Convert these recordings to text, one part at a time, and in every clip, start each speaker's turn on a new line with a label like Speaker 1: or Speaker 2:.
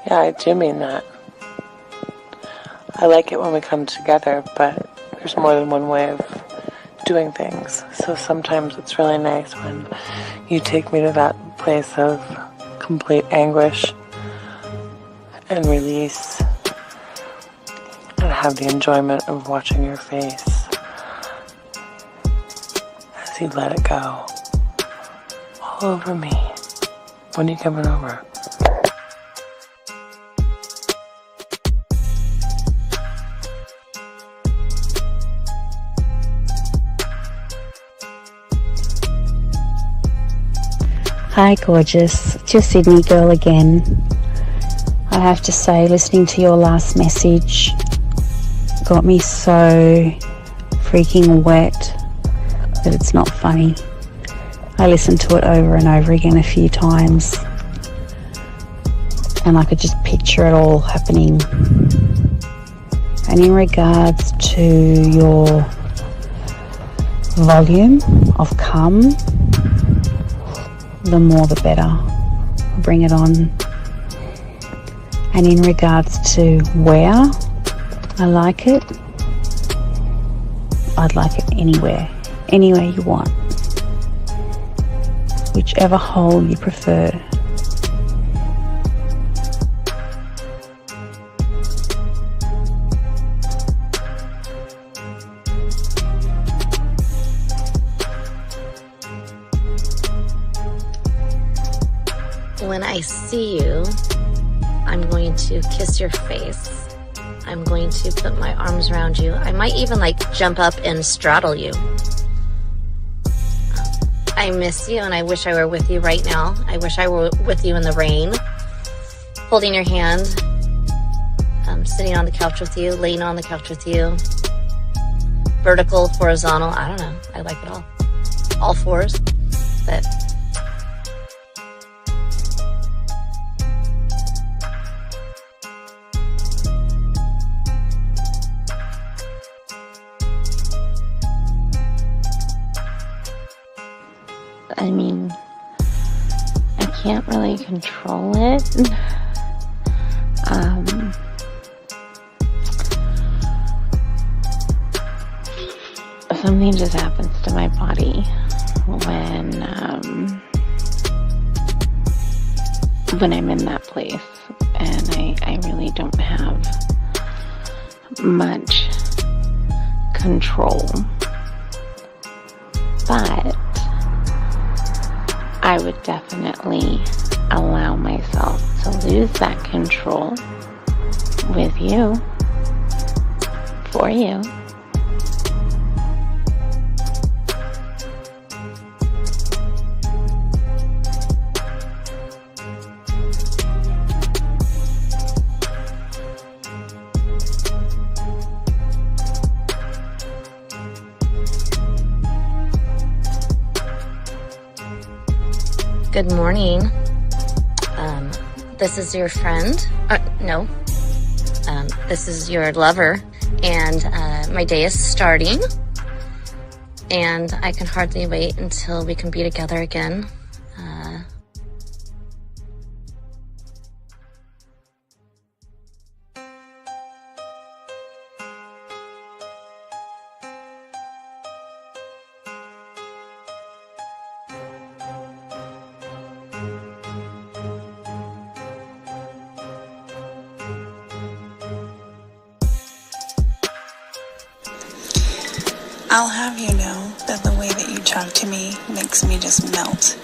Speaker 1: Yeah, I do mean that. I like it when we come together, but there's more than one way of doing things. So sometimes it's really nice when you take me to that place of complete anguish and release and have the enjoyment of watching your face as you let it go all over me. When are you coming over?
Speaker 2: Hi gorgeous, it's your Sydney girl again. I have to say, listening to your last message got me so freaking wet that it's not funny. I listened to it over and over again a few times and I could just picture it all happening. And in regards to your volume of cum, the more the better. Bring it on. And in regards to where I like it, I'd like it anywhere you want, whichever hole you prefer.
Speaker 3: When I see you, I'm going to kiss your face. I'm going to put my arms around you. I might even jump up and straddle you. I miss you and I wish I were with you right now. I wish I were with you in the rain, holding your hand, sitting on the couch with you, laying on the couch with you, vertical, horizontal, I don't know. I like it all fours, but
Speaker 4: I mean, I can't really control it. Something just happens to my body when I'm in that place, and I really don't have much control. But I would definitely allow myself to lose that control with you, for you.
Speaker 3: Good morning. This is your friend. No. This is your lover. And my day is starting. And I can hardly wait until we can be together again.
Speaker 5: I'll have you know that the way that you talk to me makes me just melt.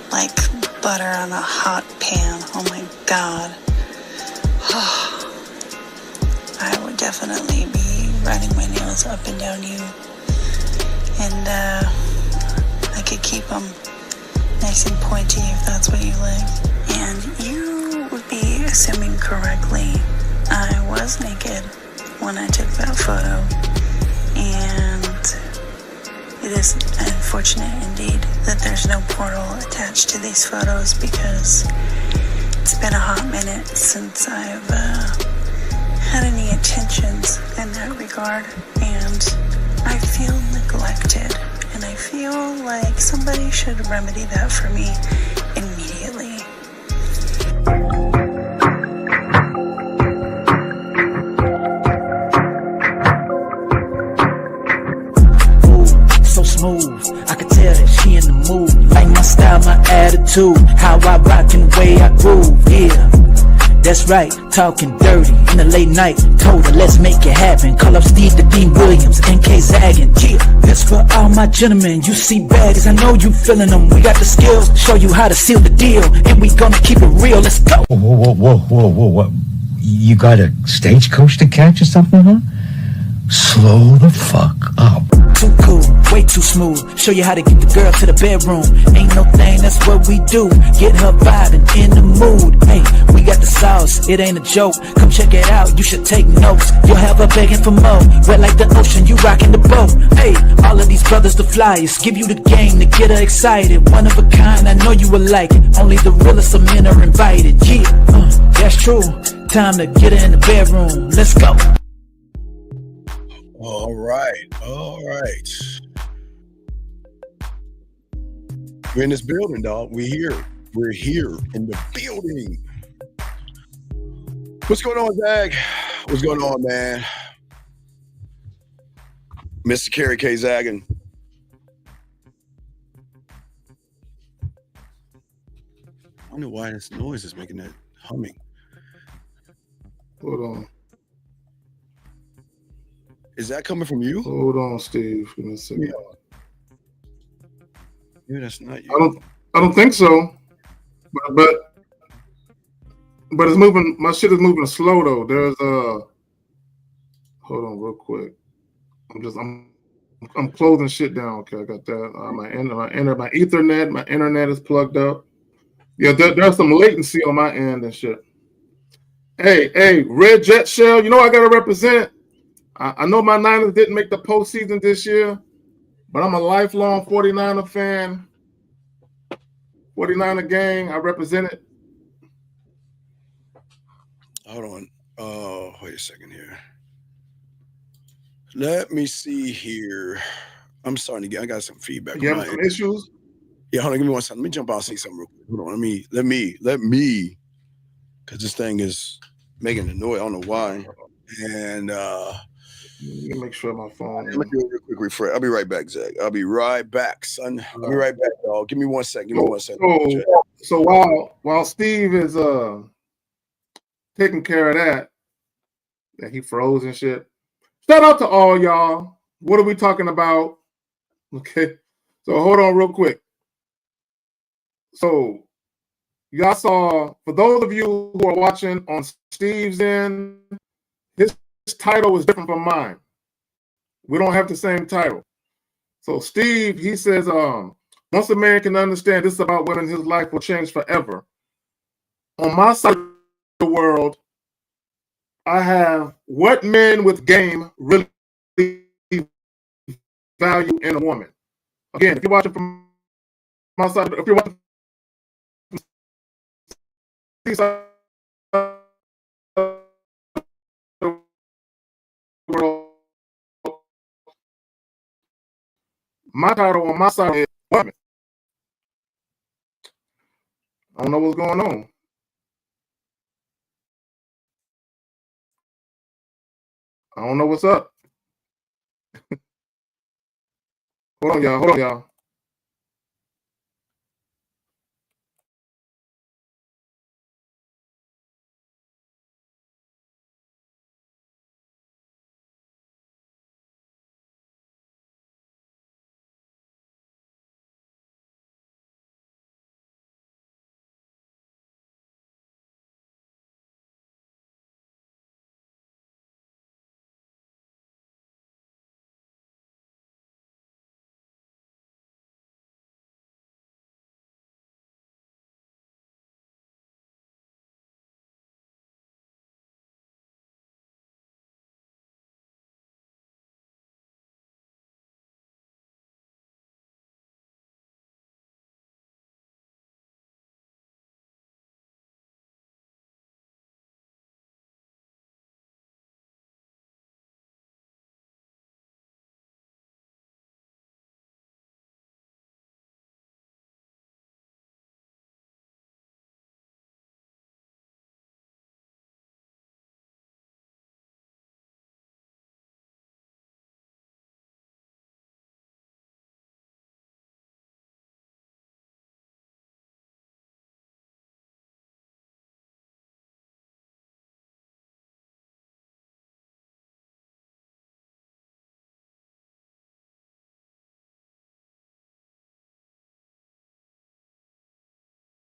Speaker 5: Like butter on a hot pan. Oh my God. I would definitely be running my nails up and down you. And I could keep them nice and pointy if that's what you like. And you would be assuming correctly. I was naked when I took that photo. And it is unfortunate indeed that there's no portal attached to these photos, because it's been a hot minute since I've had any intentions in that regard, and I feel neglected, and I feel like somebody should remedy that for me immediately.
Speaker 6: attitude, how I rock and the way I groove, yeah. That's right, talking dirty in the late night. Told her, let's make it happen. Call up Steve the Dean Williams, NK Zaggin'. Yeah, this for all my gentlemen. You see baddies, I know you feeling them. We got the skills, show you how to seal the deal. And we gonna keep it real, let's go.
Speaker 7: Whoa. You got a stagecoach to catch or something, huh? Slow the fuck up.
Speaker 6: Too cool, way too smooth. Show you how to get the girl to the bedroom. Ain't no thing, that's what we do. Get her vibing in the mood. Hey, we got the sauce, it ain't a joke. Come check it out, you should take notes. You'll have her begging for more. Wet like the ocean, you rocking the boat. Hey, all of these brothers the flyers. Give you the game to get her excited. One of a kind, I know you will like it. Only the realest of men are invited. Yeah, that's true. Time to get her in the bedroom. Let's go.
Speaker 8: All right. We're in this building, dog. We're here in the building. What's going on, Zag? What's going on, man? Mr. Kerry K. Zaggin. I don't know why this noise is making that humming.
Speaker 9: Hold on.
Speaker 8: Is that coming from you?
Speaker 9: Hold on, Steve. Give me a second.
Speaker 8: Yeah, that's not you.
Speaker 9: I don't think so. But it's moving. My shit is moving slow though. There's hold on real quick. I'm closing shit down. Okay, I got that. My Ethernet, my internet is plugged up. Yeah, there's some latency on my end and shit. Hey, Red Jet Shell, you know I gotta represent. I know my Niners didn't make the postseason this year, but I'm a lifelong 49er fan. 49er gang, I represent it.
Speaker 8: Hold on. Wait a second here. Let me see here. I'm starting to I got some feedback.
Speaker 9: You having some issues?
Speaker 8: Yeah, hold on, give me one second. Let me jump out and see something real quick. Hold on, let me, because this thing is making a noise. I don't know why. And
Speaker 9: let me make sure my phone.
Speaker 8: Let me do a real quick refresh. I'll be right back, Zach. I'll be right back, son. I'll be right back, dog. Give me 1 second.
Speaker 9: So while Steve is taking care of that, he froze and shit. Shout out to all y'all. What are we talking about? Okay. So hold on real quick. So y'all saw, for those of you who are watching on Steve's end, his title is different from mine. We don't have the same title. So Steve, he says, once a man can understand this is about women, his life will change forever. On my side of the world, I have what men with game really value in a woman. Again, if you're watching from my side, if you're watching from the side of the world, my title on my side is women. I don't know what's going on. I don't know what's up. Hold on, y'all.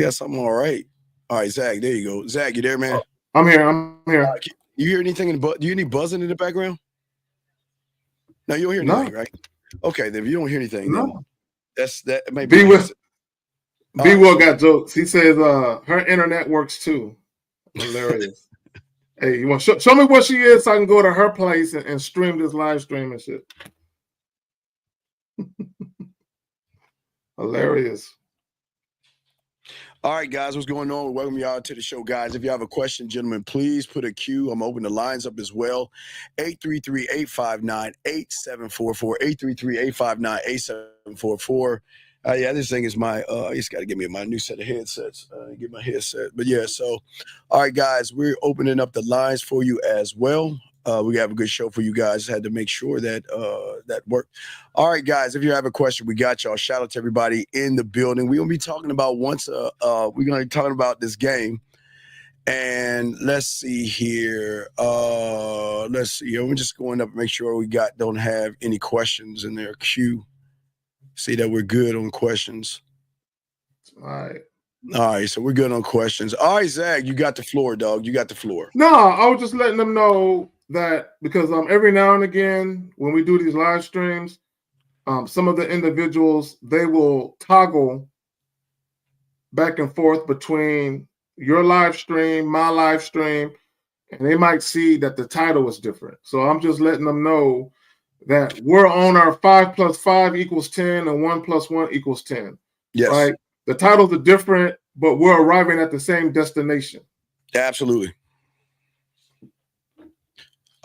Speaker 8: got something all right. All right, Zach, there you go. Zach, you there, man?
Speaker 9: I'm here.
Speaker 8: You hear anything in the do you hear any buzzing in the background? No, you don't hear anything, right? Okay, then if you don't hear anything, then that maybe.
Speaker 9: B Will got jokes. He says her internet works too. Hilarious. Hey, you want show me where she is so I can go to her place and stream this live stream and shit. Hilarious.
Speaker 8: All right, guys, what's going on? Welcome y'all to the show, guys. If you have a question, gentlemen, please put a Q. I'm opening the lines up as well. 833-859-8744. 833-859-8744. Yeah, this thing is my, I just got to give me my new set of headsets, get my headset. But yeah, so, all right, guys, we're opening up the lines for you as well. We have a good show for you guys. Had to make sure that that worked. All right, guys, if you have a question, we got y'all. Shout out to everybody in the building. We're going to be talking about we're going to be talking about this game. And let's see here. We're just going up and make sure we don't have any questions in their queue. See that we're good on questions.
Speaker 9: All
Speaker 8: right, so we're good on questions. All right, Zach, you got the floor, dog. You got the floor.
Speaker 9: No, I was just letting them know that because every now and again when we do these live streams, some of the individuals, they will toggle back and forth between your live stream, my live stream, and they might see that the title is different. So I'm just letting them know that we're on our 5 + 5 = 10 and 1 + 1 = 10.
Speaker 8: Yes.
Speaker 9: Right? The titles are different, but we're arriving at the same destination.
Speaker 8: Absolutely.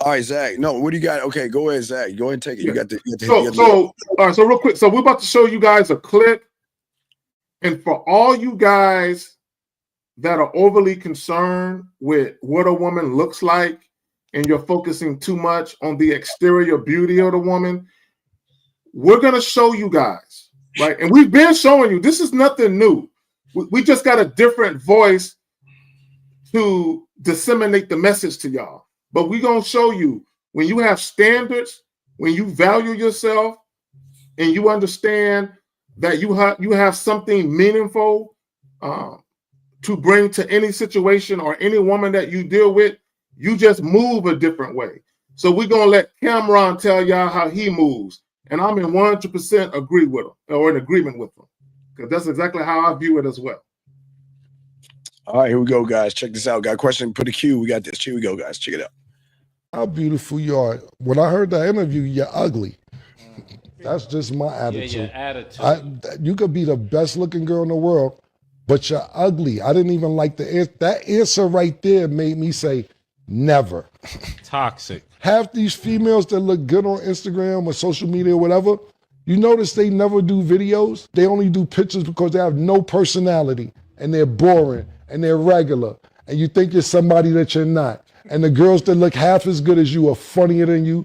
Speaker 8: All right, Zach. No, what do you got? Okay, go ahead, Zach. Go ahead and take it.
Speaker 9: Yeah.
Speaker 8: All
Speaker 9: right, so real quick. So we're about to show you guys a clip. And for all you guys that are overly concerned with what a woman looks like, and you're focusing too much on the exterior beauty of the woman, we're going to show you guys, right? And we've been showing you, this is nothing new. We just got a different voice to disseminate the message to y'all. But we're going to show you, when you have standards, when you value yourself, and you understand that you have something meaningful to bring to any situation or any woman that you deal with, you just move a different way. So we're going to let Cameron tell y'all how he moves. And I'm in 100% agree with him, or in agreement with him, because that's exactly how I view it as well.
Speaker 8: All right, here we go, guys. Check this out. Got a question? Put a Q. We got this. Here we go, guys. Check it out.
Speaker 10: How beautiful you are. When I heard that interview, you're ugly. That's just my attitude.
Speaker 11: Yeah, your attitude.
Speaker 10: You could be the best looking girl in the world, but you're ugly. I didn't even like the answer. That answer right there made me say, never.
Speaker 11: Toxic.
Speaker 10: Half these females that look good on Instagram or social media or whatever, you notice they never do videos. They only do pictures because they have no personality and they're boring and they're regular. And you think you're somebody that you're not. And the girls that look half as good as you are funnier than you,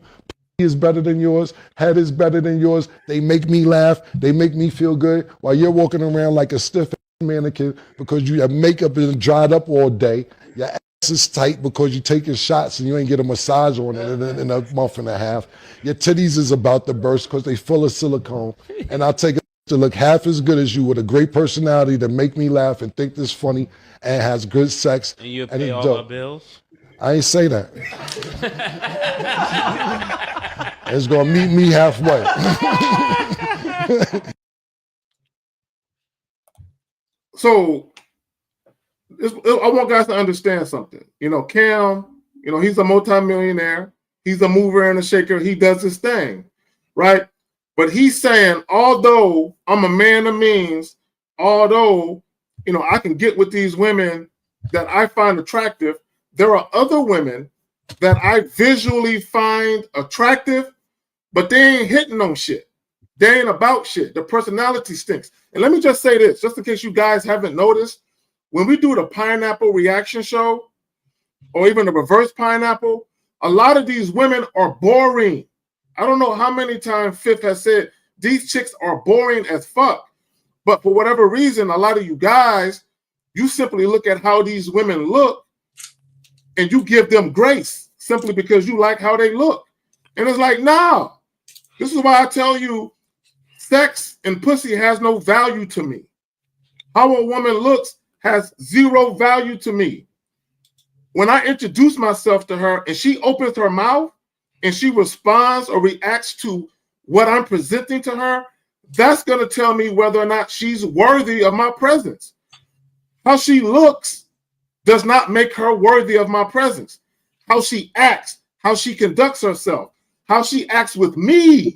Speaker 10: is better than yours, head is better than yours. They make me laugh. They make me feel good while you're walking around like a stiff mannequin because your makeup is dried up all day. Your ass is tight because you're taking shots and you ain't get a massage on it in a month and a half. Your titties is about to burst because they full of silicone. And I'll take it to look half as good as you with a great personality to make me laugh and think this funny and has good sex.
Speaker 11: And you pay all my bills?
Speaker 10: I ain't say that. It's gonna meet me halfway.
Speaker 9: So I want guys to understand something. Cam, he's a multimillionaire. He's a mover and a shaker. He does his thing, right? But he's saying, although I'm a man of means, although, I can get with these women that I find attractive, there are other women that I visually find attractive, but they ain't hitting on shit. They ain't about shit. The personality stinks. And let me just say this, just in case you guys haven't noticed, when we do the pineapple reaction show, or even the reverse pineapple, a lot of these women are boring. I don't know how many times Fifth has said, these chicks are boring as fuck. But for whatever reason, a lot of you guys, you simply look at how these women look and you give them grace simply because you like how they look. And it's like, nah. This is why I tell you, sex and pussy has no value to me. How a woman looks has zero value to me. When I introduce myself to her and she opens her mouth and she responds or reacts to what I'm presenting to her, that's going to tell me whether or not she's worthy of my presence. How she looks does not make her worthy of my presence. How she acts, how she conducts herself, how she acts with me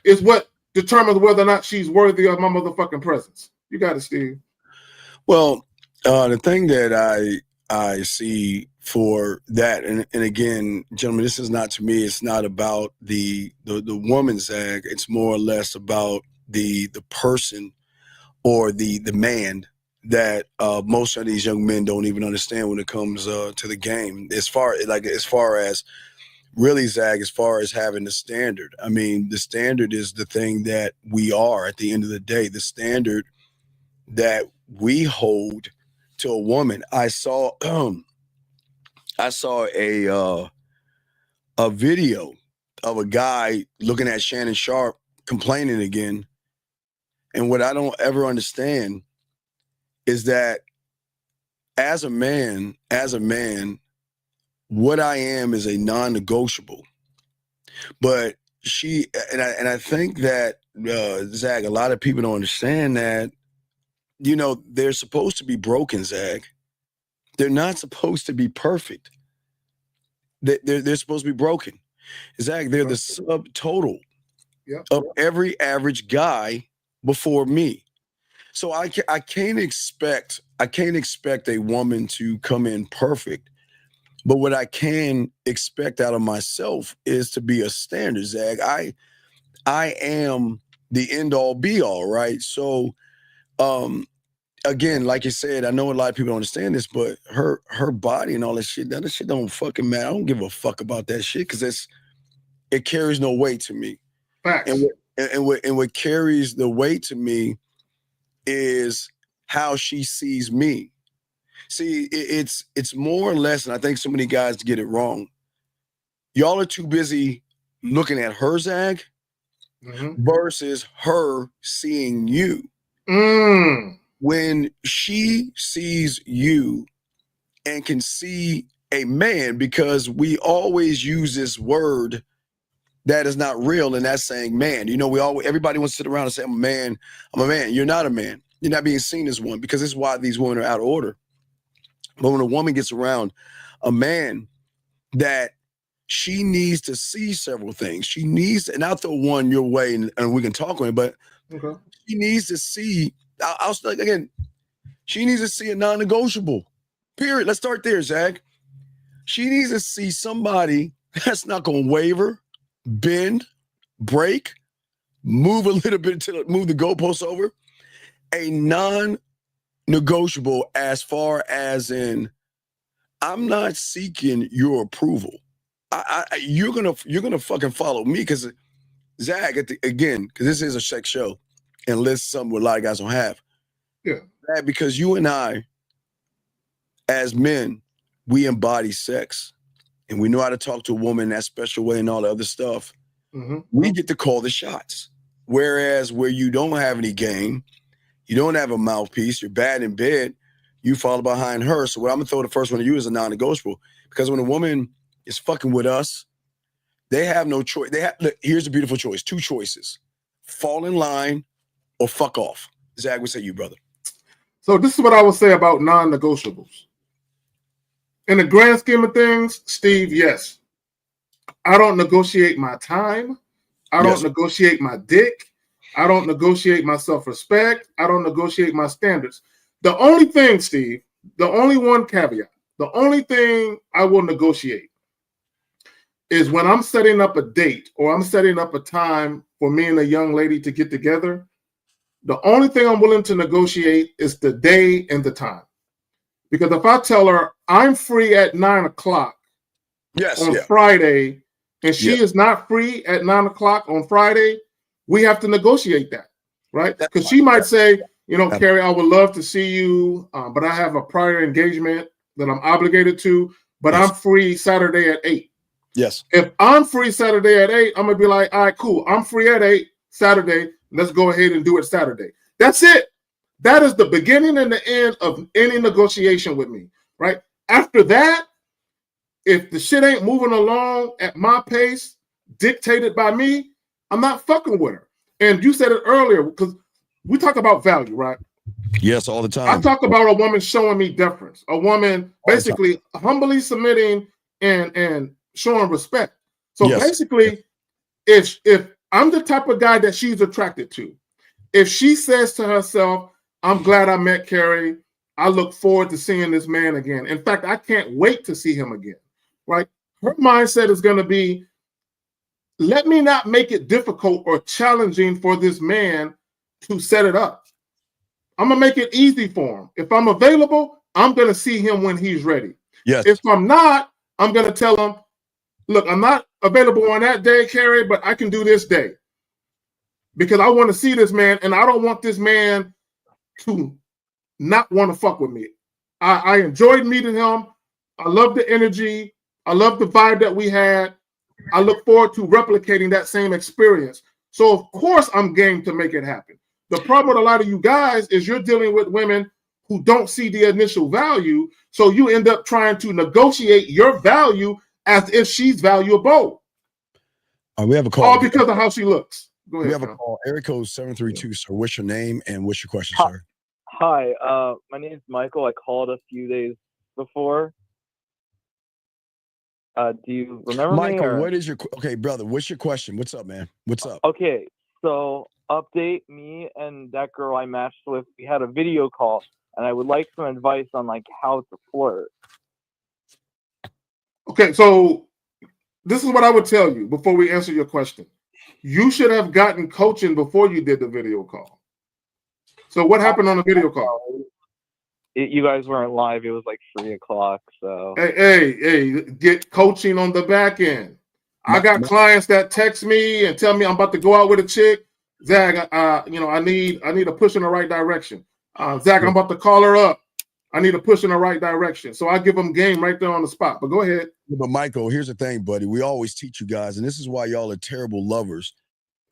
Speaker 9: is what determines whether or not she's worthy of my motherfucking presence. You got it, Steve.
Speaker 8: Well, the thing that I see for that, and again, gentlemen, this is not, to me, it's not about the woman's Zag. It's more or less about the person or the man that most of these young men don't even understand when it comes to the game. As far as really, Zag, as far as having the standard. I mean, the standard is the thing that we are at the end of the day. The standard that we hold to a woman. I saw a video of a guy looking at Shannon Sharp complaining again. And what I don't ever understand is that as a man, what I am is a non-negotiable. But I think that, Zag, a lot of people don't understand that, they're supposed to be broken, Zag. They're not supposed to be perfect. They're supposed to be broken. Zag, they're the subtotal of every average guy before me. So I can't expect a woman to come in perfect. But what I can expect out of myself is to be a standard, Zag. I am the end all be all, right? So again, like you said, I know a lot of people don't understand this, but her body and all that shit don't fucking matter. I don't give a fuck about that shit because it carries no weight to me.
Speaker 9: Facts.
Speaker 8: And what carries the weight to me is how she sees me. See, it's more or less, and I think so many guys get it wrong. Y'all are too busy looking at her, Zag, versus her seeing you. When she sees you and can see a man, because we always use this word that is not real, and that's saying man. Everybody wants to sit around and say, I'm a man. You're not a man. You're not being seen as one, because this is why these women are out of order. But when a woman gets around a man, that she needs to see several things. She needs, and I'll throw one your way and we can talk on it, but she needs to see, she needs to see a non-negotiable, period. Let's start there, Zach. She needs to see somebody that's not going to waver, bend, break, move a little bit to move the goalposts over. A non-negotiable, as far as in, I'm not seeking your approval. You're gonna fucking follow me, because Zach, again, because this is a sex show, and list something what a lot of guys don't have.
Speaker 9: Yeah.
Speaker 8: Zach, because you and I, as men, we embody sex, and we know how to talk to a woman in that special way and all the other stuff. We get to call the shots. Whereas where you don't have any game, you don't have a mouthpiece, you're bad in bed, you fall behind her. So what I'm gonna throw the first one to you is a non-negotiable. Because when a woman is fucking with us, they have no choice. Here's a beautiful choice. Two choices: fall in line or fuck off. Zach, what say you, brother?
Speaker 9: So this is what I would say about non-negotiables. In the grand scheme of things, Steve, yes. I don't negotiate my time. I don't negotiate my dick. I don't negotiate my self-respect. I don't negotiate my standards. The only thing, Steve, the only one caveat, the only thing I will negotiate is when I'm setting up a date or I'm setting up a time for me and a young lady to get together, the only thing I'm willing to negotiate is the day and the time. Because if I tell her I'm free at 9:00 on Friday, and she is not free at 9:00 on Friday, we have to negotiate that, right? Because she might say, Carrie, I would love to see you, but I have a prior engagement that I'm obligated to, but I'm free Saturday at 8.
Speaker 8: Yes.
Speaker 9: If I'm free Saturday at 8, I'm going to be like, all right, cool. I'm free at 8 Saturday. Let's go ahead and do it Saturday. That's it. That is the beginning and the end of any negotiation with me, right? After that, if the shit ain't moving along at my pace, dictated by me, I'm not fucking with her. And you said it earlier, because we talk about value, right?
Speaker 8: Yes, all the
Speaker 9: I
Speaker 8: time.
Speaker 9: talk about a woman showing me deference, a woman basically humbly submitting and showing respect. So
Speaker 8: Yes.
Speaker 9: basically, if I'm the type of guy that she's attracted to, if she says to herself, I'm glad I met Carrie, I look forward to seeing this man again. In fact, I can't wait to see him again, right? Her mindset is going to be, let me not make it difficult or challenging for this man to set it up. I'm going to make it easy for him. If I'm available, I'm going to see him when he's ready.
Speaker 8: Yes.
Speaker 9: If I'm not, I'm going to tell him, look, I'm not available on that day, Carrie, but I can do this day. Because I want to see this man, and I don't want this man to not want to fuck with me. I enjoyed meeting him. I love the energy. I love the vibe that we had. I look forward to replicating that same experience. So, of course, I'm game to make it happen. The problem with a lot of you guys is you're dealing with women who don't see the initial value, so you end up trying to negotiate your value as if she's valuable.
Speaker 8: We have a call.
Speaker 9: All because of how she looks. Go ahead.
Speaker 8: We have a call. Area code 732, sir. What's your name and what's your question, sir?
Speaker 12: Hi, my name is Michael. I called a few days before. Do you remember me?
Speaker 8: Michael, what is your brother? What's your question? What's up, man? What's up?
Speaker 12: Okay, so update, me and that girl I matched with, we had a video call, and I would like some advice on like how to flirt.
Speaker 9: Okay, so this is what I would tell you before we answer your question. You should have gotten coaching before you did the video call. So what happened on the video call?
Speaker 12: You guys weren't live. It was like 3 o'clock. So
Speaker 9: hey, get coaching on the back end. I got clients that text me and tell me I'm about to go out with a chick. Zach, I need a push in the right direction. Zach, I'm about to call her up. I need a push in the right direction. So I give them game right there on the spot. But go ahead.
Speaker 8: But Michael, here's the thing, buddy. We always teach you guys, and this is why y'all are terrible lovers.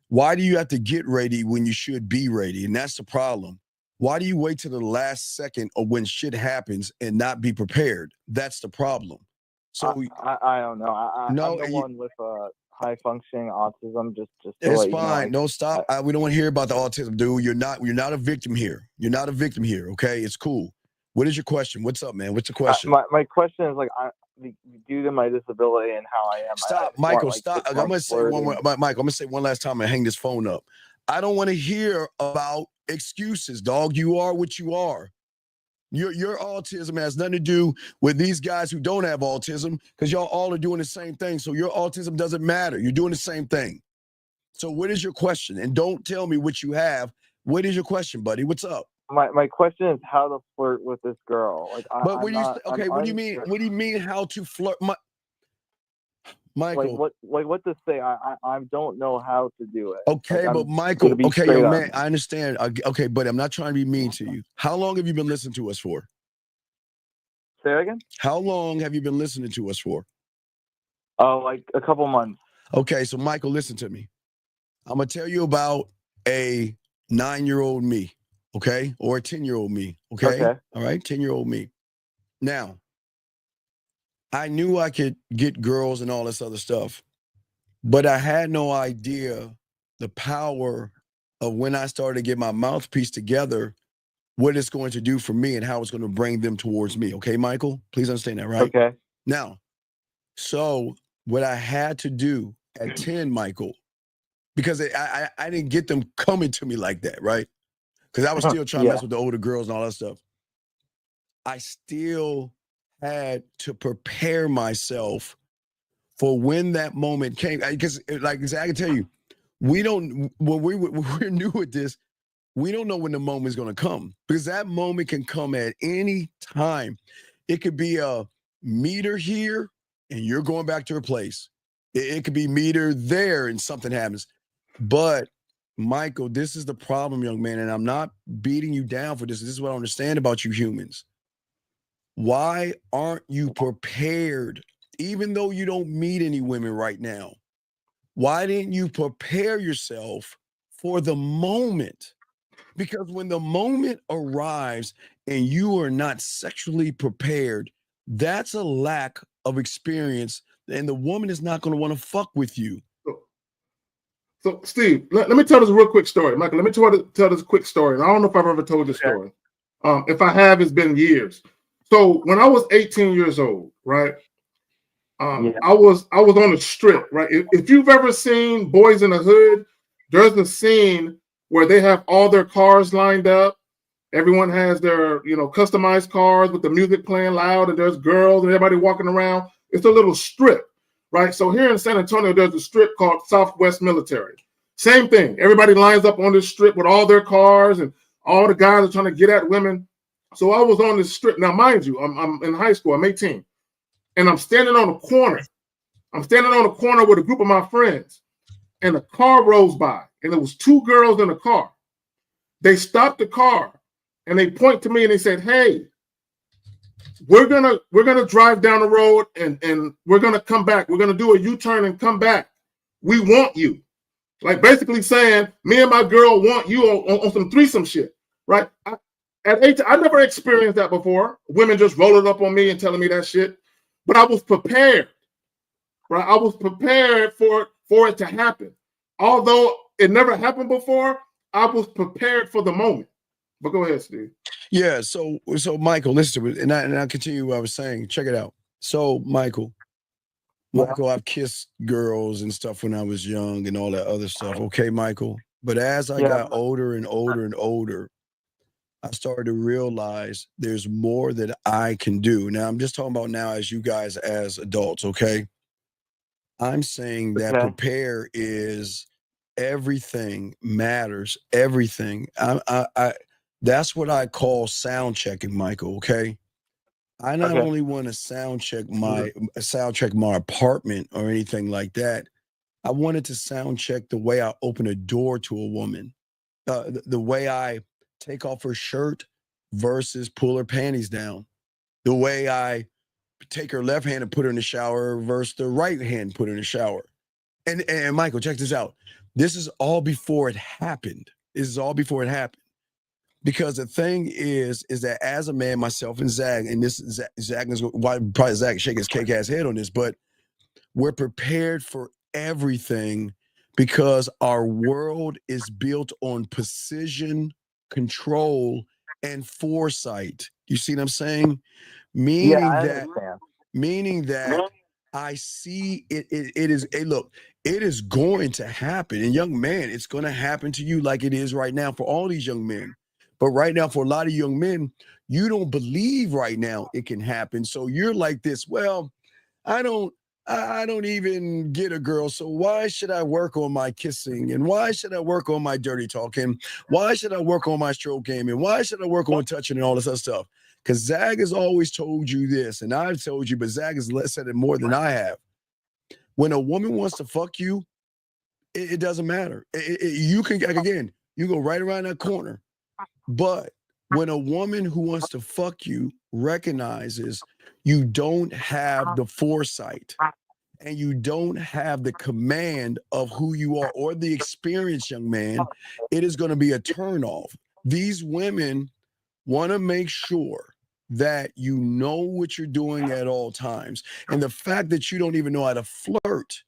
Speaker 8: Why do you have to get ready when you should be ready? And that's the problem. Why do you wait till the last second or when shit happens and not be prepared? That's the problem. So
Speaker 12: I don't know. I'm the one with high functioning autism. Just
Speaker 8: it's fine. Don't stop. We don't want to hear about the autism, dude. You're not a victim here. You're not a victim here. Okay, it's cool. What is your question? What's up, man? What's the question?
Speaker 12: My question is due to my disability and how I am.
Speaker 8: Stop, Michael. Stop. I'm gonna say one more. Michael, I'm gonna say one last time and hang this phone up. I don't want to hear about excuses, dog. You are what you are. Your autism has nothing to do with these guys who don't have autism, because y'all all are doing the same thing. So your autism doesn't matter. You're doing the same thing. So what is your question? And don't tell me what you have. What is your question, buddy? What's up?
Speaker 12: My question is how to flirt with this girl.
Speaker 8: What do you mean? What do you mean how to flirt? Michael,
Speaker 12: what to say? I don't know how to do it.
Speaker 8: Okay, but Michael, okay, young man, I understand. Okay, but I'm not trying to be mean to you. How long have you been listening to us for?
Speaker 12: Say that again?
Speaker 8: How long have you been listening to us for?
Speaker 12: Oh, like a couple months.
Speaker 8: Okay, so Michael, listen to me. I'm gonna tell you about a 9-year-old me, okay, or a 10-year-old me, okay? All right, 10-year-old me. Now, I knew I could get girls and all this other stuff, but I had no idea the power of when I started to get my mouthpiece together, what it's going to do for me and how it's going to bring them towards me. Okay, Michael? Please understand that, right?
Speaker 12: Okay.
Speaker 8: Now, so what I had to do at 10, Michael, because I didn't get them coming to me like that, right? Because I was still trying to mess with the older girls and all that stuff. I still had to prepare myself for when that moment came. Because, like I can tell you, when we're new at this, we don't know when the moment is going to come, because that moment can come at any time. It could be a meter here and you're going back to her place. It could be meter there and something happens. But Michael, this is the problem, young man, and I'm not beating you down for this. This is what I understand about you humans. Why aren't you prepared, even though you don't meet any women right now? Why didn't you prepare yourself for the moment? Because when the moment arrives and you are not sexually prepared, that's a lack of experience, and the woman is not going to want to fuck with you.
Speaker 9: So, Steve, let me tell this real quick story. Michael, let me tell this quick story. And I don't know if I've ever told this story. If I have, it's been years. So when I was 18 years old, right? I was on the strip, right? If you've ever seen Boys in the Hood, there's a scene where they have all their cars lined up. Everyone has their, customized cars with the music playing loud, and there's girls and everybody walking around. It's a little strip, right? So here in San Antonio, there's a strip called Southwest Military. Same thing. Everybody lines up on this strip with all their cars, and all the guys are trying to get at women. So I was on this strip. Now, mind you, I'm in high school. I'm 18. And I'm standing on a corner. I'm standing on a corner with a group of my friends. And a car rolls by. And there was two girls in the car. They stopped the car. And they point to me and they said, "Hey, we're gonna drive down the road and we're gonna come back. We're gonna do a U-turn and come back. We want you." Like basically saying, me and my girl want you on some threesome shit, right? At 18, I never experienced that before. Women just rolling up on me and telling me that shit. But I was prepared, right? I was prepared for it to happen. Although it never happened before, I was prepared for the moment. But go ahead, Steve.
Speaker 8: Yeah, so Michael, listen to it, and I'll continue what I was saying. Check it out. So Michael, I've kissed girls and stuff when I was young and all that other stuff. Okay, Michael. But as I got older and older and older, I started to realize there's more that I can do. Now I'm just talking about now as you guys as adults, okay? I'm saying that prepare is everything matters, everything. I that's what I call sound checking, Michael, okay? I not only want to sound check my apartment or anything like that. I wanted to sound check the way I open a door to a woman, the way I take off her shirt versus pull her panties down, the way I take her left hand and put her in the shower versus the right hand put her in the shower. And Michael, check this out. This is all before it happened. This is all before it happened. Because the thing is that as a man, myself and Zach, and this Zach is why probably Zach shake his cake ass head on this, but we're prepared for everything because our world is built on precision, control, and foresight. You see what I'm saying? Meaning that I see it is look, it is going to happen. And young man, it's going to happen to you like it is right now for all these young men. But right now, for a lot of young men, you don't believe right now it can happen. So you're like this, well, I don't even get a girl, so why should I work on my kissing? And why should I work on my dirty talking? Why should I work on my stroke game? And why should I work on touching and all this other stuff? Because Zach has always told you this, and I've told you, but Zach has said it more than I have. When a woman wants to fuck you, it doesn't matter. You can, again, you go right around that corner. But when a woman who wants to fuck you recognizes you don't have the foresight and you don't have the command of who you are or the experience, young man, it is going to be a turnoff. These women want to make sure that you know what you're doing at all times. And the fact that you don't even know how to flirt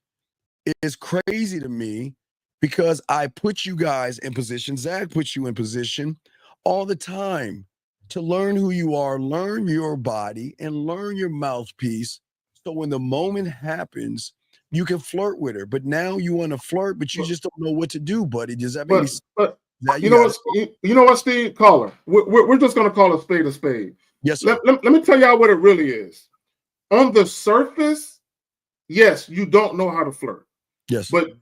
Speaker 8: is crazy to me because I put you guys in position. Zach puts you in position all the time to learn who you are, learn your body, and learn your mouthpiece. So when the moment happens, you can flirt with her. But now you want to flirt, but you just don't know what to do, buddy. Does that make sense?
Speaker 9: But you know what, Steve? Call her. We're just going to call a spade a spade.
Speaker 8: Yes, sir.
Speaker 9: Let me tell y'all what it really is. On the surface, yes, you don't know how to flirt.
Speaker 8: Yes.
Speaker 9: But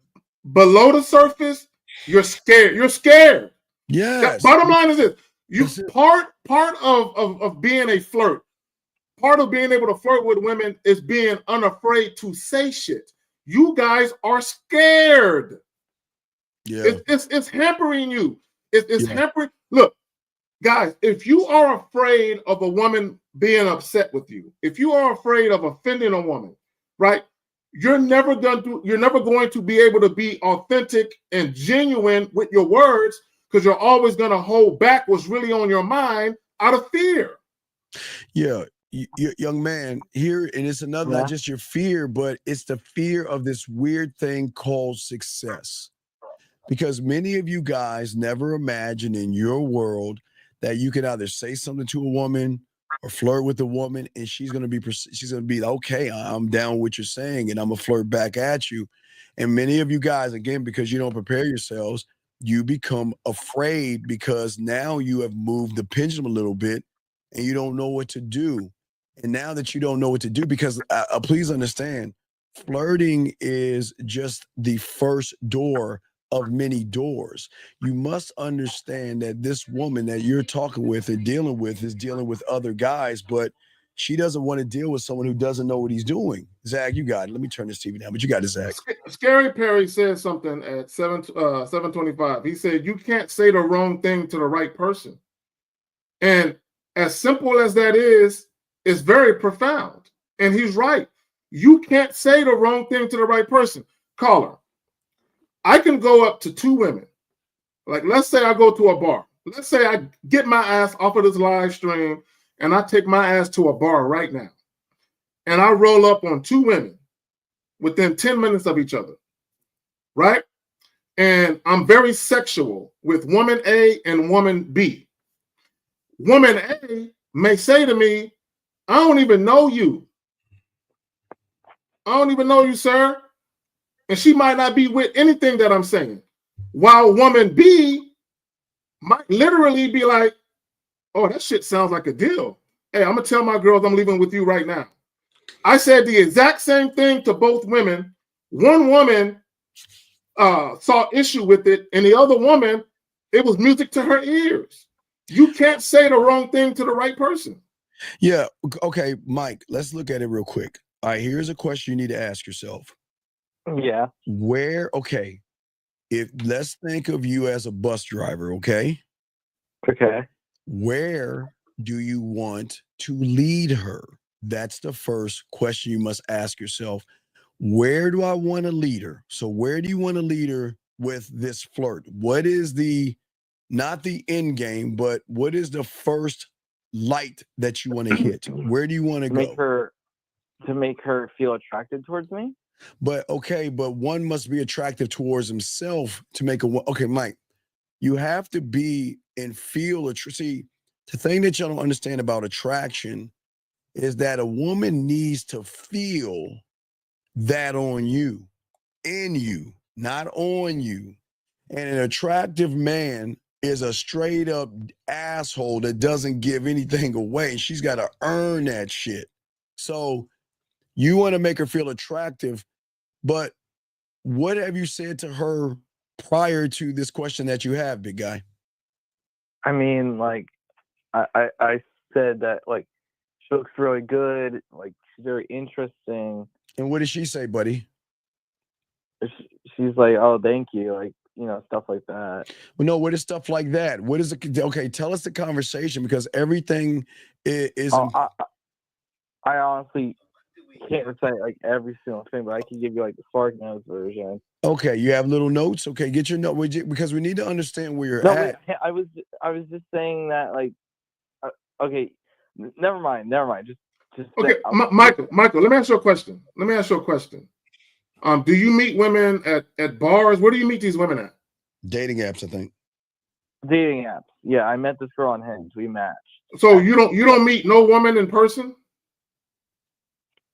Speaker 9: below the surface, you're scared. You're scared.
Speaker 8: Yes.
Speaker 9: Bottom line is this. You part of being a flirt, part of being able to flirt with women is being unafraid to say shit. You guys are scared.
Speaker 8: Yeah.
Speaker 9: It's hampering you. It's hampering. Look, guys, if you are afraid of a woman being upset with you, if you are afraid of offending a woman, right? You're never going to be able to be authentic and genuine with your words because you're always going to hold back what's really on your mind out of fear.
Speaker 8: Yeah, young man, here, and it's another, not just your fear, but it's the fear of this weird thing called success. Because many of you guys never imagine in your world that you can either say something to a woman or flirt with a woman, and she's gonna be okay, I'm down with what you're saying, and I'm gonna flirt back at you. And many of you guys, again, because you don't prepare yourselves, you become afraid because now you have moved the pendulum a little bit, and you don't know what to do. And now that you don't know what to do, because please understand, flirting is just the first door of many doors. You must understand that this woman that you're talking with and dealing with is dealing with other guys, but she doesn't want to deal with someone who doesn't know what he's doing. Zach, you got it. Let me turn this TV down, but you got it, Zach.
Speaker 9: Scary Perry said something at 7:25. He said, you can't say the wrong thing to the right person. And as simple as that is, it's very profound. And he's right. You can't say the wrong thing to the right person. Caller, I can go up to two women. Like, let's say I go to a bar. Let's say I get my ass off of this live stream and I take my ass to a bar right now. And I roll up on two women within 10 minutes of each other, right? And I'm very sexual with woman A and woman B. Woman A may say to me, I don't even know you. I don't even know you, sir. And she might not be with anything that I'm saying. While woman B might literally be like, oh, that shit sounds like a deal. Hey, I'm going to tell my girls I'm leaving with you right now. I said the exact same thing to both women. One woman saw issue with it, and the other woman, it was music to her ears. You can't say the wrong thing to the right person.
Speaker 8: Yeah. Okay, Mike, let's look at it real quick. All right, here's a question you need to ask yourself.
Speaker 12: Yeah.
Speaker 8: Let's think of you as a bus driver, okay?
Speaker 12: Okay.
Speaker 8: Where do you want to lead her? That's the first question you must ask yourself. Where do I want to lead her? So where do you want to lead her with this flirt? What is not the end game, but what is the first light that you want to hit? Where do you want to go?
Speaker 12: To make her feel attracted towards me?
Speaker 8: But one must be attractive towards himself to make okay, Mike, you have to be and feel see, the thing that y'all don't understand about attraction is that a woman needs to feel that on you, in you, not on you. And an attractive man is a straight up asshole that doesn't give anything away. She's got to earn that shit. So you want to make her feel attractive, but what have you said to her prior to this question that you have, big guy?
Speaker 12: I mean, like, I said that, like, she looks really good, like, she's very interesting.
Speaker 8: And what did she say, buddy?
Speaker 12: She's like, oh, thank you, like, you know, stuff like that.
Speaker 8: Well, no, what is stuff like that? What is it? Okay, tell us the conversation, because everything is.
Speaker 12: I honestly can't recite like every single thing, but I can give you like the Spark Notes version.
Speaker 8: Okay, you have little notes. Okay, get your note, because we need to understand where you're at.
Speaker 12: Wait, I was just saying that, like, okay, never mind. Just
Speaker 9: okay, Michael. Let me ask you a question. Do you meet women at bars? Where do you meet these women at?
Speaker 8: Dating apps, I think.
Speaker 12: Dating apps. Yeah, I met this girl on Hinge. We matched.
Speaker 9: So you don't meet no woman in person?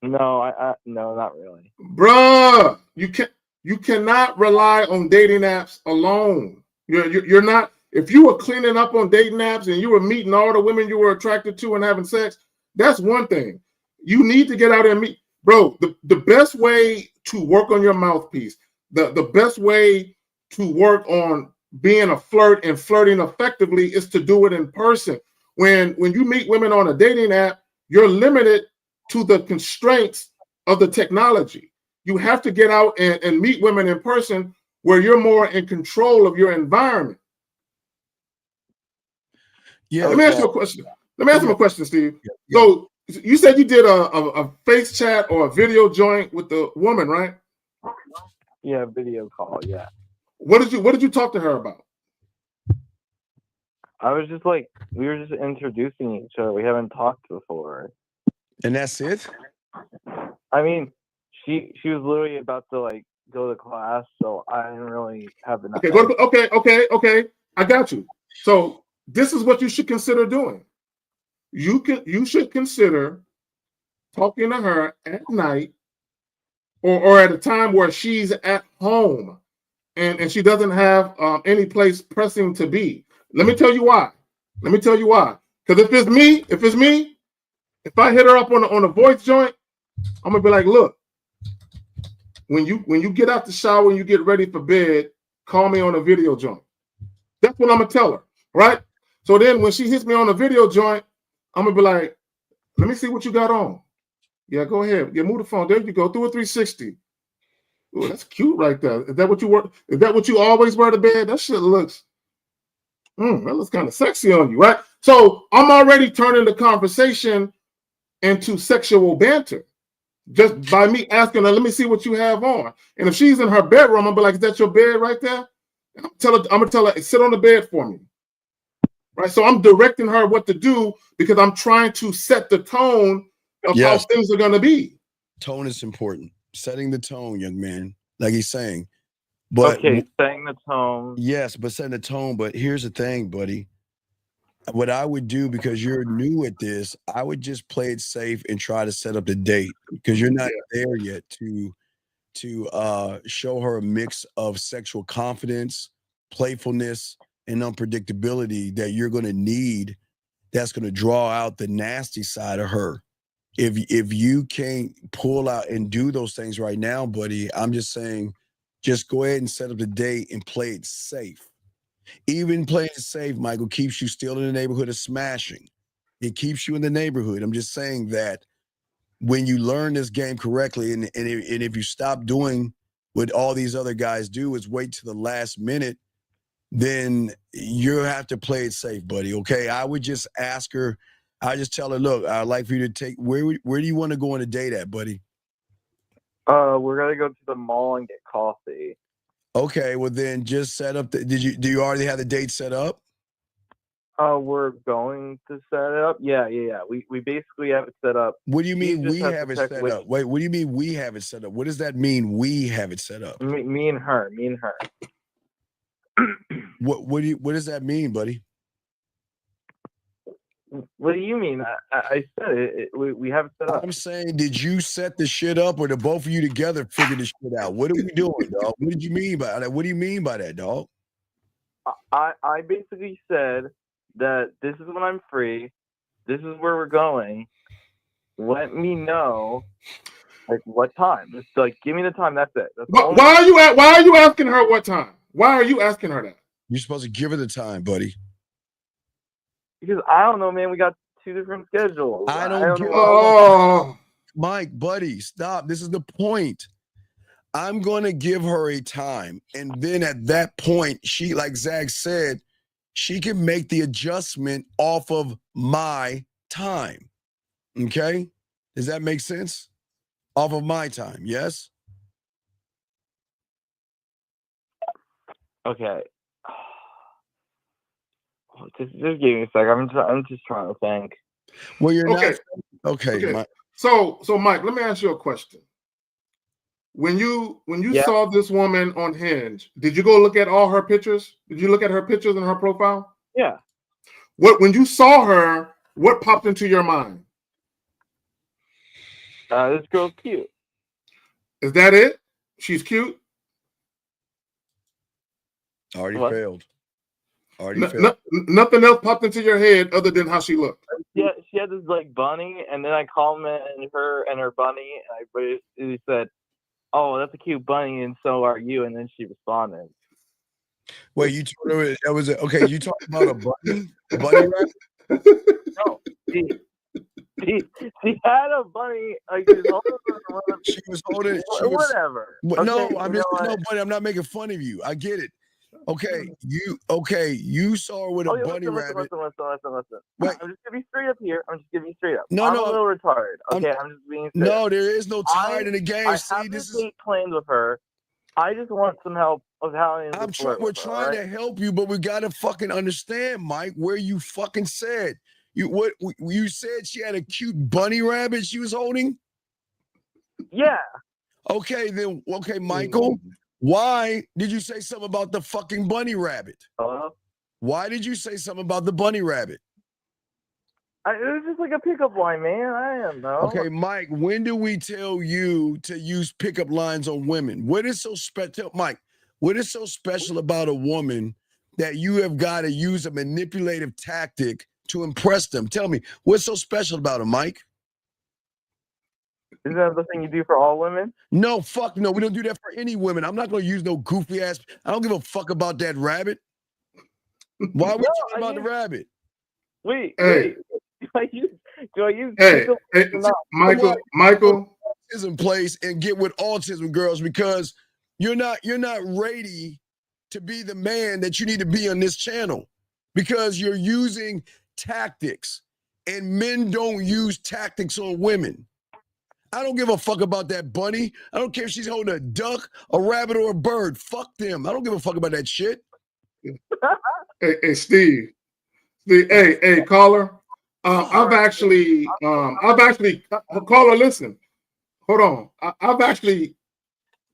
Speaker 12: No, no, not really.
Speaker 9: Bruh, you cannot rely on dating apps alone. You're not. If you were cleaning up on dating apps and you were meeting all the women you were attracted to and having sex, that's one thing. You need to get out there and meet. Bro, the best way to work on your mouthpiece, the best way to work on being a flirt and flirting effectively is to do it in person. When you meet women on a dating app, you're limited to the constraints of the technology. You have to get out and meet women in person where you're more in control of your environment.
Speaker 8: Yeah.
Speaker 9: Let me ask you a question. Let me ask you a question, Steve. Yeah. So you said you did a face chat or a video joint with the woman, right?
Speaker 12: Yeah, video call. Yeah.
Speaker 9: What did you talk to her about?
Speaker 12: I was just like, we were just introducing each other. We haven't talked before.
Speaker 8: And that's it?
Speaker 12: I mean, she was literally about to like go to class, so I didn't really have enough.
Speaker 9: Okay. I got you. So this is what you should consider doing. You should consider talking to her at night or at a time where she's at home and she doesn't have any place pressing to be. Let me tell you why. Because if it's me, if I hit her up on a voice joint, I'm gonna be like, look, when you get out the shower and you get ready for bed, call me on a video joint. That's what I'm gonna tell her, right? So then when she hits me on a video joint, I'm gonna be like, let me see what you got on. Yeah, go ahead. Yeah, move the phone. There you go. Do a 360. Ooh, that's cute right there. Is that what you wear? Is that what you always wear to bed? That shit looks, that looks kind of sexy on you, right? So I'm already turning the conversation into sexual banter just by me asking her, let me see what you have on. And if she's in her bedroom, I'm gonna be like, is that your bed right there? And I'm gonna tell her, sit on the bed for me. Right. So I'm directing her what to do because I'm trying to set the tone of how things are gonna be.
Speaker 8: Tone is important. Setting the tone, young man, like he's saying. But
Speaker 12: okay, setting the tone.
Speaker 8: Yes, but setting the tone. But here's the thing, buddy. What I would do, because you're new at this, I would just play it safe and try to set up the date because you're not there yet to show her a mix of sexual confidence, playfulness, and unpredictability that you're going to need. That's going to draw out the nasty side of her. If you can't pull out and do those things right now, buddy, I'm just saying, just go ahead and set up the date and play it safe. Even playing it safe, Michael, keeps you still in the neighborhood of smashing. It keeps you in the neighborhood. I'm just saying that when you learn this game correctly, and if you stop doing what all these other guys do is wait to the last minute, then you have to play it safe, buddy, okay? I would just ask her, I just tell her, look, I'd like for you to take, where do you want to go on a date at, buddy?
Speaker 12: We're gonna go to the mall and get coffee.
Speaker 8: Okay, well then just set up do you already have the date set up?
Speaker 12: We're going to set it up. Yeah. We basically have it set up.
Speaker 8: What do you mean we have it set up? Wait, what do you mean we have it set up? What does that mean, we have it set up?
Speaker 12: Me and her.
Speaker 8: What does that mean, buddy?
Speaker 12: What do you mean? I said it. We have it set up.
Speaker 8: I'm saying, did you set the shit up, or did both of you together figure this shit out? What are we doing, dog? What did you mean by that? What do you mean by that, dog?
Speaker 12: I basically said that this is when I'm free. This is where we're going. Let me know, like, what time. Just like give me the time. That's it.
Speaker 9: Why are you asking her what time? Why are you asking her that?
Speaker 8: You're supposed to give her the time, buddy.
Speaker 12: Because I don't know, man. We got two different schedules.
Speaker 8: I don't know. Mike, buddy, stop. This is the point. I'm going to give her a time. And then at that point, she, like Zach said, she can make the adjustment off of my time. Okay? Does that make sense? Off of my time, yes?
Speaker 12: Okay. Just give me a sec. I'm just trying to think.
Speaker 8: Well, you're
Speaker 9: okay.
Speaker 8: not. Okay. Mike.
Speaker 9: So Mike, let me ask you a question. When you saw this woman on Hinge, did you go look at all her pictures? Did you look at her pictures in her profile?
Speaker 12: Yeah.
Speaker 9: When you saw her, what popped into your mind?
Speaker 12: This girl's cute.
Speaker 9: Is that it? She's cute?
Speaker 8: Already failed.
Speaker 9: Nothing else popped into your head other than how she looked.
Speaker 12: Yeah, she had this like bunny, and then I complimented her and her bunny, and I said, "Oh, that's a cute bunny, and so are you." And then she responded.
Speaker 8: Wait, you told her that was okay? You talking about a bunny? A bunny rabbit?
Speaker 12: No, she had a bunny. Like
Speaker 8: she was holding.
Speaker 12: Whatever.
Speaker 8: No, buddy, I'm not making fun of you. I get it. Okay, you saw her with a bunny rabbit.
Speaker 12: Listen. Wait. I'm just giving you straight up here. I'm
Speaker 8: No,
Speaker 12: I'm a little retarded. Okay, I'm just being serious.
Speaker 8: No, there is no tired in the game.
Speaker 12: I have this date planned with her, I just want some help with how
Speaker 8: we're trying to help you, but we gotta fucking understand, Mike, where you fucking said you said she had a cute bunny rabbit she was holding.
Speaker 12: Yeah.
Speaker 8: Okay, Michael. Why did you say something about the fucking bunny rabbit? Why did you say something about the bunny rabbit?
Speaker 12: It was just like a pickup line, man. I don't know.
Speaker 8: Okay, Mike, when do we tell you to use pickup lines on women? What is so special, Mike? What is so special about a woman that you have got to use a manipulative tactic to impress them? Tell me, what's so special about her, Mike?
Speaker 12: Isn't that the thing you do for all women?
Speaker 8: No, fuck no. We don't do that for any women. I'm not going to use no goofy ass. I don't give a fuck about that rabbit. Why are we talking about the rabbit?
Speaker 12: Wait. Do I use
Speaker 9: Michael.
Speaker 8: Autism place and get with autism girls because you're not ready to be the man that you need to be on this channel because you're using tactics and men don't use tactics on women. I don't give a fuck about that bunny. I don't care if she's holding a duck, a rabbit, or a bird. Fuck them. I don't give a fuck about that shit.
Speaker 9: Hey, Steve. Hey, caller. I've actually, caller, listen. Hold on. I've actually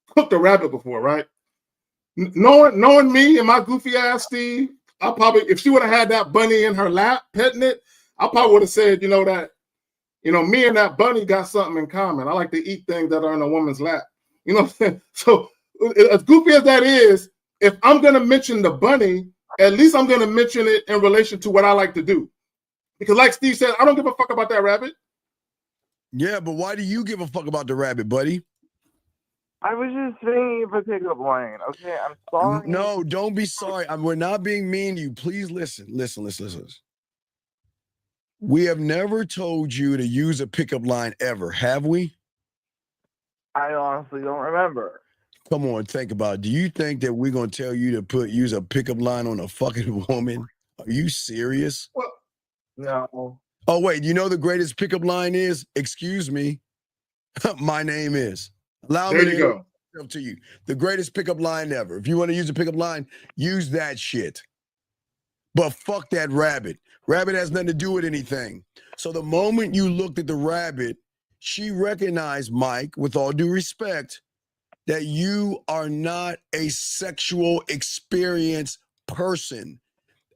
Speaker 9: cooked a rabbit before, right? Knowing me and my goofy ass, Steve, I probably, if she would have had that bunny in her lap, petting it, I probably would have said, me and that bunny got something in common. I like to eat things that are in a woman's lap. You know what I'm saying? So as goofy as that is, if I'm going to mention the bunny, at least I'm going to mention it in relation to what I like to do. Because like Steve said, I don't give a fuck about that rabbit.
Speaker 8: Yeah, but why do you give a fuck about the rabbit, buddy?
Speaker 12: I was just thinking of a pickup line. Okay, I'm sorry.
Speaker 8: No, don't be sorry. We're not being mean to you. Please listen. We have never told you to use a pickup line ever, have we?
Speaker 12: I honestly don't remember.
Speaker 8: Come on, think about it. Do you think that we're going to tell you to use a pickup line on a fucking woman? Are you serious?
Speaker 12: Well, no.
Speaker 8: Oh, wait, you know the greatest pickup line is? Excuse me. My name is. Allow me to introduce myself to you. The greatest pickup line ever. If you want to use a pickup line, use that shit. But fuck that rabbit. Rabbit has nothing to do with anything. So the moment you looked at the rabbit, she recognized, Mike, with all due respect, that you are not a sexual experience person.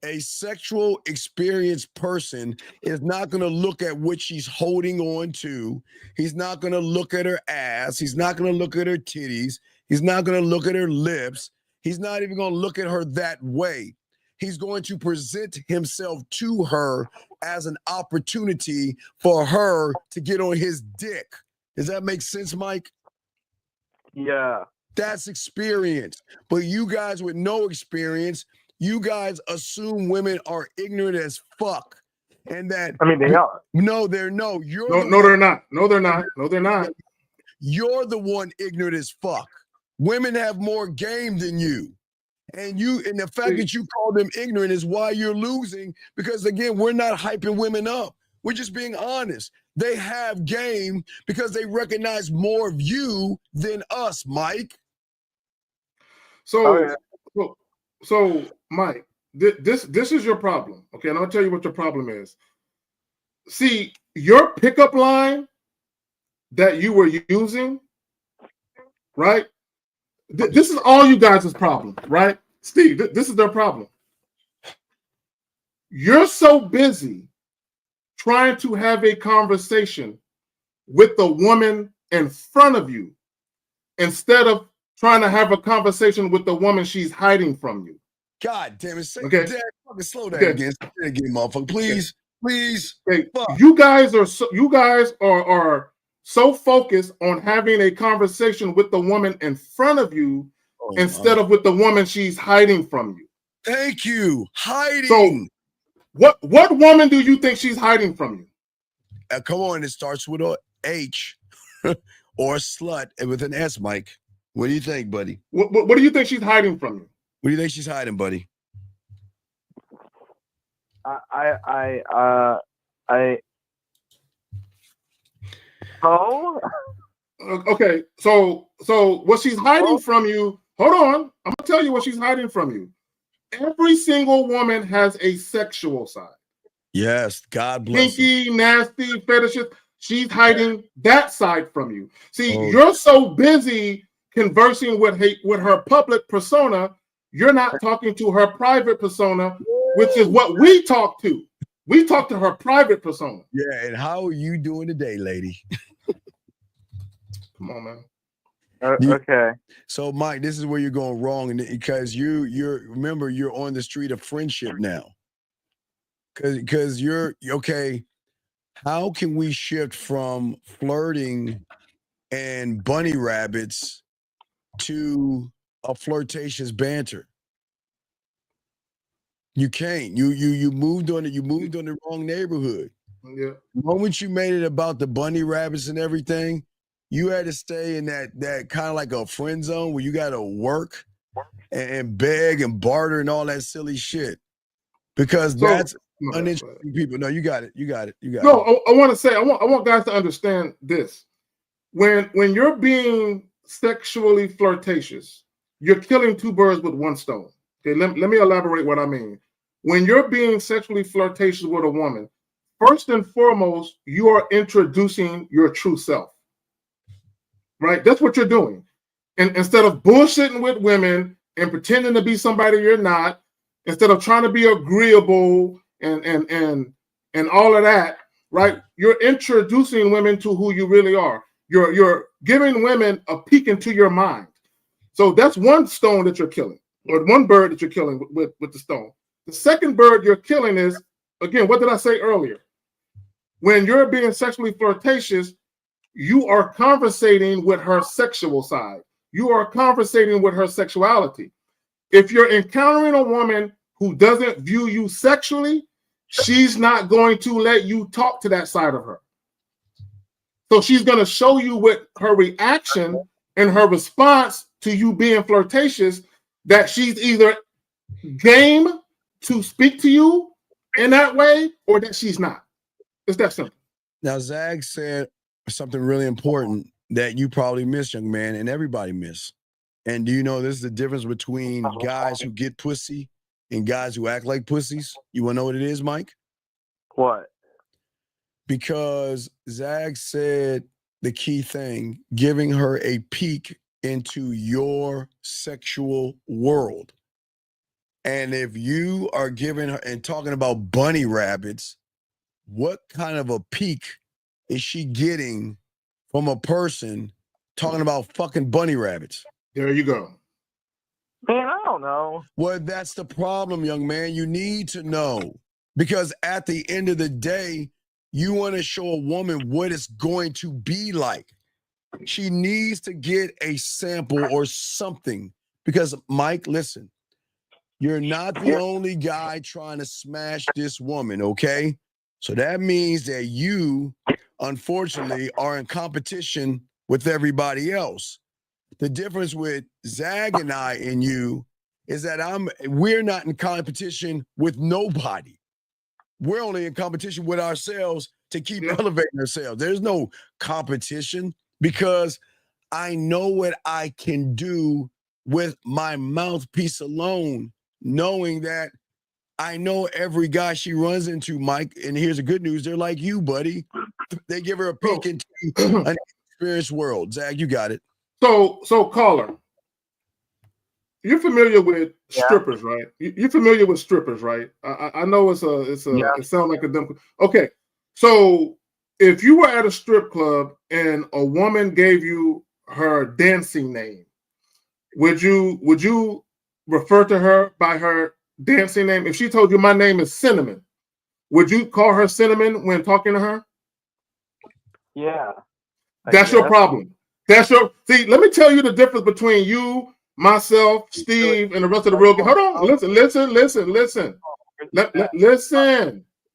Speaker 8: A sexual experience person is not going to look at what she's holding on to. He's not going to look at her ass. He's not going to look at her titties. He's not going to look at her lips. He's not even going to look at her that way. He's going to present himself to her as an opportunity for her to get on his dick. Does that make sense, Mike?
Speaker 12: Yeah.
Speaker 8: That's experience. But you guys with no experience, you guys assume women are ignorant as fuck. And that
Speaker 12: they are.
Speaker 8: No, they're no.
Speaker 9: They're not. No, they're not. No, they're not.
Speaker 8: You're the one ignorant as fuck. Women have more game than you. And the fact that you call them ignorant is why you're losing. Because again, we're not hyping women up. We're just being honest. They have game because they recognize more of you than us, Mike.
Speaker 9: So Mike, this is your problem. Okay, and I'll tell you what your problem is. See, your pickup line that you were using, right? This is all you guys' problem, right? Steve, this is their problem. You're so busy trying to have a conversation with the woman in front of you instead of trying to have a conversation with the woman she's hiding from you.
Speaker 8: God damn it.
Speaker 9: Okay.
Speaker 8: Dad, fucking slow down again. Say it again, motherfucker. Please. Please.
Speaker 9: Okay. You guys are so focused on having a conversation with the woman in front of you instead of with the woman she's hiding from you.
Speaker 8: Thank you. Hiding.
Speaker 9: So what woman do you think she's hiding from you?
Speaker 8: Come on, it starts with a H or slut with an S, Mike. What do you think, buddy?
Speaker 9: What do you think she's hiding from you?
Speaker 8: What do you think she's hiding, buddy?
Speaker 12: Oh.
Speaker 9: Okay, so what she's hiding from you, hold on, I'm gonna tell you what she's hiding from you. Every single woman has a sexual side.
Speaker 8: Yes, God bless them.
Speaker 9: Kinky, nasty, fetishes. She's hiding that side from you. See,
Speaker 8: Oh.
Speaker 9: you're so busy conversing with her public persona, you're not talking to her private persona, which is what we talk to. We talk to her private persona.
Speaker 8: Yeah, and how are you doing today, lady?
Speaker 9: Come on, man.
Speaker 12: Okay.
Speaker 8: So, Mike, this is where you're going wrong, because you're remember, you're on the street of friendship now. Because you're okay. How can we shift from flirting and bunny rabbits to a flirtatious banter? You can't. You moved on it. You moved on the wrong neighborhood.
Speaker 9: Yeah.
Speaker 8: The moment you made it about the bunny rabbits and everything, you had to stay in that kind of like a friend zone where you got to work and beg and barter and all that silly shit. Because that's uninteresting people. No, you got it. You got it. You got it.
Speaker 9: No, I want to say, I want guys to understand this. When you're being sexually flirtatious, you're killing two birds with one stone. Okay, let me elaborate what I mean. When you're being sexually flirtatious with a woman, first and foremost, you are introducing your true self. Right? That's what you're doing. And instead of bullshitting with women and pretending to be somebody you're not, instead of trying to be agreeable and all of that, right? You're introducing women to who you really are. You're giving women a peek into your mind. So that's one stone that you're killing, or one bird that you're killing with the stone. The second bird you're killing is, again, what did I say earlier? When you're being sexually flirtatious, you are conversating with her sexual side. You are conversating with her sexuality. If you're encountering a woman who doesn't view you sexually, she's not going to let you talk to that side of her. So she's going to show you with her reaction and her response to you being flirtatious that she's either game to speak to you in that way or that she's not. It's that simple.
Speaker 8: Now, Zag said something really important that you probably miss, young man, and everybody miss. And do you know this is the difference between guys who get pussy and guys who act like pussies? You want to know what it is, Mike?
Speaker 12: What?
Speaker 8: Because Zag said the key thing, giving her a peek into your sexual world. And if you are giving her and talking about bunny rabbits, what kind of a peek is she getting from a person talking about fucking bunny rabbits?
Speaker 9: There you go.
Speaker 12: Man, I don't know.
Speaker 8: Well, that's the problem, young man. You need to know. Because at the end of the day, you want to show a woman what it's going to be like. She needs to get a sample or something. Because, Mike, listen, you're not the only guy trying to smash this woman, okay? So that means that you, unfortunately, are in competition with everybody else. The difference with Zag and I and you is that we're not in competition with nobody. We're only in competition with ourselves to keep elevating ourselves. There's no competition because I know what I can do with my mouthpiece alone, knowing that I know every guy she runs into, Mike, and here's the good news, they're like you, buddy. They give her a peek into an experienced world. Zag, you got it.
Speaker 9: So caller, you're familiar with strippers, right? You're familiar with strippers, right? I know it sounds like a dumb. Okay, so if you were at a strip club and a woman gave you her dancing name, would you refer to her by her dancing name? If she told you my name is Cinnamon, would you call her Cinnamon when talking to her?
Speaker 12: Yeah.
Speaker 9: That's your problem. See, let me tell you the difference between you, myself, Steve, and the rest of the real game. Hold on. Listen. Listen.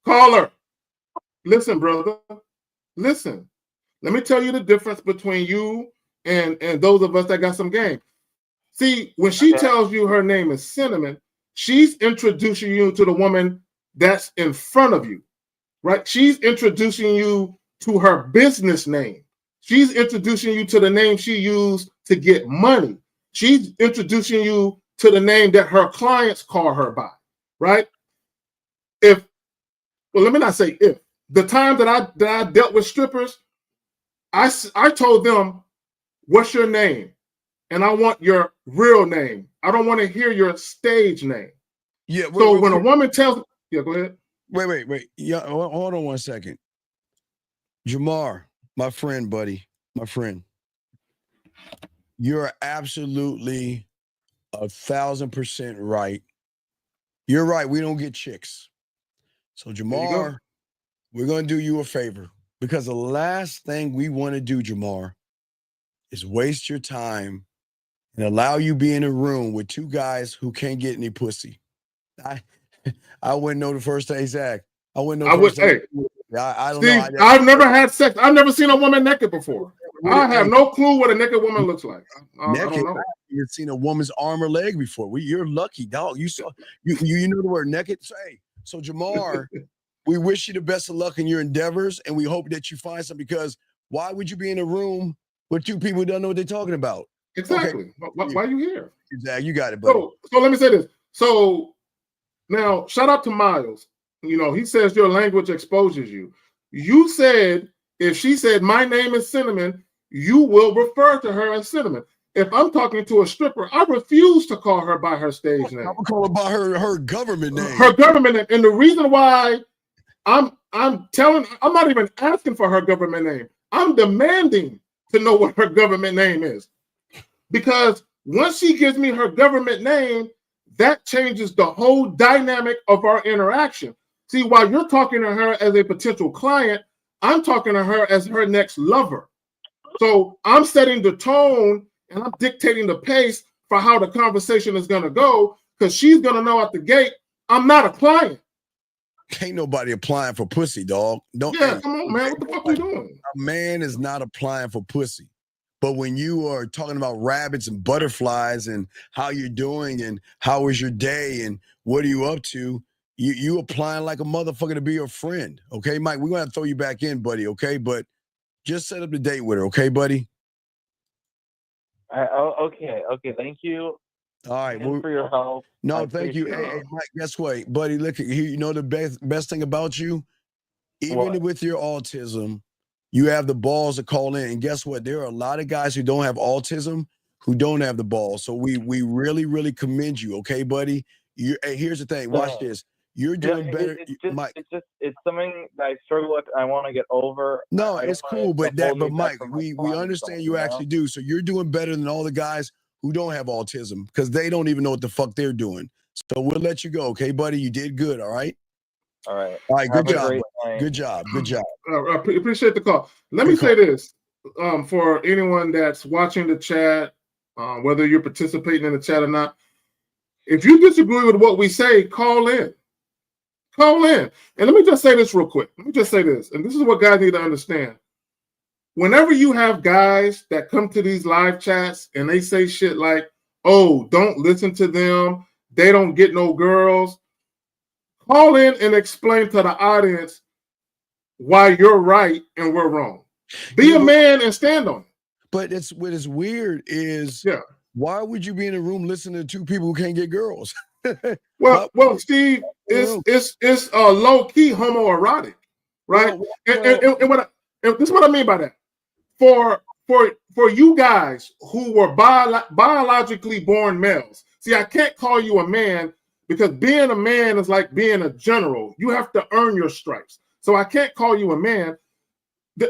Speaker 9: Caller. Listen, brother. Listen. Let me tell you the difference between you and those of us that got some game. See, when she tells you her name is Cinnamon, she's introducing you to the woman that's in front of you, right? She's introducing you to her business name. She's introducing you to the name she used to get money. She's introducing you to the name that her clients call her by, right? Let me not say if. The time that I dealt with strippers, I told them, what's your name? And I want your real name. I don't want to hear your stage name.
Speaker 8: Yeah.
Speaker 9: So when a woman tells, yeah, go ahead.
Speaker 8: Wait. Yeah, hold on 1 second. Jamar, my friend, buddy, my friend. You're absolutely 1,000% right. You're right. We don't get chicks. So Jamar, we're going to do you a favor, because the last thing we want to do, Jamar, is waste your time and allow you be in a room with two guys who can't get any pussy. I wouldn't know the first thing, Zach. I wouldn't know the first thing. I don't
Speaker 9: Steve,
Speaker 8: know.
Speaker 9: I've never had sex. I've never seen a woman naked before. I have no clue what a naked woman looks like. I don't know.
Speaker 8: You've seen a woman's arm or leg before. You're lucky, dog. You saw you know the word naked. So Jamar, we wish you the best of luck in your endeavors, and we hope that you find something, because why would you be in a room with two people who don't know what they're talking about?
Speaker 9: Exactly. Okay. Why are you here?
Speaker 8: Exactly. You got it, buddy.
Speaker 9: So let me say this. So now, shout out to Miles. You know, he says your language exposes you. You said, if she said, my name is Cinnamon, you will refer to her as Cinnamon. If I'm talking to a stripper, I refuse to call her by her stage name.
Speaker 8: I'm gonna call her by her government name.
Speaker 9: Her government name. And the reason why I'm not even asking for her government name. I'm demanding to know what her government name is. Because once she gives me her government name, that changes the whole dynamic of our interaction. See, while you're talking to her as a potential client, I'm talking to her as her next lover. So I'm setting the tone and I'm dictating the pace for how the conversation is going to go, because she's going to know at the gate, I'm not a client.
Speaker 8: Ain't nobody applying for pussy, dog.
Speaker 9: Come on, man. What the fuck we doing?
Speaker 8: A man is not applying for pussy. But when you are talking about rabbits and butterflies and how you're doing and how was your day and what are you up to, you applying like a motherfucker to be your friend. Okay, Mike, we're going to have to throw you back in, buddy, okay? But just set up the date with her, okay, buddy?
Speaker 12: Okay. Thank you.
Speaker 8: All right.
Speaker 12: For your help.
Speaker 8: No, thank you. Hey, Mike, guess what? Buddy, look, you know the best thing about you? Even with your autism, you have the balls to call in. And guess what? There are a lot of guys who don't have autism who don't have the balls. So we really, really commend you, okay, buddy? Hey, here's the thing. Watch this. You're doing better. Mike.
Speaker 12: It's something that I struggle with. I want to get over.
Speaker 8: No, it's cool, but Mike, we understand you actually do. So you're doing better than all the guys who don't have autism, because they don't even know what the fuck they're doing. So we'll let you go, okay, buddy? You did good, all right?
Speaker 12: All right.
Speaker 8: All right, good job. Good job.
Speaker 9: I appreciate the call. Let me say this for anyone that's watching the chat, whether you're participating in the chat or not. If you disagree with what we say, call in. Call in. And let me just say this real quick. Let me just say this, and this is what guys need to understand. Whenever you have guys that come to these live chats and they say shit like, oh, don't listen to them, they don't get no girls, call in and explain to the audience why you're right and we're wrong. Be a man and stand on it.
Speaker 8: But what is weird is, why would you be in a room listening to two people who can't get girls?
Speaker 9: well, Steve, it's low-key homoerotic, right? And this is what I mean by that. For you guys who were biologically born males, see, I can't call you a man, because being a man is like being a general. You have to earn your stripes. So I can't call you a man.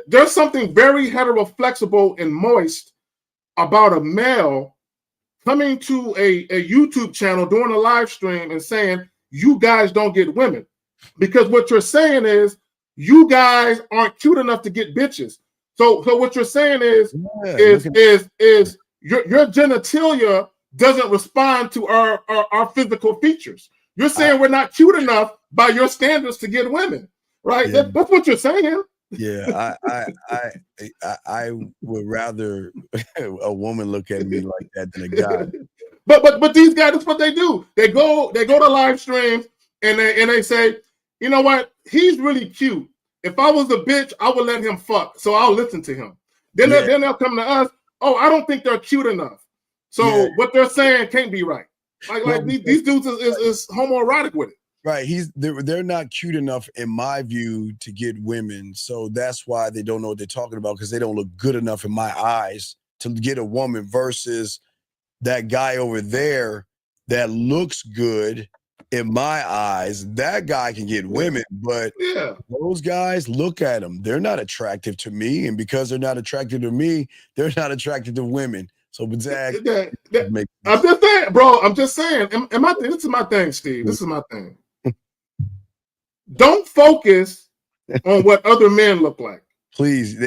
Speaker 9: There's something very heteroflexible and moist about a male coming to a YouTube channel, doing a live stream and saying, you guys don't get women. Because what you're saying is, you guys aren't cute enough to get bitches. So what you're saying is your genitalia doesn't respond to our physical features. You're saying we're not cute enough by your standards to get women, right? Yeah. That's what you're saying.
Speaker 8: Yeah, I would rather a woman look at me like that than a guy.
Speaker 9: But these guys, that's what they do. They go to live streams and they say, you know what? He's really cute. If I was a bitch, I would let him fuck. So I'll listen to him. Then they'll come to us. Oh, I don't think they're cute enough. So what they're saying can't be right. Like these dudes is homoerotic with it.
Speaker 8: Right. They're not cute enough, in my view, to get women. So that's why they don't know what they're talking about, because they don't look good enough in my eyes to get a woman, versus that guy over there that looks good in my eyes. That guy can get women, but those guys, look at them. They're not attractive to me. And because they're not attractive to me, they're not attractive to women. So, Zach,
Speaker 9: I'm just saying, bro. I'm just saying. This is my thing, Steve. This is my thing. Don't focus on what other men look like.
Speaker 8: Please.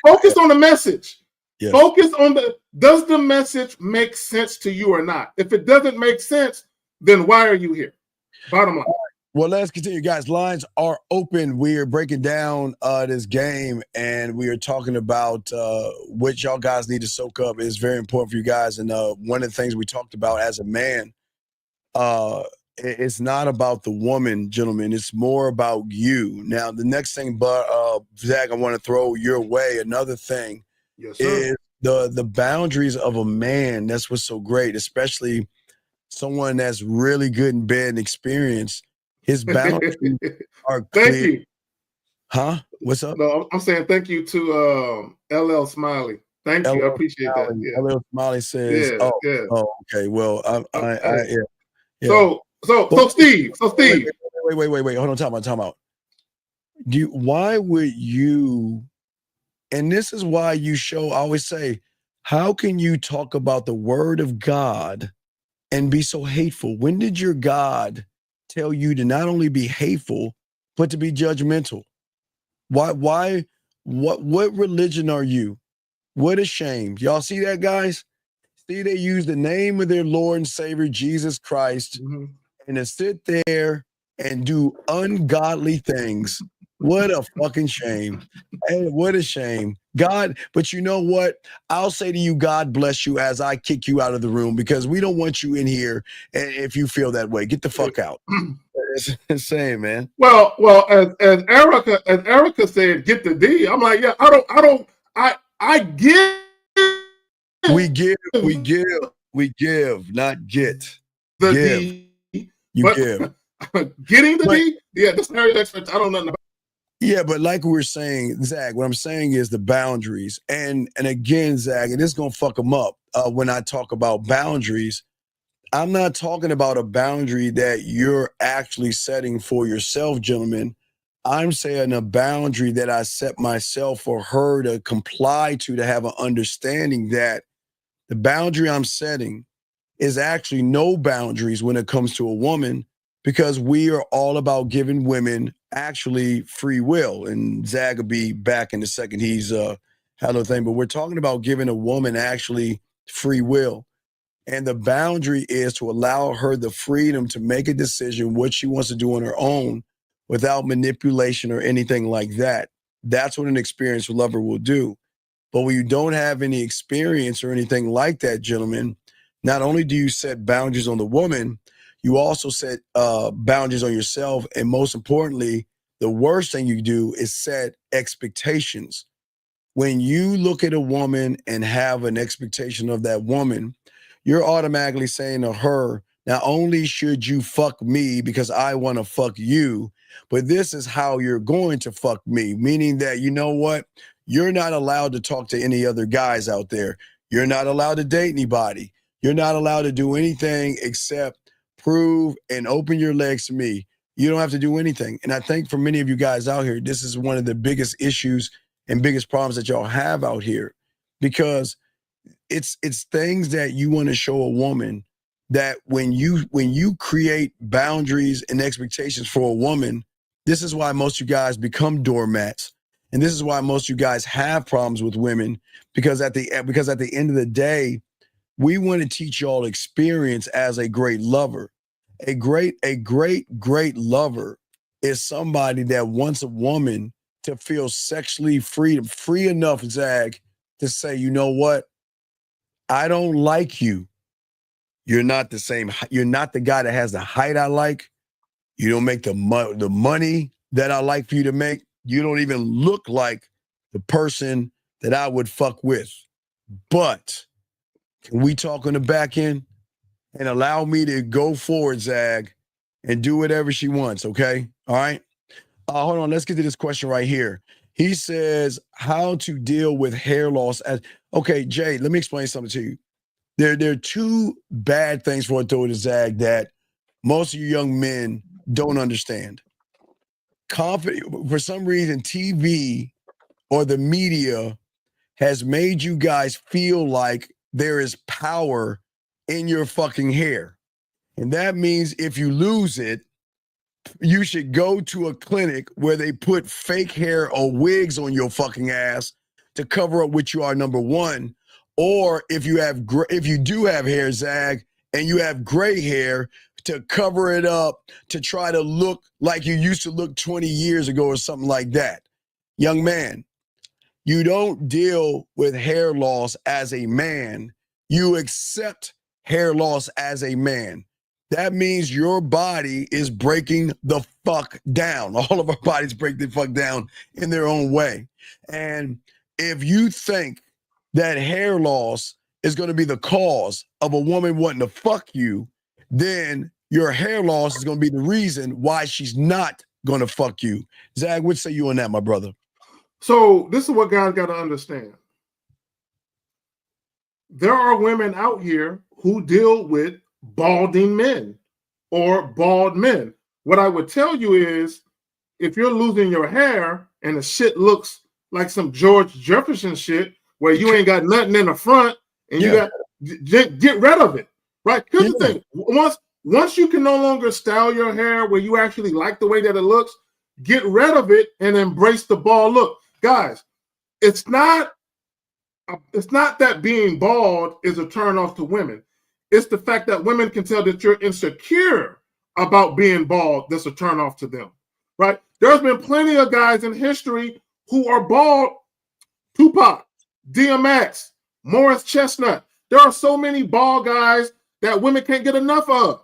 Speaker 9: Focus on the message.
Speaker 8: Yes.
Speaker 9: Focus on does the message make sense to you or not? If it doesn't make sense, then why are you here? Bottom line.
Speaker 8: Well, let's continue, guys. Lines are open. We are breaking down this game, and we are talking about what y'all guys need to soak up. It's very important for you guys. And one of the things we talked about as a man, it's not about the woman, gentlemen. It's more about you. Now, the next thing, Zach, I want to throw your way. Another thing is the boundaries of a man. That's what's so great, especially someone that's really good in bed and experienced. His boundaries are clear.
Speaker 9: Thank you.
Speaker 8: Huh? What's up?
Speaker 9: No, I'm saying thank you to LL Smiley. Thank you. I appreciate that. Yeah.
Speaker 8: LL Smiley says, okay. Well,
Speaker 9: So Steve.
Speaker 8: Wait. Hold on, time out. Why would you, and this is why I always say, how can you talk about the word of God and be so hateful? When did your God tell you to not only be hateful, but to be judgmental? Why, what religion are you? What a shame. Y'all see that, guys? See, they use the name of their Lord and Savior, Jesus Christ, and to sit there and do ungodly things. What a fucking shame. Hey, what a shame. God, but you know what? I'll say to you, God bless you as I kick you out of the room, because we don't want you in here. And if you feel that way, get the fuck out. It's insane, man.
Speaker 9: Well, as Erica said, get the D. I'm like, yeah, I give.
Speaker 8: We give, not get.
Speaker 9: The
Speaker 8: give.
Speaker 9: D.
Speaker 8: You give.
Speaker 9: Getting the D? Yeah, this marriage expert, I don't know nothing about.
Speaker 8: Yeah, but like we were saying, Zach, what I'm saying is the boundaries. And again, Zach, and this is going to fuck them up when I talk about boundaries. I'm not talking about a boundary that you're actually setting for yourself, gentlemen. I'm saying a boundary that I set myself for her to comply to have an understanding that the boundary I'm setting is actually no boundaries when it comes to a woman, because we are all about giving women actually free will. And Zach will be back in a second. He's had a thing, but we're talking about giving a woman actually free will. And the boundary is to allow her the freedom to make a decision what she wants to do on her own without manipulation or anything like that. That's what an experienced lover will do. But when you don't have any experience or anything like that, gentlemen, not only do you set boundaries on the woman, you also set boundaries on yourself. And most importantly, the worst thing you do is set expectations. When you look at a woman and have an expectation of that woman, you're automatically saying to her, not only should you fuck me because I want to fuck you, but this is how you're going to fuck me. Meaning that, you know what? You're not allowed to talk to any other guys out there. You're not allowed to date anybody. You're not allowed to do anything except prove and open your legs to me. You don't have to do anything. And I think for many of you guys out here, this is one of the biggest issues and biggest problems that y'all have out here, because it's things that you want to show a woman that when you create boundaries and expectations for a woman, this is why most of you guys become doormats. And this is why most of you guys have problems with women, because at the end of the day, we want to teach y'all experience as a great lover. A great lover is somebody that wants a woman to feel sexually free enough, Zag, to say, you know what? I don't like you. You're not the same. You're not the guy that has the height I like. You don't make the money that I like for you to make. You don't even look like the person that I would fuck with. But can we talk on the back end and allow me to go forward, Zag, and do whatever she wants, okay? All right? Hold on. Let's get to this question right here. He says, how to deal with hair loss. Okay, Jay, let me explain something to you. There are two bad things for a throw to Zag that most of you young men don't understand. For some reason, TV or the media has made you guys feel like there is power in your fucking hair. And that means if you lose it, you should go to a clinic where they put fake hair or wigs on your fucking ass to cover up what you are, number one. Or if you do have hair, Zag, and you have gray hair, to cover it up to try to look like you used to look 20 years ago or something like that. Young man, you don't deal with hair loss as a man. You accept hair loss as a man. That means your body is breaking the fuck down. All of our bodies break the fuck down in their own way. And if you think that hair loss is going to be the cause of a woman wanting to fuck you, then your hair loss is going to be the reason why she's not going to fuck you. Zag, what say you on that, my brother?
Speaker 9: So this is what guys got to understand. There are women out here who deal with balding men or bald men. What I would tell you is, if you're losing your hair and the shit looks like some George Jefferson shit where you ain't got nothing in the front and you got get rid of it, right? Here's the thing. Once you can no longer style your hair where you actually like the way that it looks, get rid of it and embrace the bald look. Guys, it's not that being bald is a turn off to women. It's the fact that women can tell that you're insecure about being bald that's a turn off to them, right? There's been plenty of guys in history who are bald. Tupac, DMX, Morris Chestnut. There are so many bald guys that women can't get enough of.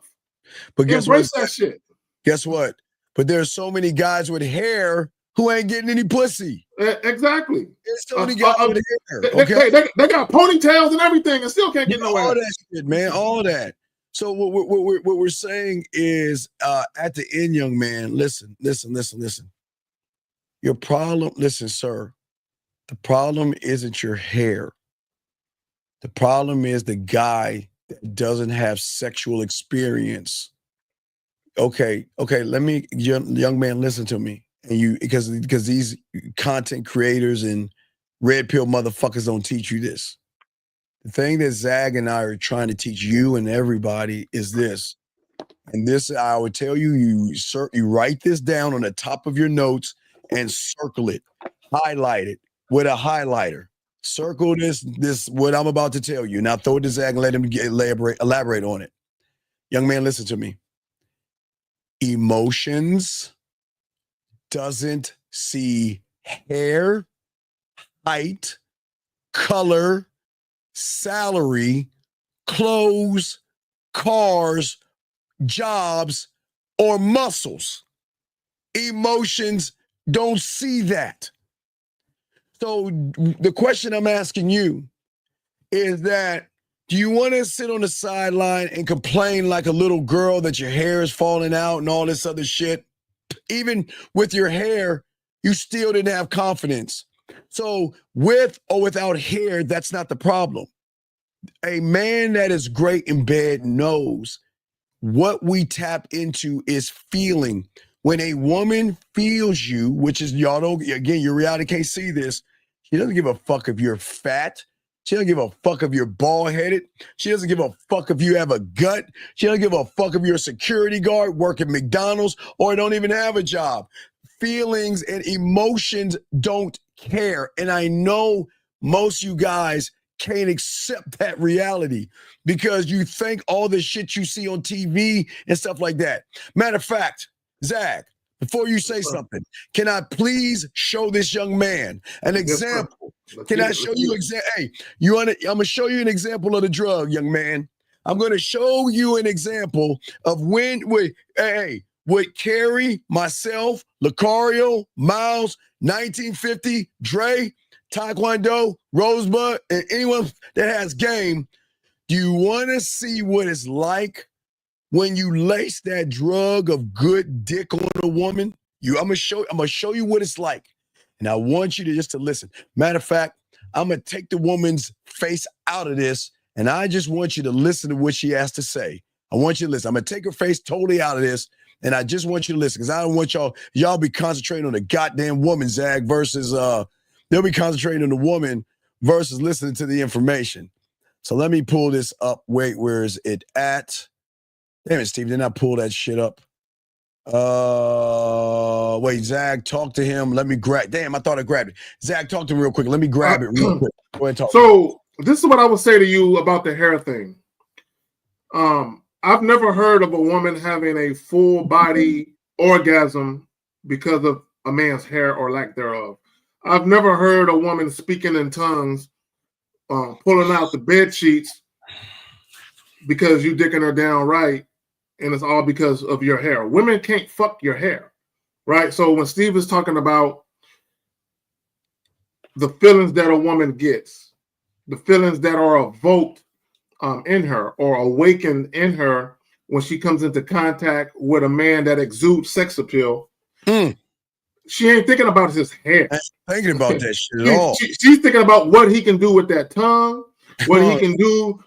Speaker 8: But guess
Speaker 9: Embrace
Speaker 8: what?
Speaker 9: that shit.
Speaker 8: Guess what? But there's so many guys with hair who ain't getting any pussy.
Speaker 9: Exactly.
Speaker 8: There's so many guys with hair. Okay,
Speaker 9: they got ponytails and everything and still can't get no
Speaker 8: all
Speaker 9: ass.
Speaker 8: that shit, man. All that. So what we're saying is, at the end, young man, listen. Your problem, listen, sir. The problem isn't your hair. The problem is the guy that doesn't have sexual experience. Okay. Let me, young man, listen to me. And because these content creators and red pill motherfuckers don't teach you this. The thing that Zag and I are trying to teach you and everybody is this. And this, I would tell you, you write this down on the top of your notes and circle it, highlight it with a highlighter. Circle this what I'm about to tell you. Now throw it to Zag and let him elaborate on it. Young man, listen to me. Emotions doesn't see hair, height, color, salary, clothes, cars, jobs, or muscles. Emotions don't see that. So the question I'm asking you is that, do you want to sit on the sideline and complain like a little girl that your hair is falling out and all this other shit? Even with your hair, you still didn't have confidence. So with or without hair, that's not the problem. A man that is great in bed knows what we tap into is feeling. When a woman feels you, which is, y'all don't, again, your reality can't see this. She doesn't give a fuck if you're fat. She doesn't give a fuck if you're bald-headed. She doesn't give a fuck if you have a gut. She doesn't give a fuck if you're a security guard, work at McDonald's, or don't even have a job. Feelings and emotions don't care. And I know most of you guys can't accept that reality because you think all the shit you see on TV and stuff like that. Matter of fact, Zag, before you say something, can I please show this young man an example? Can I show you Hey, I'm going to show you an example of the drug, young man. I'm going to show you an example of with Carrie, myself, Lucario, Miles, 1950, Dre, Taekwondo, Rosebud, and anyone that has game, do you want to see what it's like when you lace that drug of good dick on a woman? I'm gonna show you what it's like. And I want you to just to listen. Matter of fact, I'm gonna take the woman's face out of this, and I just want you to listen to what she has to say. I want you to listen. I'm gonna take her face totally out of this, and I just want you to listen, because I don't want y'all be concentrating on the goddamn woman, Zag, versus they'll be concentrating on the woman versus listening to the information. So let me pull this up. Wait, where is it at? Damn it, Steve, didn't I pull that shit up? Wait, Zag, talk to him. Let me grab. Damn, I thought I grabbed it. Zag, talk to him real quick. Let me grab it real quick. Go ahead, talk.
Speaker 9: So this is what I would say to you about the hair thing. I've never heard of a woman having a full body orgasm because of a man's hair or lack thereof. I've never heard a woman speaking in tongues, pulling out the bed sheets because you dicking her down right, and it's all because of your hair. Women can't fuck your hair, right? So when Steve is talking about the feelings that a woman gets, the feelings that are evoked in her or awakened in her when she comes into contact with a man that exudes sex appeal, she ain't thinking about his hair.
Speaker 8: I ain't thinking about that shit at all.
Speaker 9: She's thinking about what he can do with that tongue, what he can do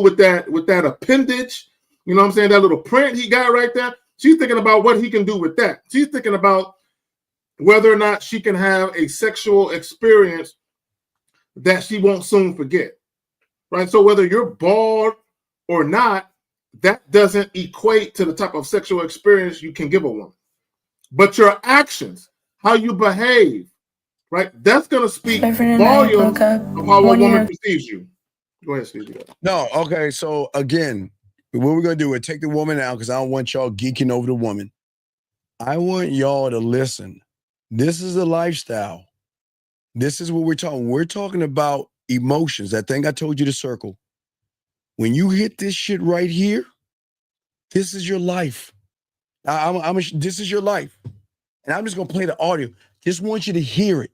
Speaker 9: with that appendage. You know what I'm saying? That little print he got right there. She's thinking about what he can do with that. She's thinking about whether or not she can have a sexual experience that she won't soon forget. Right? So whether you're bald or not, that doesn't equate to the type of sexual experience you can give a woman. But your actions, how you behave, right? That's going to speak volumes of how a woman perceives you. Go ahead, Steve.
Speaker 8: No, okay. So again, what we're going to do is take the woman out, because I don't want y'all geeking over the woman. I want y'all to listen. This is a lifestyle. This is what we're talking. We're talking about emotions. That thing I told you to circle. When you hit this shit right here, this is your life. This is your life. And I'm just going to play the audio. Just want you to hear it.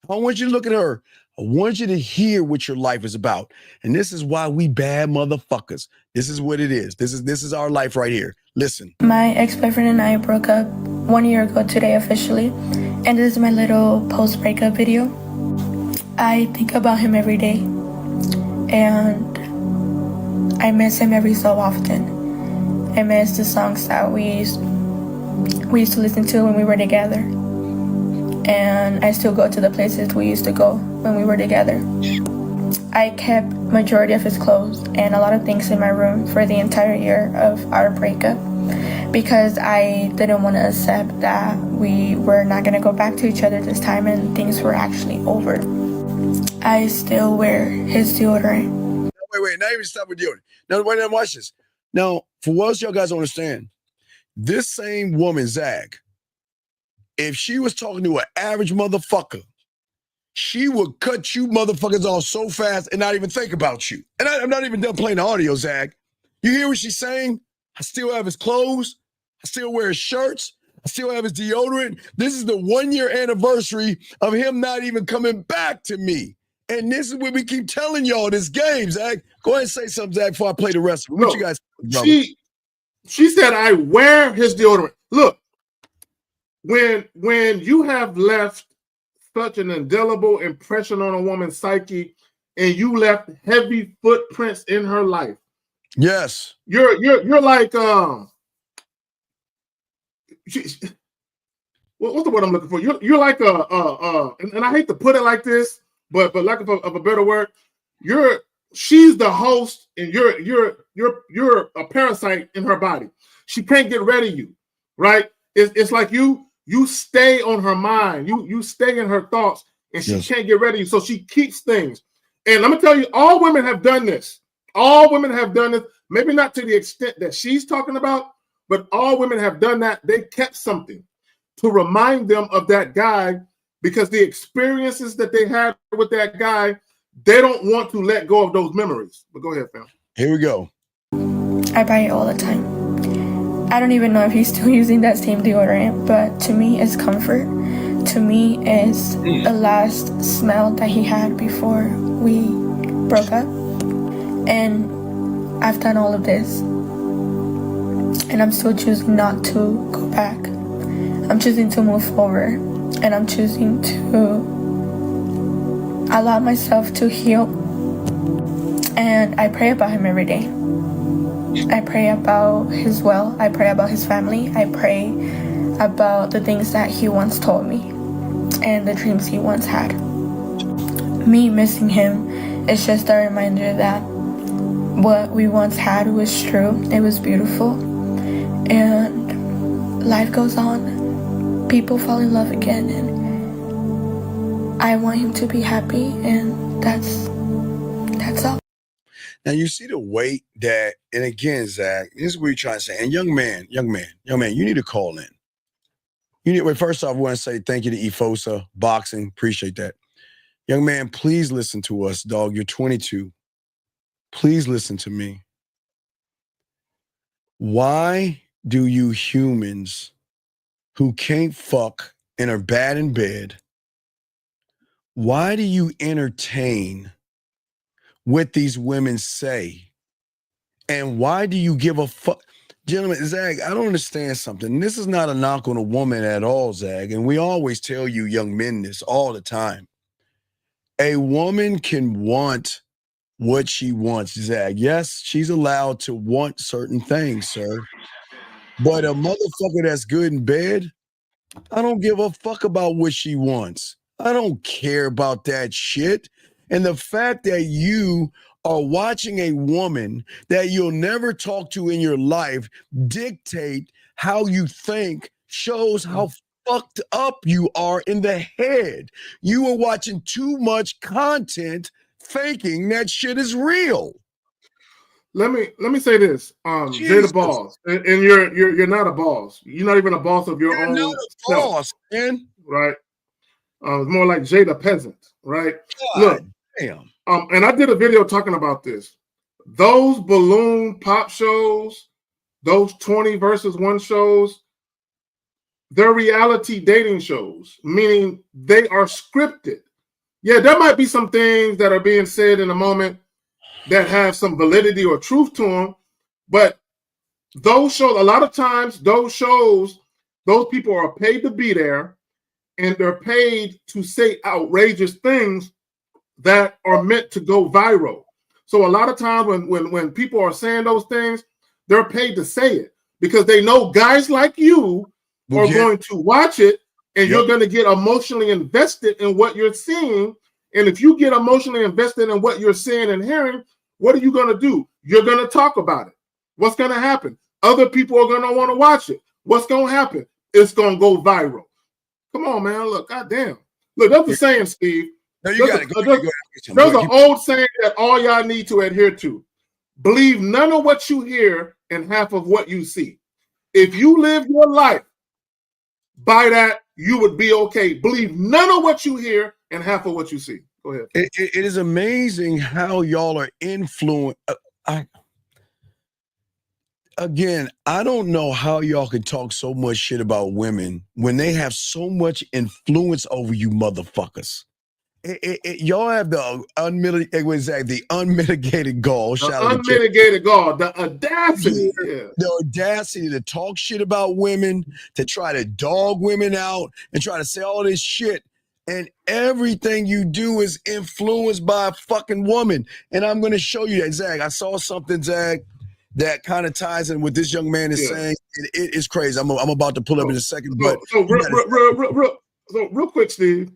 Speaker 8: I don't want you to look at her. I want you to hear what your life is about. And this is why we bad motherfuckers. This is what it is. This is our life right here. Listen.
Speaker 13: My ex-boyfriend and I broke up 1 year ago today officially. And this is my little post-breakup video. I think about him every day. And I miss him every so often. I miss the songs that we used to listen to when we were together. And I still go to the places we used to go when we were together. I kept majority of his clothes and a lot of things in my room for the entire year of our breakup because I didn't want to accept that we were not going to go back to each other this time and things were actually over. I still wear his deodorant.
Speaker 8: Wait, now even stop with deodorant. Now, wait, now watch this. Now, for what else y'all guys don't understand, this same woman, Zag, if she was talking to an average motherfucker, she would cut you motherfuckers off so fast and not even think about you. And I'm not even done playing the audio, Zag. You hear what she's saying? I still have his clothes. I still wear his shirts. I still have his deodorant. This is the 1 year anniversary of him not even coming back to me. And this is what we keep telling y'all, this game, Zag. Go ahead and say something, Zag, before I play the rest of it. What you guys think?
Speaker 9: She said, I wear his deodorant. Look, when you have left such an indelible impression on a woman's psyche and you left heavy footprints in her life.
Speaker 8: Yes.
Speaker 9: You're like, what's the word I'm looking for? You're like and I hate to put it like this, but lack of a better word, she's the host and you're a parasite in her body. She can't get rid of you, right? It's like you stay on her mind. You stay in her thoughts, and she can't get rid of you. So she keeps things. And let me tell you, all women have done this. All women have done this. Maybe not to the extent that she's talking about, but all women have done that. They kept something to remind them of that guy because the experiences that they had with that guy, they don't want to let go of those memories. But go ahead, fam.
Speaker 8: Here we go.
Speaker 13: I buy it all the time. I don't even know if he's still using that same deodorant, but to me, it's comfort. to me is the last smell that he had before we broke up. And I've done all of this, and I'm still choosing not to go back. I'm choosing to move forward, and I'm choosing to allow myself to heal. And I pray about him every day. I pray about his will. I pray about his family. I pray about the things that he once told me and the dreams he once had. Me missing him is just a reminder that what we once had was true. It was beautiful. And life goes on. People fall in love again. And I want him to be happy. And that's all.
Speaker 8: Now you see the weight that, and again, Zach, this is what you're trying to say. And young man, you need to call in. First off, I want to say thank you to Efosa Boxing. Appreciate that. Young man, please listen to us, dog. You're 22. Please listen to me. Why do you humans who can't fuck and are bad in bed, why do you entertain what these women say? And why do you give a fuck? Gentlemen, Zach, I don't understand something. This is not a knock on a woman at all, Zach. And we always tell you young men this all the time. A woman can want what she wants, Zach. Yes, she's allowed to want certain things, sir. But a motherfucker that's good in bed, I don't give a fuck about what she wants. I don't care about that shit. And the fact that you are watching a woman that you'll never talk to in your life dictate how you think shows how fucked up you are in the head. You are watching too much content thinking that shit is real.
Speaker 9: Let me say this, Jada Boss, and you're not a boss. You're not even a boss of your own.
Speaker 8: You're not a boss, man.
Speaker 9: Right? It's more like Jada Peasant, right?
Speaker 8: God,
Speaker 9: look,
Speaker 8: damn.
Speaker 9: And I did a video talking about this. Those balloon pop shows, those 20 versus 1 shows, they're reality dating shows, meaning they are scripted. Yeah, there might be some things that are being said in a moment that have some validity or truth to them, but those shows, a lot of times, those shows, those people are paid to be there, and they're paid to say outrageous things that are meant to go viral. So a lot of times when people are saying those things, they're paid to say it because they know guys like you are going to watch it, and you're going to get emotionally invested in what you're seeing. And if you get emotionally invested in what you're seeing and hearing, what are you going to do? You're going to talk about it. What's going to happen? Other people are going to want to watch it. What's going to happen? It's going to go viral. Come on, man. Look, goddamn. Look, that's the saying, Steve.
Speaker 8: No, you got it.
Speaker 9: There's an old saying that all y'all need to adhere to. Believe none of what you hear and half of what you see. If you live your life by that, you would be okay. Believe none of what you hear and half of what you see. Go ahead.
Speaker 8: It is amazing how y'all are influenced. Again, I don't know how y'all can talk so much shit about women when they have so much influence over you motherfuckers. Y'all have the unmitigated gall.
Speaker 9: The audacity.
Speaker 8: The audacity to talk shit about women, to try to dog women out, and try to say all this shit. And everything you do is influenced by a fucking woman. And I'm going to show you that, Zach. I saw something, Zach, that kind of ties in what this young man is saying. It is crazy. I'm about to pull up in a second.
Speaker 9: Real quick, Steve,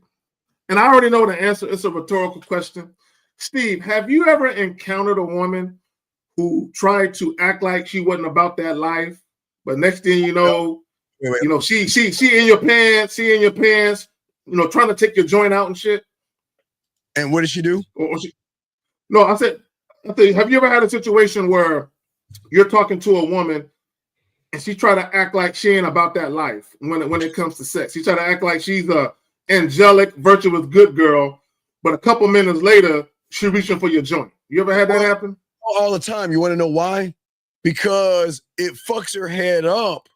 Speaker 9: and I already know the answer. It's a rhetorical question. Steve, have you ever encountered a woman who tried to act like she wasn't about that life, but next thing you know, she in your pants, trying to take your joint out and shit?
Speaker 8: And what did she do?
Speaker 9: I said, have you ever had a situation where you're talking to a woman and she try to act like she ain't about that life when it comes to sex? She try to act like she's a angelic, virtuous, good girl, but a couple minutes later, she reaching for your joint. You ever had that happen?
Speaker 8: All the time. You want to know why? Because it fucks her head up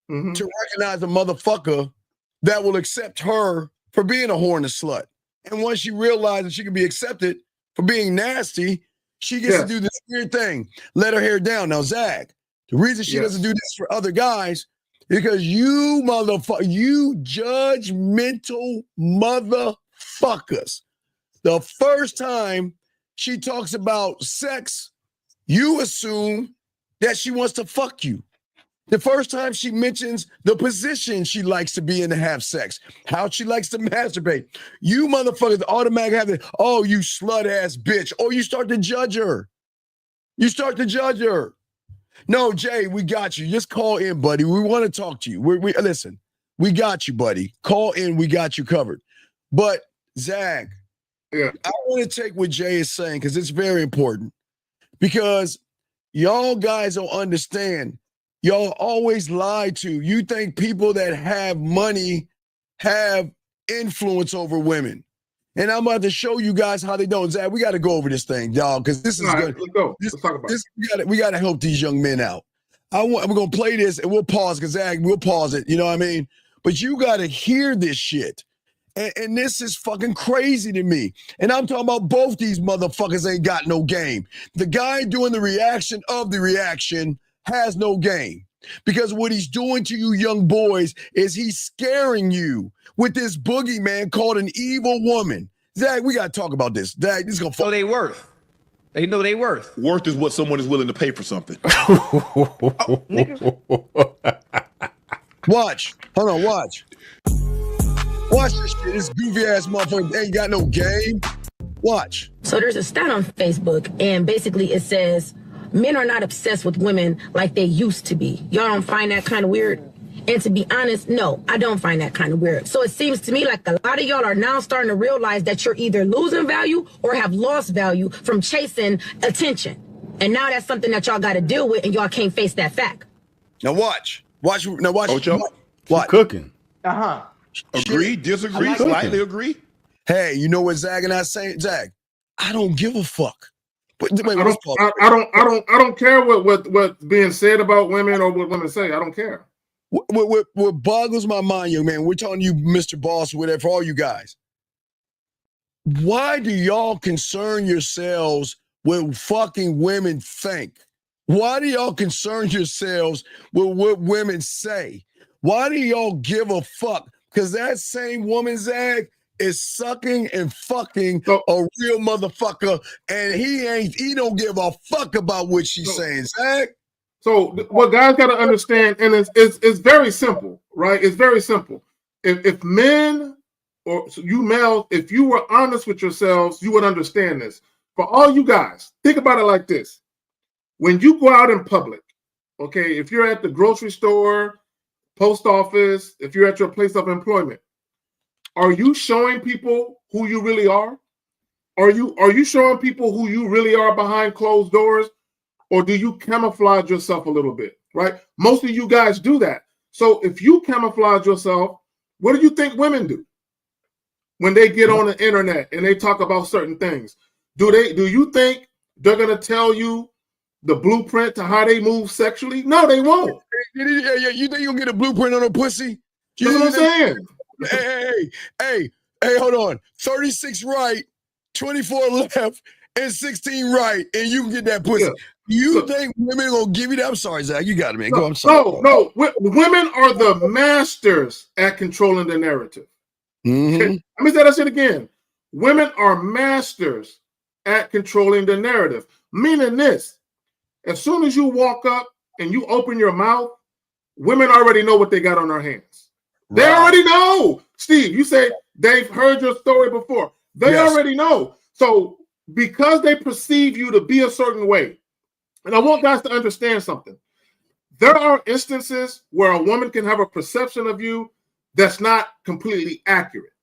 Speaker 8: to recognize a motherfucker that will accept her for being a horn and slut. And once she realizes she can be accepted for being nasty, she gets to do this weird thing, let her hair down. Now, Zach, the reason she doesn't do this for other guys is because you you judgmental motherfuckers. The first time she talks about sex, you assume that she wants to fuck you. The first time she mentions the position she likes to be in to have sex, how she likes to masturbate, you motherfuckers automatically have the, oh, you slut ass bitch. Or you start to judge her. You start to judge her. No, Jay, we got you. Just call in, buddy. We want to talk to you. We listen, we got you, buddy. Call in. We got you covered. But Zach, I want to take what Jay is saying because it's very important. Because y'all guys don't understand. Y'all always lie to. You think people that have money have influence over women. And I'm about to show you guys how they don't. Zach, we got to go over this thing, y'all, because this is good.
Speaker 9: Let's go. Let's talk about it.
Speaker 8: We got to help these young men out. We're going to play this and we'll pause because Zach, we'll pause it. You know what I mean? But you got to hear this shit. And this is fucking crazy to me. And I'm talking about both these motherfuckers ain't got no game. The guy doing the reaction of the reaction has no game. Because what he's doing to you young boys is he's scaring you with this boogeyman called an evil woman. Zach, we got to talk about this. Zach, this is going to
Speaker 14: know they worth. They know they worth.
Speaker 15: Worth is what someone is willing to pay for something.
Speaker 8: Watch. Hold on, watch. Watch this shit. This goofy ass motherfucker ain't got no game. Watch.
Speaker 16: So there's a stat on Facebook, and basically it says, men are not obsessed with women like they used to be. Y'all don't find that kind of weird? And to be honest, no, I don't find that kind of weird. So it seems to me like a lot of y'all are now starting to realize that you're either losing value or have lost value from chasing attention. And now that's something that y'all got to deal with, and y'all can't face that fact.
Speaker 8: Now watch. Watch. Now watch.
Speaker 15: Ocho,
Speaker 8: watch.
Speaker 15: Cooking.
Speaker 14: Uh-huh.
Speaker 15: Agree, disagree, slightly agree.
Speaker 8: Hey, you know what Zach and I saying? Zach, I don't give a fuck. Wait,
Speaker 9: I don't care what's being said about women or what women say. I don't care.
Speaker 8: What boggles my mind, young man, we're talking to you, Mr. Boss, whatever, for all you guys. Why do y'all concern yourselves with fucking women think? Why do y'all concern yourselves with what women say? Why do y'all give a fuck? Because that same woman, Zach, is sucking and fucking a real motherfucker, and he don't give a fuck about what she's saying, Zach.
Speaker 9: So what guys got to understand, and it's very simple, right? It's very simple. If men or you males, if you were honest with yourselves, you would understand this. For all you guys, think about it like this. When you go out in public, okay, if you're at the grocery store, post office, if you're at your place of employment, are you showing people who you really are? Are you showing people who you really are behind closed doors? Or do you camouflage yourself a little bit, right? Most of you guys do that. So if you camouflage yourself, what do you think women do when they get on the internet and they talk about certain things? Do you think they're going to tell you the blueprint to how they move sexually? No, they won't.
Speaker 8: Yeah, you think you'll get a blueprint on a pussy?
Speaker 9: That's what I'm saying.
Speaker 8: Hey, hold on. 36 right, 24 left, and 16 right, and you can get that pussy. Yeah. You think women are going to give you that? I'm sorry, Zach. You got it, man. Go, I'm sorry.
Speaker 9: No. Women are the masters at controlling the narrative.
Speaker 8: Mm-hmm.
Speaker 9: Okay? Let me say that shit again. Women are masters at controlling the narrative. Meaning this, as soon as you walk up and you open your mouth, women already know what they got on their hands. They already know. Steve, you say they've heard your story before. They already know. So because they perceive you to be a certain way, and I want guys to understand something. There are instances where a woman can have a perception of you that's not completely accurate,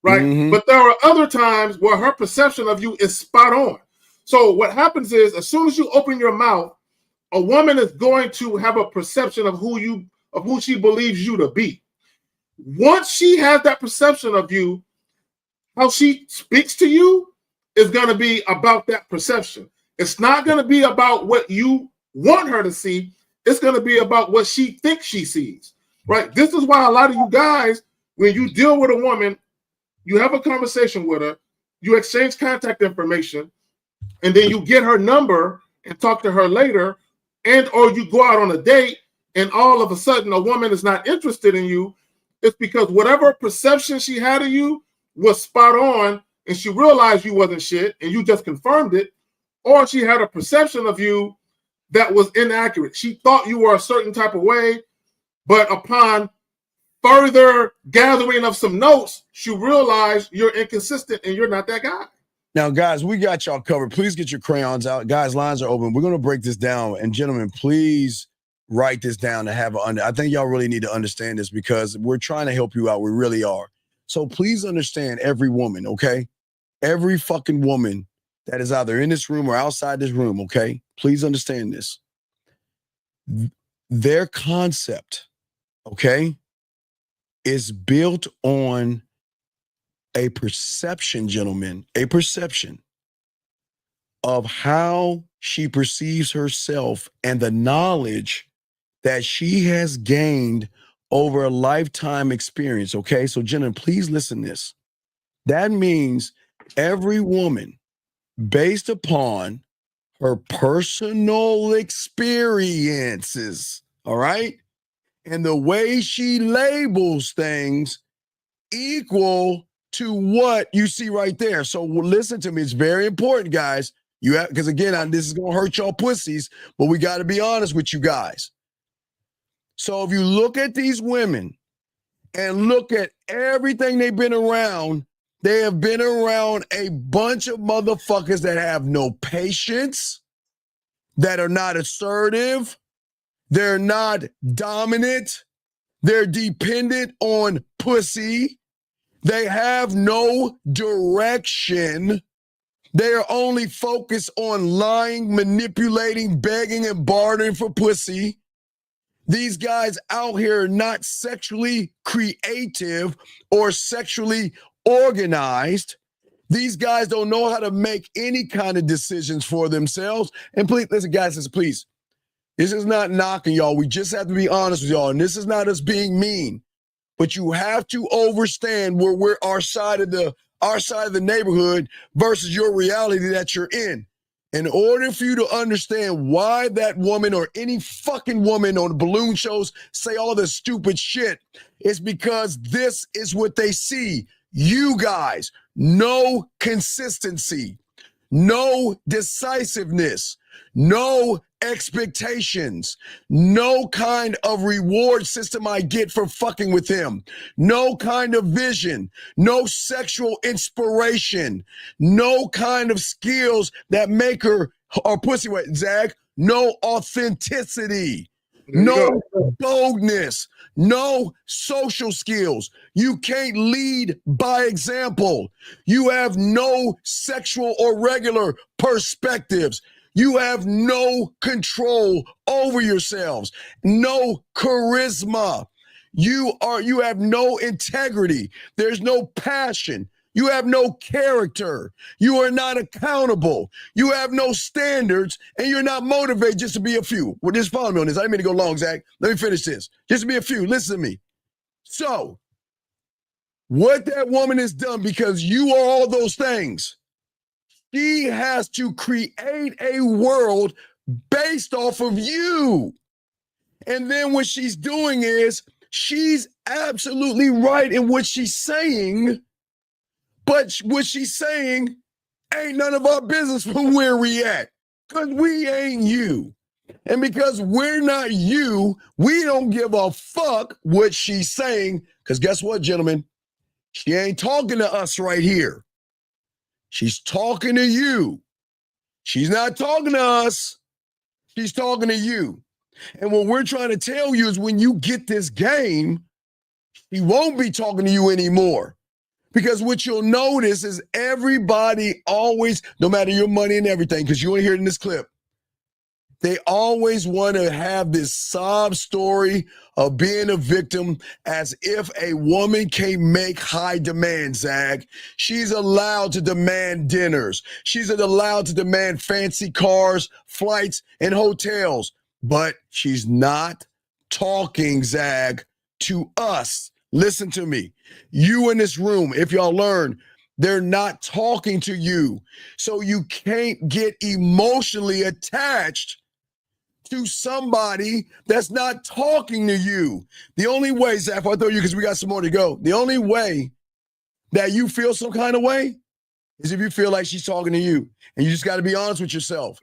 Speaker 9: right? Mm-hmm. But there are other times where her perception of you is spot on. So what happens is, as soon as you open your mouth, a woman is going to have a perception of who she believes you to be. Once she has that perception of you, how she speaks to you is going to be about that perception. It's not going to be about what you want her to see. It's going to be about what she thinks she sees, right? This is why a lot of you guys, when you deal with a woman, you have a conversation with her, you exchange contact information, and then you get her number and talk to her later, and or you go out on a date, and all of a sudden a woman is not interested in you, it's because whatever perception she had of you was spot on, and she realized you wasn't shit, and you just confirmed it, or she had a perception of you that was inaccurate. She thought you were a certain type of way, but upon further gathering of some notes, she realized you're inconsistent and you're not that guy.
Speaker 8: Now, guys, we got y'all covered. Please get your crayons out. Guys, lines are open. We're going to break this down. And gentlemen, please write this down to have I think y'all really need to understand this because we're trying to help you out. We really are. So please understand every woman, okay? Every fucking woman that is either in this room or outside this room, okay? Please understand this. Their concept, okay, is built on a perception, gentlemen, a perception of how she perceives herself and the knowledge that she has gained over a lifetime experience, okay? So, gentlemen, please listen to this. That means every woman, based upon her personal experiences, all right, and the way she labels things equal to what you see right there. So listen to me. It's very important, guys. You have, because again, this is going to hurt y'all pussies, but we got to be honest with you guys. So if you look at these women and look at everything they've been around, they have been around a bunch of motherfuckers that have no patience, that are not assertive, they're not dominant, they're dependent on pussy, they have no direction, they are only focused on lying, manipulating, begging, and bartering for pussy. These guys out here are not sexually creative or sexually organized. These guys don't know how to make any kind of decisions for themselves. And please, listen, guys, please. This is not knocking y'all. We just have to be honest with y'all. And this is not us being mean. But you have to understand where we're our side of the neighborhood versus your reality that you're in. In order for you to understand why that woman or any fucking woman on balloon shows say all this stupid shit, it's because this is what they see. You guys, no consistency, no decisiveness, no expectations, no kind of reward system I get for fucking with him, no kind of vision, no sexual inspiration, no kind of skills that make her or pussy wet, Zach, no authenticity, no boldness, no social skills. You can't lead by example. You have no sexual or regular perspectives. You have no control over yourselves, no charisma. You have no integrity. There's no passion. You have no character. You are not accountable. You have no standards, and you're not motivated just to be a few. Well, just follow me on this. I didn't mean to go long, Zach. Let me finish this. Just to be a few. Listen to me. So, what that woman has done, because you are all those things, she has to create a world based off of you. And then what she's doing is she's absolutely right in what she's saying, but what she's saying ain't none of our business from where we at, because we ain't you. And because we're not you, we don't give a fuck what she's saying, because guess what, gentlemen? She ain't talking to us right here. She's talking to you. She's not talking to us. She's talking to you. And what we're trying to tell you is when you get this game, she won't be talking to you anymore. Because what you'll notice is everybody always, no matter your money and everything, because you want to hear it in this clip, they always want to have this sob story of being a victim as if a woman can't make high demands, Zag. She's allowed to demand dinners. She's allowed to demand fancy cars, flights, and hotels. But she's not talking, Zag, to us, listen to me. You in this room, if y'all learn, they're not talking to you. So you can't get emotionally attached to somebody that's not talking to you. The only way, Zach, I throw you because we got some more to go. The only way that you feel some kind of way is if you feel like she's talking to you. And you just got to be honest with yourself.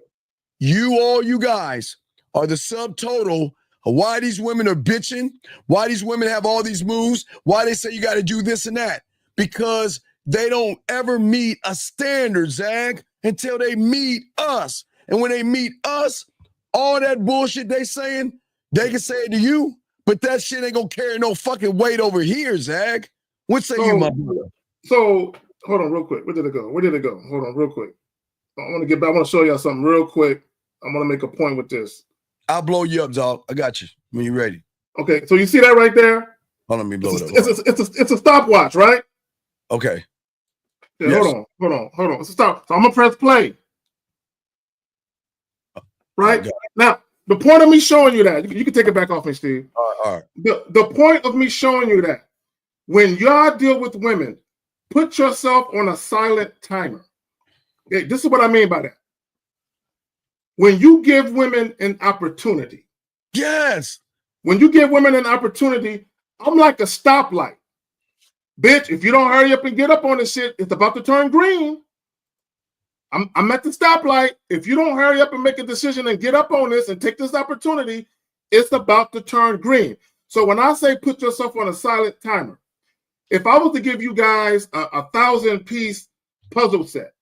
Speaker 8: All you guys are the subtotal of why these women are bitching, why these women have all these moves, why they say you got to do this and that. Because they don't ever meet a standard, Zag, until they meet us. And when they meet us, all that bullshit they saying, they can say it to you, but that shit ain't gonna carry no fucking weight over here, Zag. What say you, my brother?
Speaker 9: So, hold on real quick. Where did it go? Hold on real quick. I want to get back. I want to show y'all something real quick. I'm going to make a point with this.
Speaker 8: I'll blow you up, dog. I got you when you're ready.
Speaker 9: Okay, so you see that right there?
Speaker 8: Hold on, let me blow it up.
Speaker 9: It's a stopwatch, right?
Speaker 8: Okay.
Speaker 9: Yeah, yes. Hold on. It's a stop. So I'm going to press play. Right? Now, the point of me showing you that, you can take it back off me, Steve.
Speaker 8: All right.
Speaker 9: The point of me showing you that, when y'all deal with women, put yourself on a silent timer. Okay, this is what I mean by that. When you give women an opportunity.
Speaker 8: Yes.
Speaker 9: When you give women an opportunity, I'm like a stoplight. Bitch, if you don't hurry up and get up on this shit, it's about to turn green. I'm at the stoplight. If you don't hurry up and make a decision and get up on this and take this opportunity, it's about to turn green. So when I say put yourself on a silent timer, if I was to give you guys a 1,000-piece puzzle set,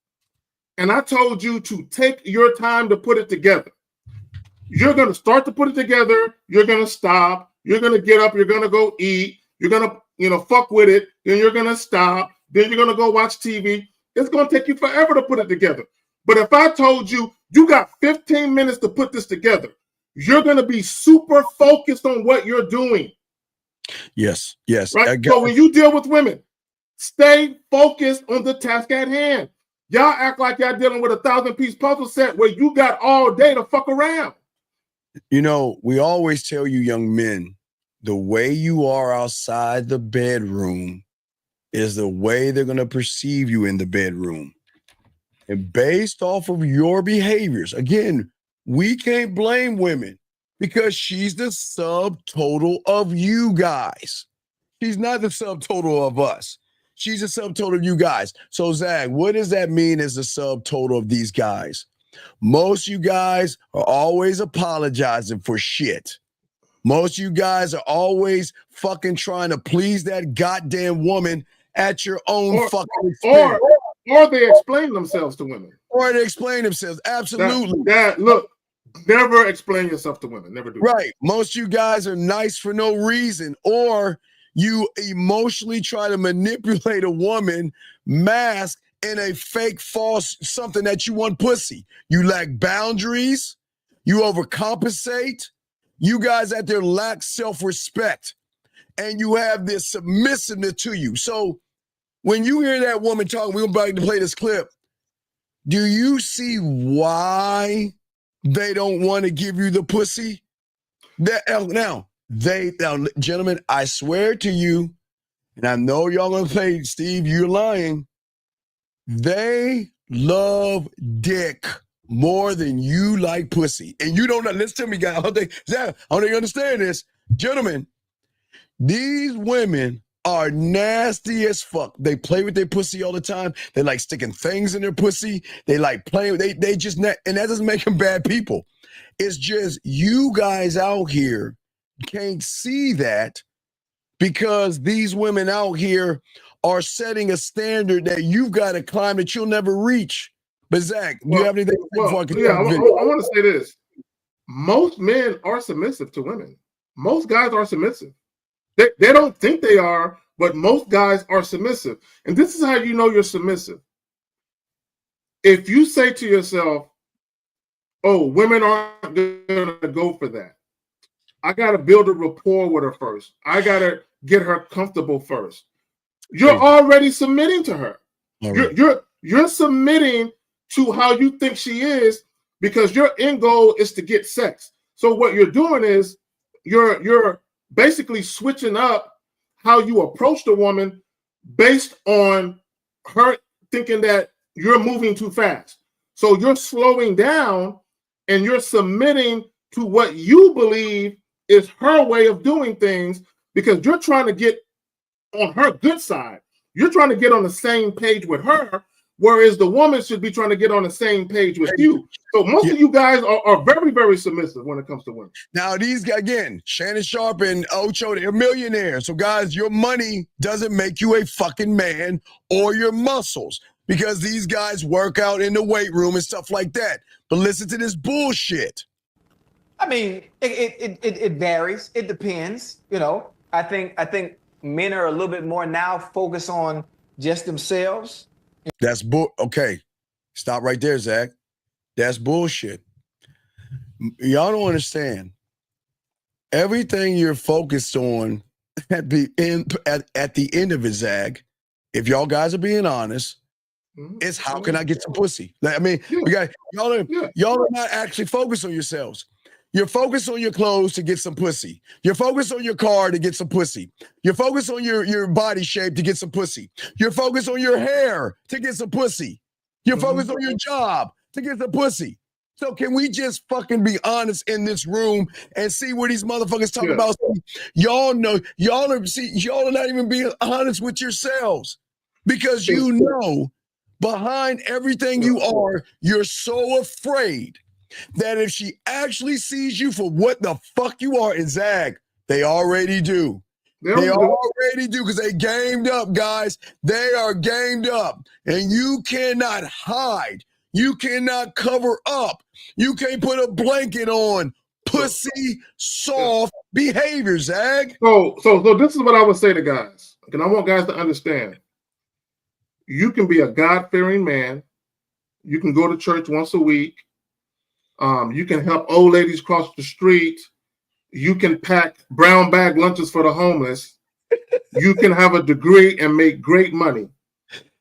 Speaker 9: and I told you to take your time to put it together, you're going to start to put it together, you're going to stop, you're going to get up, you're going to go eat, you're going to, fuck with it, then you're going to stop, then you're going to go watch TV. It's going to take you forever to put it together. But if I told you, you got 15 minutes to put this together, you're going to be super focused on what you're doing.
Speaker 8: Yes.
Speaker 9: Right? So when you deal with women, stay focused on the task at hand. Y'all act like y'all dealing with a 1,000-piece puzzle set where you got all day to fuck around.
Speaker 8: We always tell you young men, the way you are outside the bedroom is the way they're going to perceive you in the bedroom. And based off of your behaviors, again, we can't blame women because she's the subtotal of you guys. She's not the subtotal of us. She's a subtotal of you guys. So, Zach, what does that mean as a subtotal of these guys? Most you guys are always apologizing for shit. Most you guys are always fucking trying to please that goddamn woman at your own fucking expense.
Speaker 9: Or they explain themselves to women.
Speaker 8: Or they explain themselves. Absolutely.
Speaker 9: Look, never explain yourself to women. Never do that.
Speaker 8: Right. Most you guys are nice for no reason. Or you emotionally try to manipulate a woman, mask in a fake, false something that you want pussy. You lack boundaries. You overcompensate. You guys out there lack self-respect. And you have this submissiveness to you. So when you hear that woman talking, we're about to play this clip. Do you see why they don't want to give you the pussy? Now, gentlemen, I swear to you, and I know y'all gonna say, Steve, you're lying. They love dick more than you like pussy. And you don't know. Listen to me, guys. I don't think you understand this. Gentlemen, these women are nasty as fuck. They play with their pussy all the time. They like sticking things in their pussy. They like playing. They just, and that doesn't make them bad people. It's just you guys out here can't see that because these women out here are setting a standard that you've got to climb that you'll never reach. But Zach, do you have anything to say before I continue?
Speaker 9: I want to say this. Most men are submissive to women. Most guys are submissive. They don't think they are, but most guys are submissive. And this is how you know you're submissive. If you say to yourself, oh, women aren't going to go for that. I got to build a rapport with her first. I got to get her comfortable first. You're already submitting to her. Right. You're submitting to how you think she is because your end goal is to get sex. So what you're doing is you're basically switching up how you approach the woman based on her thinking that you're moving too fast. So you're slowing down and you're submitting to what you believe is her way of doing things because you're trying to get on her good side. You're trying to get on the same page with her, whereas the woman should be trying to get on the same page with you. So most of you guys are very, very submissive when it comes to women.
Speaker 8: Now, these guys, again, Shannon Sharp and Ocho, they're millionaires. So, guys, your money doesn't make you a fucking man or your muscles because these guys work out in the weight room and stuff like that. But listen to this bullshit.
Speaker 17: I mean, it varies. It depends. You know, I think men are a little bit more now focused on just themselves.
Speaker 8: That's okay. Stop right there, Zach. That's bullshit. Y'all don't understand. Everything you're focused on at the end of it, Zach, if y'all guys are being honest, is how can I get some pussy? I mean, y'all are not actually focused on yourselves. You're focused on your clothes to get some pussy. You're focused on your car to get some pussy. You're focused on your body shape to get some pussy. You're focused on your hair to get some pussy. You're focused on your job to get some pussy. So can we just fucking be honest in this room and see what these motherfuckers talk about? Y'all know, y'all are not even being honest with yourselves because you know behind everything you are, you're so afraid that if she actually sees you for what the fuck you are, and Zag, they already do. They already do because they gamed up, guys. They are gamed up. And you cannot hide. You cannot cover up. You can't put a blanket on pussy soft behavior, Zag.
Speaker 9: So this is what I would say to guys. And I want guys to understand. You can be a God-fearing man. You can go to church once a week. You can help old ladies cross the street. You can pack brown bag lunches for the homeless. You can have a degree and make great money.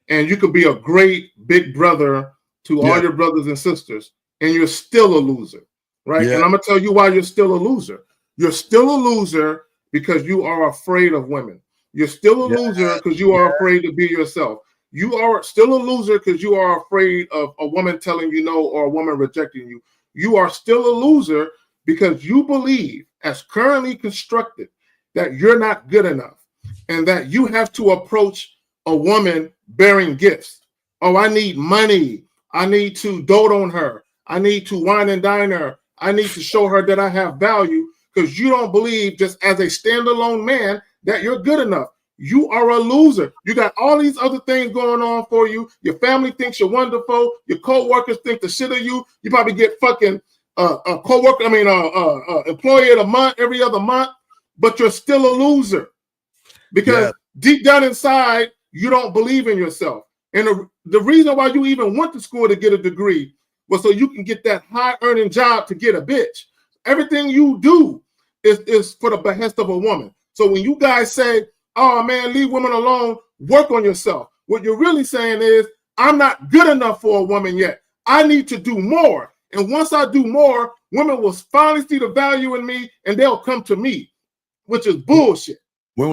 Speaker 9: And you could be a great big brother to all your brothers and sisters. And you're still a loser, right? And I'm going to tell you why you're still a loser. You're still a loser because you are afraid of women. You're still a loser because you are afraid to be yourself. You are still a loser because you are afraid of a woman telling you no or a woman rejecting you. You are still a loser because you believe, as currently constructed, that you're not good enough and that you have to approach a woman bearing gifts. Oh, I need money. I need to dote on her. I need to wine and dine her. I need to show her that I have value because you don't believe just as a standalone man that you're good enough. You are a loser. You got all these other things going on for you. Your family thinks you're wonderful. Your co-workers think the shit of you. You probably get fucking a co-worker, employee of the month, every other month, but you're still a loser because deep down inside, you don't believe in yourself. And the reason why you even went to school to get a degree was so you can get that high-earning job to get a bitch. Everything you do is for the behest of a woman. So when you guys say, oh, man, leave women alone, work on yourself, what you're really saying is, I'm not good enough for a woman yet. I need to do more. And once I do more, women will finally see the value in me and they'll come to me, which is bullshit.
Speaker 8: Here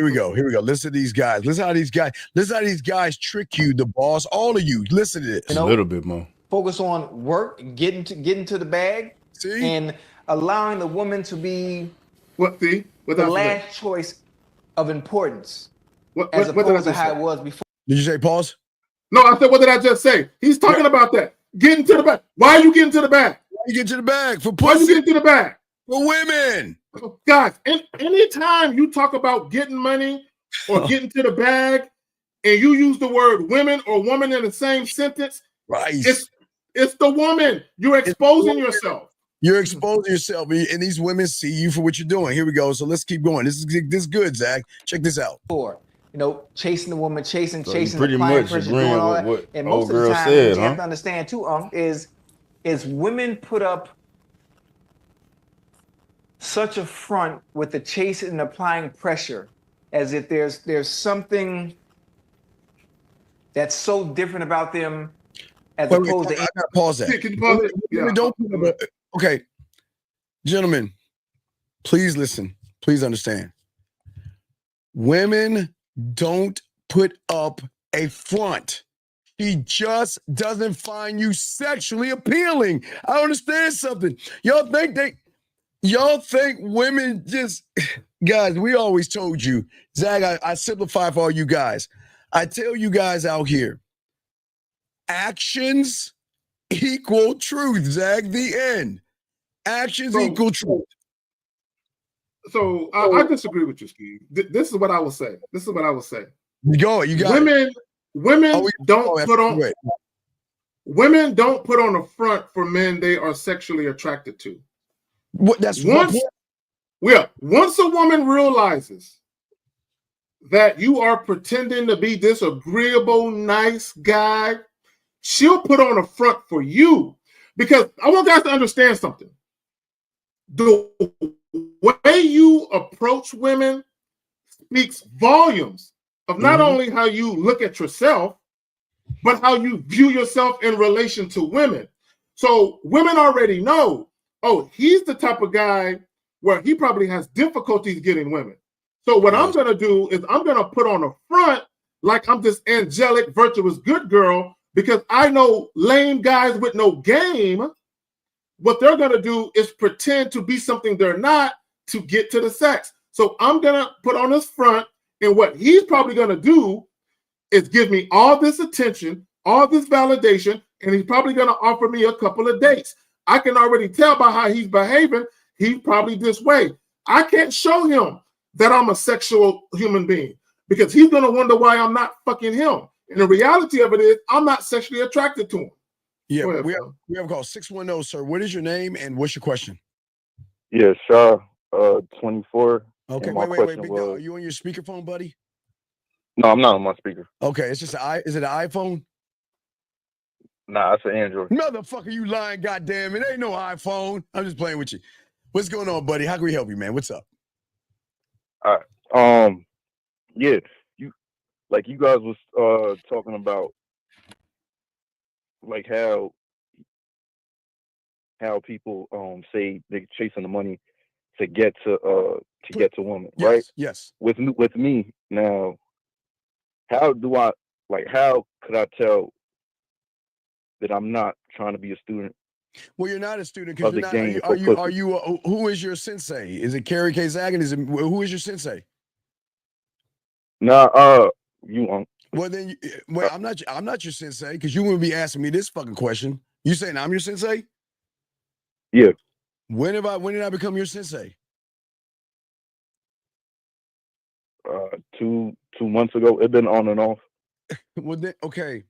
Speaker 8: we go. Listen to these guys. Listen how these guys trick you, the boss. All of you. Listen to this.
Speaker 17: You know,
Speaker 11: a little bit more.
Speaker 17: Focus on work, getting to the bag, and allowing the woman to be the last choice of importance, as opposed to how it was before.
Speaker 8: Did you say pause?
Speaker 9: No, I said, what did I just say? He's talking about that. Getting to the bag. Why are you getting to the bag?
Speaker 8: Why you getting to the bag? For pussy.
Speaker 9: Why are you getting to the bag?
Speaker 8: For women.
Speaker 9: Guys, anytime you talk about getting money or getting to the bag and you use the word women or woman in the same sentence, it's the woman. You're exposing yourself.
Speaker 8: You're exposing yourself, and these women see you for what you're doing. Here we go. So let's keep going. This is good, Zach. Check this out.
Speaker 17: Chasing the woman, chasing
Speaker 11: pretty
Speaker 17: the
Speaker 11: much
Speaker 17: pressure,
Speaker 11: agreeing
Speaker 17: doing all
Speaker 11: with
Speaker 17: that.
Speaker 11: what
Speaker 17: And
Speaker 11: old
Speaker 17: most of the
Speaker 11: girl
Speaker 17: time,
Speaker 11: said,
Speaker 17: what you have to understand too, is women put up such a front with the chasing and applying pressure, as if there's something that's so different about them, as opposed to.
Speaker 8: I gotta pause that.
Speaker 9: Can you pause it? Yeah.
Speaker 8: Okay, gentlemen, please listen. Please understand. Women don't put up a front. He just doesn't find you sexually appealing. I understand something. Y'all think women just, guys, we always told you, Zach, I simplify for all you guys. I tell you guys out here, actions equal truth, Zach, the end. Actions equal truth.
Speaker 9: So I disagree with you, Steve. This is what I will say.
Speaker 8: Go, you got
Speaker 9: women don't put on. Women don't put on a front for men they are sexually attracted to. Once a woman realizes that you are pretending to be this agreeable, nice guy, she'll put on a front for you. Because I want guys to understand something. The way you approach women speaks volumes of not only how you look at yourself, but how you view yourself in relation to women. So women already know, oh, he's the type of guy where he probably has difficulties getting women. So what I'm going to do is I'm going to put on a front like I'm this angelic, virtuous, good girl, because I know lame guys with no game, what they're going to do is pretend to be something they're not to get to the sex. So I'm going to put on this front, and what he's probably going to do is give me all this attention, all this validation, and he's probably going to offer me a couple of dates. I can already tell by how he's behaving, he's probably this way. I can't show him that I'm a sexual human being because he's going to wonder why I'm not fucking him. And the reality of it is I'm not sexually attracted to him.
Speaker 8: Yeah, we have a call. 610, sir. What is your name and what's your question?
Speaker 18: Yeah, Shaw, 24.
Speaker 8: Okay, wait, big dog. Are you on your speakerphone, buddy?
Speaker 18: No, I'm not on my speaker.
Speaker 8: Okay, it's just is it an iPhone?
Speaker 18: Nah, it's an Android.
Speaker 8: Motherfucker, you lying, goddamn it. Ain't no iPhone. I'm just playing with you. What's going on, buddy? How can we help you, man? What's up?
Speaker 18: All right. Yeah, you guys was talking about like how people say they're chasing the money to get to women,
Speaker 8: yes,
Speaker 18: right?
Speaker 8: Yes.
Speaker 18: With me now, how could I tell that I'm not trying to be a student?
Speaker 8: Well, you're not a student because you're not. Are you? Who is your sensei? Is it Carrie K. Zagan? Who is your sensei?
Speaker 18: Nah, you won't.
Speaker 8: Well, then, I'm not your sensei because you wouldn't be asking me this fucking question. You saying I'm your sensei?
Speaker 18: Yeah.
Speaker 8: When did I become your sensei?
Speaker 18: 2 months ago. It's been on and off.
Speaker 8: Well, then, okay.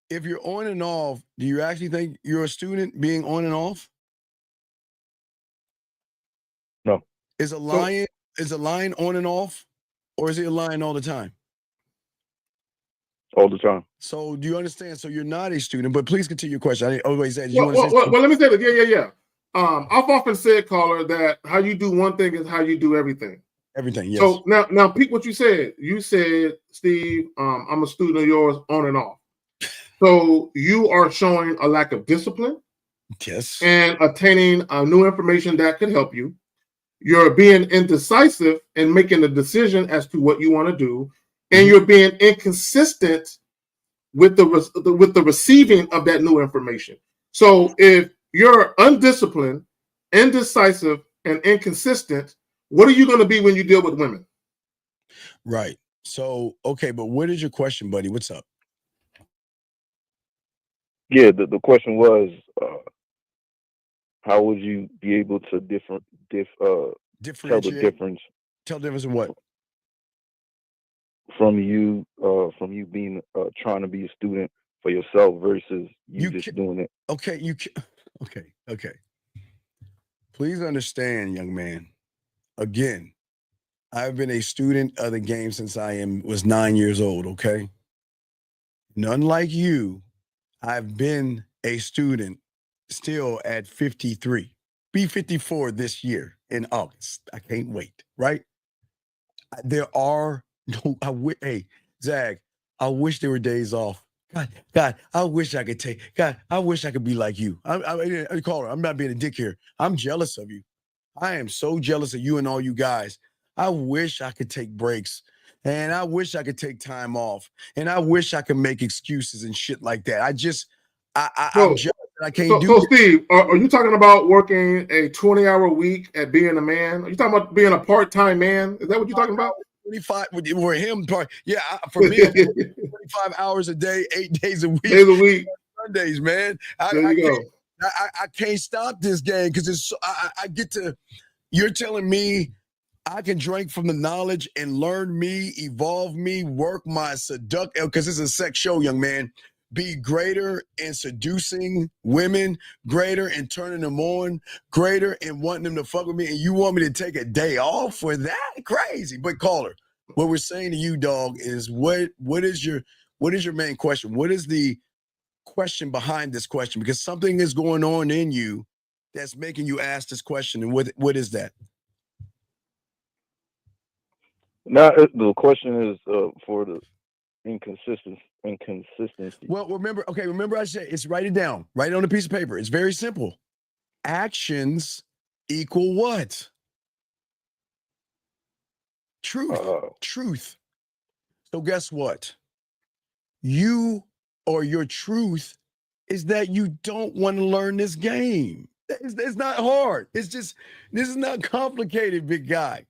Speaker 8: If you're on and off, do you actually think you're a student being on and off?
Speaker 18: No.
Speaker 8: Is a lion on and off, or is he a lion all the time?
Speaker 18: All the time.
Speaker 8: So do you understand? So you're not a student, but please continue your question. I always said,
Speaker 9: well, let me say this. Yeah. I've often said, caller, that how you do one thing is how you do everything.
Speaker 8: Everything, yes.
Speaker 9: So now, peek what you said. You said, Steve, I'm a student of yours on and off. So you are showing a lack of discipline.
Speaker 8: Yes.
Speaker 9: And attaining new information that could help you. You're being indecisive and making a decision as to what you want to do. And you're being inconsistent with the receiving of that new information. So if you're undisciplined, indecisive, and inconsistent, what are you going to be when you deal with women?
Speaker 8: Right. So, okay, but what is your question, buddy? What's up?
Speaker 18: Yeah, the question was, how would you be able to differentiate? Tell the difference.
Speaker 8: Tell the difference in what?
Speaker 18: From you being trying to be a student for yourself versus you just doing it.
Speaker 8: Okay, okay. Please understand, young man. Again, I've been a student of the game since I was 9 years old. Okay, none like you. I've been a student still at 53. Be 54 this year in August. I can't wait. Right? There are no. Hey, Zach. I wish there were days off. God, I wish I could take. God, I wish I could be like you. Caller, I'm not being a dick here. I'm jealous of you. I am so jealous of you and all you guys. I wish I could take breaks. And I wish I could take time off. And I wish I could make excuses and shit like that. I'm jealous that I can't do
Speaker 9: So
Speaker 8: this.
Speaker 9: Steve, are you talking about working a 20-hour week at being a man? Are you talking about being a part-time man? Is that what you're talking about?
Speaker 8: 25 for him, yeah. For me, I'm 25 hours a day, 8 days a week.
Speaker 9: Days a week.
Speaker 8: Sundays, man.
Speaker 9: There you go.
Speaker 8: I can't stop this game because it's so, I get to. You're telling me I can drink from the knowledge and learn me, evolve me, work my seductive, because it's a sex show, young man. Be greater in seducing women, greater in turning them on, greater in wanting them to fuck with me, and you want me to take a day off for that? Crazy. But caller, what we're saying to you, dog, is what is your main question? What is the question behind this question? Because something is going on in you that's making you ask this question, and what is that?
Speaker 18: Now the question is for the inconsistency.
Speaker 8: Well, remember I said it's write it down. Write it on a piece of paper. It's very simple. Actions equal what? Truth. Truth. So guess what? You or your truth is that you don't want to learn this game. It's not hard. It's just, this is not complicated, big guy.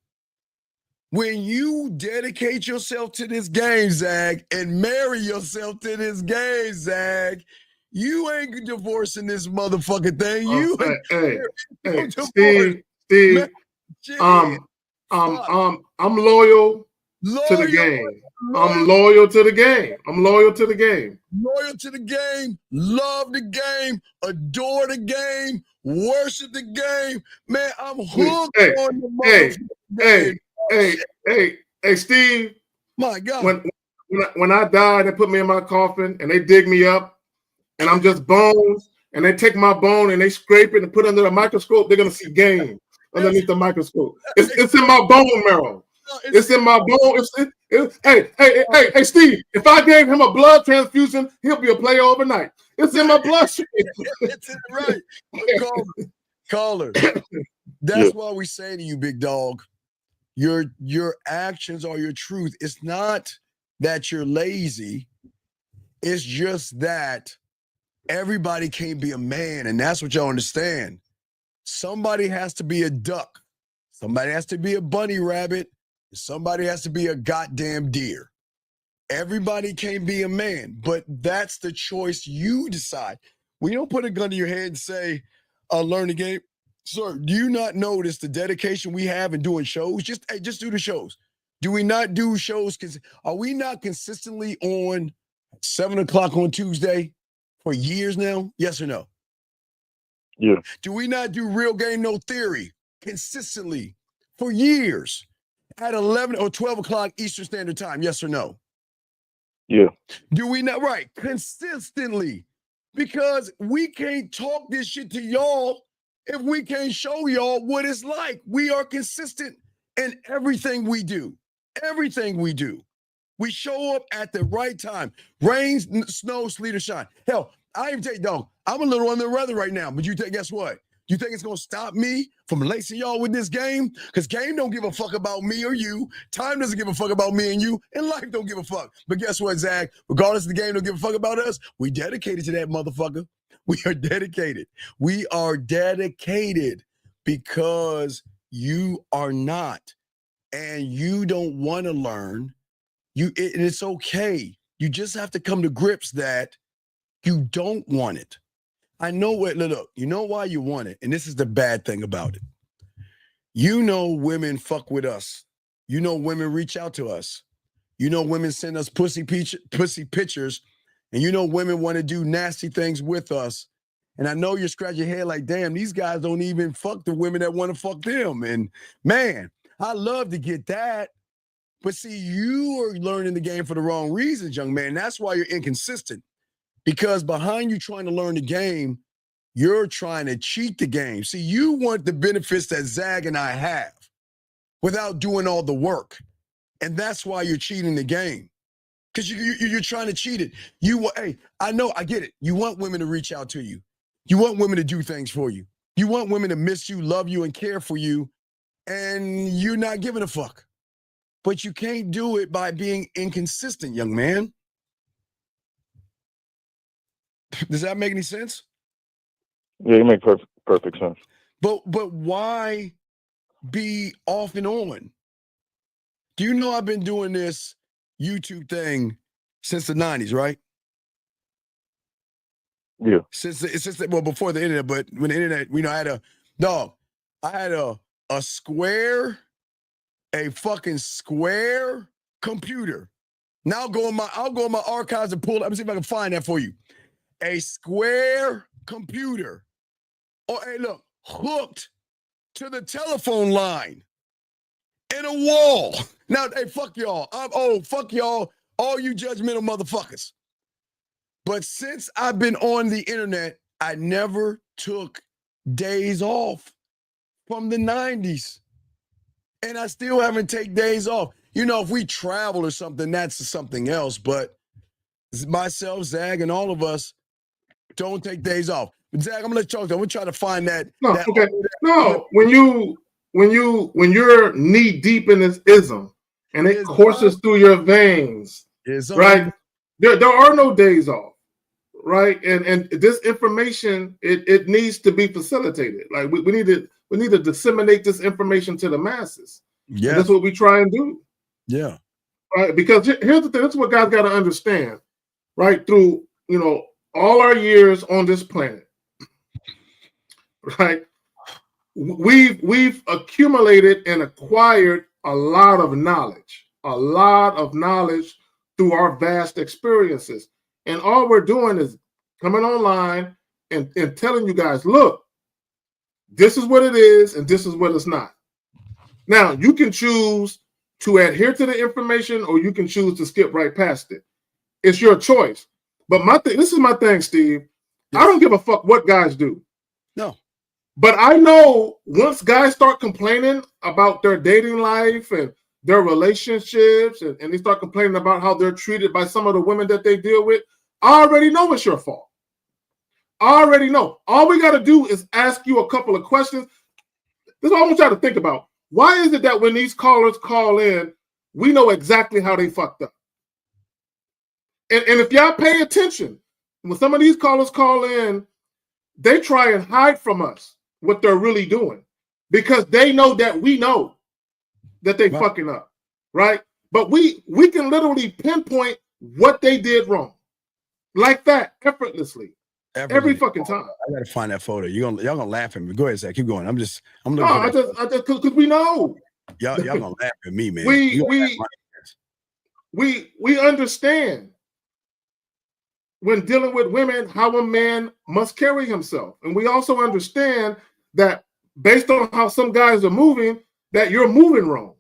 Speaker 8: When you dedicate yourself to this game, Zag, and marry yourself to this game, Zag, you ain't divorcing this motherfucking thing.
Speaker 9: Steve, I'm loyal to the game. I'm loyal to the game.
Speaker 8: Loyal to the game, love the game, adore the game, worship the game. Man, I'm hooked on the motherfucking game.
Speaker 9: Hey, Steve.
Speaker 8: My God.
Speaker 9: When I die, they put me in my coffin and they dig me up, and I'm just bones, and they take my bone and they scrape it and put it under a microscope. They're gonna see game underneath the microscope. It's in my bone marrow. It's in my bone. Hey, Steve. If I gave him a blood transfusion, he'll be a player overnight. It's in my bloodstream.
Speaker 8: It's right. Caller. That's why we say to you, big dog. Your actions are your truth. It's not that you're lazy. It's just that everybody can't be a man, and that's what y'all understand. Somebody has to be a duck. Somebody has to be a bunny rabbit. Somebody has to be a goddamn deer. Everybody can't be a man, but that's the choice you decide. We don't put a gun to your head and say, learn the game. Sir, do you not notice the dedication we have in doing shows? Just do the shows. Do we not do shows? Are we not consistently on 7 o'clock on Tuesday for years now? Yes or no?
Speaker 18: Yeah.
Speaker 8: Do we not do Real Game No Theory consistently for years at 11 or 12 o'clock Eastern Standard Time? Yes or no?
Speaker 18: Yeah.
Speaker 8: Do we not? Right. Consistently. Because we can't talk this shit to y'all if we can't show y'all what it's like. We are consistent in everything we do. Everything we do. We show up at the right time. Rain, snow, sleet, or shine. Hell, I even tell you, dog, I'm a little under the weather right now, but guess what? You think it's going to stop me from lacing y'all with this game? Because game don't give a fuck about me or you. Time doesn't give a fuck about me and you. And life don't give a fuck. But guess what, Zach? Regardless of the game don't give a fuck about us, we dedicated to that motherfucker. We are dedicated. We are dedicated because you are not. And you don't want to learn. And it's okay. You just have to come to grips that you don't want it. I know what, look, you know why you want it. And this is the bad thing about it. You know women fuck with us. You know women reach out to us. You know women send us pussy pictures. And you know women want to do nasty things with us. And I know you're scratching your head like, damn, these guys don't even fuck the women that want to fuck them. And man, I love to get that. But see, you are learning the game for the wrong reasons, young man. That's why you're inconsistent. Because behind you trying to learn the game, you're trying to cheat the game. See, you want the benefits that Zag and I have without doing all the work. And that's why you're cheating the game. Because you're trying to cheat it. Hey, I know, I get it. You want women to reach out to you. You want women to do things for you. You want women to miss you, love you, and care for you. and you're not giving a fuck. But you can't do it by being inconsistent, young man. Does that make any sense?
Speaker 18: Yeah, you make perfect sense.
Speaker 8: But why be off and on? Do you know I've been doing this YouTube thing since the 90s, right?
Speaker 18: Yeah.
Speaker 8: Well, before the internet, but when the internet, I had a fucking square computer. Now I'll go in my archives and pull it. Let me see if I can find that for you. A square computer. Oh, hey, look, hooked to the telephone line in a wall. Now, hey, fuck y'all. Fuck y'all, all you judgmental motherfuckers. But since I've been on the internet, I never took days off from the 90s. And I still haven't taken days off. You know, if we travel or something, that's something else. But myself, Zag, and all of us don't take days off. But Zag, I'm gonna let you talk. I'm gonna try to find that.
Speaker 9: No, when you're knee deep in this ism and it courses through your veins, right? There are no days off, right? And this information, it needs to be facilitated. Like we need to disseminate this information to the masses. Yeah, that's what we try and do.
Speaker 8: Yeah,
Speaker 9: right. Because here's the thing: that's what guys got to understand, right? Through all our years on this planet, right? We've accumulated and acquired a lot of knowledge through our vast experiences. And all we're doing is coming online and telling you guys, look, this is what it is and this is what it's not. Now, you can choose to adhere to the information or you can choose to skip right past it. It's your choice. But this is my thing, Steve. Yes. I don't give a fuck what guys do.
Speaker 8: No.
Speaker 9: But I know once guys start complaining about their dating life and their relationships and they start complaining about how they're treated by some of the women that they deal with, I already know it's your fault. I already know. All we got to do is ask you a couple of questions. This is what I want y'all to think about. Why is it that when these callers call in, we know exactly how they fucked up? And if y'all pay attention, when some of these callers call in, they try and hide from us what they're really doing because they know that we know that they fucking up, right? But we can literally pinpoint what they did wrong like that effortlessly every fucking time.
Speaker 8: I gotta find that photo. Y'all gonna laugh at me. Go ahead, Zach. Keep going. I'm just
Speaker 9: because we know.
Speaker 8: Y'all gonna laugh at me, man.
Speaker 9: We understand when dealing with women how a man must carry himself. And we also understand that based on how some guys are moving, that you're moving wrong.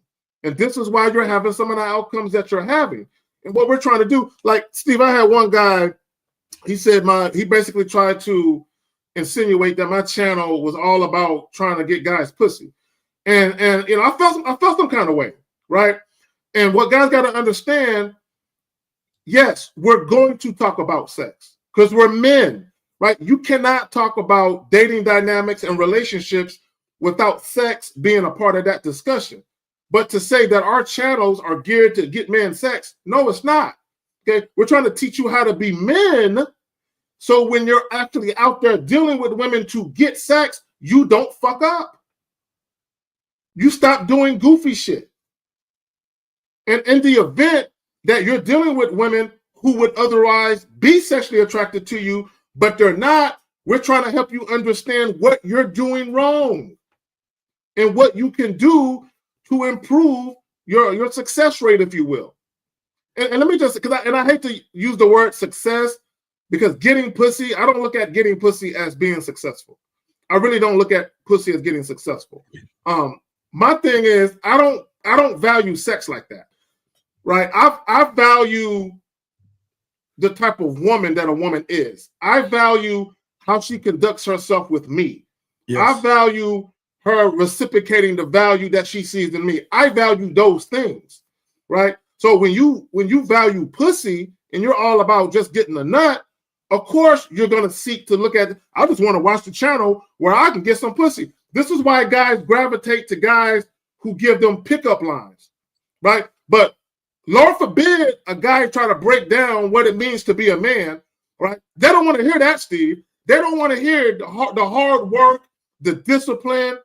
Speaker 9: And this is why you're having some of the outcomes that you're having. And what we're trying to do, like Steve, I had one guy, he said he basically tried to insinuate that my channel was all about trying to get guys pussy. And I felt some kind of way, right? And what guys got to understand, yes, we're going to talk about sex because we're men, right? You cannot talk about dating dynamics and relationships without sex being a part of that discussion. But to say that our channels are geared to get men sex, no, it's not. Okay, we're trying to teach you how to be men. So when you're actually out there dealing with women to get sex, you don't fuck up. You stop doing goofy shit. And in the event that you're dealing with women who would otherwise be sexually attracted to you, but they're not, we're trying to help you understand what you're doing wrong and what you can do to improve your success rate, if you will. And let me just, I hate to use the word success because getting pussy, I don't look at getting pussy as being successful. I really don't look at pussy as getting successful. My thing is, I don't value sex like that. Right, I value the type of woman that a woman is. I value how she conducts herself with me. Yes. I value her reciprocating the value that she sees in me. I value those things, right? So when you value pussy and you're all about just getting a nut, of course you're gonna seek to look at. I just want to watch the channel where I can get some pussy. This is why guys gravitate to guys who give them pickup lines, right? But Lord forbid a guy try to break down what it means to be a man, right? They don't want to hear that, Steve. They don't want to hear the hard work, the discipline,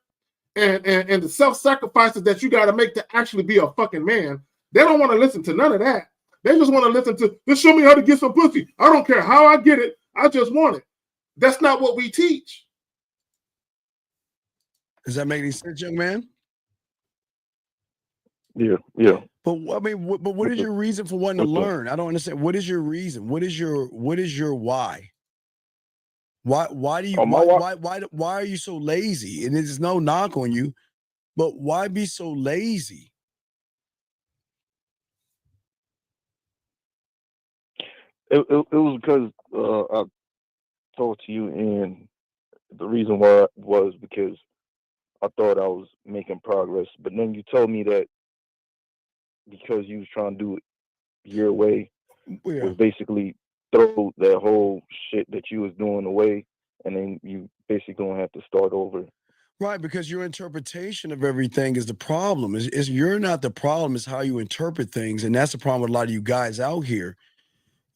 Speaker 9: and the self-sacrifices that you got to make to actually be a fucking man. They don't want to listen to none of that. They just want to listen to, just show me how to get some pussy. I don't care how I get it. I just want it. That's not what we teach.
Speaker 8: Does that make any sense, young man?
Speaker 18: Yeah.
Speaker 8: But I mean, but what is your reason for wanting to learn? I don't understand. What is your reason? What is your why? Why do you why are you so lazy? And there's no knock on you, but why be so lazy?
Speaker 18: It was because I talked to you, and the reason why was because I thought I was making progress, but then you told me that because you was trying to do it your way was basically throw that whole shit that you was doing away, and then you basically gonna have to start over.
Speaker 8: Right, because your interpretation of everything is the problem. Is you're not the problem, it's how you interpret things, and that's the problem with a lot of you guys out here.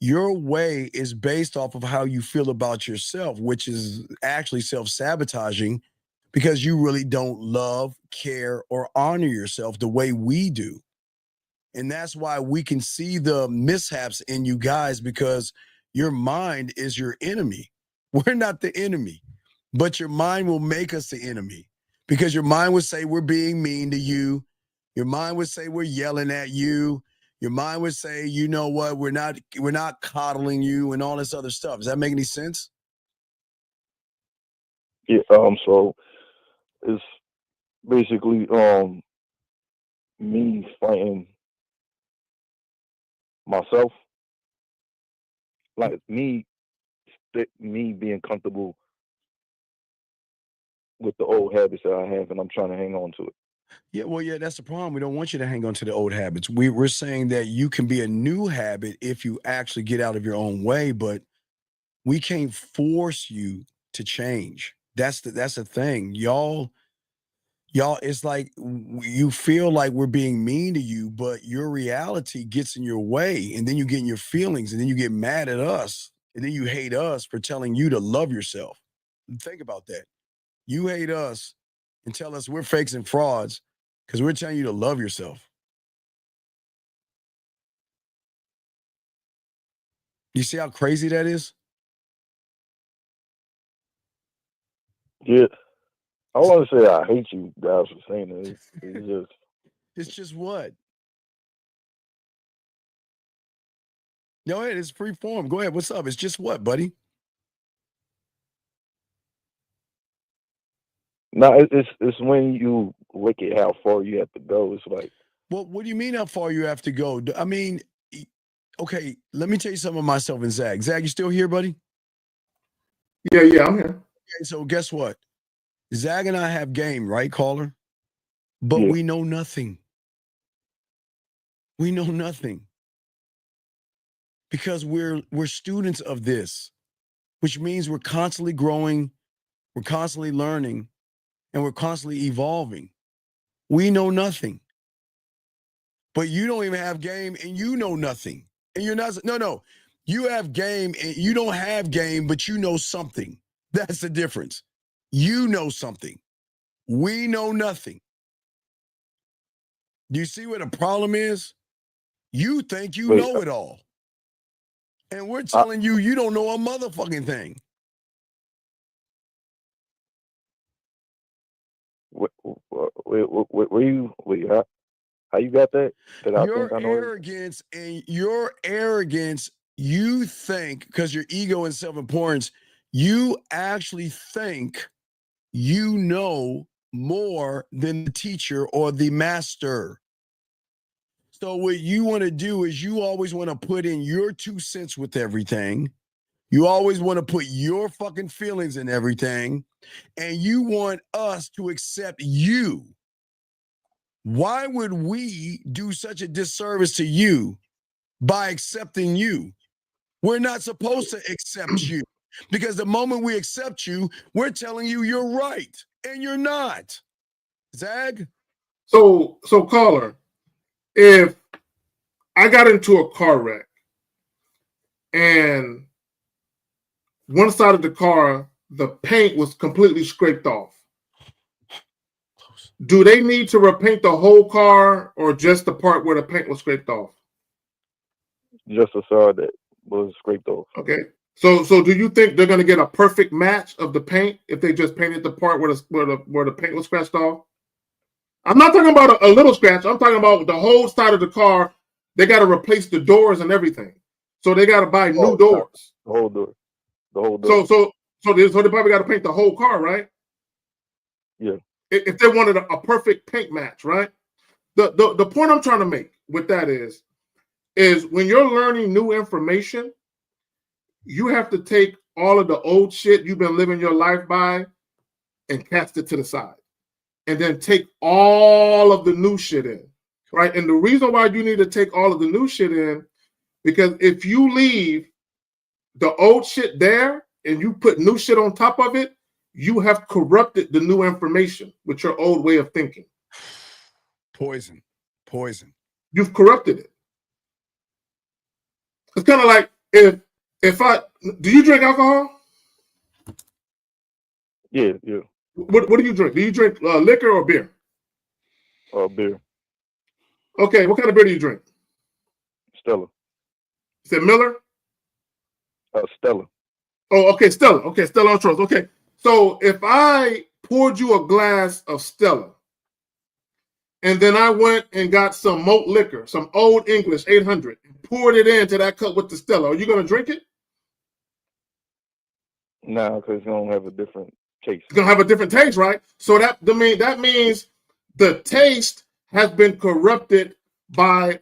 Speaker 8: Your way is based off of how you feel about yourself, which is actually self-sabotaging because you really don't love, care, or honor yourself the way we do. And that's why we can see the mishaps in you guys, because your mind is your enemy. We're not the enemy, but your mind will make us the enemy, because your mind would say we're being mean to you. Your mind would say we're yelling at you. Your mind would say, you know what, we're not coddling you and all this other stuff. Does that make any sense?
Speaker 18: Yeah. So it's basically me fighting myself, like me being comfortable with the old habits that I have, and I'm trying to hang on to it.
Speaker 8: Yeah, well, yeah, that's the problem. We don't want you to hang on to the old habits. We're saying that you can be a new habit if you actually get out of your own way, but we can't force you to change. That's the thing. Y'all, it's like you feel like we're being mean to you, but your reality gets in your way, and then you get in your feelings, and then you get mad at us, and then you hate us for telling you to love yourself. Think about that. You hate us and tell us we're fakes and frauds because we're telling you to love yourself. You see how crazy that is?
Speaker 18: Yeah. I want to say I hate you guys for saying that. It's just.
Speaker 8: It's just what? Go ahead. It's free form. Go ahead. What's up? It's just what, buddy?
Speaker 18: No, it's when you look at how far you have to go. It's like.
Speaker 8: Well, what do you mean how far you have to go? I mean, okay, let me tell you something about myself and Zag. Zag, you still here, buddy?
Speaker 9: Yeah, I'm here.
Speaker 8: Okay, so guess what? Zag and I have game, right, caller? But we know nothing. We know nothing. Because we're students of this, which means we're constantly growing, we're constantly learning, and we're constantly evolving. We know nothing. But you don't even have game and you know nothing. And you're not, no. You have game and you don't have game, but you know something. That's the difference. You know something. We know nothing. Do you see what the problem is? You think you know it all. And we're telling you, you don't know a motherfucking thing.
Speaker 18: How you got that?
Speaker 8: Your arrogance, you think, because your ego and self-importance, you actually think you know more than the teacher or the master. So what you want to do is you always want to put in your 2 cents with everything. You always want to put your fucking feelings in everything. And you want us to accept you. Why would we do such a disservice to you by accepting you? We're not supposed to accept you, because the moment we accept you, we're telling you you're right, and you're not. Zag?
Speaker 9: So caller, if I got into a car wreck and one side of the car, the paint was completely scraped off, do they need to repaint the whole car or just the part where the paint was scraped off?
Speaker 18: Just the side that was scraped off.
Speaker 9: Okay. So do you think they're going to get a perfect match of the paint if they just painted the part where the paint was scratched off? I'm not talking about a little scratch. I'm talking about the whole side of the car. They got to replace the doors and everything. So they got to buy new doors.
Speaker 18: The whole door. The whole door.
Speaker 9: So they probably got to paint the whole car, right?
Speaker 18: Yeah.
Speaker 9: If they wanted a perfect paint match, right? The point I'm trying to make with that is when you're learning new information, you have to take all of the old shit you've been living your life by and cast it to the side. And then take all of the new shit in, right? And the reason why you need to take all of the new shit in, because if you leave the old shit there and you put new shit on top of it, you have corrupted the new information with your old way of thinking.
Speaker 8: Poison.
Speaker 9: You've corrupted it. It's kind of like do you drink alcohol?
Speaker 18: Yeah.
Speaker 9: What do you drink? Do you drink liquor or beer?
Speaker 18: Beer.
Speaker 9: Okay, what kind of beer do you drink?
Speaker 18: Stella.
Speaker 9: Is it Miller?
Speaker 18: Stella.
Speaker 9: Oh, okay, Stella. Okay, Stella on Trust. Okay, so if I poured you a glass of Stella, and then I went and got some malt liquor, some Old English 800, and poured it into that cup with the Stella, are you going to drink it?
Speaker 18: No, because it's going to have a different taste.
Speaker 9: It's going to have a different taste, right? So that means the taste has been corrupted by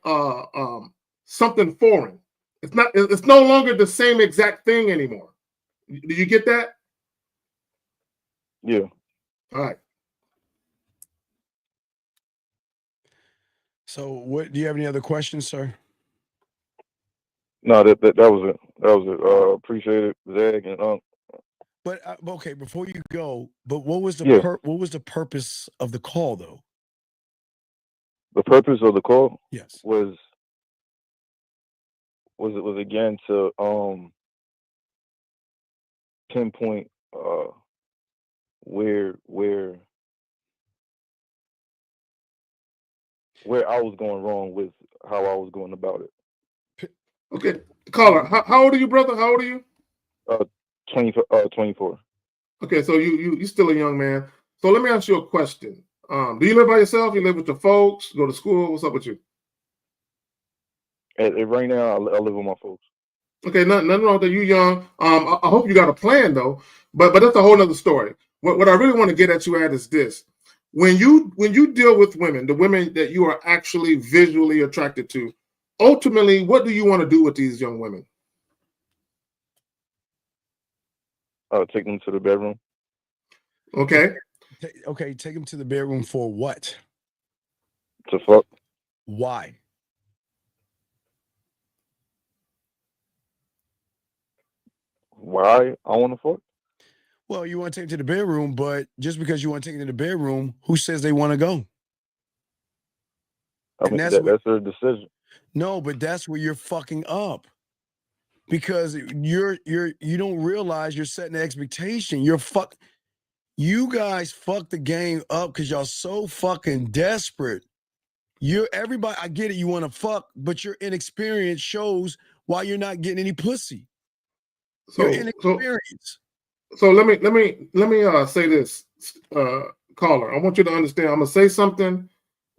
Speaker 9: something foreign. It's no longer the same exact thing anymore. Do you get that?
Speaker 18: Yeah.
Speaker 9: All right.
Speaker 8: So, do you have any other questions, sir?
Speaker 18: No, that was it. That was it. Appreciate it, Zach and
Speaker 8: But okay, before you go, what was the what was the purpose of the call, though?
Speaker 18: The purpose of the call,
Speaker 8: yes,
Speaker 18: was again to pinpoint where I was going wrong with how I was going about it.
Speaker 9: Okay, caller, how old are you, brother? How old are you?
Speaker 18: 24.
Speaker 9: Okay, so you still a young man. So let me ask you a question. Do you live by yourself? You live with your folks? Go to school? What's up with you?
Speaker 18: Right now, I live with my folks.
Speaker 9: Okay, nothing wrong with that. You young. I hope you got a plan though. But that's a whole nother story. What I really want to get at you at is this: when you deal with women, the women that you are actually visually attracted to, ultimately, what do you want to do with these young women?
Speaker 18: Take them to the bedroom.
Speaker 9: Okay.
Speaker 8: Okay, take them to the bedroom for what?
Speaker 18: To fuck.
Speaker 8: Why?
Speaker 18: Why I want to fuck?
Speaker 8: Well, you want to take them to the bedroom, but just because you want to take them to the bedroom, who says they want to go?
Speaker 18: I mean, that's their decision.
Speaker 8: No, but that's where you're fucking up. Because you don't realize you're setting the expectation. You guys fuck the game up because y'all so fucking desperate. Everybody, I get it, you want to fuck, but your inexperience shows why you're not getting any pussy. You're inexperienced.
Speaker 9: So let me say this, caller. I want you to understand. I'm gonna say something,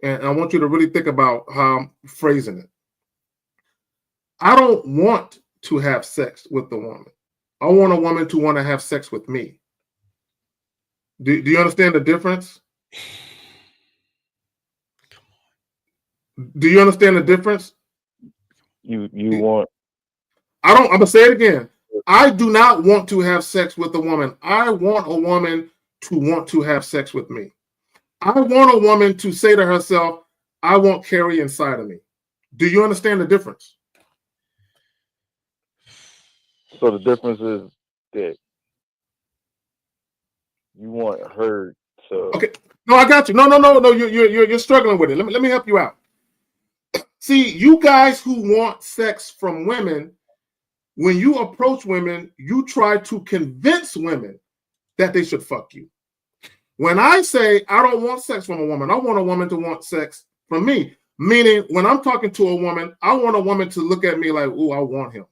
Speaker 9: and I want you to really think about how I'm phrasing it. I don't want to have sex with the woman. I want a woman to want to have sex with me. Do you understand the difference? Do you understand the difference?
Speaker 18: You want?
Speaker 9: I'm gonna say it again. I do not want to have sex with a woman. I want a woman to want to have sex with me. I want a woman to say to herself, I want Carrie inside of me. Do you understand the difference?
Speaker 18: So the difference is that you want her to.
Speaker 9: Okay. No, I got you. No. You're struggling with it. Let me help you out. See, you guys who want sex from women, when you approach women, you try to convince women that they should fuck you. When I say I don't want sex from a woman, I want a woman to want sex from me. Meaning, when I'm talking to a woman, I want a woman to look at me like, "Ooh, I want him."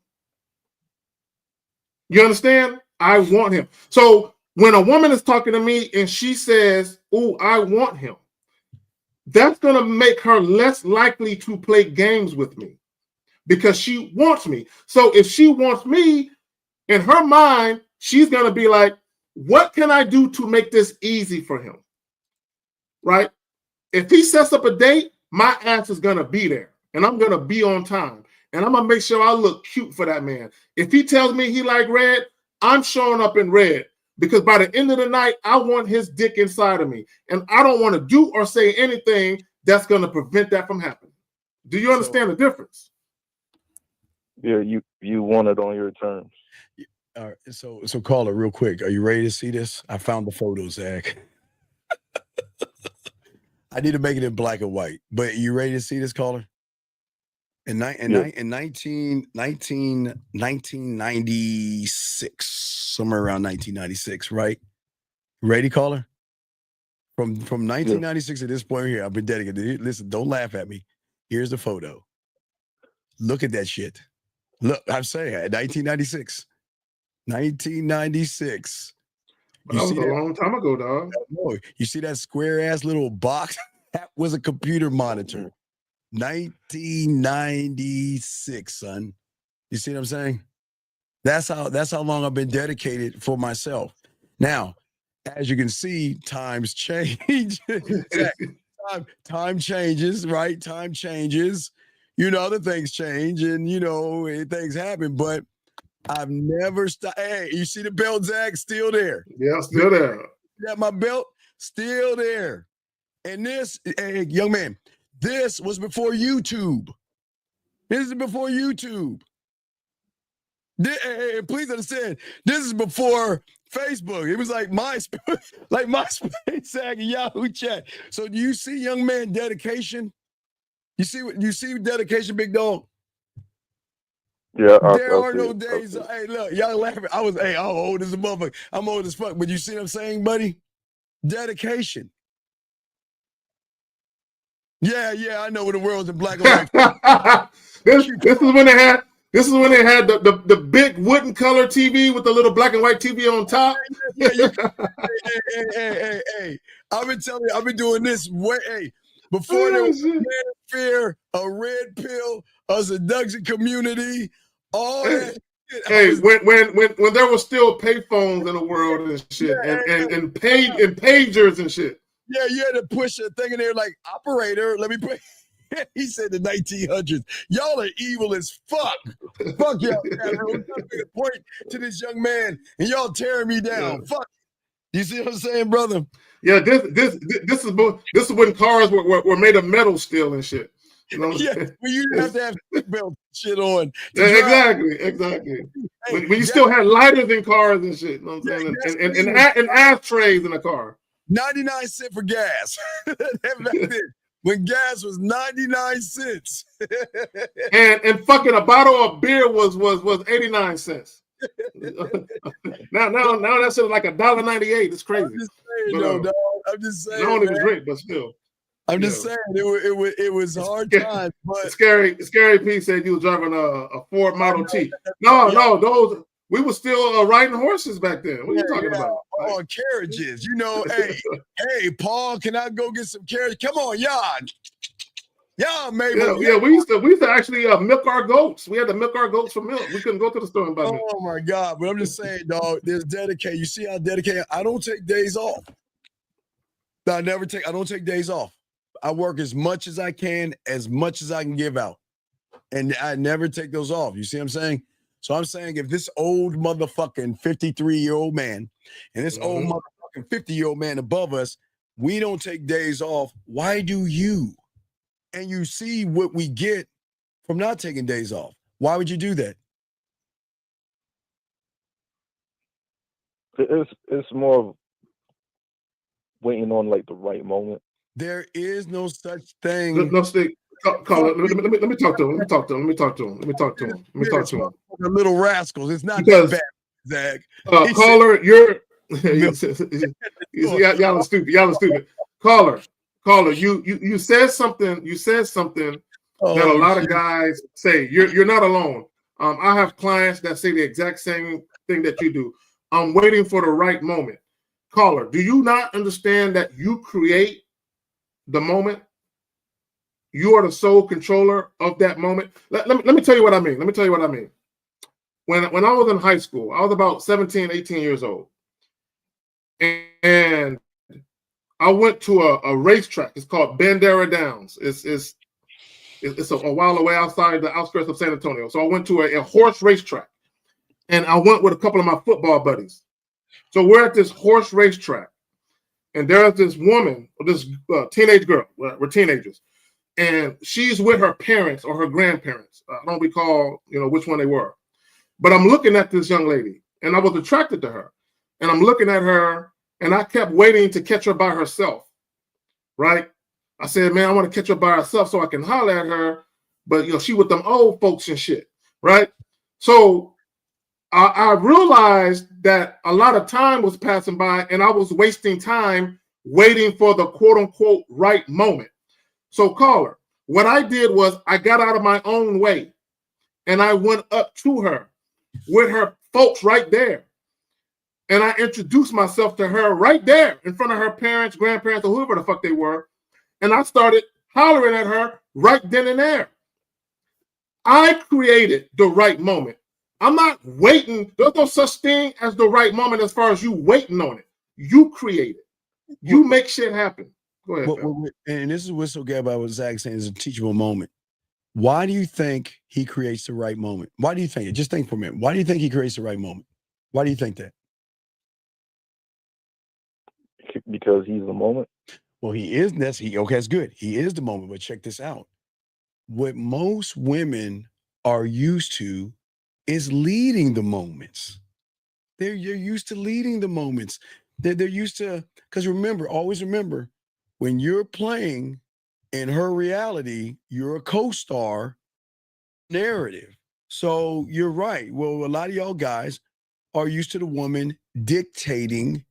Speaker 9: You understand? I want him. So when a woman is talking to me and she says, "Ooh, I want him," that's going to make her less likely to play games with me because she wants me. So if she wants me, in her mind, she's going to be like, what can I do to make this easy for him? Right? If he sets up a date, my ass is going to be there and I'm going to be on time. And I'm going to make sure I look cute for that man. If he tells me he like red, I'm showing up in red because by the end of the night, I want his dick inside of me. And I don't want to do or say anything that's going to prevent that from happening. Do you understand the difference?
Speaker 18: Yeah, you want it on your terms.
Speaker 8: All right, so caller, real quick, are you ready to see this? I found the photos, Zach. I need to make it in black and white, but you ready to see this, caller? In 1996, somewhere around 1996, right? Ready, caller? From 1996 to this point here, I've been dedicated. Listen, don't laugh at me. Here's the photo. Look at that shit. Look, I'm saying 1996. 1996.
Speaker 9: That was a long time ago, dog.
Speaker 8: You see that square ass little box? That was a computer monitor. 1996, son. You see what I'm saying? That's how long I've been dedicated for myself. Now, as you can see, times change. Time changes, right? Time changes. Other things change, and things happen. But I've never stopped. Hey, you see the belt, Zach? Still there.
Speaker 9: Yeah, still there.
Speaker 8: Yeah, my belt still there. And this, hey, young man, this was before YouTube. This is before YouTube. Hey, please understand, this is before Facebook. It was like MySpace, Zach, and Yahoo Chat. So do you see, young man, dedication? You see dedication, big dog?
Speaker 18: Yeah,
Speaker 8: there are no days. Hey, look, y'all laughing. I'm old as a motherfucker. I'm old as fuck. But you see what I'm saying, buddy? Dedication. Yeah, I know when the world's in black and white.
Speaker 9: This is when they had the big wooden color TV with the little black and white TV on top.
Speaker 8: Hey. I've been telling you, I've been doing this before there was fear, a red pill, a seduction community, all that.
Speaker 9: Hey, when there was still payphones in the world and shit, and pagers and shit.
Speaker 8: Yeah, you had to push a thing in there like, operator, let me put. He said the 1900s. Y'all are evil as fuck. Fuck y'all. I'm trying to make a point to this young man, and y'all tearing me down. Fuck. You see what I'm saying, brother?
Speaker 9: Yeah, this is when cars were made of metal still and shit. You know what I'm saying?
Speaker 8: When you didn't have to have seatbelt shit on.
Speaker 9: Exactly. Hey, when you still had lighters in cars and shit. You know what I'm saying? And ashtrays in a car.
Speaker 8: 99 cents for gas. Back then, when gas was 99 cents.
Speaker 9: and fucking a bottle of beer was 89 cents. now that shit is like $1.98. It's crazy.
Speaker 8: I'm just saying, dog. I'm just saying.
Speaker 9: I don't even drink, but still.
Speaker 8: I'm just saying it was hard times. But
Speaker 9: Scary P said you was driving a Ford Model T. No, those we were still riding horses back then. What are you talking about?
Speaker 8: Oh, carriages. Hey, Paul, can I go get some carriage? Come on, y'all. Yeah, maybe.
Speaker 9: Yeah, we used to actually milk our goats. We had to milk our goats for milk. We couldn't go to the store and buy milk.
Speaker 8: Oh my God! But I'm just saying, dog. There's dedicated. You see how dedicated? I don't take days off. I don't take days off. I work as much as I can give out, and I never take those off. You see what I'm saying? So I'm saying if this old motherfucking 53-year-old man and this old motherfucking 50-year-old man above us, we don't take days off. Why do you? And you see what we get from not taking days off. Why would you do that?
Speaker 18: It's more of waiting on like the right moment?
Speaker 8: There is no such thing.
Speaker 9: No, Steve. Caller, let me talk to him. Let me talk to him.
Speaker 8: The little rascals. It's not
Speaker 9: Because,
Speaker 8: that bad, Zach.
Speaker 9: Caller, y'all are stupid. Caller, you said something. You said something that a lot of guys say. You're not alone. I have clients that say the exact same thing that you do. I'm waiting for the right moment. Caller, do you not understand that you create the moment? You are the sole controller of that moment. Let me tell you what I mean. When I was in high school, I was about 17, 18 years old. And I went to a racetrack. It's called Bandera Downs. It's a while away outside the outskirts of San Antonio. So I went to a horse racetrack. And I went with a couple of my football buddies. So we're at this horse racetrack. And there's this woman, this teenage girl. We're teenagers. And she's with her parents or her grandparents. I don't recall, which one they were. But I'm looking at this young lady, and I was attracted to her. And I'm looking at her, and I kept waiting to catch her by herself, right? I said, man, I want to catch her by herself so I can holler at her. But, she with them old folks and shit, right? So I realized that a lot of time was passing by, and I was wasting time waiting for the quote-unquote right moment. So, caller, what I did was I got out of my own way, and I went up to her with her folks right there. And I introduced myself to her right there in front of her parents, grandparents, or whoever the fuck they were. And I started hollering at her right then and there. I created the right moment. I'm not waiting. There's no such thing as the right moment as far as you waiting on it. You create it. You make shit happen. Go ahead.
Speaker 8: And this is what's so good about what Zach saying is a teachable moment. Why do you think he creates the right moment? Why do you think it? Just think for a minute. Why do you think he creates the right moment? Why do you think that?
Speaker 18: Because he's the moment.
Speaker 8: Well, he is. Okay, that's good. He is the moment. But check this out. What most women are used to is leading the moments. You're used to leading the moments. They're used to, because always remember, when you're playing in her reality, you're a co-star narrative. So you're right. Well, a lot of y'all guys are used to the woman dictating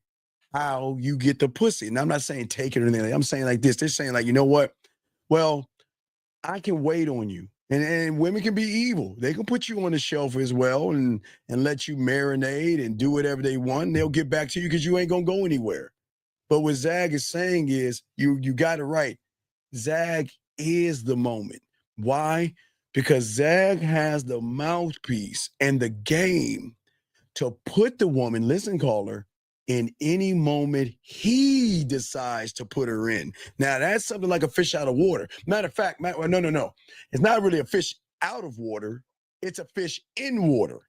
Speaker 8: how you get the pussy. And I'm not saying take it or anything. I'm saying like this. They're saying like, you know what? Well, I can wait on you. And women can be evil. They can put you on the shelf as well and let you marinate and do whatever they want. And they'll get back to you because you ain't going to go anywhere. But what Zag is saying is you got it right. Zag is the moment. Why? Because Zag has the mouthpiece and the game to put the woman, listen, caller, in any moment he decides to put her in. Now, that's something like a fish out of water. Matter of fact, no. It's not really a fish out of water. It's a fish in water.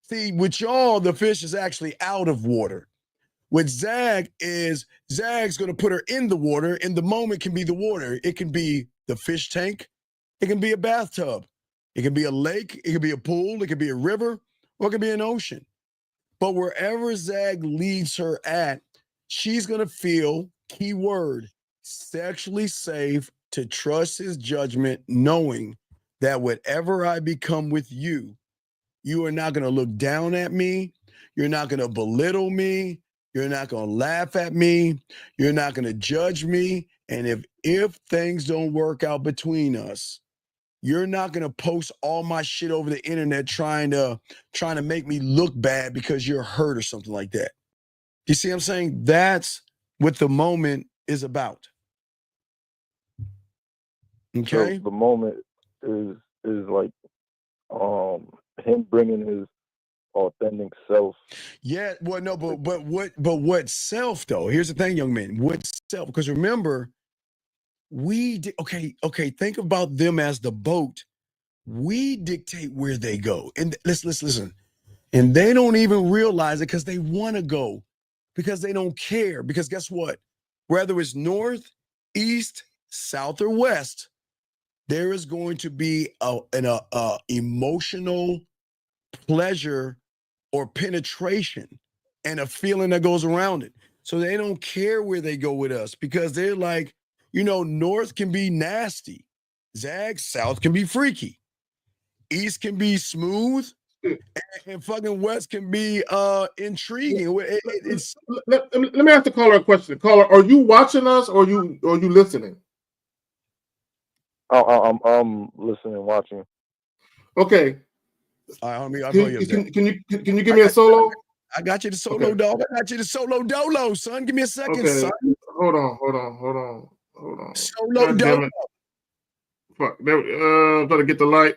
Speaker 8: See, with y'all, the fish is actually out of water. With Zag is, Zag's going to put her in the water, and the moment can be the water. It can be the fish tank. It can be a bathtub. It can be a lake. It can be a pool. It can be a river, or it can be an ocean. But wherever Zag leads her at, she's going to feel, key word, sexually safe to trust his judgment, knowing that whatever I become with you, you are not going to look down at me. You're not going to belittle me. You're not going to laugh at me. You're not going to judge me. And if things don't work out between us, you're not going to post all my shit over the internet trying to make me look bad because you're hurt or something like that. You see what I'm saying? That's what the moment is about. Okay?
Speaker 18: So the moment is like him bringing his authentic self.
Speaker 8: Yeah, well, no, but what self though? Here's the thing, young man. What self? Because remember, okay, think about them as the boat. We dictate where they go. And listen. And they don't even realize it because they want to go, because they don't care. Because guess what? Whether it's north, east, south, or west, there is going to be an emotional pleasure or penetration and a feeling that goes around it. So they don't care where they go with us because they're like, North can be nasty. Zag, South can be freaky. East can be smooth. And fucking West can be intriguing.
Speaker 9: Let me ask the caller a question. Caller, are you watching us or are you listening?
Speaker 18: I'm listening, watching.
Speaker 9: Okay.
Speaker 8: All right,
Speaker 9: can you give me a solo?
Speaker 8: I got you the solo dog. I got you the solo dolo, son. Give me a second, son.
Speaker 9: Hold on.
Speaker 8: Solo dolo.
Speaker 9: Fuck. Better get the light.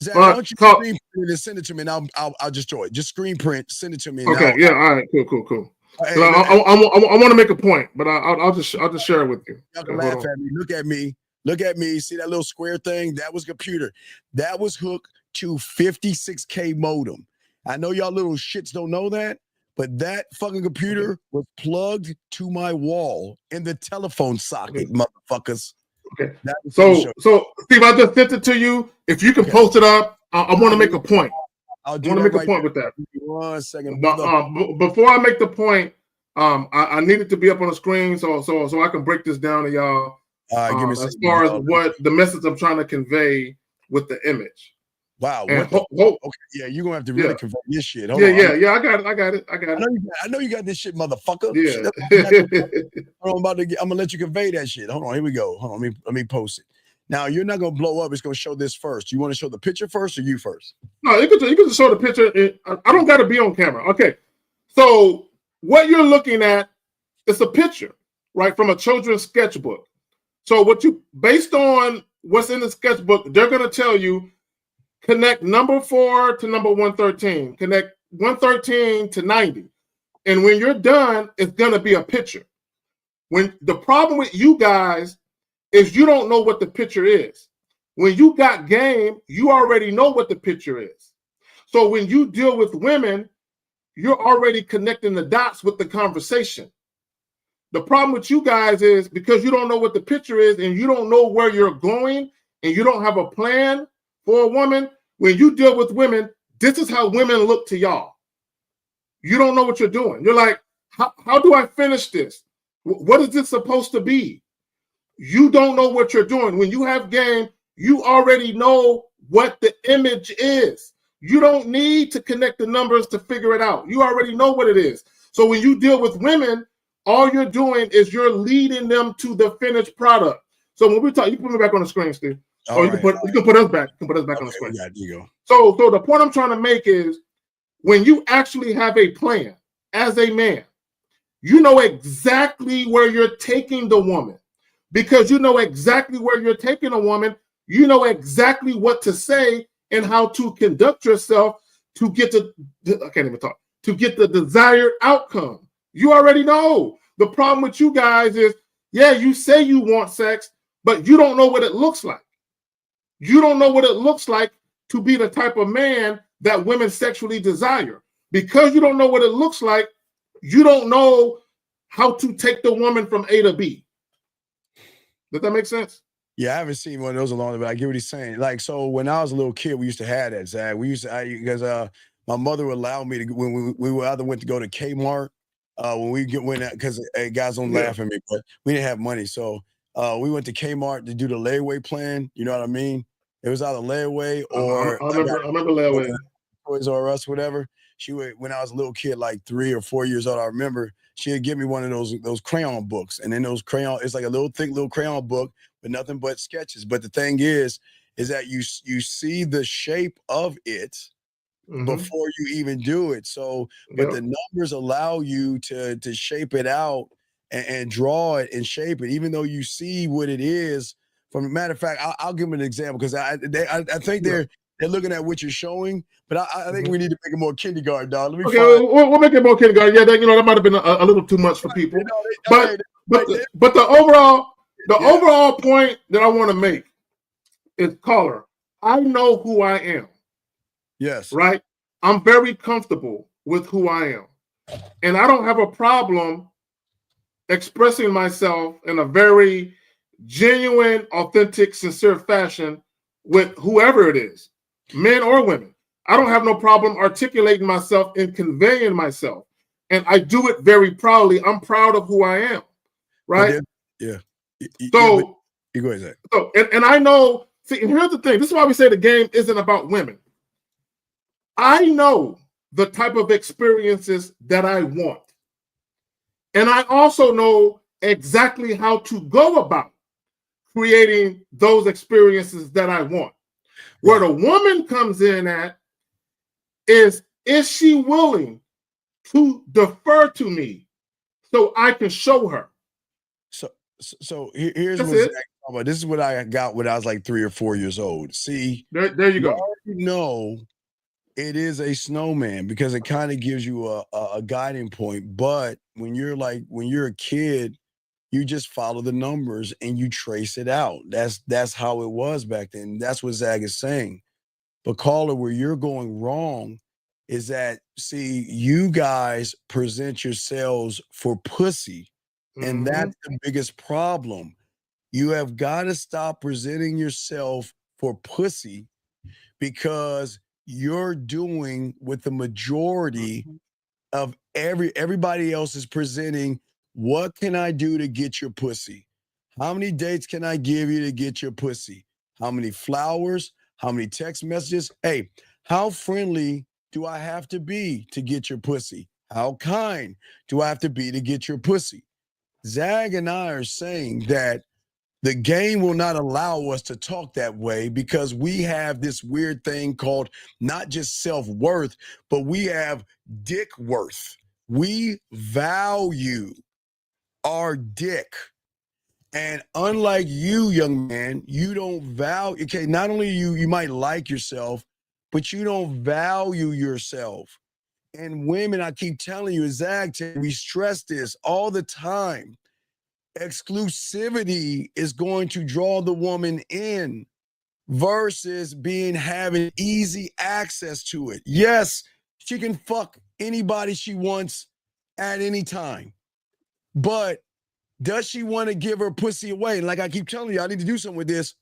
Speaker 8: Zach, why don't you screen print and send it to me, and I'll just show it. Just screen print, send it to me.
Speaker 9: Okay. Yeah. All right. Cool. Hey, I want to make a point, but I'll just share it with you.
Speaker 8: Y'all can laugh at me. Look at me. See that little square thing? That was a computer. That was hooked to 56K modem. I know y'all little shits don't know that, but that fucking computer was plugged to my wall in the telephone socket, motherfuckers.
Speaker 9: Okay. So Steve, I just sent it to you. If you can post it up, I want to make a point.
Speaker 8: I
Speaker 9: want to make a point with that.
Speaker 8: 1 second.
Speaker 9: Before I make the point, I need it to be up on the screen so I can break this down to y'all.
Speaker 8: Give me
Speaker 9: as far as what the message I'm trying to convey with the image.
Speaker 8: Wow.
Speaker 9: Okay.
Speaker 8: Yeah, you're gonna have to really convey this shit.
Speaker 9: Hold on. I got it.
Speaker 8: I know you got this shit, motherfucker.
Speaker 9: Yeah.
Speaker 8: I'm gonna let you convey that shit. Hold on, here we go. Hold on, let me post it. Now you're not gonna blow up. It's gonna show this first. You want to show the picture first or you first?
Speaker 9: No, you can just show the picture. I don't got to be on camera. Okay. So what you're looking at is a picture, right, from a children's sketchbook. So based on what's in the sketchbook, they're gonna tell you connect number 4 to number 113. Connect 113 to 90. And when you're done, it's gonna be a picture. When the problem with you guys is you don't know what the picture is. When you got game, you already know what the picture is. So when you deal with women, you're already connecting the dots with the conversation. The problem with you guys is because you don't know what the picture is and you don't know where you're going and you don't have a plan for a woman, when you deal with women, this is how women look to y'all. You don't know what you're doing. You're like, how do I finish this? What is this supposed to be? You don't know what you're doing. When you have game, you already know what the image is. You don't need to connect the numbers to figure it out. You already know what it is. So when you deal with women, all you're doing is you're leading them to the finished product. So when we talk, you put me back on the screen, Steve. You can put us back. You can put us back on the screen.
Speaker 8: Yeah, you go.
Speaker 9: So the point I'm trying to make is when you actually have a plan as a man, you know exactly where you're taking the woman. Because you know exactly where you're taking a woman, you know exactly what to say and how to conduct yourself to get to get the desired outcome. You already know. The problem with you guys is, you say you want sex, but you don't know what it looks like. You don't know what it looks like to be the type of man that women sexually desire. Because you don't know what it looks like, you don't know how to take the woman from A to B. Does that make sense?
Speaker 8: Yeah, I haven't seen one of those along, but I get what he's saying. Like, so when I was a little kid, we used to have that, Zach. Because my mother would allow me to, when we either went to go to Kmart, because guys don't laugh at me, but we didn't have money. So we went to Kmart to do the layaway plan. You know what I mean? It was either layaway or
Speaker 9: I remember layaway.
Speaker 8: Toys R Us, whatever. She would, when I was a little kid, like 3 or 4 years old, I remember she would give me one of those crayon books, and then those crayon, it's like a little thick little crayon book with nothing but sketches. But the thing is that you see the shape of it before you even do it. So, but the numbers allow you to shape it out and draw it and shape it, even though you see what it is. From a matter of fact, I'll give them an example because I think they're looking at what you're showing, but I think we need to make it more kindergarten, dog.
Speaker 9: We'll make it more kindergarten. Yeah, that might have been a little too much for people. But the overall point that I want to make is, caller, I know who I am.
Speaker 8: Yes.
Speaker 9: Right? I'm very comfortable with who I am. And I don't have a problem expressing myself in a very genuine, authentic, sincere fashion with whoever it is, men or women. I don't have no problem articulating myself and conveying myself. and I do it very proudly. I'm proud of who I am, right?
Speaker 8: Yeah.
Speaker 9: So
Speaker 8: you go ahead, Zach.
Speaker 9: So, and I know. See, and here's the thing. This is why we say the game isn't about women. I know the type of experiences that I want, and I also know exactly how to go about creating those experiences that I want. Where the woman comes in at is she willing to defer to me so I can show her?
Speaker 8: So here's what Zach talking about. This is what I got when I was like 3 or 4 years old. See,
Speaker 9: there you go.
Speaker 8: already know it is a snowman because it kind of gives you a guiding point. But when you're a kid, you just follow the numbers and you trace it out. That's how it was back then. That's what Zach is saying. But caller, where you're going wrong is that, see, you guys present yourselves for pussy. And that's the biggest problem. You have got to stop presenting yourself for pussy because you're doing what the majority of everybody else is presenting. What can I do to get your pussy? How many dates can I give you to get your pussy? How many flowers? How many text messages? Hey, how friendly do I have to be to get your pussy? How kind do I have to be to get your pussy? Zag and I are saying that the game will not allow us to talk that way because we have this weird thing called not just self-worth, but we have dick worth. We value our dick. And unlike you, young man, you don't value, okay, not only you might like yourself, but you don't value yourself. And women, I keep telling you, Zag, we stress this all the time. Exclusivity is going to draw the woman in versus having easy access to it. Yes, she can fuck anybody she wants at any time. But does she want to give her pussy away? Like I keep telling you, I need to do something with this.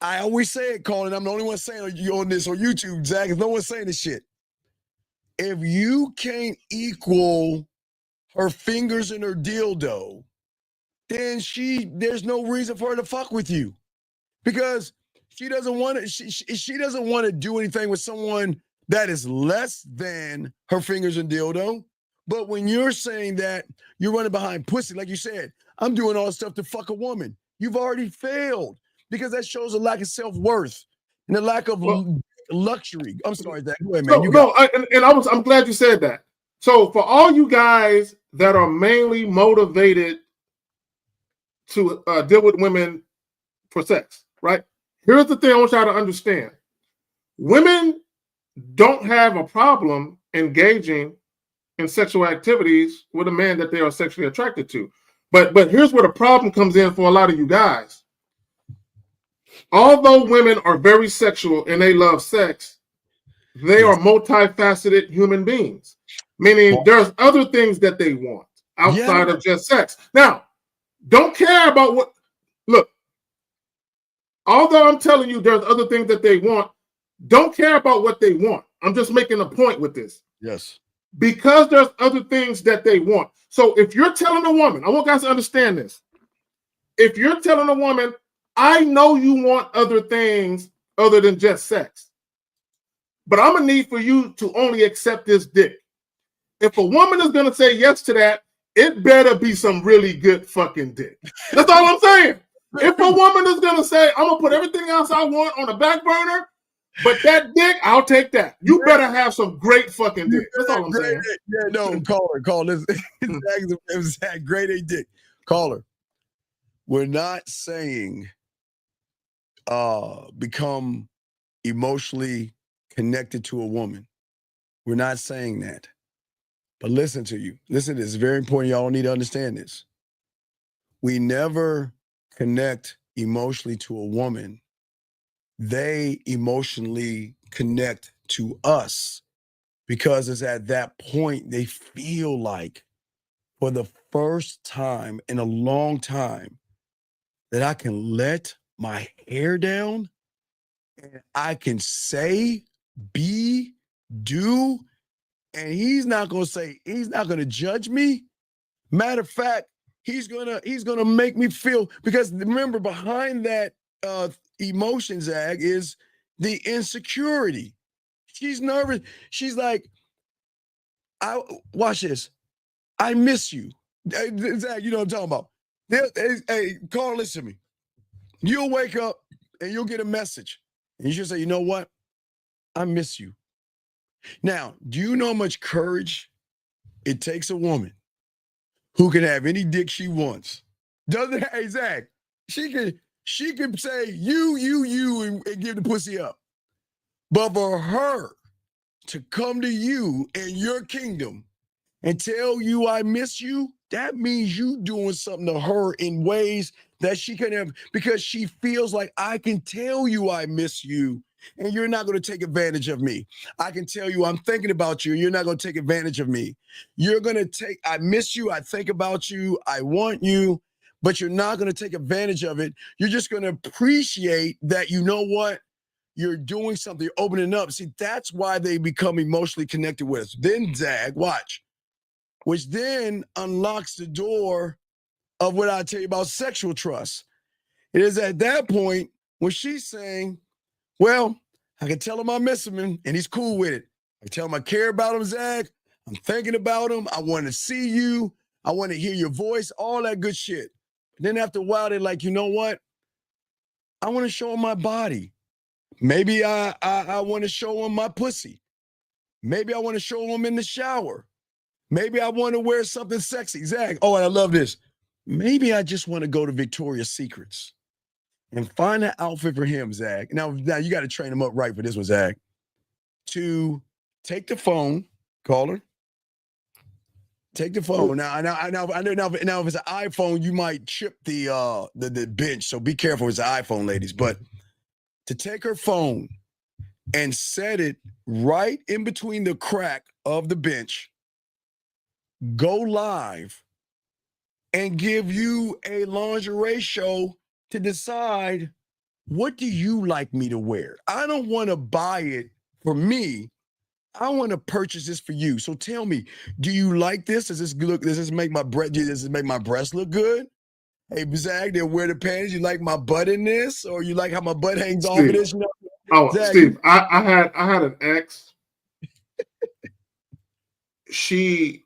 Speaker 8: I always say it, Colin. I'm the only one saying on this on YouTube, Zach. No one's saying this shit. If you can't equal her fingers and her dildo, then there's no reason for her to fuck with you because she doesn't want to. She doesn't want to do anything with someone that is less than her fingers and dildo. But when you're saying that you're running behind pussy, like you said, I'm doing all this stuff to fuck a woman. You've already failed because that shows a lack of self-worth and a lack of luxury. I'm sorry, Zach. Go ahead, man.
Speaker 9: I'm glad you said that. So for all you guys that are mainly motivated to deal with women for sex, right? Here's the thing I want y'all to understand. Women don't have a problem engaging in sexual activities with a man that they are sexually attracted to. But here's where the problem comes in for a lot of you guys. Although women are very sexual and they love sex, they are multifaceted human beings. Meaning there's other things that they want outside of just sex. Now, don't care about what, look, although I'm telling you there's other things that they want, don't care about what they want. I'm just making a point with this.
Speaker 8: Yes.
Speaker 9: Because there's other things that they want. So if you're telling a woman, I want guys to understand this. If you're telling a woman, I know you want other things other than just sex, but I'm going to need for you to only accept this dick. If a woman is going to say yes to that, it better be some really good fucking dick. That's all I'm saying. If a woman is going to say, I'm going to put everything else I want on the back burner, but that dick, I'll take that. You better have some great fucking dick. That's all I'm saying.
Speaker 8: Yeah, no, call her. This Zach, great A dick. Call her. We're not saying become emotionally connected to a woman. We're not saying that. But listen to you. Listen, this is very important. Y'all need to understand this. We never connect emotionally to a woman. They emotionally connect to us because it's at that point they feel like for the first time in a long time that I can let my hair down and I can say, be, do and he's not gonna judge me. Matter of fact, he's gonna make me feel, because remember, behind that emotion, Zag, is the insecurity. She's nervous. She's like, watch this. I miss you. Zag, you know what I'm talking about. Hey, Carl, listen to me. You'll wake up and you'll get a message. And you should say, you know what? I miss you. Now, do you know how much courage it takes a woman who can have any dick she wants? Doesn't, hey, Zach, she can say you and give the pussy up. But for her to come to you in your kingdom and tell you I miss you, that means you doing something to her in ways that she can have, because she feels like, I can tell you I miss you and you're not going to take advantage of me. I can tell you I'm thinking about you and you're not going to take advantage of me. You're going to take, I miss you, I think about you, I want you, but you're not going to take advantage of it. You're just going to appreciate that, you know what? You're doing something, you're opening up. See, that's why they become emotionally connected with us. Then, Zag, watch, which then unlocks the door of what I tell you about sexual trust. It is at that point when she's saying, well, I can tell him I miss him and he's cool with it. I tell him I care about him, Zach. I'm thinking about him. I want to see you. I want to hear your voice, all that good shit. And then after a while, they're like, you know what? I want to show him my body. Maybe I want to show him my pussy. Maybe I want to show him in the shower. Maybe I want to wear something sexy. Zach, oh, and I love this. Maybe I just want to go to Victoria's Secrets and find an outfit for him, Zach. Now you got to train him up right for this one, Zach. To take the phone, call her. Take the phone. Now if it's an iPhone, you might chip the bench. So be careful. It's an iPhone, ladies. But to take her phone and set it right in between the crack of the bench, go live, and give you a lingerie show to decide, what do you like me to wear? I don't want to buy it for me. I want to purchase this for you. So tell me, do you like this? Does this make my breast look good? Hey, Zach, they'll wear the panties. You like my butt in this? Or you like how my butt hangs off of this? You know?
Speaker 9: Oh,
Speaker 8: Zach,
Speaker 9: Steve, I had an ex. She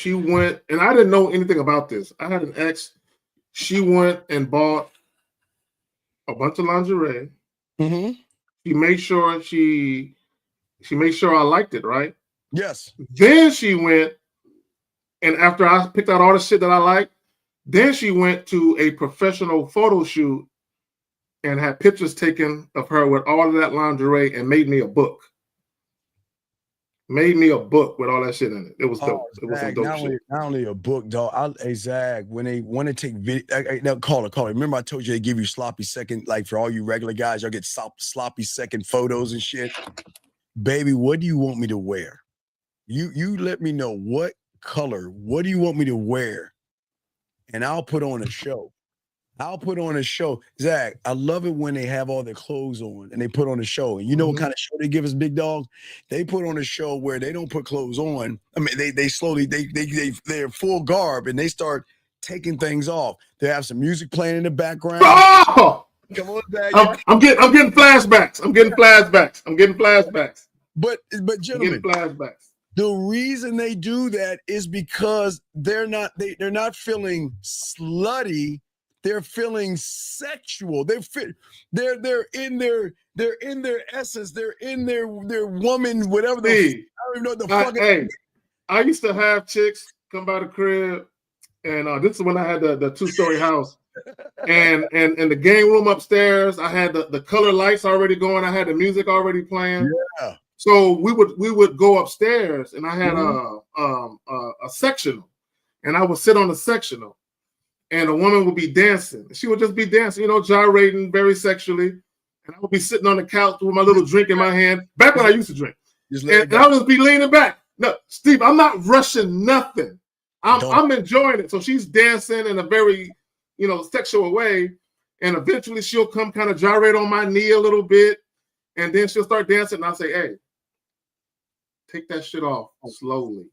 Speaker 9: went, and I didn't know anything about this. I had an ex. She went and bought a bunch of lingerie.
Speaker 8: Mm-hmm.
Speaker 9: She made sure she made sure I liked it, right?
Speaker 8: Yes.
Speaker 9: Then she went, and after I picked out all the shit that I liked, then she went to a professional photo shoot and had pictures taken of her with all of that lingerie and made me a book. Made me a book with all that shit in it. It was dope. It was some dope shit.
Speaker 8: Not only a book, dog. Hey, Zach, when they want to take video, now call it. Remember I told you they give you sloppy second, like for all you regular guys, y'all get sloppy second photos and shit. Baby, what do you want me to wear? You let me know what color. What do you want me to wear? And I'll put on a show. Zach, I love it when they have all their clothes on and they put on a show. And you know what kind of show they give us, big dog? They put on a show where they don't put clothes on. I mean, they're full garb and they start taking things off. They have some music playing in the background.
Speaker 9: Oh!
Speaker 8: Come on, Zach.
Speaker 9: I'm getting flashbacks. But
Speaker 8: gentlemen,
Speaker 9: flashbacks.
Speaker 8: The reason they do that is because they're not feeling slutty. They're feeling sexual. They're in their essence. They're in their woman, whatever. I don't even know what the fuck.
Speaker 9: Hey, I used to have chicks come by the crib, and this is when I had the 2-story house, and the game room upstairs. I had the color lights already going. I had the music already playing.
Speaker 8: Yeah.
Speaker 9: So we would go upstairs, and I had a sectional, and I would sit on the sectional. And a woman would be dancing. She would just be dancing, gyrating very sexually. And I would be sitting on the couch with my little drink in my hand. Back when I used to drink. And I would just be leaning back. No, Steve, I'm not rushing nothing. I'm enjoying it. So she's dancing in a very, sexual way. And eventually she'll come kind of gyrate on my knee a little bit. And then she'll start dancing. And I'll say, hey, take that shit off slowly.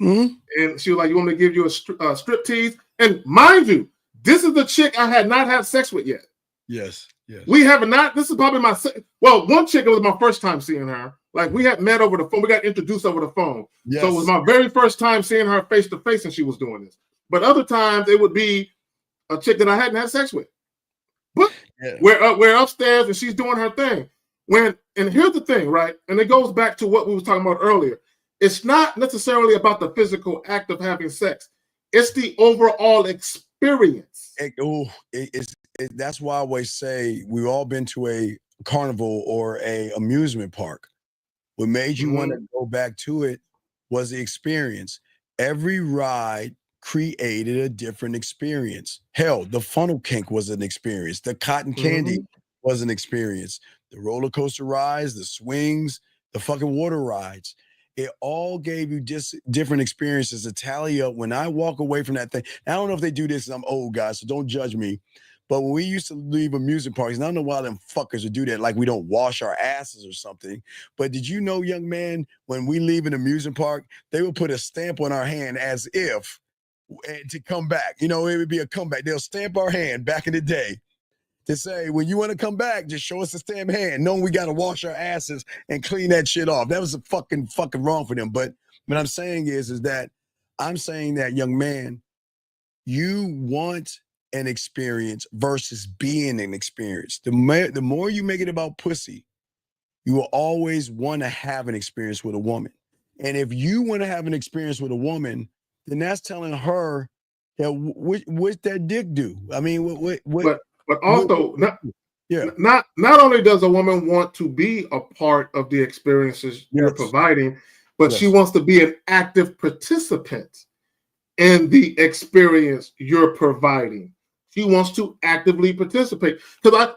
Speaker 8: Mm-hmm.
Speaker 9: And she was like, you want me to give you a strip tease? And mind you, this is the chick I had not had sex with yet.
Speaker 8: Yes, yes.
Speaker 9: We have not. This is probably my one chick. It was my first time seeing her. Like we had met over the phone. We got introduced over the phone.
Speaker 8: Yes.
Speaker 9: So it was my very first time seeing her face to face, and she was doing this. But other times it would be a chick that I hadn't had sex with. But we're upstairs and she's doing her thing. And here's the thing, right? And it goes back to what we were talking about earlier. It's not necessarily about the physical act of having sex. It's the overall experience.
Speaker 8: That's why I always say we've all been to a carnival or a amusement park. What made you want to go back to it was the experience. Every ride created a different experience. Hell, the funnel kink was an experience. The cotton candy was an experience. The roller coaster rides, the swings, the fucking water rides. It all gave you just different experiences to tally up. When I walk away from that thing, I don't know if they do this, I'm old, guys, so don't judge me. But when we used to leave amusement parks, and I don't know why them fuckers would do that, like we don't wash our asses or something. But did you know, young man, when we leave an amusement park, they would put a stamp on our hand as if to come back. You know, it would be a comeback. They'll stamp our hand back in the day to say, when you want to come back, just show us the stamp hand, knowing we got to wash our asses and clean that shit off. That was fucking wrong for them. But what I'm saying is that I'm saying that, young man, you want an experience versus being an experience. The more you make it about pussy, you will always want to have an experience with a woman. And if you want to have an experience with a woman, then that's telling her that what that dick do. I mean,
Speaker 9: but also not only does a woman want to be a part of the experiences you're providing, but she wants to be an active participant in the experience you're providing. She wants to actively participate. Because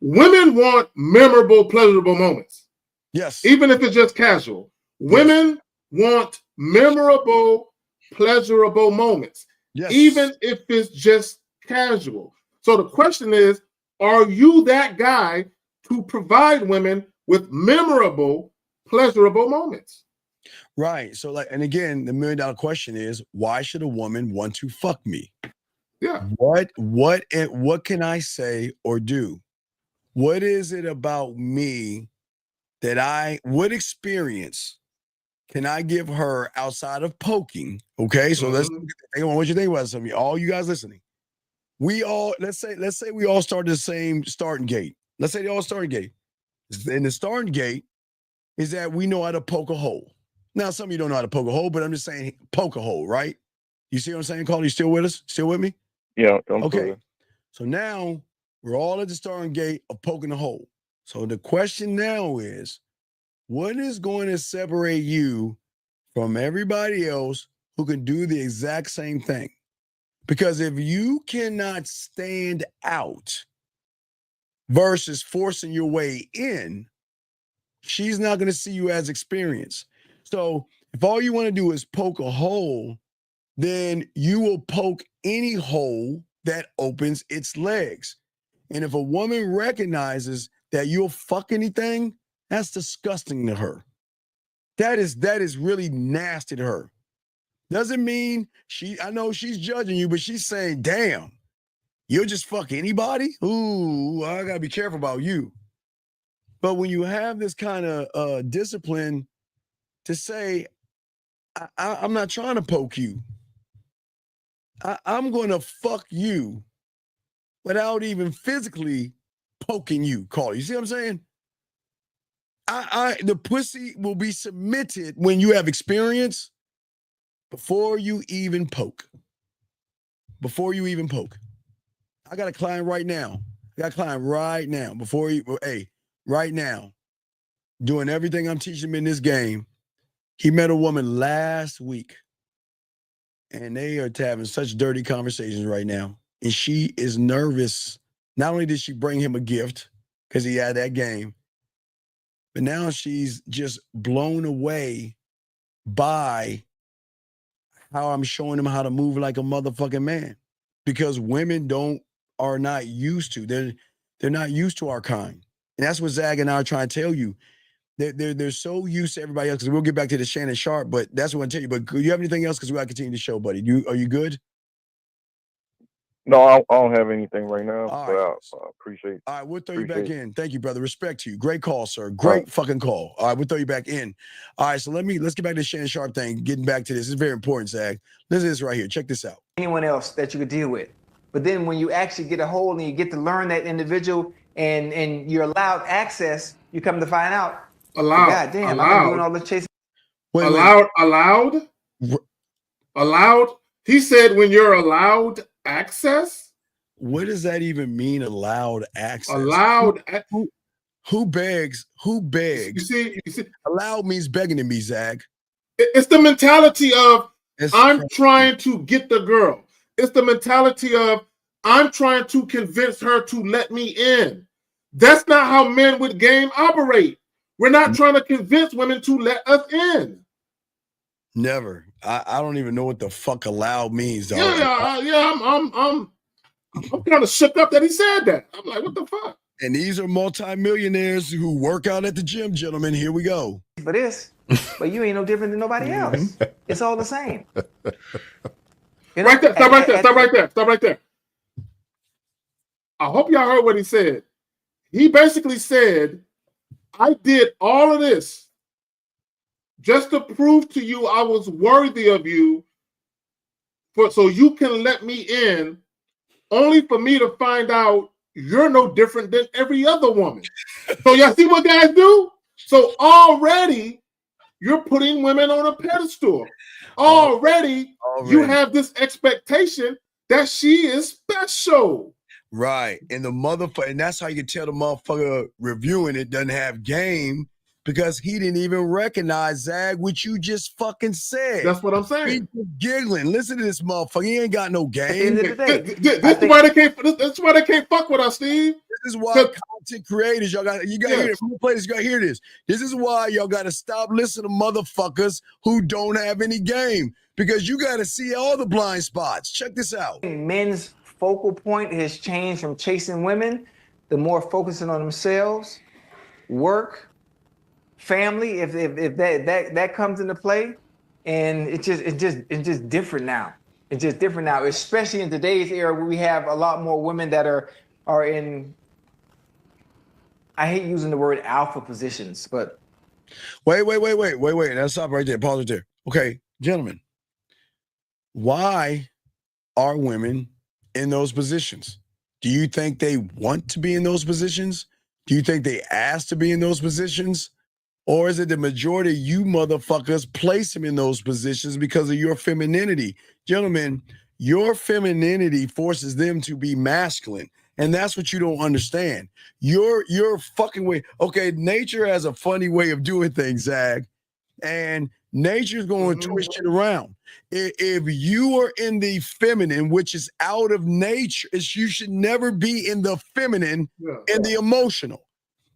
Speaker 9: women want memorable, pleasurable moments.
Speaker 8: Yes.
Speaker 9: Even if it's just casual. Women want memorable, pleasurable moments.
Speaker 8: Yes.
Speaker 9: Even if it's just casual. So the question is, are you that guy to provide women with memorable, pleasurable moments?
Speaker 8: Right. So and again, the $1 million question is, why should a woman want to fuck me?
Speaker 9: Yeah.
Speaker 8: What can I say or do? What is it about me that what experience can I give her outside of poking? Okay. So let's think on what you think about something. All you guys listening. Let's say we all start the same starting gate. Let's say they all starting gate. And the starting gate is that we know how to poke a hole. Now, some of you don't know how to poke a hole, but I'm just saying poke a hole, right? You see what I'm saying, Carl? You still with us? Still with me?
Speaker 18: Yeah.
Speaker 8: Okay. So now we're all at the starting gate of poking the hole. So the question now is, what is going to separate you from everybody else who can do the exact same thing? Because if you cannot stand out versus forcing your way in, she's not going to see you as experience. So if all you want to do is poke a hole, then you will poke any hole that opens its legs. And if a woman recognizes that you'll fuck anything, that's disgusting to her. That is really nasty to her. Doesn't mean I know she's judging you, but she's saying, damn, you'll just fuck anybody? Ooh, I gotta be careful about you. But when you have this kind of discipline to say, I'm not trying to poke you. I'm going to fuck you without even physically poking you, Carl. You see what I'm saying? The pussy will be submitted when you have experience before you even poke. Before you even poke. I got a client right now. Right now, doing everything I'm teaching him in this game. He met a woman last week, and they are having such dirty conversations right now. And she is nervous. Not only did she bring him a gift because he had that game, but now she's just blown away by how I'm showing him how to move like a motherfucking man. Because women are not used to. They're not used to our kind. And that's what Zag and I are trying to tell you. they're so used to everybody else, because we'll get back to the Shannon Sharp, but that's what I'm telling you. But do you have anything else? Because we got to continue the show, buddy. Are you good?
Speaker 18: No, I don't have anything right now,
Speaker 8: All
Speaker 18: but
Speaker 8: right.
Speaker 18: I appreciate.
Speaker 8: All right, we'll throw you back
Speaker 18: appreciate
Speaker 8: in. Thank you, brother. Respect to you. Great call, sir. Great fucking call. All right, we'll throw you back in. All right, so let's get back to the Shannon Sharp thing. Getting back to this. This is very important, Zach. Listen to this right here. Check this out.
Speaker 17: Anyone else that you could deal with. But then when you actually get a hold and you get to learn that individual and you're allowed access, you come to find out,
Speaker 9: Allowed.
Speaker 17: God damn,
Speaker 9: Allowed.
Speaker 17: I've been doing all this chasing.
Speaker 9: Allowed. He said when you're allowed access.
Speaker 8: What does that even mean, allowed access?
Speaker 9: Allowed.
Speaker 8: Who begs? Who begs?
Speaker 9: You see,
Speaker 8: allowed means begging to me, Zach.
Speaker 9: It's the mentality of I'm trying to get the girl. It's the mentality of I'm trying to convince her to let me in. That's not how men with game operate. We're not trying to convince women to let us in.
Speaker 8: Never. I don't even know what the fuck allowed means, though.
Speaker 9: I'm kind of shook up that he said that. I'm like, what the fuck?
Speaker 8: And these are multimillionaires who work out at the gym, gentlemen. Here we go.
Speaker 17: But you ain't no different than nobody else. It's all the same. You know,
Speaker 9: right there. Stop right there. I hope y'all heard what he said. He basically said, I did all of this just to prove to you I was worthy of you, so you can let me in, only for me to find out you're no different than every other woman. So y'all see what guys do? So already you're putting women on a pedestal. Already you have this expectation that she is special.
Speaker 8: Right. And the motherfucker, and that's how you can tell the motherfucker reviewing it doesn't have game, because he didn't even recognize, Zag, what you just fucking said.
Speaker 9: That's what I'm saying.
Speaker 8: He's giggling. Listen to this motherfucker. He ain't got no game.
Speaker 9: That's why they can't fuck with us, Steve.
Speaker 8: This is why content creators, you gotta hear it. Play this, you gotta hear this. This is why y'all gotta stop listening to motherfuckers who don't have any game, because you gotta see all the blind spots. Check this out.
Speaker 17: Men's focal point has changed from chasing women, the more focusing on themselves, work, family, if that comes into play, and it's just different now. It's just different now, especially in today's era where we have a lot more women that are in, I hate using the word alpha positions, but
Speaker 8: wait. Now stop right there. Pause right there. Okay, gentlemen, why are women in those positions? Do you think they want to be in those positions? Do you think they ask to be in those positions? Or is it the majority of you motherfuckers place them in those positions because of your femininity? Gentlemen, your femininity forces them to be masculine. And that's what you don't understand. Your fucking way. Okay, nature has a funny way of doing things, Zag. And nature's going to twist it around. If you are in the feminine, which is out of nature, you should never be in the feminine and the emotional.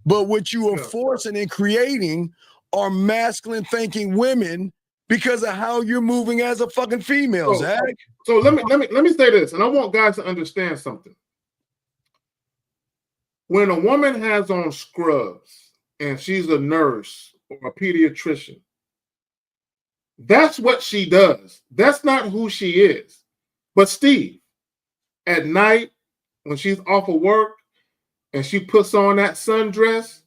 Speaker 8: But what you are forcing and creating are masculine thinking women because of how you're moving as a fucking female, Zach.
Speaker 9: So let me say this, and I want guys to understand something. When a woman has on scrubs and she's a nurse or a pediatrician, that's what she does. That's not who she is. But Steve, at night when she's off of work and she puts on that sundress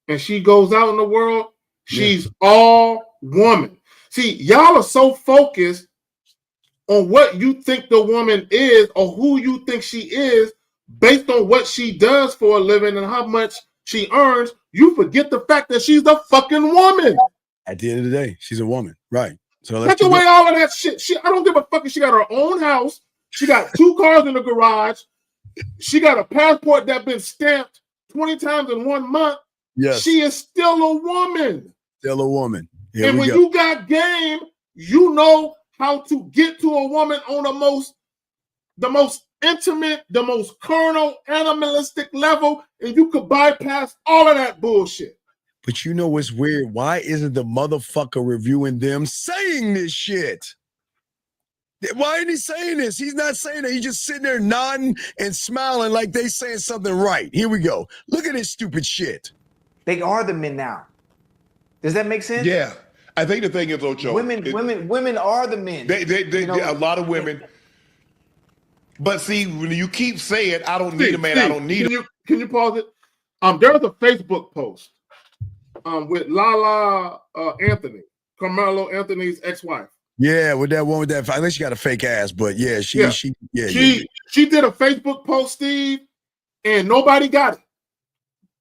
Speaker 9: and she goes out in the world, she's all woman. See, y'all are so focused on what you think the woman is or who you think she is based on what she does for a living and how much she earns. You forget the fact that she's a fucking woman.
Speaker 8: At the end of the day, she's a woman, right? So let's
Speaker 9: take away all of that shit. I don't give a fuck if she got her own house. She got 2 cars in the garage. She got a passport that's been stamped 20 times in 1 month.
Speaker 8: Yes.
Speaker 9: She is still a woman.
Speaker 8: Still a woman.
Speaker 9: And when you got game, you know how to get to a woman on the most intimate, the most carnal, animalistic level, and you could bypass all of that bullshit.
Speaker 8: But you know what's weird? Why isn't the motherfucker reviewing them saying this shit? Why ain't he saying this? He's not saying that. He's just sitting there nodding and smiling like they saying something right. Here we go. Look at this stupid shit.
Speaker 17: They are the men now. Does that make sense?
Speaker 15: Yeah. I think the thing is, Ocho,
Speaker 17: women are the men.
Speaker 15: A lot of women. But see, when you keep saying, I don't need a man, I don't need
Speaker 9: Can you pause it? There was a Facebook post with Lala Anthony, Carmelo Anthony's ex-wife.
Speaker 8: Yeah, with that one with that. I think she got a fake ass, but yeah, she
Speaker 9: did a Facebook post, Steve, and nobody got it.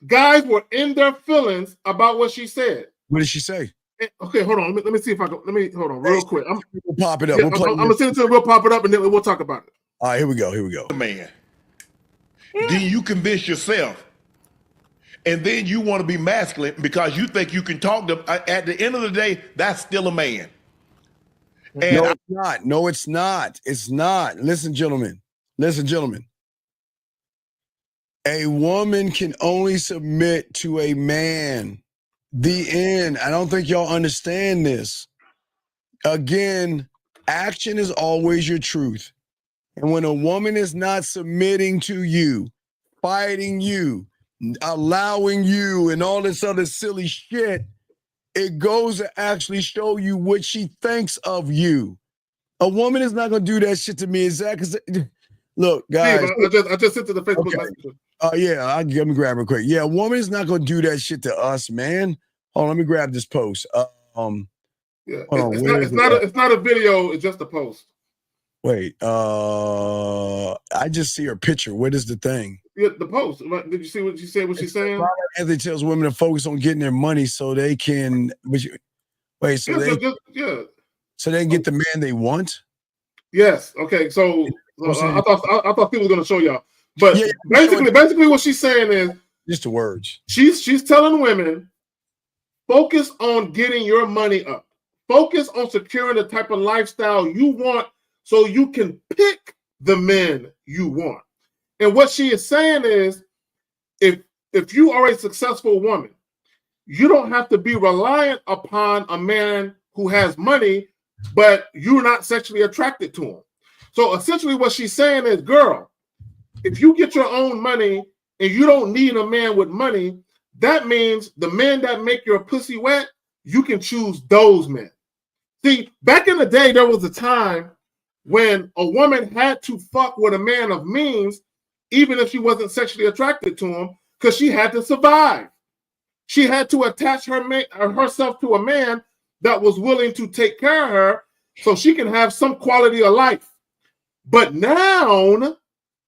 Speaker 9: Guys were in their feelings about what she said.
Speaker 8: What did she say?
Speaker 9: Okay, hold on. Let me see if I can. Hold on, real quick.
Speaker 8: We'll pop it up.
Speaker 9: Yeah, I'm gonna send it to. We'll pop it up, and then we'll talk about it.
Speaker 8: All right, here we go.
Speaker 15: Man, then you convince yourself, and then you want to be masculine because you think you can talk to. At the end of the day, that's still a man. And
Speaker 8: no, it's not. No, it's not. It's not. Listen, gentlemen. A woman can only submit to a man. The end. I don't think y'all understand this. Again, action is always your truth. And when a woman is not submitting to you, fighting you, allowing you, and all this other silly shit, it goes to actually show you what she thinks of you. A woman is not going to do that shit to me. Look, guys.
Speaker 9: Steve, I just sent to the Facebook message.
Speaker 8: Yeah, let me grab it quick. Yeah, a woman is not going to do that shit to us, man. Hold on, let me grab this post.
Speaker 9: It's not a video. It's just a post.
Speaker 8: Wait, I just see her picture. What is the thing?
Speaker 9: Yeah, the post. Did you see what she said? What she's saying?
Speaker 8: Anthony tells women to focus on getting their money so they can. So they can get the man they want.
Speaker 9: Yes. Okay. So I thought people were going to show y'all, but basically what she's saying is
Speaker 8: just the words.
Speaker 9: She's telling women, focus on getting your money up. Focus on securing the type of lifestyle you want, so you can pick the men you want. And what she is saying is, if you are a successful woman, you don't have to be reliant upon a man who has money, but you're not sexually attracted to him. So essentially what she's saying is, girl, if you get your own money and you don't need a man with money, that means the men that make your pussy wet, you can choose those men. See, back in the day, there was a time when a woman had to fuck with a man of means, even if she wasn't sexually attracted to him, because she had to survive. She had to attach herself to a man that was willing to take care of her so she can have some quality of life. But now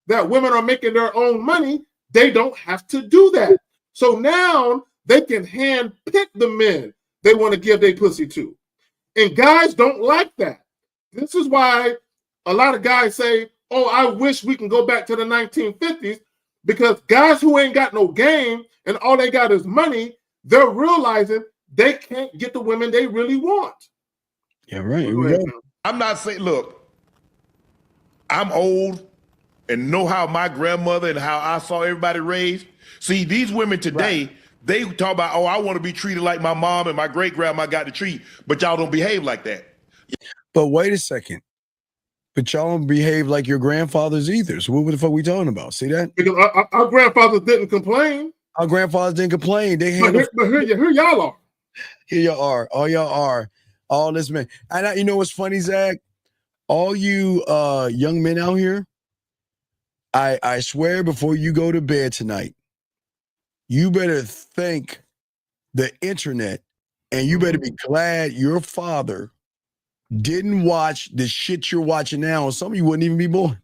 Speaker 9: that women are making their own money, they don't have to do that. So now they can hand pick the men they want to give their pussy to. And guys don't like that. This is why a lot of guys say, oh, I wish we can go back to the 1950s, because guys who ain't got no game and all they got is money, they're realizing they can't get the women they really want.
Speaker 8: Yeah, right. Here we go.
Speaker 15: I'm not saying, look, I'm old and know how my grandmother and how I saw everybody raised. See, these women today, they talk about, oh, I want to be treated like my mom and my great-grandma got to treat, but y'all don't behave like that.
Speaker 8: But wait a second. But y'all don't behave like your grandfathers either. So what the fuck we talking about? See that?
Speaker 9: Because our grandfathers didn't complain.
Speaker 8: Our grandfathers didn't complain. They
Speaker 9: but here y'all are.
Speaker 8: Here y'all are. All y'all are. All this man. And you know what's funny, Zach? All you young men out here, I swear before you go to bed tonight, you better thank the internet, and you better be glad your father didn't watch the shit you're watching now. Some of you wouldn't even be born.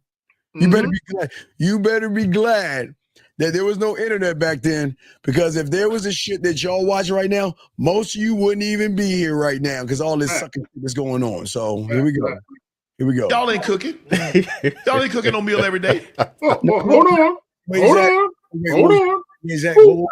Speaker 8: You better be glad. You better be glad that there was no internet back then, because if there was a shit that y'all watch right now, most of you wouldn't even be here right now because all this sucking shit is going on. So here we go. Here we go.
Speaker 15: Y'all ain't cooking. Y'all ain't cooking no meal every day.
Speaker 9: Hold on. Hold on.
Speaker 8: Exactly. No.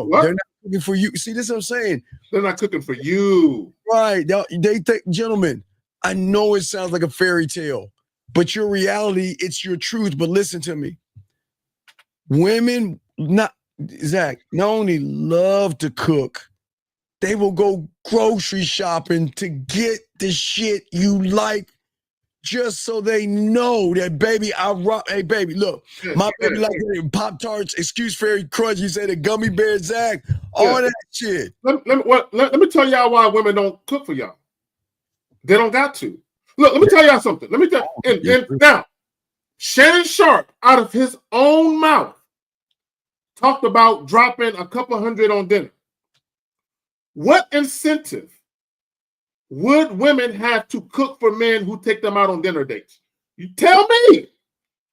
Speaker 8: What? They're not cooking for you. See, this is what I'm saying.
Speaker 9: They're not cooking for you.
Speaker 8: Right. They think, gentlemen, I know it sounds like a fairy tale, but your reality, it's your truth. But listen to me. Women, Zach, not only love to cook, they will go grocery shopping to get the shit you like. just so they know that, baby, I rock. Hey, baby, look, my baby like Pop-Tarts, Excuse Fairy Crunch, you say the Gummy Bear Zag, all that shit.
Speaker 9: Let me tell y'all why women don't cook for y'all. They don't got to. Look, let me tell y'all something. Let me tell and now, Shannon Sharp, out of his own mouth, talked about dropping a couple $100 on dinner. What incentive would women have to cook for men who take them out on dinner dates? You tell me.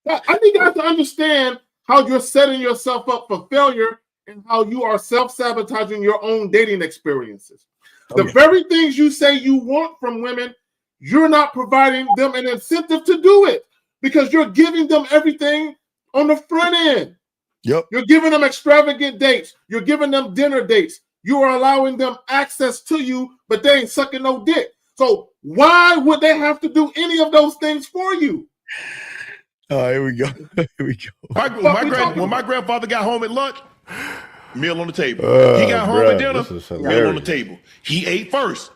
Speaker 9: I think you have to understand how you're setting yourself up for failure and how you are self-sabotaging your own dating experiences. The very things you say you want from women, you're not providing them an incentive to do it because you're giving them everything on the front end.
Speaker 8: Yep.
Speaker 9: You're giving them extravagant dates. You're giving them dinner dates. You are allowing them access to you, but they ain't sucking no dick. So why would they have to do any of those things for you?
Speaker 8: Oh, here we go. Here we go.
Speaker 15: When my grandfather got home at lunch, meal on the table. He got home at dinner, meal on the table. He ate first.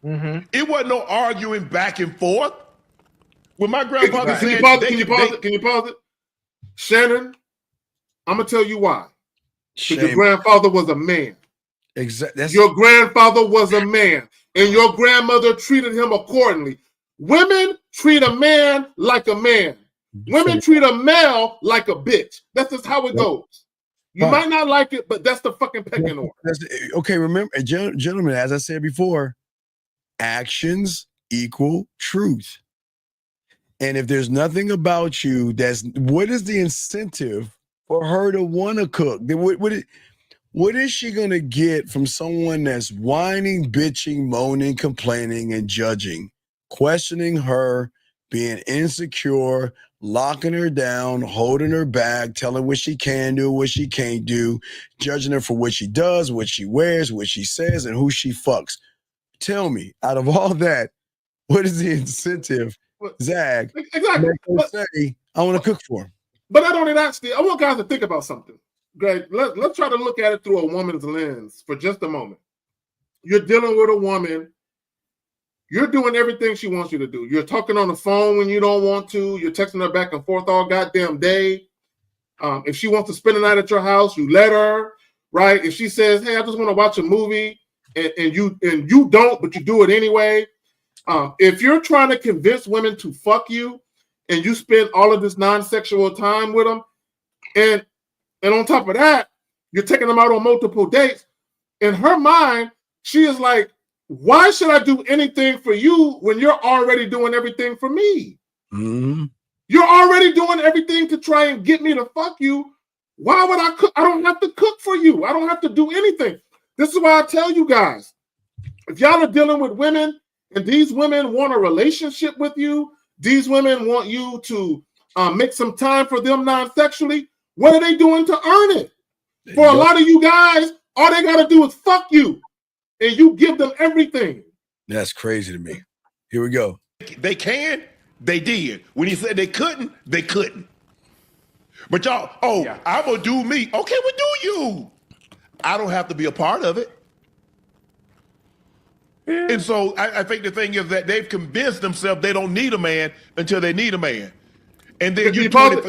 Speaker 15: It wasn't no arguing back and forth. When my grandfather said,
Speaker 9: can you pause it? Shannon, I'm gonna tell you why. Because your grandfather was a man.
Speaker 8: Exactly.
Speaker 9: Your grandfather was a man, and your grandmother treated him accordingly. Women treat a man like a man. Women treat a male like a bitch. That's just how it goes. You might not like it, but that's the fucking pecking order.
Speaker 8: Okay, remember, gentlemen, as I said before, actions equal truth. And if there's nothing about you, what is the incentive for her to want to cook? What is she going to get from someone that's whining, bitching, moaning, complaining, and judging, questioning her, being insecure, locking her down, holding her back, telling what she can do, what she can't do, judging her for what she does, what she wears, what she says, and who she fucks? Tell me, out of all that, what is the incentive, Zag,
Speaker 9: exactly.
Speaker 8: Say, I want to cook for him?
Speaker 9: But not only that, Steve, I want guys to think about something. Greg, let's try to look at it through a woman's lens for just a moment. You're dealing with a woman. You're doing everything she wants you to do. You're talking on the phone when you don't want to. You're texting her back and forth all goddamn day. If she wants to spend the night at your house, you let her, right? If she says, hey, I just want to watch a movie, and you don't, but you do it anyway. If you're trying to convince women to fuck you, and you spend all of this non-sexual time with them, and on top of that, you're taking them out on multiple dates, in her mind, she is like, why should I do anything for you when you're already doing everything for me?
Speaker 8: Mm-hmm.
Speaker 9: You're already doing everything to try and get me to fuck you. Why would I cook? I don't have to cook for you. I don't have to do anything. This is why I tell you guys, if y'all are dealing with women and these women want a relationship with you, these women want you to make some time for them non-sexually, what are they doing to earn it? For a lot of you guys, all they got to do is fuck you, and you give them everything.
Speaker 8: That's crazy to me. Here we go.
Speaker 15: They can, they did. When he said they couldn't, they couldn't. But y'all, I'm going to do me. Okay, well, do you. I don't have to be a part of it. Yeah. And so I think the thing is that they've convinced themselves they don't need a man until they need a man. And then
Speaker 9: Can you pause it?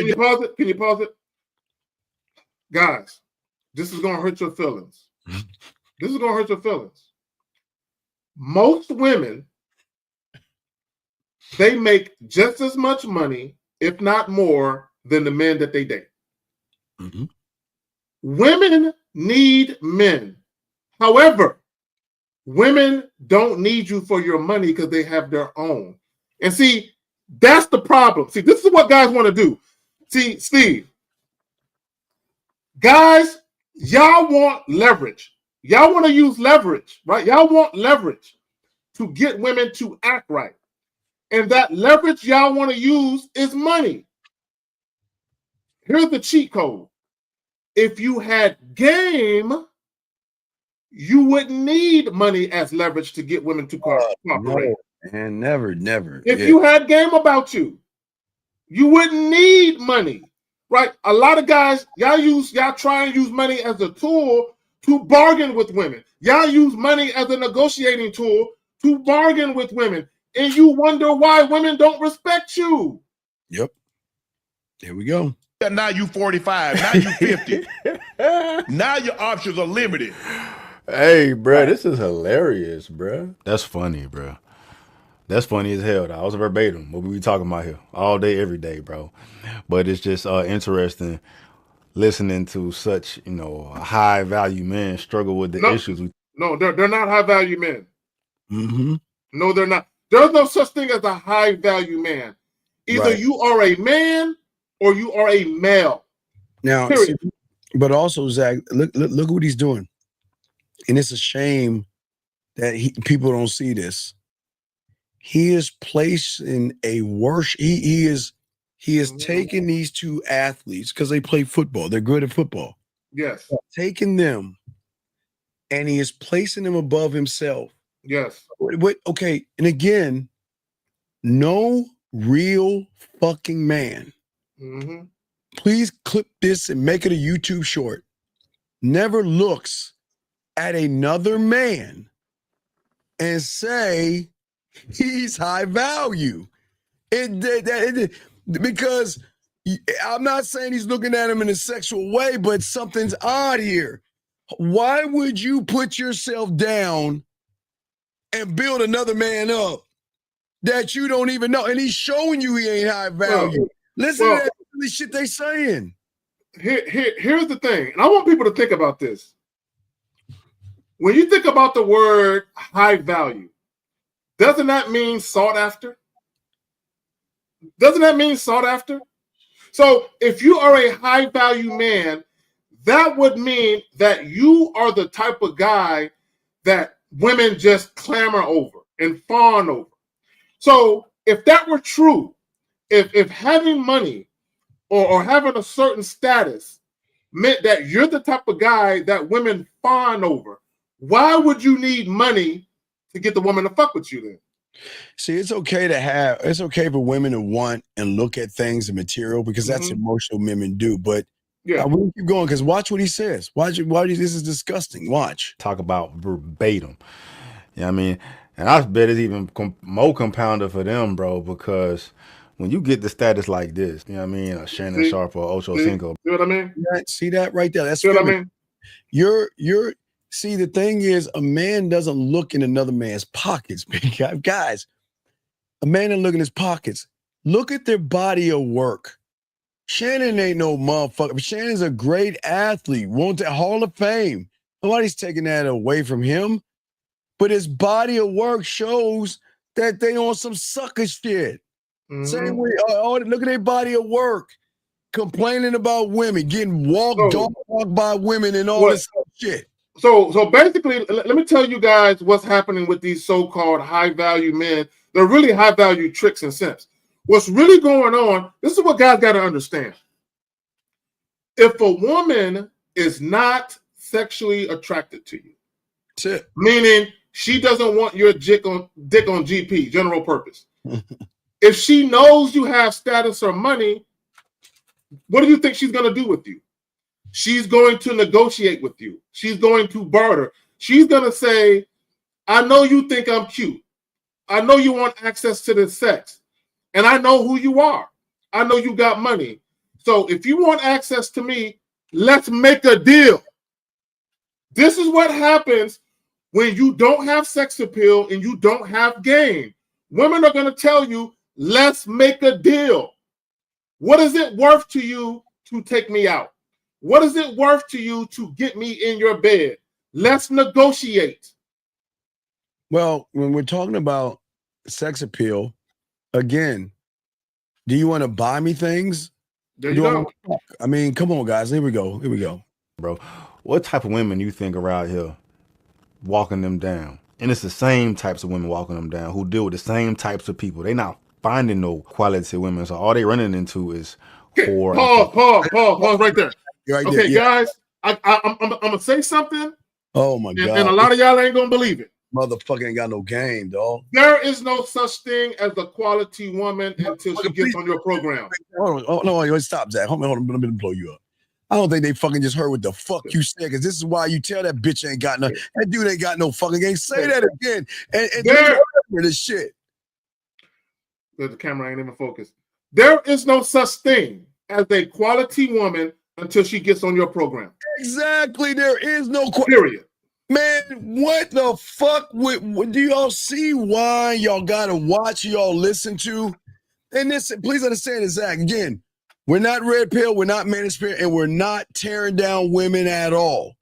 Speaker 9: Can you pause it? Guys, this is going to hurt your feelings. This is going to hurt your feelings. Most women, they make just as much money, if not more, than the men that they date.
Speaker 8: Mm-hmm.
Speaker 9: Women need men. However, women don't need you for your money because they have their own. And see, that's the problem. See, this is what guys want to do. See, Steve, guys, y'all want leverage. Y'all want to use leverage, right? Y'all want leverage to get women to act right. And that leverage y'all want to use is money. Here's the cheat code. If you had game, you wouldn't need money as leverage to get women to cooperate.
Speaker 8: No, and never.
Speaker 9: If you had game about you, you wouldn't need money, right? A lot of guys, y'all try and use money as a tool to bargain with women. Y'all use money as a negotiating tool to bargain with women. and you wonder why women don't respect you.
Speaker 8: Yep. There we go.
Speaker 15: Yeah, now you 45. Now you 50. Now your options are limited.
Speaker 19: Hey, bro, this is hilarious, bro. That's funny, bro. That's funny as hell. That was verbatim what we be talking about here all day, every day, bro. But it's just interesting listening to such, high value men struggle with the issues.
Speaker 9: No, they're not high value men.
Speaker 8: Mm-hmm.
Speaker 9: No, they're not. There's no such thing as a high value man. Either you are a man or you are a male.
Speaker 8: Now, see, but also, Zach, look what he's doing. And it's a shame that people don't see this. He is placing a worship. He is taking these two athletes because they play football. They're good at football.
Speaker 9: Yes.
Speaker 8: Taking them, and he is placing them above himself.
Speaker 9: Yes.
Speaker 8: Okay, and again, no real fucking man.
Speaker 9: Mm-hmm.
Speaker 8: Please clip this and make it a YouTube short. Never looks at another man and say he's high value. Because I'm not saying he's looking at him in a sexual way, but something's odd here. Why would you put yourself down and build another man up that you don't even know? And he's showing you he ain't high value. Listen to the shit they saying.
Speaker 9: Here's the thing, and I want people to think about this. When you think about the word high value, doesn't that mean sought after? Doesn't that mean sought after? So if you are a high value man, that would mean that you are the type of guy that women just clamor over and fawn over. So if that were true, if having money or having a certain status meant that you're the type of guy that women fawn over, why would you need money to get the woman to fuck with you then?
Speaker 8: See, it's okay for women to want and look at things and material because that's emotional women do. But I will keep going because watch what he says. Watch this is disgusting. Watch.
Speaker 19: Talk about verbatim. I mean, and I bet it's even more compounder for them, bro, because when you get the status like this, you know what I mean, a Shannon Sharp or Ocho Cinco.
Speaker 9: See what I mean?
Speaker 8: See that right there? That's
Speaker 9: see what I mean?
Speaker 8: See, the thing is, a man doesn't look in another man's pockets, guys. A man doesn't look in his pockets. Look at their body of work. Shannon ain't no motherfucker. Shannon's a great athlete, won the Hall of Fame. Nobody's taking that away from him. But his body of work shows that they on some sucker shit. Same way, look at their body of work. Complaining about women, getting walked by women and all this shit.
Speaker 9: So basically, let me tell you guys what's happening with these so-called high-value men. They're really high-value tricks and simps. What's really going on, this is what guys got to understand. If a woman is not sexually attracted to you, meaning she doesn't want your dick on GP, general purpose. If she knows you have status or money, what do you think she's going to do with you? She's going to negotiate with you. She's going to barter. She's going to say, I know you think I'm cute. I know you want access to this sex. And I know who you are. I know you got money. So if you want access to me, let's make a deal. This is what happens when you don't have sex appeal and you don't have game. Women are going to tell you, let's make a deal. What is it worth to you to take me out? What is it worth to you to get me in your bed? Let's negotiate.
Speaker 8: Well, when we're talking about sex appeal, again, do you want to buy me things?
Speaker 9: There you go.
Speaker 8: I mean, come on, guys. Here we go.
Speaker 19: Bro, what type of women you think around here walking them down? And it's the same types of women walking them down who deal with the same types of people. They not finding no quality women. So all they running into is whore.
Speaker 9: Pause right there. Okay, guys, I'm going to say something.
Speaker 8: Oh, my God.
Speaker 9: And a lot of y'all ain't going to believe it.
Speaker 8: Motherfucker ain't got no game, dog.
Speaker 9: There is no such thing as a quality woman until she gets on your program.
Speaker 8: Hold on. No, stop, Zach. Hold on. Let me blow you up. I don't think they fucking just heard what the fuck you said, because this is why you tell that bitch ain't got no, that dude ain't got no fucking game. Say that again. And this shit.
Speaker 9: The camera ain't even focused. There is no such thing as a quality woman until she gets on your program.
Speaker 8: Exactly. There is no
Speaker 9: period.
Speaker 8: Man, what the fuck? Do y'all see why y'all gotta watch, y'all listen to? And this, please understand this, Zach. Again, we're not red pill, we're not manosphere, and we're not tearing down women at all.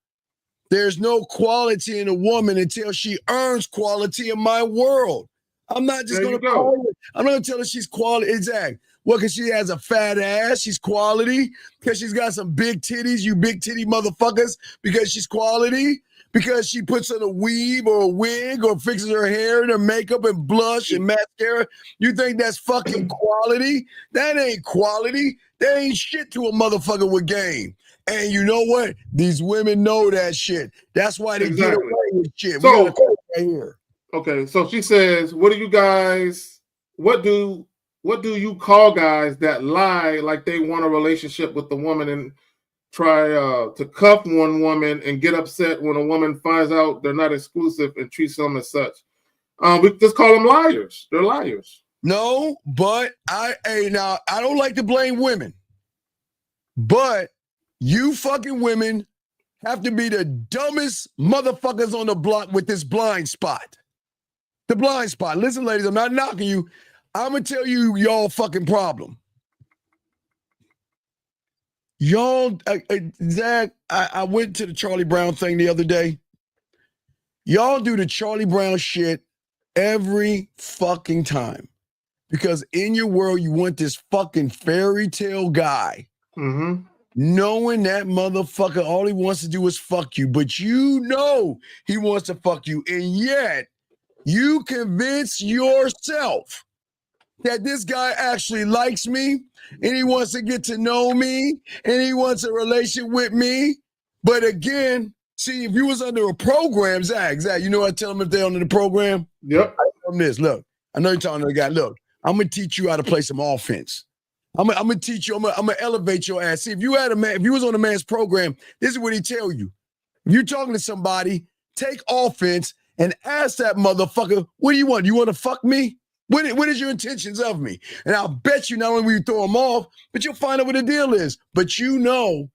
Speaker 8: There's no quality in a woman until she earns quality in my world. I'm not just going to call her. I'm not going to tell her she's quality. Exactly. Well, because she has a fat ass, she's quality. Because she's got some big titties, you big titty motherfuckers, because she's quality. Because she puts on a weave or a wig or fixes her hair and her makeup and blush and mascara. You think that's fucking quality? That ain't quality. That ain't shit to a motherfucker with game. And you know what? These women know that shit. That's why they get away with shit.
Speaker 9: So,
Speaker 8: we got a quote right here.
Speaker 9: Okay, so she says, what do you call guys that lie like they want a relationship with the woman and try to cuff one woman and get upset when a woman finds out they're not exclusive and treats them as such? We just call them liars. They're liars.
Speaker 8: No, but I don't like to blame women, but you fucking women have to be the dumbest motherfuckers on the block with this blind spot. The blind spot. Listen, ladies, I'm not knocking you. I'm going to tell you y'all fucking problem. Y'all, Zach, I went to the Charlie Brown thing the other day. Y'all do the Charlie Brown shit every fucking time. Because in your world, you want this fucking fairy tale guy.
Speaker 9: Mm-hmm.
Speaker 8: Knowing that motherfucker, all he wants to do is fuck you. But you know he wants to fuck you. And yet, you convince yourself that this guy actually likes me and he wants to get to know me and he wants a relationship with me. But again, see, if you was under a program, Zach, you know I tell them if they're under the program?
Speaker 9: Yep.
Speaker 8: I tell them this, look, I know you're talking to the guy, look, I'm going to teach you how to play some offense. I'm gonna teach you. I'm gonna elevate your ass. See, if you was on a man's program, this is what he tell you. If you're talking to somebody, take offense and ask that motherfucker, what do you want? You want to fuck me? What is your intentions of me? And I'll bet you not only will you throw him off, but you'll find out what the deal is. But you know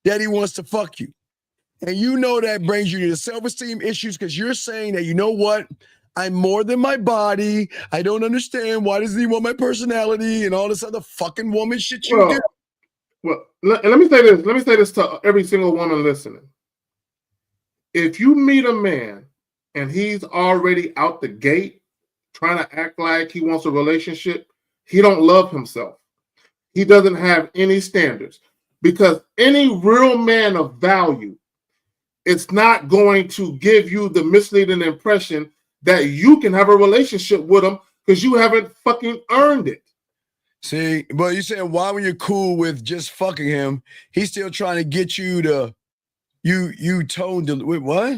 Speaker 8: that he wants to fuck you. And you know that brings you to the self-esteem issues because you're saying that, you know what? I'm more than my body. I don't understand. Why does he want my personality and all this other fucking woman shit you do?
Speaker 9: Well, let me say this. Let me say this to every single woman listening. If you meet a man and he's already out the gate trying to act like he wants a relationship, he don't love himself. He doesn't have any standards. Because any real man of value, it's not going to give you the misleading impression that you can have a relationship with him because you haven't fucking earned it.
Speaker 8: See, but you saying why when you're cool with just fucking him, he's still trying to get you to you tone to wait, what?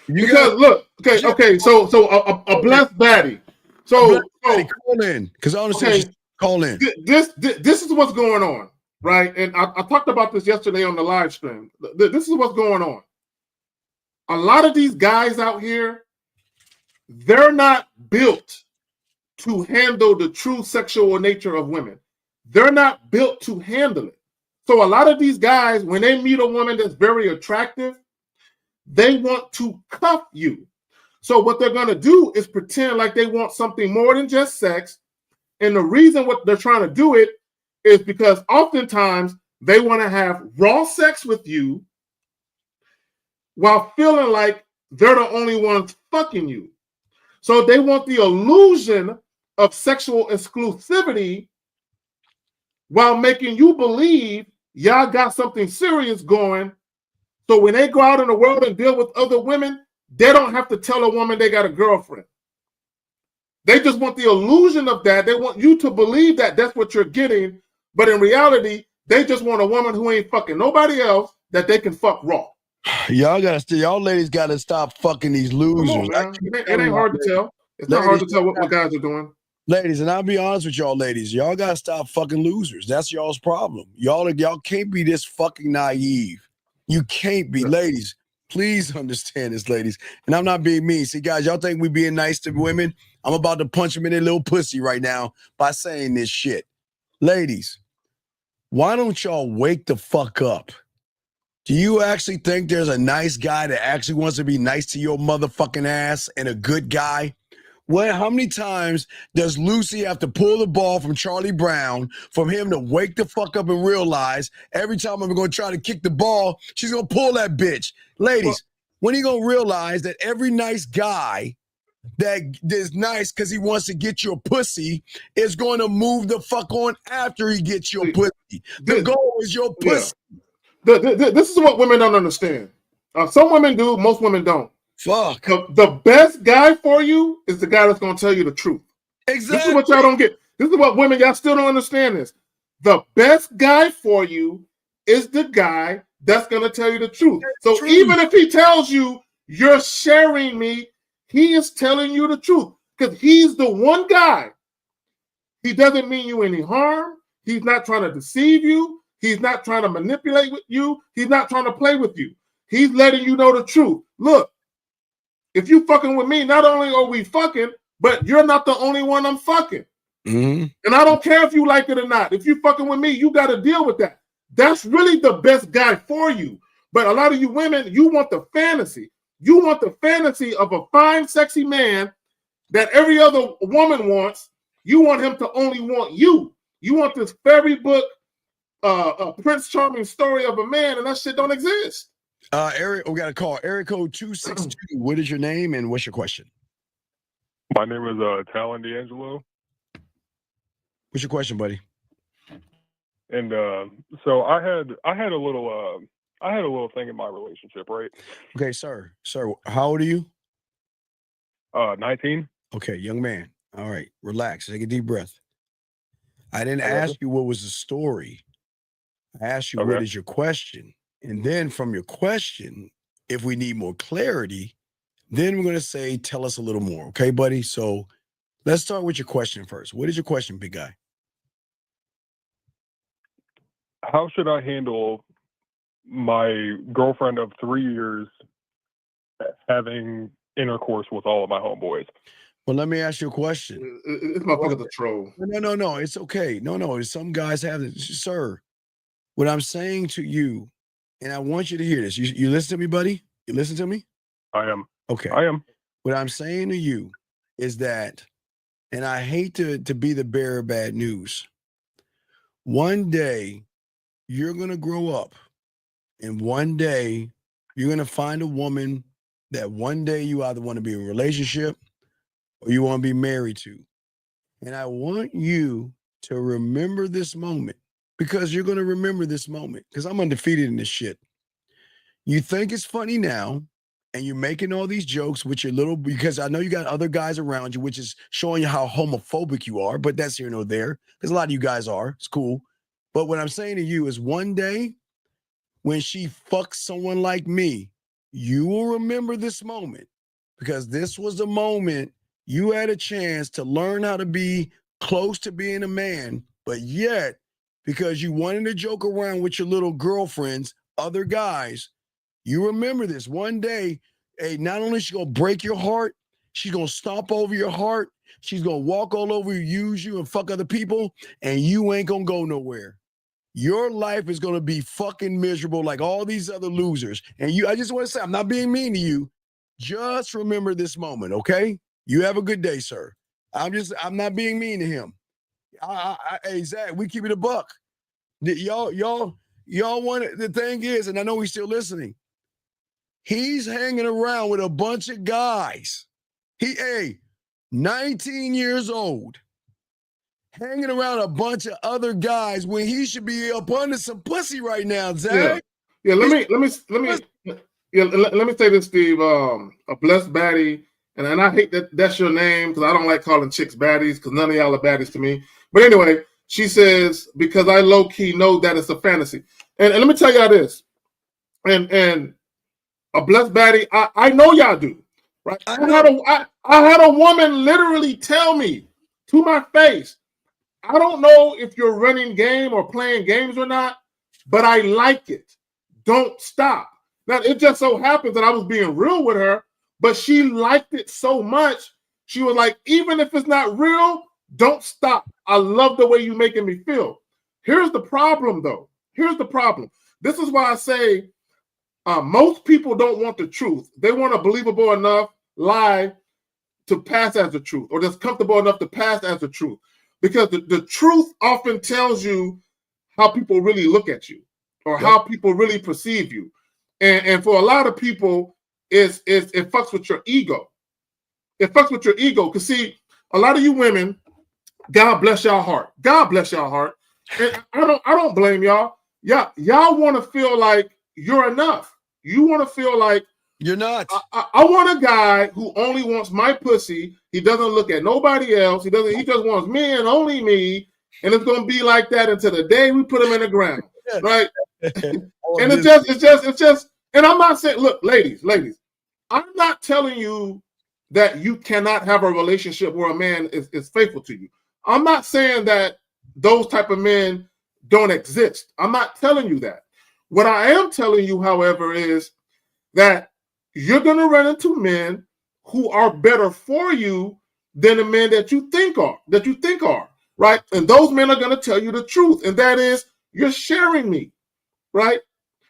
Speaker 9: Because look, okay, so a blessed baddie. So
Speaker 8: call in because I understand. Call in.
Speaker 9: This is what's going on, right? And I talked about this yesterday on the live stream. This is what's going on. A lot of these guys out here, they're not built to handle the true sexual nature of women. They're not built to handle it. So a lot of these guys, when they meet a woman that's very attractive, they want to cuff you. So what they're going to do is pretend like they want something more than just sex. And the reason what they're trying to do it is because oftentimes they want to have raw sex with you while feeling like they're the only ones fucking you. So they want the illusion of sexual exclusivity while making you believe y'all got something serious going. So when they go out in the world and deal with other women, they don't have to tell a woman they got a girlfriend. They just want the illusion of that. They want you to believe that that's what you're getting. But in reality, they just want a woman who ain't fucking nobody else that they can fuck raw.
Speaker 8: Y'all ladies gotta stop fucking these losers.
Speaker 9: Come on, it ain't hard to tell. It's not hard to tell what guys are doing.
Speaker 8: Ladies, and I'll be honest with y'all, ladies. Y'all gotta stop fucking losers. That's y'all's problem. Y'all can't be this fucking naive. You can't be, ladies. Please understand this, ladies. And I'm not being mean. See, guys, y'all think we being nice to women. I'm about to punch them in their little pussy right now by saying this shit. Ladies, why don't y'all wake the fuck up? Do you actually think there's a nice guy that actually wants to be nice to your motherfucking ass and a good guy? Well, how many times does Lucy have to pull the ball from Charlie Brown for him to wake the fuck up and realize every time I'm going to try to kick the ball, she's going to pull that bitch? Ladies, when are you going to realize that every nice guy that is nice because he wants to get your pussy is going to move the fuck on after he gets your pussy? The goal is your pussy.
Speaker 9: This is what women don't understand. Some women do, most women don't.
Speaker 8: Fuck.
Speaker 9: The best guy for you is the guy that's going to tell you the truth.
Speaker 8: Exactly.
Speaker 9: This is what y'all don't get. This is what women, y'all still don't understand this. The best guy for you is the guy that's going to tell you the truth. So even if he tells you, you're sharing me, he is telling you the truth because he's the one guy. He doesn't mean you any harm. He's not trying to deceive you. He's not trying to manipulate with you. He's not trying to play with you. He's letting you know the truth. Look, if you fucking with me, not only are we fucking, but you're not the only one I'm fucking.
Speaker 8: Mm-hmm.
Speaker 9: And I don't care if you like it or not. If you fucking with me, you got to deal with that. That's really the best guy for you. But a lot of you women, you want the fantasy. You want the fantasy of a fine, sexy man that every other woman wants. You want him to only want you. You want this fairy book, Prince Charming story of a man, and that shit don't exist.
Speaker 8: Eric, we got a call. Area code 262. What is your name and what's your question?
Speaker 20: My name is Talon D'Angelo.
Speaker 8: What's your question, buddy?
Speaker 20: And so I had a little thing in my relationship, right?
Speaker 8: Okay, sir. Sir, how old are you?
Speaker 20: 19.
Speaker 8: Okay, young man. All right, relax. Take a deep breath. I didn't ask you what was the story. I asked you what is your question. And then from your question, if we need more clarity, then we're going to say, tell us a little more. Okay, buddy? So let's start with your question first. What is your question, big guy?
Speaker 20: How should I handle my girlfriend of 3 years having intercourse with all of my homeboys?
Speaker 8: Well, let me ask you a question.
Speaker 9: It's my fucking troll.
Speaker 8: No. It's okay. No. Some guys have it. Sir, what I'm saying to you, and I want you to hear this. You listen to me, buddy? You listen to me?
Speaker 20: I am.
Speaker 8: Okay.
Speaker 20: I am.
Speaker 8: What I'm saying to you is that, and I hate to be the bearer of bad news, one day you're going to grow up, and one day you're going to find a woman that one day you either want to be in a relationship or you want to be married to. And I want you to remember this moment, because you're going to remember this moment, because I'm undefeated in this shit. You think it's funny now, and you're making all these jokes with your little, because I know you got other guys around you, which is showing you how homophobic you are, but that's here nor there, because a lot of you guys are. It's cool. But what I'm saying to you is one day when she fucks someone like me, you will remember this moment, because this was the moment you had a chance to learn how to be close to being a man, but yet, because you wanted to joke around with your little girlfriends, other guys, you remember this. One day, hey, not only is she going to break your heart, she's going to stomp over your heart, she's going to walk all over you, use you, and fuck other people, and you ain't going to go nowhere. Your life is going to be fucking miserable like all these other losers. And I just want to say, I'm not being mean to you. Just remember this moment, okay? You have a good day, sir. I'm not being mean to him. Hey, Zach, we keep it a buck. Y'all want it. The thing is, and I know he's still listening, he's hanging around with a bunch of guys. 19 years old, hanging around a bunch of other guys when he should be up under some pussy right now, Zach.
Speaker 9: Yeah. Let me say this, Steve. A blessed baddie, and I hate that's your name, because I don't like calling chicks baddies, because none of y'all are baddies to me. But anyway, she says, because I low key know that it's a fantasy, and let me tell y'all this, and a blessed baddie, I know y'all do, right? I had a woman literally tell me to my face, I don't know if you're running game or playing games or not, but I like it. Don't stop. Now, it just so happens that I was being real with her, but she liked it so much She was like, even if it's not real, don't stop. I love the way you're making me feel. Here's the problem, though. Here's the problem. This is why I say most people don't want the truth. They want a believable enough lie to pass as the truth, or that's comfortable enough to pass as the truth. Because the truth often tells you how people really look at you, or how people really perceive you. And for a lot of people, it fucks with your ego. It fucks with your ego. Because see, a lot of you women, God bless y'all heart. God bless y'all heart. And I don't blame y'all. Y'all want to feel like you're enough. You want to feel like
Speaker 8: you're not.
Speaker 9: I want a guy who only wants my pussy. He doesn't look at nobody else. He just wants me and only me. And it's gonna be like that until the day we put him in the ground. Right? And it's just, and I'm not saying, look, ladies, I'm not telling you that you cannot have a relationship where a man is faithful to you. I'm not saying that those type of men don't exist. I'm not telling you that. What I am telling you, however, is that you're going to run into men who are better for you than the men that you think are, right? And those men are going to tell you the truth, and that is, you're sharing me, right?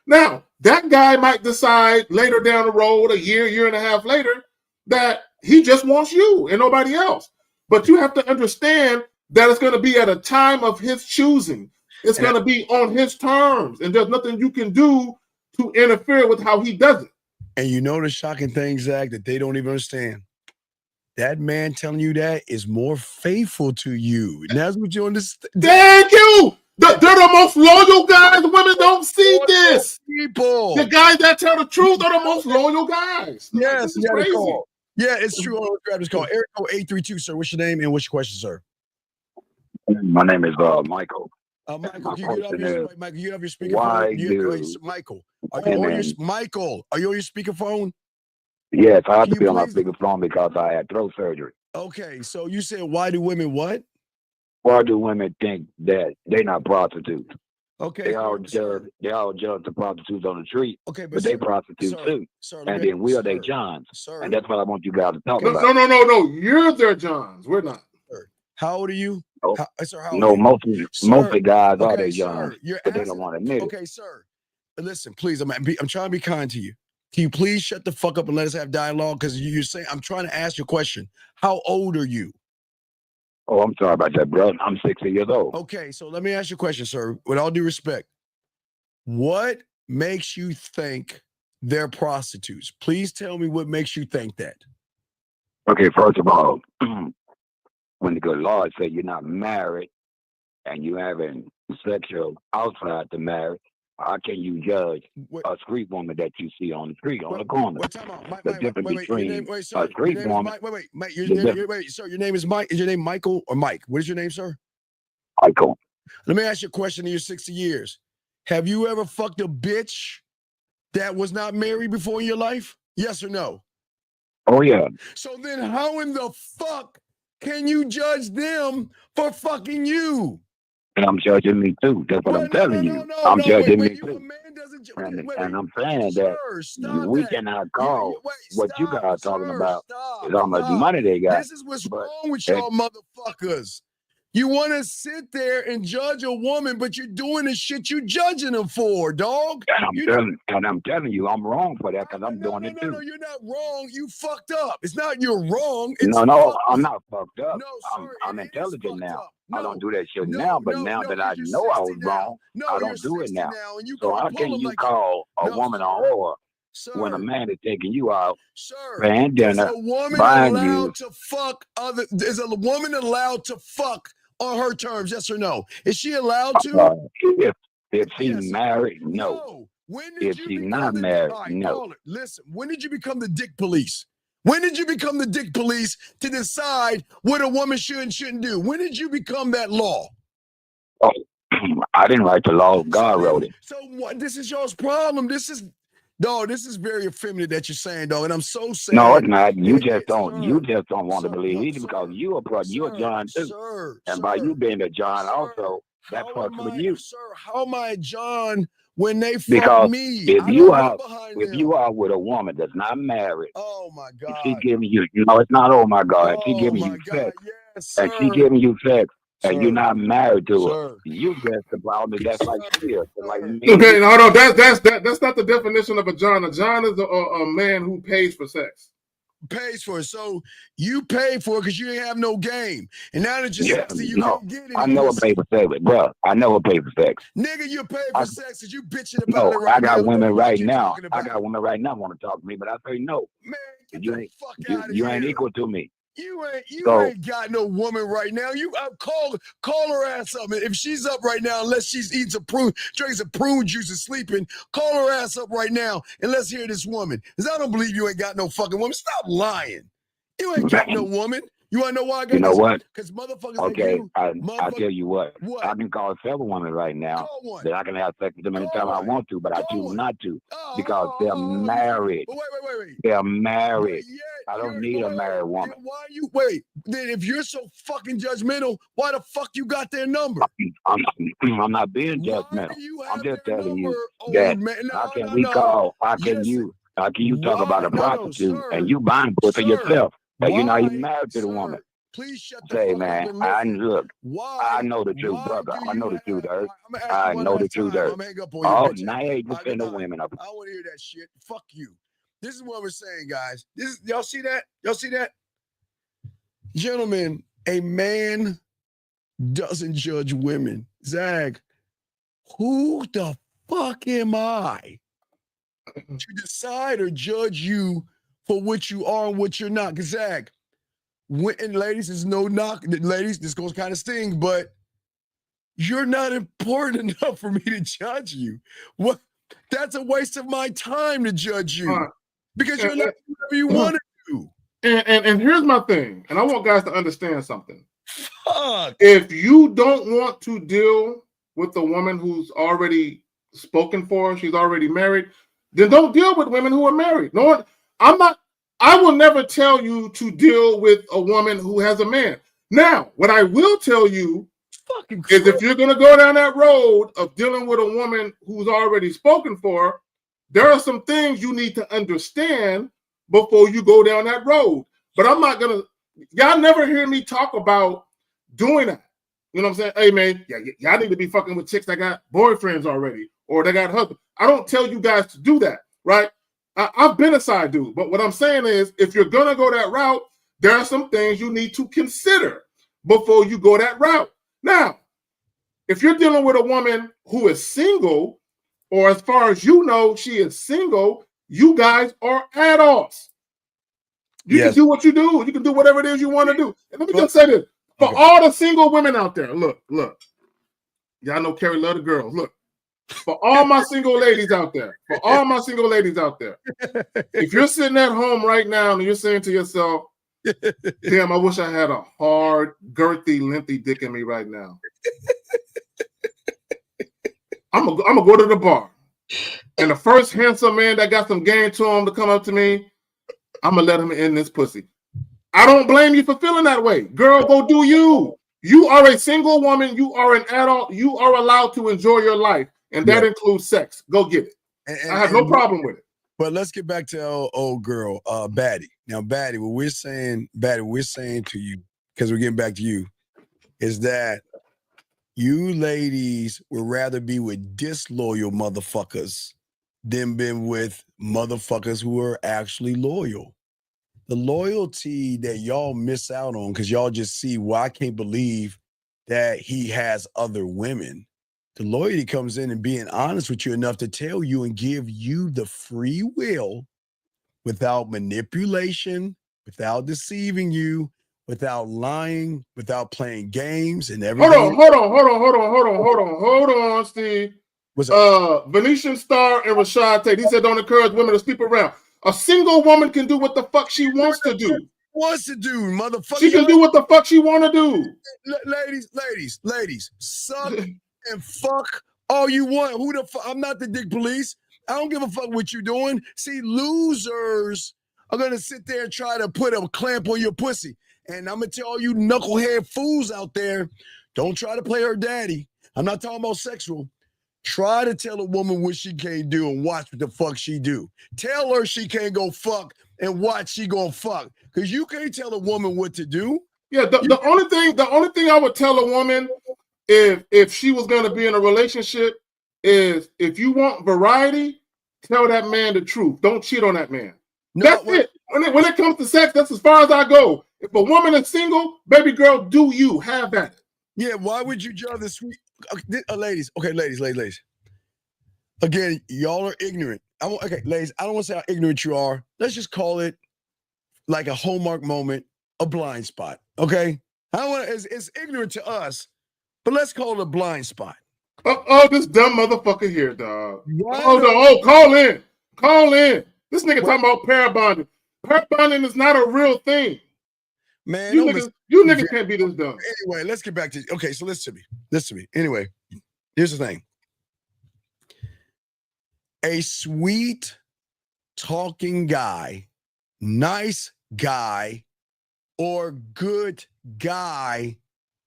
Speaker 9: Now, that guy might decide later down the road, a year and a half later, that he just wants you and nobody else. But you have to understand that it's going to be at a time of his choosing. It's going to be on his terms, and there's nothing you can do to interfere with how he does it.
Speaker 8: And you know the shocking thing, Zach, that they don't even understand. That man telling you that is more faithful to you. And that's what you understand.
Speaker 9: Thank you. They're the most loyal guys. Women don't see this.
Speaker 8: People.
Speaker 9: The guys that tell the truth are the most loyal guys.
Speaker 8: Yes,
Speaker 9: this is crazy.
Speaker 8: Yeah, it's true. Let's grab this call. Eric 832, sir. What's your name and what's your question, sir?
Speaker 21: My name is Michael.
Speaker 8: Michael, you get off your speakerphone.
Speaker 21: Why
Speaker 8: Michael, are you on your speakerphone?
Speaker 21: Yes, I have to be on my speakerphone because I had throat surgery.
Speaker 8: Okay, so you said, why do women what?
Speaker 21: Why do women think that they're not prostitutes?
Speaker 8: Okay,
Speaker 21: they all judge the prostitutes on the street,
Speaker 8: okay,
Speaker 21: but they prostitutes too. And then we are they Johns, and that's what I want you guys to talk about.
Speaker 9: No, you're their Johns. We're not.
Speaker 8: How old are you?
Speaker 21: Oh,
Speaker 8: sir, how
Speaker 21: no,
Speaker 8: old are
Speaker 21: you? Most of the guys are they Johns, but they don't want to admit it.
Speaker 8: Okay, sir. Listen, please, I'm trying to be kind to you. Can you please shut the fuck up and let us have dialogue? Because you're saying, I'm trying to ask you a question. How old are you?
Speaker 21: Oh, I'm sorry about that, bro. I'm 60 years old.
Speaker 8: Okay, so let me ask you a question, sir. With all due respect, what makes you think they're prostitutes? Please tell me what makes you think that.
Speaker 21: Okay, first of all, when the good Lord said you're not married and you having sexual outside to marry, how can you judge a street woman that you see on the street, on the corner? The difference between a street woman...
Speaker 8: Sir, your name is Mike. Is your name Michael or Mike? What is your name, sir?
Speaker 21: Michael.
Speaker 8: Let me ask you a question in your 60 years. Have you ever fucked a bitch that was not married before in your life? Yes or no?
Speaker 21: Oh, yeah.
Speaker 8: So then how in the fuck can you judge them for fucking you?
Speaker 21: And I'm judging me too. That's what I'm telling you. I'm judging me too. And I'm saying that we cannot call what you guys are talking about is how much money they got.
Speaker 8: This is what's wrong with y'all motherfuckers. You want to sit there and judge a woman, but you're doing the shit you judging them for, dog.
Speaker 21: And I'm telling you, I'm wrong for that because I'm doing it too.
Speaker 8: No, you're not wrong. You fucked up. It's not you're wrong. It's
Speaker 21: I'm not fucked up. No, I'm intelligent now. I don't do that shit now, but now that I know I was wrong, I don't do it now. So how can you call a woman a whore when a man is taking you out, paying dinner, buying you?
Speaker 8: Is a woman allowed to fuck on her terms? Yes or no? Is she allowed to?
Speaker 21: If she's married, no. If she's not married, no.
Speaker 8: Listen, when did you become the dick police? When did you become the dick police to decide what a woman should and shouldn't do? When did you become that law?
Speaker 21: Oh, I didn't write the law. God wrote it.
Speaker 8: So what? This is y'all's problem. This is very effeminate that you're saying, dog, and I'm so sad.
Speaker 21: No, it's not. You just don't want to believe it because you're a John too. And by you being a John also, that fucks with you.
Speaker 8: Sir, how am I a John when they fuck
Speaker 21: Because
Speaker 8: me.
Speaker 21: if
Speaker 8: I
Speaker 21: you
Speaker 8: don't
Speaker 21: are
Speaker 8: go behind
Speaker 21: if
Speaker 8: them.
Speaker 21: you are with a woman that's not married,
Speaker 8: Oh my God.
Speaker 21: she giving you, it's not, oh my God, she
Speaker 8: Oh
Speaker 21: giving
Speaker 8: my
Speaker 21: you
Speaker 8: God.
Speaker 21: sex,
Speaker 8: Yes,
Speaker 21: and she
Speaker 8: sir.
Speaker 21: giving you sex, and you're
Speaker 8: Sir.
Speaker 21: not married to her.
Speaker 8: Sir.
Speaker 21: You just about that's like she is. Like me.
Speaker 9: Okay, no, that's not the definition of a John. A John is a man who pays for sex.
Speaker 8: Pays for it. So you pay for it because you ain't have no game. And now that you're sexy, you
Speaker 21: No,
Speaker 8: can't get any
Speaker 21: I never
Speaker 8: pussy.
Speaker 21: pay for sex, bro. I never pay for sex.
Speaker 8: Nigga, you pay for sex because you bitching about
Speaker 21: No,
Speaker 8: it right
Speaker 21: I got
Speaker 8: now. What the
Speaker 21: women
Speaker 8: fuck
Speaker 21: right
Speaker 8: you
Speaker 21: now.
Speaker 8: talking about?
Speaker 21: I got women right now want to talk to me, but I say no.
Speaker 8: Man, get
Speaker 21: You
Speaker 8: the
Speaker 21: ain't
Speaker 8: fuck
Speaker 21: you,
Speaker 8: out of
Speaker 21: you
Speaker 8: here.
Speaker 21: ain't equal to me.
Speaker 8: You
Speaker 21: So-
Speaker 8: ain't got no woman right now. You call her ass up. If she's up right now, unless she's eating some prune, drinking some prune juice and sleeping, call her ass up right now and let's hear this woman. Because I don't believe you ain't got no fucking woman. Stop lying. You ain't got no woman. You want to know why I got
Speaker 21: You know what?
Speaker 8: Because motherfuckers
Speaker 21: Okay,
Speaker 8: like you.
Speaker 21: I tell you what.
Speaker 8: What?
Speaker 21: I can call several women right now that I can have sex with them anytime I want to, but I choose not to because they're married.
Speaker 8: But wait.
Speaker 21: They're married. I don't need a married woman.
Speaker 8: Why you wait? Then if you're so fucking judgmental, why the fuck you got their number?
Speaker 21: I'm not being judgmental. I'm just telling you that how can you talk about a prostitute and you buying pussy yourself and you're not even married to the woman?
Speaker 8: Please shut
Speaker 21: the fuck man, up and listen. I know the truth, brother. I know the truth, Earth. I know the truth, Earth. Oh, now you defend the women.
Speaker 8: I want to hear that shit. Fuck you. This is what we're saying, guys. Y'all see that? Y'all see that? Gentlemen, a man doesn't judge women. Zag, who the fuck am I to decide or judge you for what you are and what you're not? Because Zag, and ladies, there's no knock. Ladies, this goes kind of sting, but you're not important enough for me to judge you. What? That's a waste of my time to judge you because you're not whatever you want to do.
Speaker 9: And here's my thing, and I want guys to understand something.
Speaker 8: Fuck.
Speaker 9: If you don't want to deal with a woman who's already spoken for, she's already married, then don't deal with women who are married. No one, I will never tell you to deal with a woman who has a man. Now, what I will tell you is if you're going to go down that road of dealing with a woman who's already spoken for, there are some things you need to understand before you go down that road. But I'm not going to, y'all never hear me talk about doing that. You know what I'm saying? Hey, man, y'all need to be fucking with chicks that got boyfriends already or they got husbands. I don't tell you guys to do that, right? I've been a side dude, but what I'm saying is if you're going to go that route, there are some things you need to consider before you go that route. Now, if you're dealing with a woman who is single, or as far as you know, she is single, you guys are adults. You can do what you do. You can do whatever it is you want to do. And let me just say this. For all the single women out there, look. Y'all know Carrie love the girls. Look. For all my single ladies out there, if you're sitting at home right now and you're saying to yourself, damn, I wish I had a hard, girthy, lengthy dick in me right now. I'm gonna go to the bar. And the first handsome man that got some game to him to come up to me, I'm gonna let him in this pussy. I don't blame you for feeling that way. Girl, go do you. You are a single woman. You are an adult. You are allowed to enjoy your life. And that includes sex. Go get it. I have no problem with it.
Speaker 8: But let's get back to our old girl, Batty. Now, Batty, what we're saying to you, because we're getting back to you, is that you ladies would rather be with disloyal motherfuckers than been with motherfuckers who are actually loyal. The loyalty that y'all miss out on because y'all just see, well, I can't believe that he has other women. The loyalty comes in and being honest with you enough to tell you and give you the free will without manipulation, without deceiving you, without lying, without playing games and everything.
Speaker 9: Hold on, Steve. Venetian Star and Rashad Tate. He said don't encourage women to sleep around. A single woman can do what the fuck she wants to do.
Speaker 8: Motherfucker.
Speaker 9: She can do what the fuck she want to do.
Speaker 8: Ladies, suck and fuck all you want. Who the fuck? I'm not the dick police. I don't give a fuck what you're doing. See, losers are going to sit there and try to put a clamp on your pussy. And I'm going to tell all you knucklehead fools out there, don't try to play her daddy. I'm not talking about sexual. Try to tell a woman what she can't do and watch what the fuck she do. Tell her she can't go fuck and watch she gonna fuck. Because you can't tell a woman what to do.
Speaker 9: Yeah, the only thing I would tell a woman if she was gonna be in a relationship is if you want variety, tell that man the truth. Don't cheat on that man.
Speaker 8: No,
Speaker 9: that's it. When it comes to sex, that's as far as I go. If a woman is single, baby girl, do you have that?
Speaker 8: Yeah, why would you judge the sweet ladies? Okay, ladies. Again, y'all are ignorant. Ladies, I don't want to say how ignorant you are. Let's just call it like a hallmark moment, a blind spot. Okay? I don't want it's ignorant to us, but let's call it a blind spot.
Speaker 9: This dumb motherfucker here, dog. Call in. Call in. This nigga talking about pair bonding. Pair bonding is not a real thing.
Speaker 8: Man,
Speaker 9: you niggas can't be this dumb.
Speaker 8: Anyway, let's get back to so listen to me. Anyway, here's the thing. A sweet talking guy, nice guy, or good guy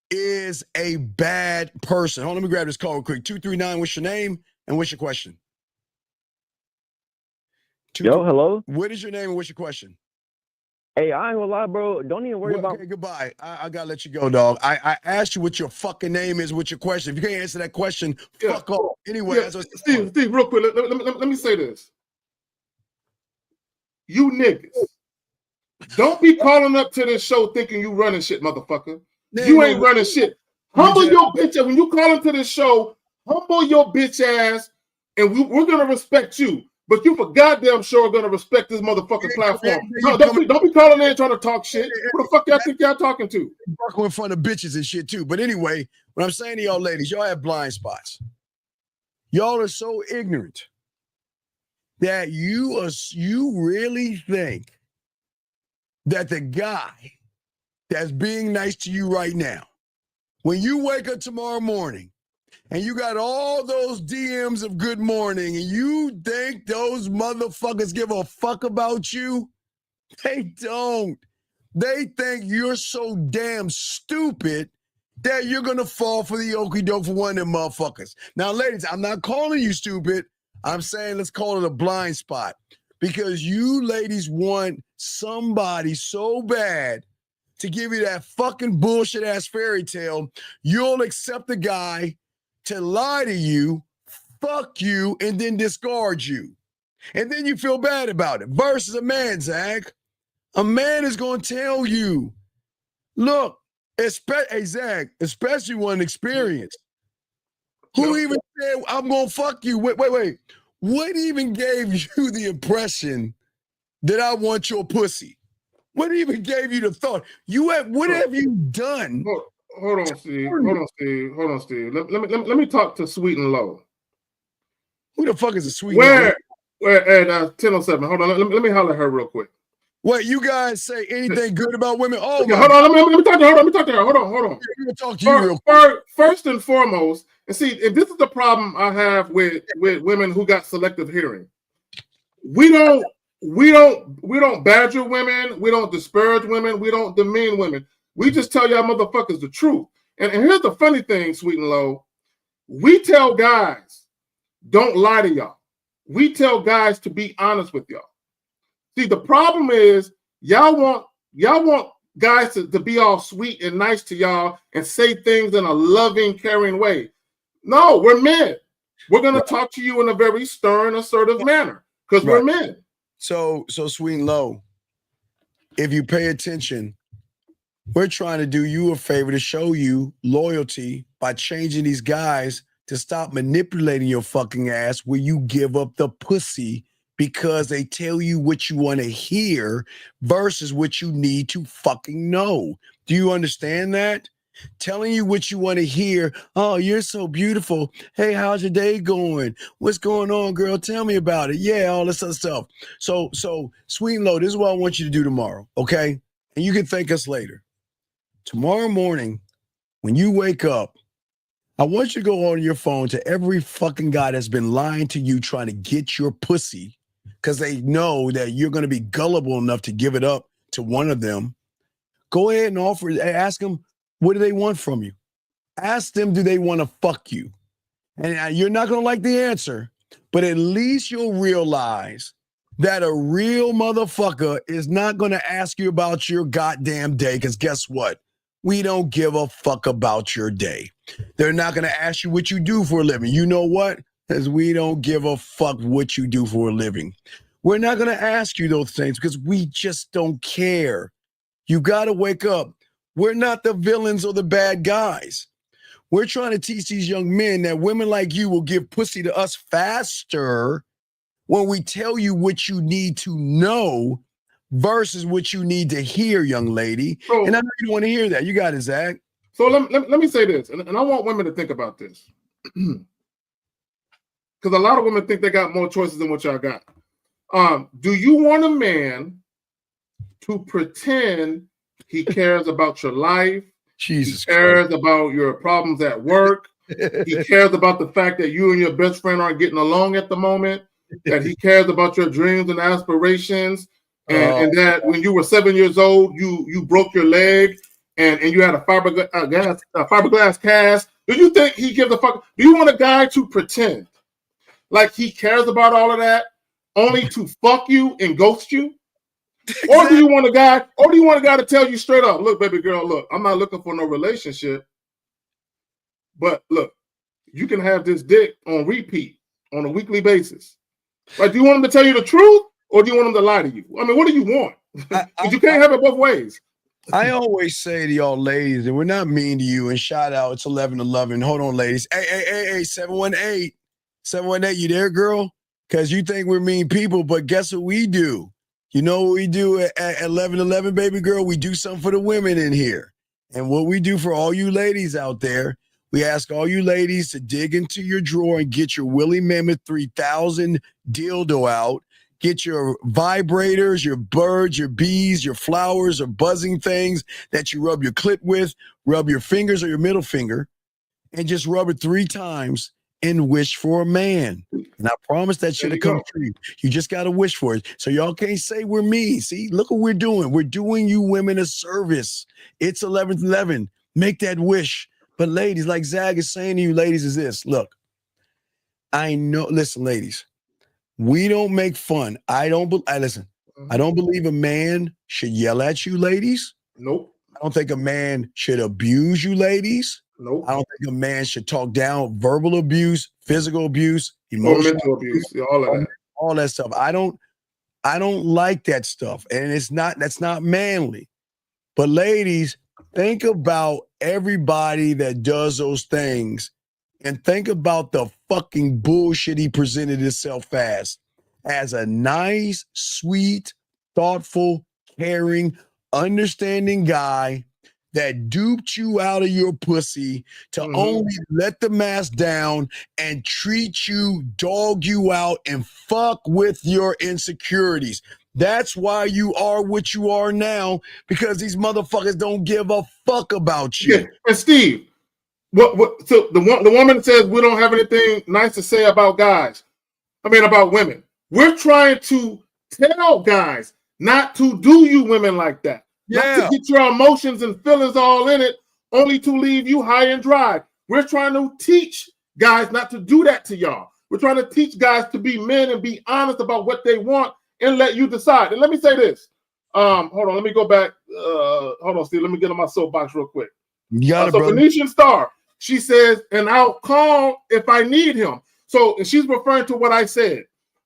Speaker 8: is a bad person. Hold on, let me grab this call real quick. 239, what's your name and what's your question?
Speaker 1: Hello?
Speaker 8: What is your name and what's your question?
Speaker 1: Hey, I ain't gonna lie, bro. Don't even worry about.
Speaker 8: Okay, goodbye. I gotta let you go, dog. I asked you what your fucking name is, what's your question. If you can't answer that question, fuck off. Anyway,
Speaker 9: Steve, real quick, let me say this. You niggas, don't be calling up to this show thinking you running shit, motherfucker. You ain't running shit. Humble your bitch ass. When you call into this show, humble your bitch ass, and we're gonna respect you. But you for goddamn sure gonna respect this motherfucking platform. No, don't be calling in trying to talk shit. Who the fuck y'all think y'all talking to?
Speaker 8: Fucking in front of bitches and shit too. But anyway, what I'm saying to y'all ladies, y'all have blind spots. Y'all are so ignorant that you really think that the guy that's being nice to you right now, when you wake up tomorrow morning and you got all those DMs of good morning and you think those motherfuckers give a fuck about you, they don't. They think you're so damn stupid that you're going to fall for the okie doke for one of them motherfuckers. Now, ladies, I'm not calling you stupid. I'm saying let's call it a blind spot because you ladies want somebody so bad to give you that fucking bullshit ass fairy tale. You'll accept the guy to lie to you, fuck you, and then discard you. And then you feel bad about it. Versus a man, Zach. A man is going to tell you, look, Zach, especially one experienced. Who even said, I'm going to fuck you? Wait. What even gave you the impression that I want your pussy? What even gave you the thought? What have you done?
Speaker 9: Hold on, Steve. Let me talk to Sweet and Low.
Speaker 8: Who the fuck is a Sweet?
Speaker 9: Where at 10:07? Hold on. Let me holler at her real quick.
Speaker 8: What, you guys say anything good about women? Oh,
Speaker 9: okay, hold on. Let me talk to her. Hold on.
Speaker 8: I'm going to talk to you real quick.
Speaker 9: First and foremost, and this is the problem I have with women who got selective hearing. We don't badger women. We don't disparage women. We don't demean women. We just tell y'all motherfuckers the truth. And here's the funny thing, Sweet and Low. We tell guys, don't lie to y'all. We tell guys to be honest with y'all. See, the problem is y'all want guys to be all sweet and nice to y'all and say things in a loving, caring way. No, we're men. We're going to talk to you in a very stern, assertive manner because we're men.
Speaker 8: So Sweet and Low, if you pay attention, we're trying to do you a favor to show you loyalty by changing these guys to stop manipulating your fucking ass where you give up the pussy because they tell you what you want to hear versus what you need to fucking know. Do you understand that? Telling you what you want to hear. Oh, you're so beautiful. Hey, how's your day going? What's going on, girl? Tell me about it. Yeah, all this other stuff. So Sweet and Low, this is what I want you to do tomorrow, okay? And you can thank us later. Tomorrow morning, when you wake up, I want you to go on your phone to every fucking guy that's been lying to you trying to get your pussy because they know that you're going to be gullible enough to give it up to one of them. Go ahead and ask them, what do they want from you? Ask them, do they want to fuck you? And you're not going to like the answer, but at least you'll realize that a real motherfucker is not going to ask you about your goddamn day, because guess what? We don't give a fuck about your day. They're not going to ask you what you do for a living. You know what? Because we don't give a fuck what you do for a living. We're not going to ask you those things because we just don't care. You got to wake up. We're not the villains or the bad guys. We're trying to teach these young men that women like you will give pussy to us faster when we tell you what you need to know versus what you need to hear, young lady.
Speaker 9: So,
Speaker 8: and I know you don't want to hear that. You got it, Zach.
Speaker 9: So let me say this, and I want women to think about this. Because a lot of women think they got more choices than what y'all got. Do you want a man to pretend he cares about your life?
Speaker 8: Jesus
Speaker 9: he cares about your problems at work. He cares about the fact that you and your best friend aren't getting along at the moment. That he cares about your dreams and aspirations. And that when you were 7 years old, you broke your leg and you had a fiberglass cast. Do you think he gives a fuck? Do you want a guy to pretend like he cares about all of that only to fuck you and ghost you? Exactly. Or do you want a guy to tell you straight up, look, baby girl, look, I'm not looking for no relationship, but look, you can have this dick on repeat on a weekly basis. Like, do you want him to tell you the truth or do you want him to lie to you? I mean, what do you want? Because you can't have it both ways.
Speaker 8: I always say to y'all ladies, and we're not mean to you, and shout out, it's 11:11. Hold on, ladies. Hey, 718. 718, you there, girl? Because you think we're mean people, but guess what we do? You know what we do at 11:11, baby girl? We do something for the women in here. And what we do for all you ladies out there, we ask all you ladies to dig into your drawer and get your Willie Mammoth 3000 dildo out. Get your vibrators, your birds, your bees, your flowers, or buzzing things that you rub your clit with. Rub your fingers or your middle finger and just rub it 3 times and wish for a man. And I promise that shit'll come true. You just got to wish for it. So y'all can't say we're mean. See, look what we're doing. We're doing you women a service. It's 11:11. Make that wish. But ladies, like Zag is saying to you ladies is this. Look, I know, listen, ladies, we don't make fun. I don't believe a man should yell at you, ladies.
Speaker 9: Nope.
Speaker 8: I don't think a man should abuse you, ladies.
Speaker 9: Nope.
Speaker 8: I don't think a man should talk down verbal abuse, physical abuse, emotional
Speaker 9: mental abuse, all of that.
Speaker 8: All that stuff. I don't like that stuff. And that's not manly. But ladies, think about everybody that does those things and think about the fucking bullshit he presented himself as a nice, sweet, thoughtful, caring, understanding guy that duped you out of your pussy to only let the mask down and treat you, dog you out, and fuck with your insecurities. That's why you are what you are now, because these motherfuckers don't give a fuck about you.
Speaker 9: Yeah. And Steve, so the woman says we don't have anything nice to say about about women. We're trying to tell guys not to do you women like that.
Speaker 8: Yeah.
Speaker 9: Not to get your emotions and feelings all in it, only to leave you high and dry. We're trying to teach guys not to do that to y'all. We're trying to teach guys to be men and be honest about what they want and let you decide. And let me say this. Hold on, let me go back. Hold on, Steve. Let me get on my soapbox real quick.
Speaker 8: You got it,
Speaker 9: so
Speaker 8: brother.
Speaker 9: Venetian Star, she says, and I'll call if I need him. So she's referring to what I said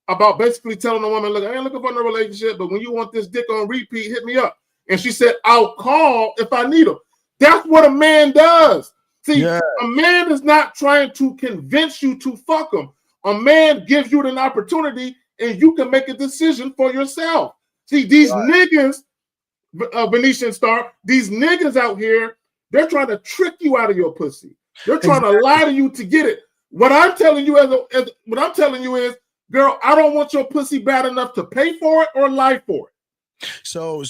Speaker 9: about basically telling a woman, look, I ain't looking for no relationship, but when you want this dick on repeat, hit me up. And she said, I'll call if I need him. That's what a man does. See, a man is not trying to convince you to fuck him. A man gives you an opportunity and you can make a decision for yourself. See, these niggas, Venetian Star, these niggas out here, they're trying to trick you out of your pussy. They're trying to lie to you to get it. What I'm telling you is, girl, I don't want your pussy bad enough to pay for it or lie for it.
Speaker 8: So,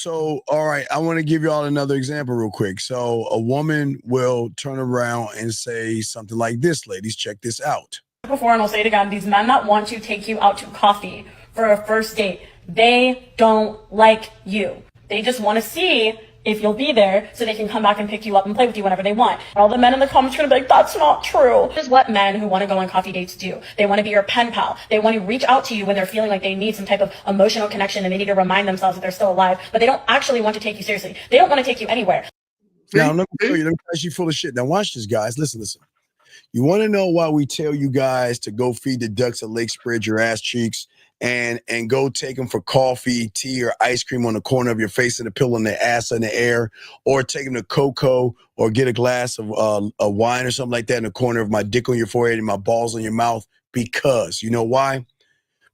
Speaker 8: all right, I want to give you all another example real quick. So a woman will turn around and say something like this, ladies, check this out.
Speaker 2: Before, and I'll say it again, these men that want to take you out to coffee for a first date, they don't like you. They just want to see if you'll be there so they can come back and pick you up and play with you whenever they want. All the men in the comments are gonna be like, that's not true. This is what men who want to go on coffee dates do. They want to be your pen pal. They want to reach out to you when they're feeling like they need some type of emotional connection and they need to remind themselves that they're still alive, but they don't actually want to take you seriously. They don't want to take you anywhere.
Speaker 8: Now, let me tell you, let me catch you full of shit. Now, watch this, guys. Listen. You want to know why we tell you guys to go feed the ducks at Lake, spread your ass cheeks, and go take them for coffee, tea, or ice cream on the corner of your face and a pillow in their ass in the air, or take them to Coco, or get a glass of a wine or something like that in the corner of my dick on your forehead and my balls on your mouth? Because, you know why?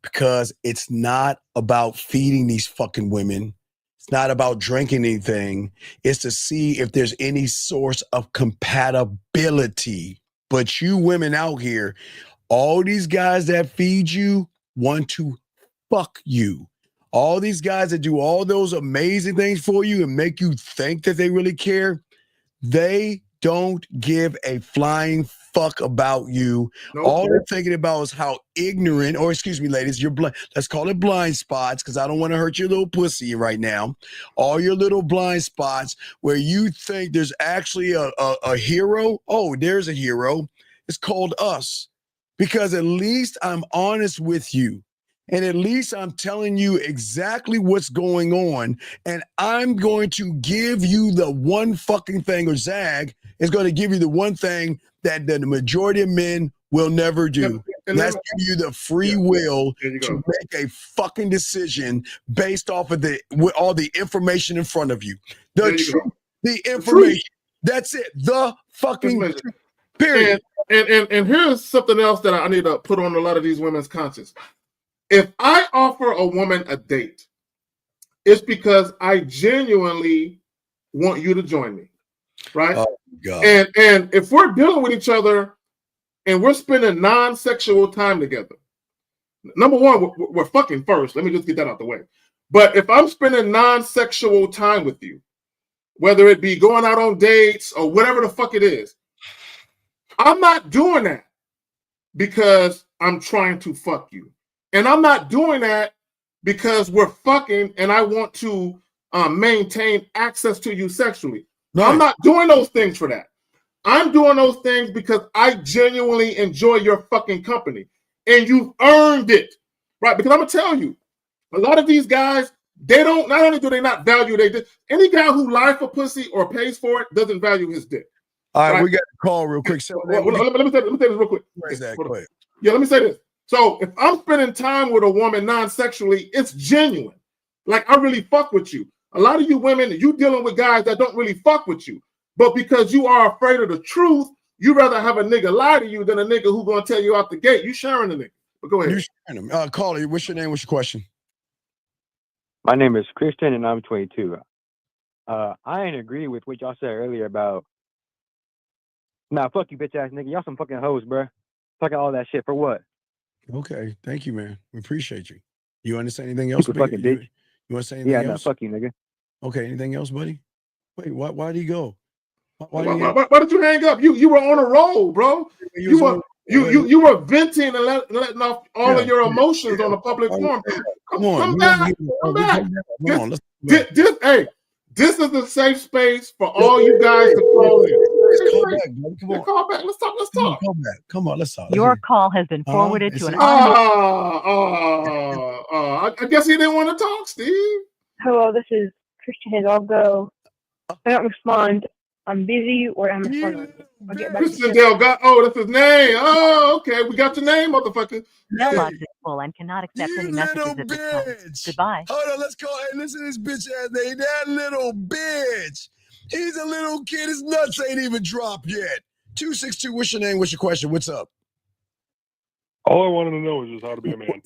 Speaker 8: Because it's not about feeding these fucking women. It's not about drinking anything. It's to see if there's any source of compatibility. But you women out here, all these guys that feed you want to fuck you. All these guys that do all those amazing things for you and make you think that they really care, they don't give a flying fuck about you.
Speaker 9: Nope.
Speaker 8: All they're thinking about is how ignorant, or excuse me, ladies, you're blind. Let's call it blind spots, because I don't want to hurt your little pussy right now. All your little blind spots where you think there's actually a hero. Oh, there's a hero. It's called us. Because at least I'm honest with you. And at least I'm telling you exactly what's going on. And I'm going to give you the one fucking thing, or Zag is going to give you the one thing that the majority of men will never do. And that's give you the free will to make a fucking decision based off of all the information in front of you. The truth, the information. That's it. The fucking truth. Period.
Speaker 9: And here's something else that I need to put on a lot of these women's conscience. If I offer a woman a date, it's because I genuinely want you to join me, right?
Speaker 8: Oh, God.
Speaker 9: And if we're dealing with each other and we're spending non-sexual time together, number one, we're fucking first. Let me just get that out the way. But if I'm spending non-sexual time with you, whether it be going out on dates or whatever the fuck it is, I'm not doing that because I'm trying to fuck you. And I'm not doing that because we're fucking and I want to maintain access to you sexually. No. I'm not doing those things for that. I'm doing those things because I genuinely enjoy your fucking company. And you've earned it, right? Because I'm going to tell you, a lot of these guys, they don't, not only do they not value their dick, any guy who lies for pussy or pays for it doesn't value his dick.
Speaker 8: All right, we got a call real quick.
Speaker 9: Let me say this real quick. Yeah, let me say this. So if I'm spending time with a woman non-sexually, it's genuine. Like, I really fuck with you. A lot of you women, you dealing with guys that don't really fuck with you. But because you are afraid of the truth, you rather have a nigga lie to you than a nigga who gonna tell you out the gate. You sharing the nigga. But go ahead.
Speaker 8: You sharing him. Caller, what's your name? What's your question?
Speaker 1: My name is Christian and I'm 22. I ain't agree with what y'all said earlier about, nah, fuck you, bitch ass nigga. Y'all some fucking hoes, bruh. Fucking all that shit for what?
Speaker 8: Okay, thank you, man. We appreciate you. You understand anything else?
Speaker 1: Fucking bitch.
Speaker 8: You want to say anything else?
Speaker 1: Yeah, fuck you, nigga.
Speaker 8: Okay, anything else, buddy? Wait, why did he go?
Speaker 9: Why did you hang up? You were on a roll, bro. You were venting and letting off all of your emotions on a public forum. Come back. This is the safe space for all you guys to call in. Call back. Let's talk.
Speaker 8: Come on, let's talk.
Speaker 4: Your call has been forwarded to an
Speaker 9: I guess he didn't want to talk, Steve.
Speaker 22: Hello, this is Christian. I'll go. I don't respond. I'm busy or I'm responding. I'll get back
Speaker 9: Christian Delgado. Oh, that's his name. Oh, okay. We got your name, motherfucker.
Speaker 4: Mailbox is full and cannot accept any messages at this time. Goodbye.
Speaker 8: Hold on, let's call. Hey, listen to this bitch ass name. That little bitch. He's a little kid. His nuts ain't even dropped yet. 262. What's your name? What's your question? What's up?
Speaker 20: All I wanted to know is just how to be a man.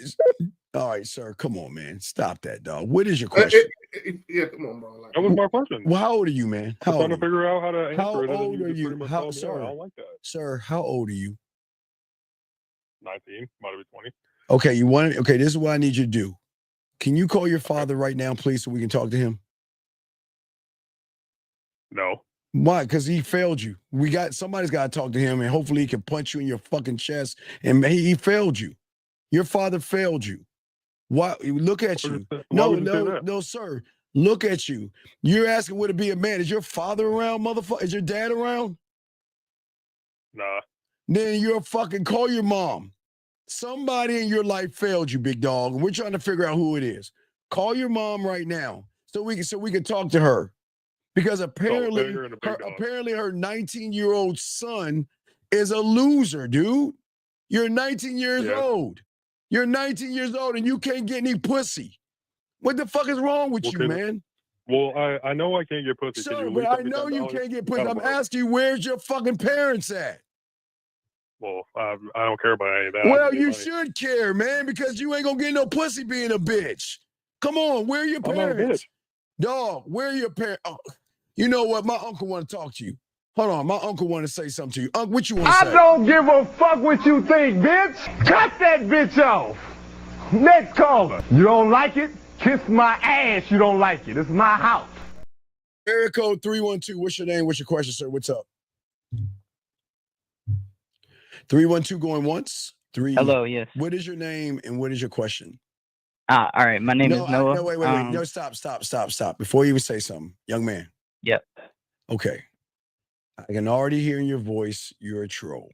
Speaker 8: All right, sir. Come on, man. Stop that, dog. What is your question?
Speaker 9: Yeah, come on, bro.
Speaker 20: That was my question.
Speaker 8: Well, how old are you, man?
Speaker 20: I'm trying to figure out how to answer
Speaker 8: how
Speaker 20: it.
Speaker 8: How old are you?
Speaker 20: How, sir? I don't like that.
Speaker 8: Sir, how old are you?
Speaker 20: 19, might be 20.
Speaker 8: Okay, you want it? Okay, this is what I need you to do. Can you call your father right now, please, so we can talk to him?
Speaker 20: No.
Speaker 8: Why? Because he failed you. Somebody's got to talk to him, and hopefully he can punch you in your fucking chest. And he failed you. Your father failed you. Why? Look at you. No, sir. Look at you. You're asking would it be a man? Is your father around, motherfucker? Is your dad around?
Speaker 20: Nah.
Speaker 8: Then you're fucking call your mom. Somebody in your life failed you, big dog, and we're trying to figure out who it is. Call your mom right now so we can talk to her. Because apparently her 19-year-old son is a loser, dude. You're 19 years old. You're 19 years old and you can't get any pussy. What the fuck is wrong with you, man?
Speaker 20: Well, I know I can't get pussy.
Speaker 8: Sure, but I know you can't get pussy. I'm asking you, where's your fucking parents at?
Speaker 20: Well, I don't care about any of that.
Speaker 8: Well, you should care, man, because you ain't gonna get no pussy being a bitch. Come on, where are your
Speaker 20: I'm not a
Speaker 8: parents?
Speaker 20: bitch.
Speaker 8: Dog, where are your parents? Oh, you know what? My uncle want to talk to you. Hold on, my uncle want to say something to you. Uncle, what you want to say?
Speaker 3: I don't give a fuck what you think, bitch. Cut that bitch off. Next caller. You don't like it? Kiss my ass. You don't like it. It's my house.
Speaker 8: Area code 312. What's your name? What's your question, sir? What's up? 312 going once.
Speaker 5: Hello, yes.
Speaker 8: What is your name and what is your question?
Speaker 5: All right. My name is Noah.
Speaker 8: No, wait. No, stop. Before you even say something, young man.
Speaker 5: Yep.
Speaker 8: Okay. I can already hear in your voice you're a troll.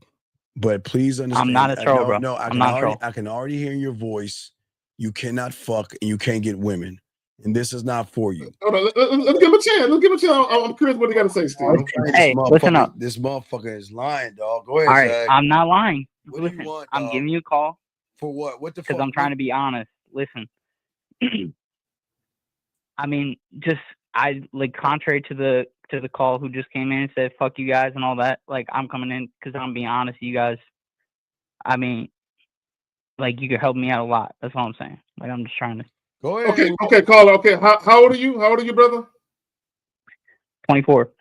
Speaker 8: But please understand.
Speaker 5: I'm not a troll, bro.
Speaker 8: No,
Speaker 5: I'm not a troll.
Speaker 8: I can already hear in your voice you cannot fuck and you can't get women. And this is not for you.
Speaker 9: Hold on, let's give him a chance. Let's give him a chance. I'm curious what he got to say, Steve.
Speaker 5: Hey, listen up.
Speaker 8: This motherfucker is lying, dog. Go ahead,
Speaker 5: All right,
Speaker 8: Zach.
Speaker 5: I'm not lying.
Speaker 8: What
Speaker 5: Listen,
Speaker 8: do you want,
Speaker 5: I'm giving you a call.
Speaker 8: For what? What the fuck?
Speaker 5: Because I'm trying to be honest. Listen. I mean, just contrary to the call who just came in and said fuck you guys and all that. Like, I'm coming in because I'm being honest. You guys, I mean, like, you could help me out a lot. That's all I'm saying. Like, I'm just trying to.
Speaker 8: Go ahead.
Speaker 9: Okay, caller. Okay, how old are you? How old are you, brother?
Speaker 5: 24.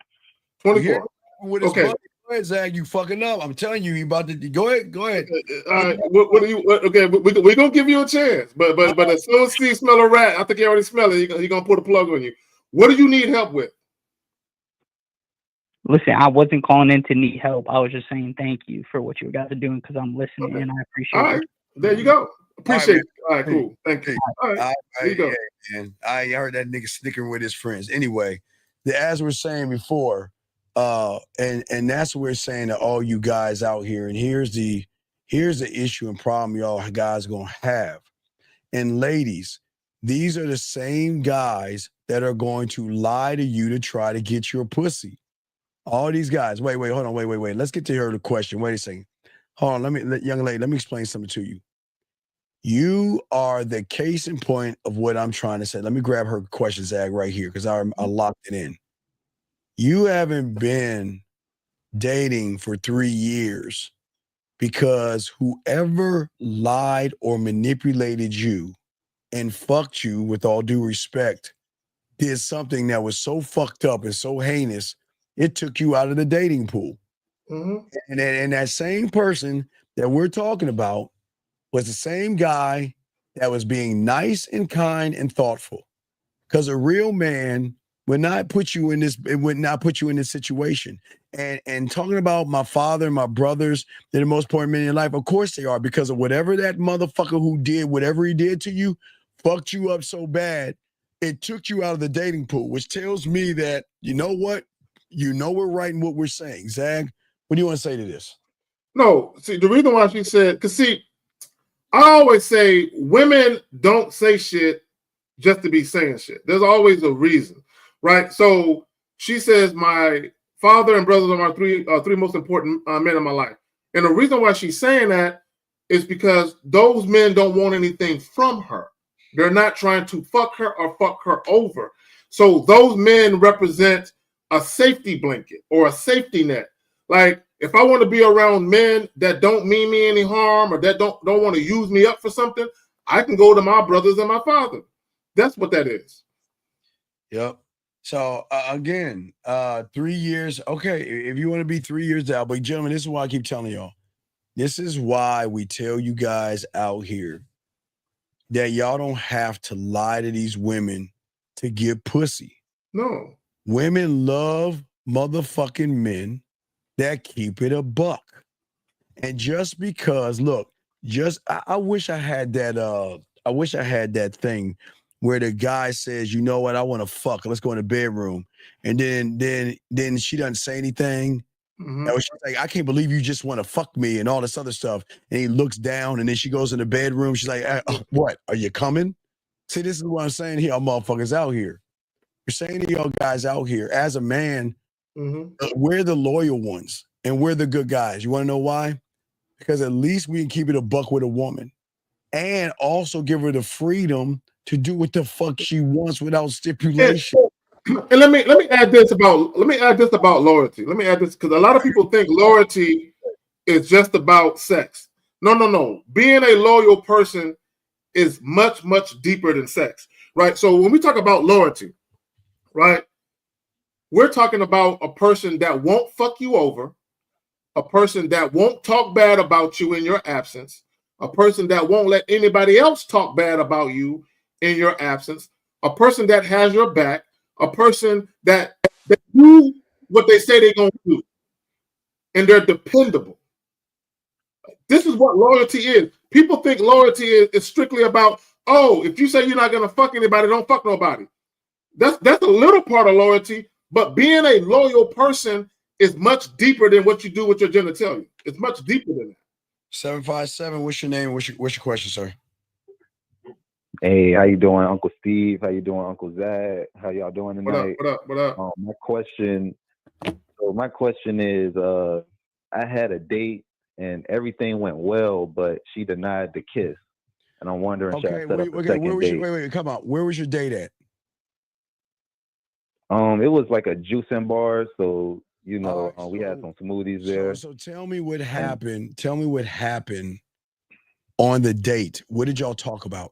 Speaker 9: 24.
Speaker 8: Okay. Go ahead, Zach. You fucking up. I'm telling you, you about to go ahead. All
Speaker 9: right. What are you? Okay, we're gonna give you a chance, but as soon as Steve smell a rat, I think he already smell it. He's gonna put a plug on you. What do you need help with?
Speaker 5: Listen, I wasn't calling in to need help. I was just saying thank you for what you guys are doing because I'm listening and I appreciate
Speaker 9: it.
Speaker 5: All
Speaker 9: right, there you go. Appreciate it. All right, cool. Thank you. All right, there you go.
Speaker 8: Man. I heard that nigga snickering with his friends. Anyway, as we're saying before, and that's what we're saying to all you guys out here. And here's the issue and problem y'all guys gonna have. And ladies, these are the same guys that are going to lie to you to try to get your pussy. All these guys. Wait, hold on. Wait. Let's get to her the question. Wait a second. Hold on. Young lady, let me explain something to you. You are the case in point of what I'm trying to say. Let me grab her question, Zag, right here, because I locked it in. You haven't been dating for 3 years because whoever lied or manipulated you and fucked you, with all due respect, did something that was so fucked up and so heinous, it took you out of the dating pool.
Speaker 9: Mm-hmm.
Speaker 8: And that same person that we're talking about was the same guy that was being nice and kind and thoughtful. Because a real man would not put you in this situation. And talking about my father and my brothers, they're the most important men in your life. Of course they are, because of whatever that motherfucker who did whatever he did to you, fucked you up so bad, it took you out of the dating pool, which tells me that, you know what? You know we're right in what we're saying. Zag, what do you want to say to this?
Speaker 9: No, see, the reason why she said, because see, I always say women don't say shit just to be saying shit. There's always a reason, right? So she says, my father and brothers are my three most important men in my life. And the reason why she's saying that is because those men don't want anything from her. They're not trying to fuck her or fuck her over. So those men represent a safety blanket or a safety net. Like, if I want to be around men that don't mean me any harm or that don't want to use me up for something, I can go to my brothers and my father. That's what that is.
Speaker 8: Yep. So again, 3 years. Okay, if you want to be 3 years out, but gentlemen, this is why I keep telling y'all. This is why we tell you guys out here that y'all don't have to lie to these women to get pussy.
Speaker 9: No.
Speaker 8: Women love motherfucking men that keep it a buck. And just because, look, I wish I had that. I wish I had that thing where the guy says, you know what, I want to fuck. Let's go in the bedroom. And then she doesn't say anything.
Speaker 9: Mhm.
Speaker 8: And she's like, I can't believe you just want to fuck me and all this other stuff. And he looks down and then she goes in the bedroom. She's like, what? Are you coming? See, this is what I'm saying here, motherfuckers out here. We're saying to y'all guys out here, as a man, we're the loyal ones and we're the good guys. You want to know why? Because at least we can keep it a buck with a woman and also give her the freedom to do what the fuck she wants without stipulation.
Speaker 9: And let me add this about loyalty. Let me add this because a lot of people think loyalty is just about sex. No. Being a loyal person is much, much deeper than sex, right? So when we talk about loyalty, right, we're talking about a person that won't fuck you over, a person that won't talk bad about you in your absence, a person that won't let anybody else talk bad about you in your absence, a person that has your back, a person that do what they say they're going to do, and they're dependable. This is what loyalty is. People think loyalty is strictly about, oh, if you say you're not going to fuck anybody, don't fuck nobody. That's a little part of loyalty, but being a loyal person is much deeper than what you do with your genitalia. It's much deeper than that.
Speaker 8: 757, what's your name? What's your question, sir?
Speaker 6: Hey, how you doing, Uncle Steve? How you doing, Uncle Zach? How y'all doing tonight?
Speaker 9: What up?
Speaker 6: My question is, I had a date and everything went well, but she denied the kiss, and I'm wondering, should I set up a second date?
Speaker 8: Wait, come on. Where was your date at?
Speaker 6: It was like a juice and bar, so we had some smoothies there.
Speaker 8: So tell me what happened. Tell me what happened on the date. What did y'all talk about?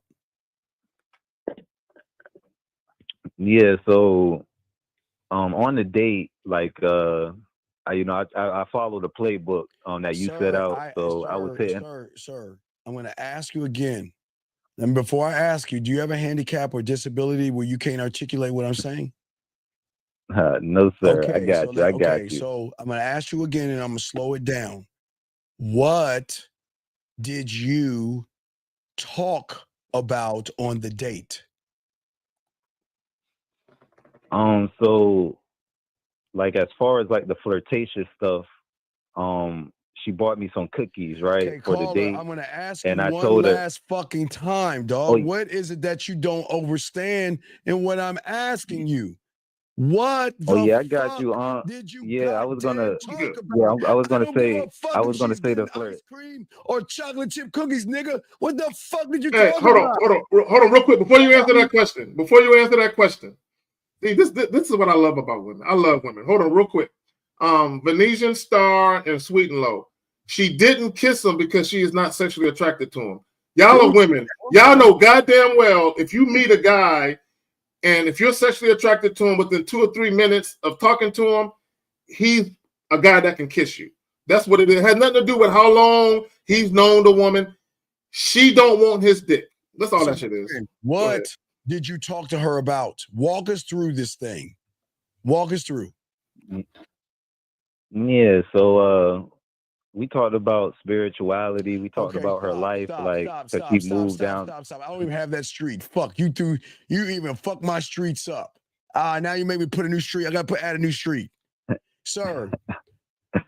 Speaker 6: Yeah, so on the date, like I follow the playbook that you set out. I was hitting.
Speaker 8: Sir, I'm going to ask you again. And before I ask you, do you have a handicap or disability where you can't articulate what I'm saying?
Speaker 6: No, sir. I got you. I got you.
Speaker 8: So I'm going to ask you again, and I'm going to slow it down. What did you talk about on the date?
Speaker 6: So like as far as like the flirtatious stuff, she bought me some cookies, right, for the date.
Speaker 8: I'm going to ask
Speaker 6: and
Speaker 8: you
Speaker 6: I
Speaker 8: one
Speaker 6: told her,
Speaker 8: last fucking time, dog.
Speaker 6: Oh,
Speaker 8: what is it that you don't understand in what I'm asking you? What the
Speaker 6: I got you.
Speaker 8: did you
Speaker 6: I was gonna
Speaker 8: talk about?
Speaker 6: I was gonna
Speaker 8: don't give
Speaker 6: say
Speaker 8: a fuck if she's
Speaker 6: say the
Speaker 8: getting
Speaker 6: flirt.
Speaker 8: ice cream or chocolate chip cookies, nigga. What the fuck did you
Speaker 9: Hey,
Speaker 8: talk
Speaker 9: hold
Speaker 8: about?
Speaker 9: on, real quick before you answer that question. See, this is what I love about women. I love women. Hold on, real quick. Venetian Star and Sweet and Low. She didn't kiss him because she is not sexually attracted to him. Y'all are women. Y'all know goddamn well if you meet a guy and if you're sexually attracted to him within 2 or 3 minutes of talking to him, he's a guy that can kiss you. That's what it is. It has nothing to do with how long he's known the woman. She don't want his dick. That's all that shit is.
Speaker 8: What did you talk to her about? Walk us through this thing. Walk us through.
Speaker 6: Yeah, so we talked about spirituality. We talked about her life, to keep moved down.
Speaker 8: Stop. I don't even have that street. Fuck you two. You even fuck my streets up. Now you make me put a new street. I gotta add a new street. Sir,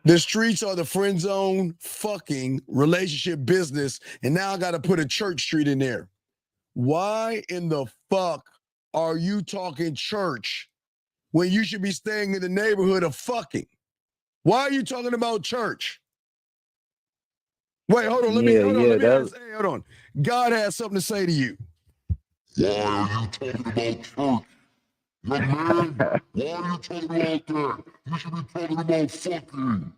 Speaker 8: the streets are the friend zone, fucking relationship business, and now I gotta put a church street in there. Why in the fuck are you talking church when you should be staying in the neighborhood of fucking? Why are you talking about church? Wait, hold on. Let me ask. Hey, hold on. God has something to say to you.
Speaker 3: Why are you talking about church? Young man, why are you talking about that? You should be talking about fucking.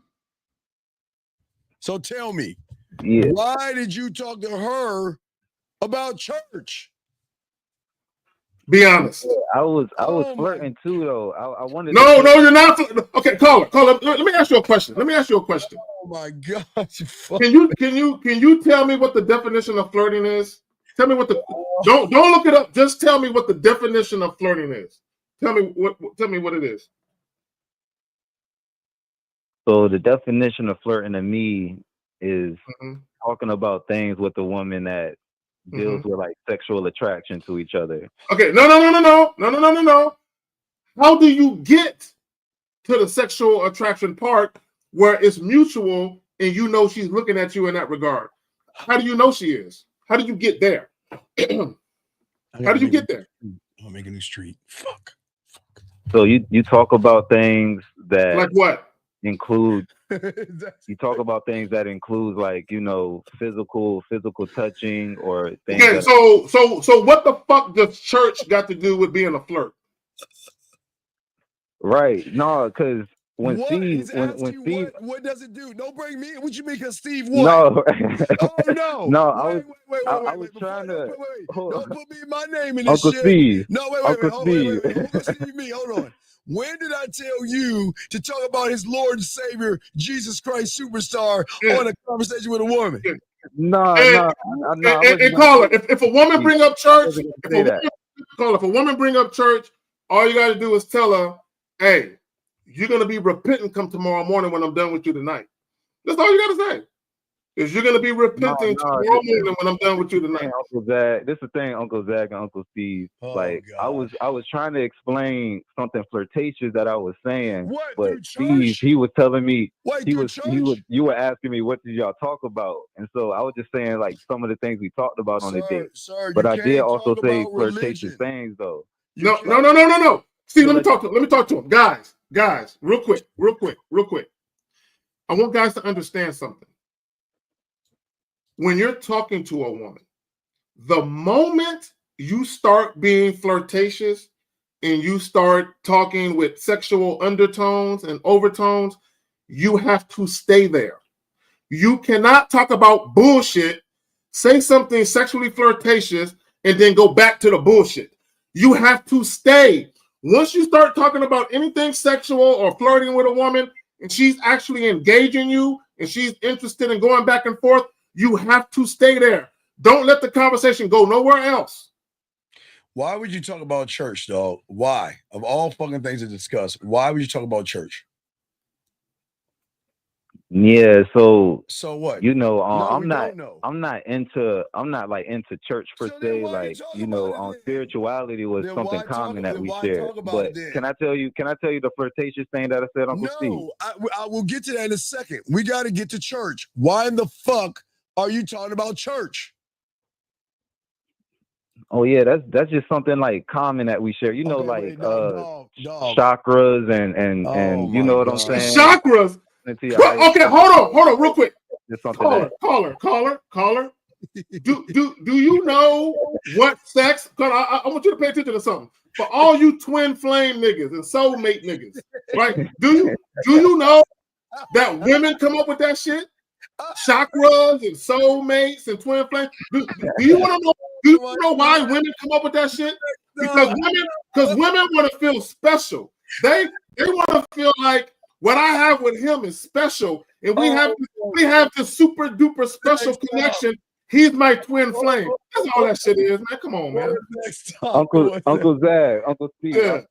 Speaker 8: So tell me,
Speaker 6: Yeah.
Speaker 8: why did you talk to her about church?
Speaker 9: Be honest.
Speaker 6: I was flirting too, though. I wanted.
Speaker 9: No, you're not. Okay, caller. Let me ask you a question.
Speaker 8: Oh my God!
Speaker 9: Can you tell me what the definition of flirting is? Tell me what the don't look it up. Just tell me what the definition of flirting is. Tell me what it is.
Speaker 6: So the definition of flirting to me is talking about things with a woman that deals with like sexual attraction to each other.
Speaker 9: Okay, no. How do you get to the sexual attraction part where it's mutual and you know she's looking at you in that regard? How do you know she is? How do you get there? How do you get there?
Speaker 8: I'll make a new street. Fuck.
Speaker 6: So you talk about things that
Speaker 9: like what
Speaker 6: include you talk about things that include like, you know, physical touching or things.
Speaker 9: Okay, so what the fuck does church got to do with being a flirt?
Speaker 6: Right. No, because when
Speaker 8: What?
Speaker 6: Steve when Steve
Speaker 8: what does it do? Don't bring me in. What you mean? Cause Steve what?
Speaker 6: No.
Speaker 8: Oh no.
Speaker 6: No,
Speaker 8: Wait.
Speaker 6: I was trying to
Speaker 8: Don't put me my name in this
Speaker 6: Uncle
Speaker 8: shit.
Speaker 6: Steve.
Speaker 8: No, wait. Uncle Steve me. Hold on. When did I tell you to talk about his Lord and Savior, Jesus Christ superstar, on a conversation with a woman?
Speaker 6: No.
Speaker 9: And caller, if a woman bring up church, if a woman bring up church, all you got to do is tell her, "Hey, you're gonna be repentant come tomorrow morning when I'm done with you tonight." That's all you got to say. Is you're gonna be repenting tomorrow morning when I'm done with you tonight.
Speaker 6: Uncle Zach, this is the thing, Uncle Zach and Uncle Steve. I was trying to explain something flirtatious that I was saying, but Steve, he was telling me you were asking me what did y'all talk about, and so I was just saying like some of the things we talked about on the date. But I did also say flirtatious things though.
Speaker 9: No. Steve, let me talk to him. Guys, real quick. I want guys to understand something. When you're talking to a woman, the moment you start being flirtatious and you start talking with sexual undertones and overtones, you have to stay there. You cannot talk about bullshit, say something sexually flirtatious, and then go back to the bullshit. You have to stay. Once you start talking about anything sexual or flirting with a woman, and she's actually engaging you, and she's interested in going back and forth, you have to stay there. Don't let the conversation go nowhere else.
Speaker 8: Why would you talk about church, dog? Why? Of all fucking things to discuss, why would you talk about church?
Speaker 6: Yeah, so
Speaker 8: what?
Speaker 6: You know, I'm not like into church per se. Like, you know, spirituality was something common that we shared. But can I tell you the flirtatious thing that I said, Uncle Steve?
Speaker 8: No, I will get to that in a second. We got to get to church. Why in the fuck are you talking about church?
Speaker 6: Oh yeah, that's just something like common that we share. You know, chakras and you know what I'm saying?
Speaker 9: Chakras. Okay, hold on, real quick. Caller. Do you know what sex? Cause I want you to pay attention to something. For all you twin flame niggas and soulmate niggas, right? Do you know that women come up with that shit? Chakras and soulmates and twin flames. Do you want to know? Do you know why women come up with that shit? Because women want to feel special. They want to feel like what I have with him is special, and we have this super duper special connection. He's my twin flame. That's all that shit is, man. Come on, man.
Speaker 6: Uncle Zach, Uncle Steve. Yeah.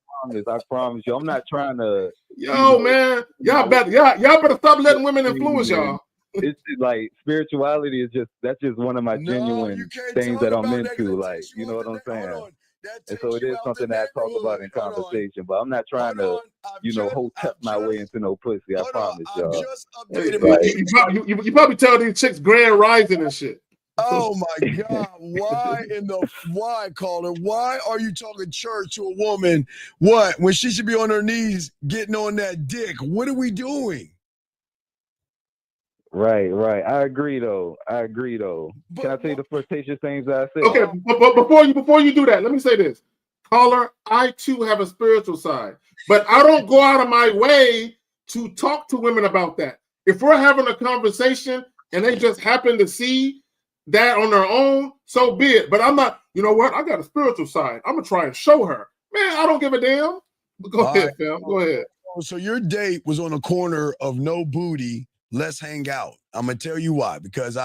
Speaker 6: I promise you. I'm not trying to.
Speaker 9: Yo, man, y'all better stop letting women influence y'all.
Speaker 6: It's like spirituality that's just one of my genuine things that I'm into. Like, you know what I'm saying? And so it is something that I talk about in conversation, but I'm not trying to, hotep my way into no pussy. I promise y'all.
Speaker 9: You probably tell these chicks grand rising and shit.
Speaker 8: Oh my God. Why, caller? Why are you talking church to a woman? What? When she should be on her knees getting on that dick? What are we doing?
Speaker 6: Right. I agree though. Can I tell you the flirtatious things that I said?
Speaker 9: Okay, but before you do that, let me say this. Caller, I too have a spiritual side, but I don't go out of my way to talk to women about that. If we're having a conversation and they just happen to see that on their own, so be it. But I'm not, you know what? I got a spiritual side. I'm gonna try and show her. Man, I don't give a damn. Go ahead, fam. Go ahead.
Speaker 8: So your date was on a corner of no booty. Let's hang out. I'm going to tell you why. Because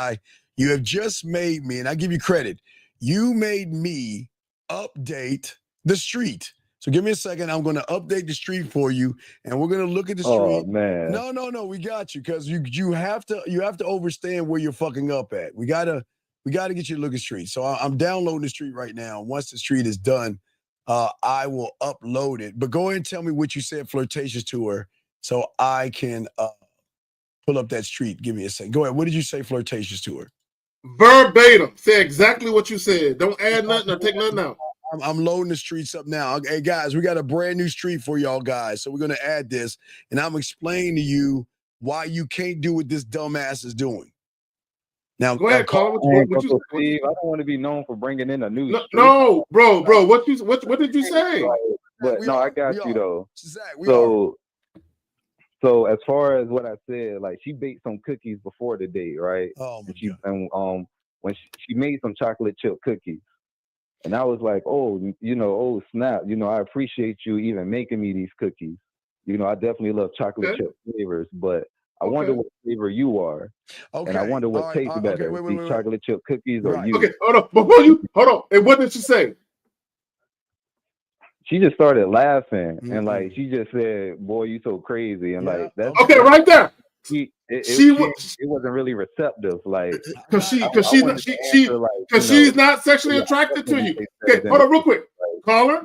Speaker 8: you have just made me, and I give you credit, you made me update the street. So give me a second. I'm going to update the street for you, and we're going to look at the street.
Speaker 6: Oh, man.
Speaker 8: No, we got you, because you have to understand where you're fucking up at. We got to We got to get you to look at Street. So I'm downloading the Street right now. Once the Street is done, I will upload it. But go ahead and tell me what you said flirtatious to her so I can pull up that Street. Give me a second. Go ahead. What did you say flirtatious to her?
Speaker 9: Verbatim. Say exactly what you said. Don't add nothing or take nothing out.
Speaker 8: I'm loading the Streets up now. Hey, guys, we got a brand new Street for y'all guys. So we're going to add this, and I'm explaining to you why you can't do what this dumbass is doing. Now,
Speaker 9: go ahead, Carl.
Speaker 6: What you Steve, I don't want to be known for bringing in a new Street.
Speaker 9: No, bro. What did you say?
Speaker 6: But no, I got you though. So as far as what I said, like she baked some cookies before the date, right?
Speaker 8: Oh my
Speaker 6: God. When she made some chocolate chip cookies, and I was like, oh, oh snap, I appreciate you even making me these cookies. I definitely love chocolate chip flavors, but I wonder what flavor you are. Okay. And I wonder what tastes better, these chocolate chip cookies or you.
Speaker 9: Okay, hold on. And what did she say?
Speaker 6: She just started laughing and like she just said, "Boy, you so crazy," and like that's
Speaker 9: okay, right there.
Speaker 6: It wasn't really receptive, like
Speaker 9: because she's not sexually attracted to you. Okay, hold on, real quick, caller,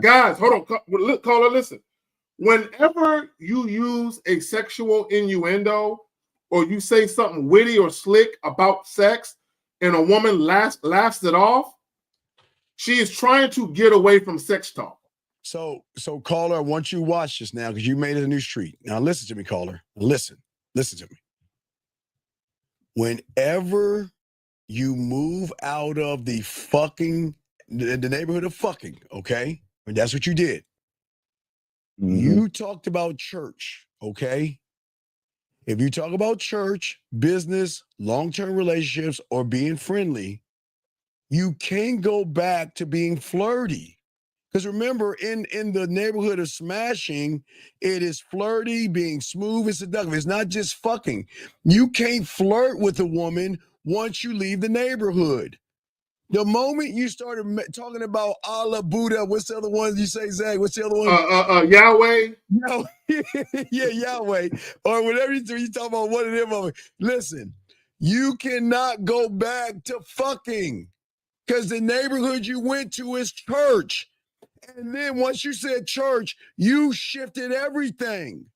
Speaker 9: guys, hold on, look, caller, listen. Whenever you use a sexual innuendo or you say something witty or slick about sex, and a woman laughs it off, she is trying to get away from sex talk.
Speaker 8: So caller, I want you to watch this now because you made it a new Street. Now listen to me, caller. Listen to me. Whenever you move out of the neighborhood of fucking, okay? And that's what you did. Mm-hmm. You talked about church, okay? If you talk about church, business, long-term relationships, or being friendly, you can't go back to being flirty. Because remember, in the neighborhood of smashing, it is flirty, being smooth and seductive. It's not just fucking. You can't flirt with a woman once you leave the neighborhood. The moment you started talking about Allah, Buddha, what's the other ones you say, Zach? What's the other one?
Speaker 9: Yahweh.
Speaker 8: No, yeah, Yahweh. Or whatever you talk about one of them. Listen, you cannot go back to fucking because the neighborhood you went to is church. And then once you said church, you shifted everything.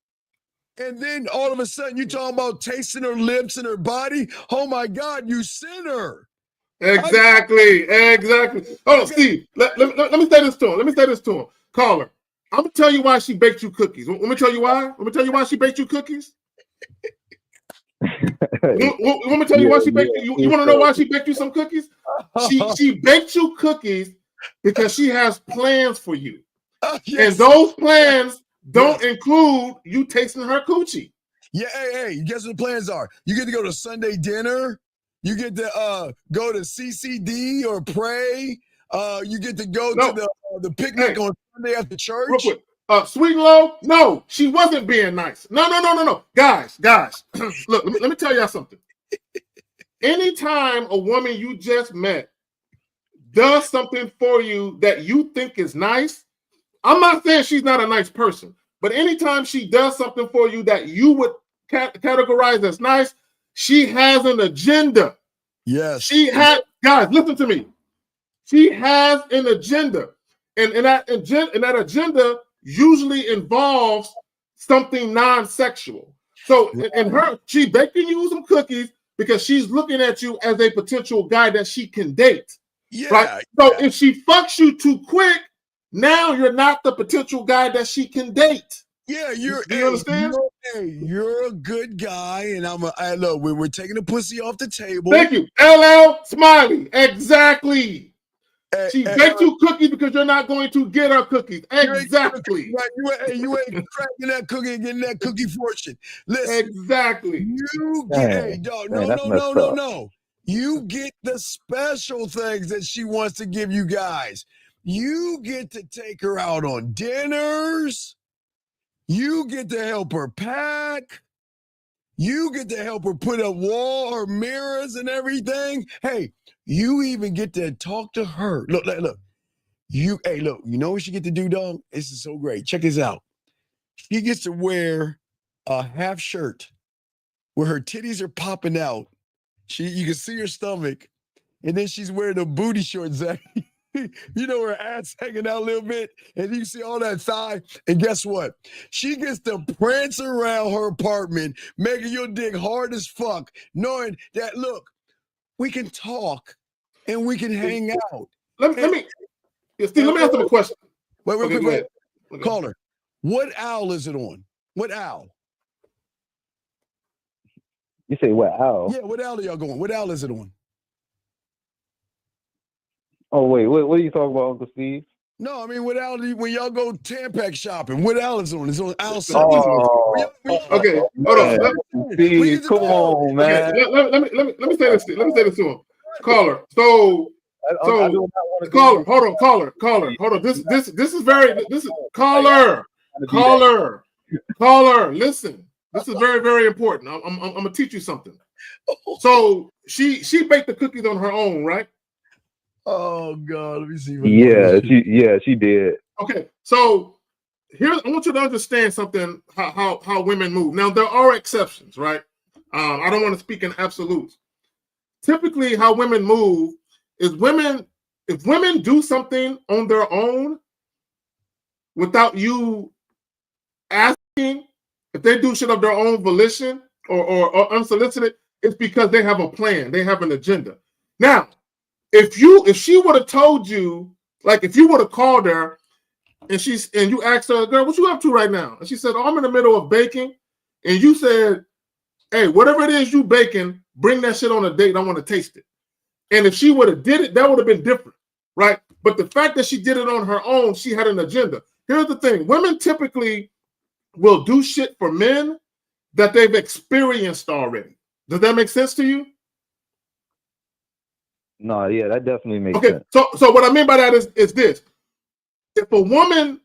Speaker 8: And then all of a sudden you talking about tasting her lips and her body. Oh my God, you sinner.
Speaker 9: Exactly. Hold on, Steve. Let me say this to him. Caller, I'm gonna tell you why she baked you cookies. Let me tell you why she baked you cookies. Let me tell you why she baked you. You want to know why she baked you some cookies? She baked you cookies because she has plans for you. And those plans don't include you tasting her coochie.
Speaker 8: Yeah, hey, guess what the plans are? You get to go to Sunday dinner. You get to go to CCD or pray. You get to go to the picnic on Sunday after church.
Speaker 9: Real quick. Sweet and low? No, she wasn't being nice. No. Guys. Look, let me tell y'all something. Anytime a woman you just met does something for you that you think is nice, I'm not saying she's not a nice person, but anytime she does something for you that you would categorize as nice, she has an agenda.
Speaker 8: Yes.
Speaker 9: Guys, listen to me. She has an agenda. And that agenda usually involves something non-sexual. So she baking you some cookies because she's looking at you as a potential guy that she can date.
Speaker 8: Yeah.
Speaker 9: Right? So if she fucks you too quick, now you're not the potential guy that she can date.
Speaker 8: Yeah,
Speaker 9: you understand?
Speaker 8: You're a good guy, and look, we're taking the pussy off the table.
Speaker 9: Thank you. LL Smiley. Exactly. She baked you cookies because you're not going to get her cookies. Exactly.
Speaker 8: You ain't cracking that cookie and getting that cookie fortune. Listen.
Speaker 9: Exactly.
Speaker 8: You get no. You get the special things that she wants to give you guys. You get to take her out on dinners. You get to help her pack. You get to help her put up wall or mirrors and everything. Hey, you even get to talk to her. Look. You know what she get to do, dog? This is so great. Check this out. She gets to wear a half shirt where her titties are popping out You can see her stomach, and then she's wearing a booty short, Zach. You know, her ass hanging out a little bit, and you see all that thigh. And guess what? She gets to prance around her apartment, making your dick hard as fuck, knowing that, look, we can talk and we can hang out.
Speaker 9: Steve, let me ask him a question.
Speaker 8: Wait, real
Speaker 9: Okay,
Speaker 8: quick.
Speaker 9: okay.
Speaker 8: Caller, what owl is it on? What owl?
Speaker 6: You say what owl?
Speaker 8: Yeah, what owl are y'all going? What owl is it on?
Speaker 6: Oh wait, what are you talking about, Uncle Steve?
Speaker 8: No, I mean, what owl when y'all go Tampax shopping? What owl is on? It's on owl 7.
Speaker 9: Okay, hold on.
Speaker 6: Steve, come on, man.
Speaker 9: Okay, let me say this. Let me say this to him, caller. So caller, hold on. This is caller. Listen, this is very, very important. I'm gonna teach you something. So she baked the cookies on her own, right?
Speaker 8: Oh God, let me see.
Speaker 6: Yeah, she did.
Speaker 9: Okay, so here I want you to understand something. How women move. Now there are exceptions, right? I don't want to speak in absolutes. Typically, how women move is if women do something on their own without you asking, if they do shit of their own volition or unsolicited, it's because they have a plan, they have an agenda. Now, if she would have told you, like if you would have called her and you asked her, girl, what you up to right now? And she said, oh, I'm in the middle of baking. And you said, hey, whatever it is you baking, bring that shit on a date. I want to taste it. And if she would have did it, that would have been different, right? But the fact that she did it on her own, she had an agenda. Here's the thing. Women typically will do shit for men that they've experienced already. Does that make sense to you?
Speaker 6: No, yeah, that definitely makes
Speaker 9: sense. So what I mean by that is this. If a woman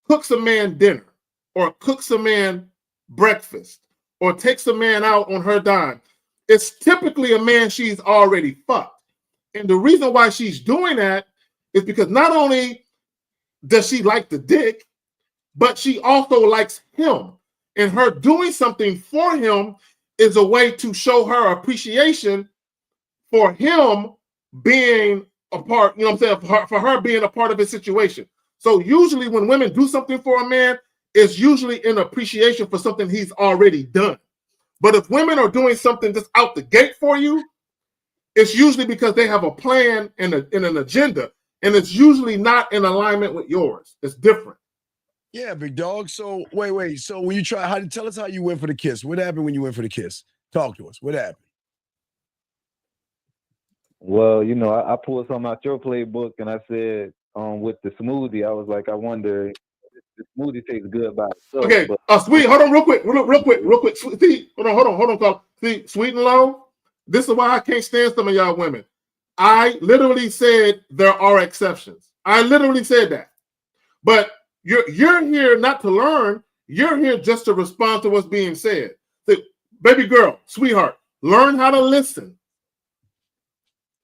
Speaker 9: cooks a man dinner or cooks a man breakfast or takes a man out on her dime, it's typically a man she's already fucked. And the reason why she's doing that is because not only does she like the dick, but she also likes him. And her doing something for him is a way to show her appreciation for him being a part, you know what I'm saying, for her being a part of his situation. So usually when women do something for a man, it's usually in appreciation for something he's already done. But if women are doing something just out the gate for you, it's usually because they have a plan and an agenda, and it's usually not in alignment with yours. It's different.
Speaker 8: Yeah, big dog. So wait. So when you tell us how you went for the kiss. What happened when you went for the kiss? Talk to us. What happened?
Speaker 6: Well, you know, I pulled something out your playbook, and I said, with the smoothie, I was like, I wonder if the smoothie tastes good by itself.
Speaker 9: Okay, sweet. Hold on, real quick. See, hold on, call. See, sweet and low. This is why I can't stand some of y'all women. I literally said there are exceptions. I literally said that. But you're here not to learn. You're here just to respond to what's being said. See, baby girl, sweetheart, learn how to listen.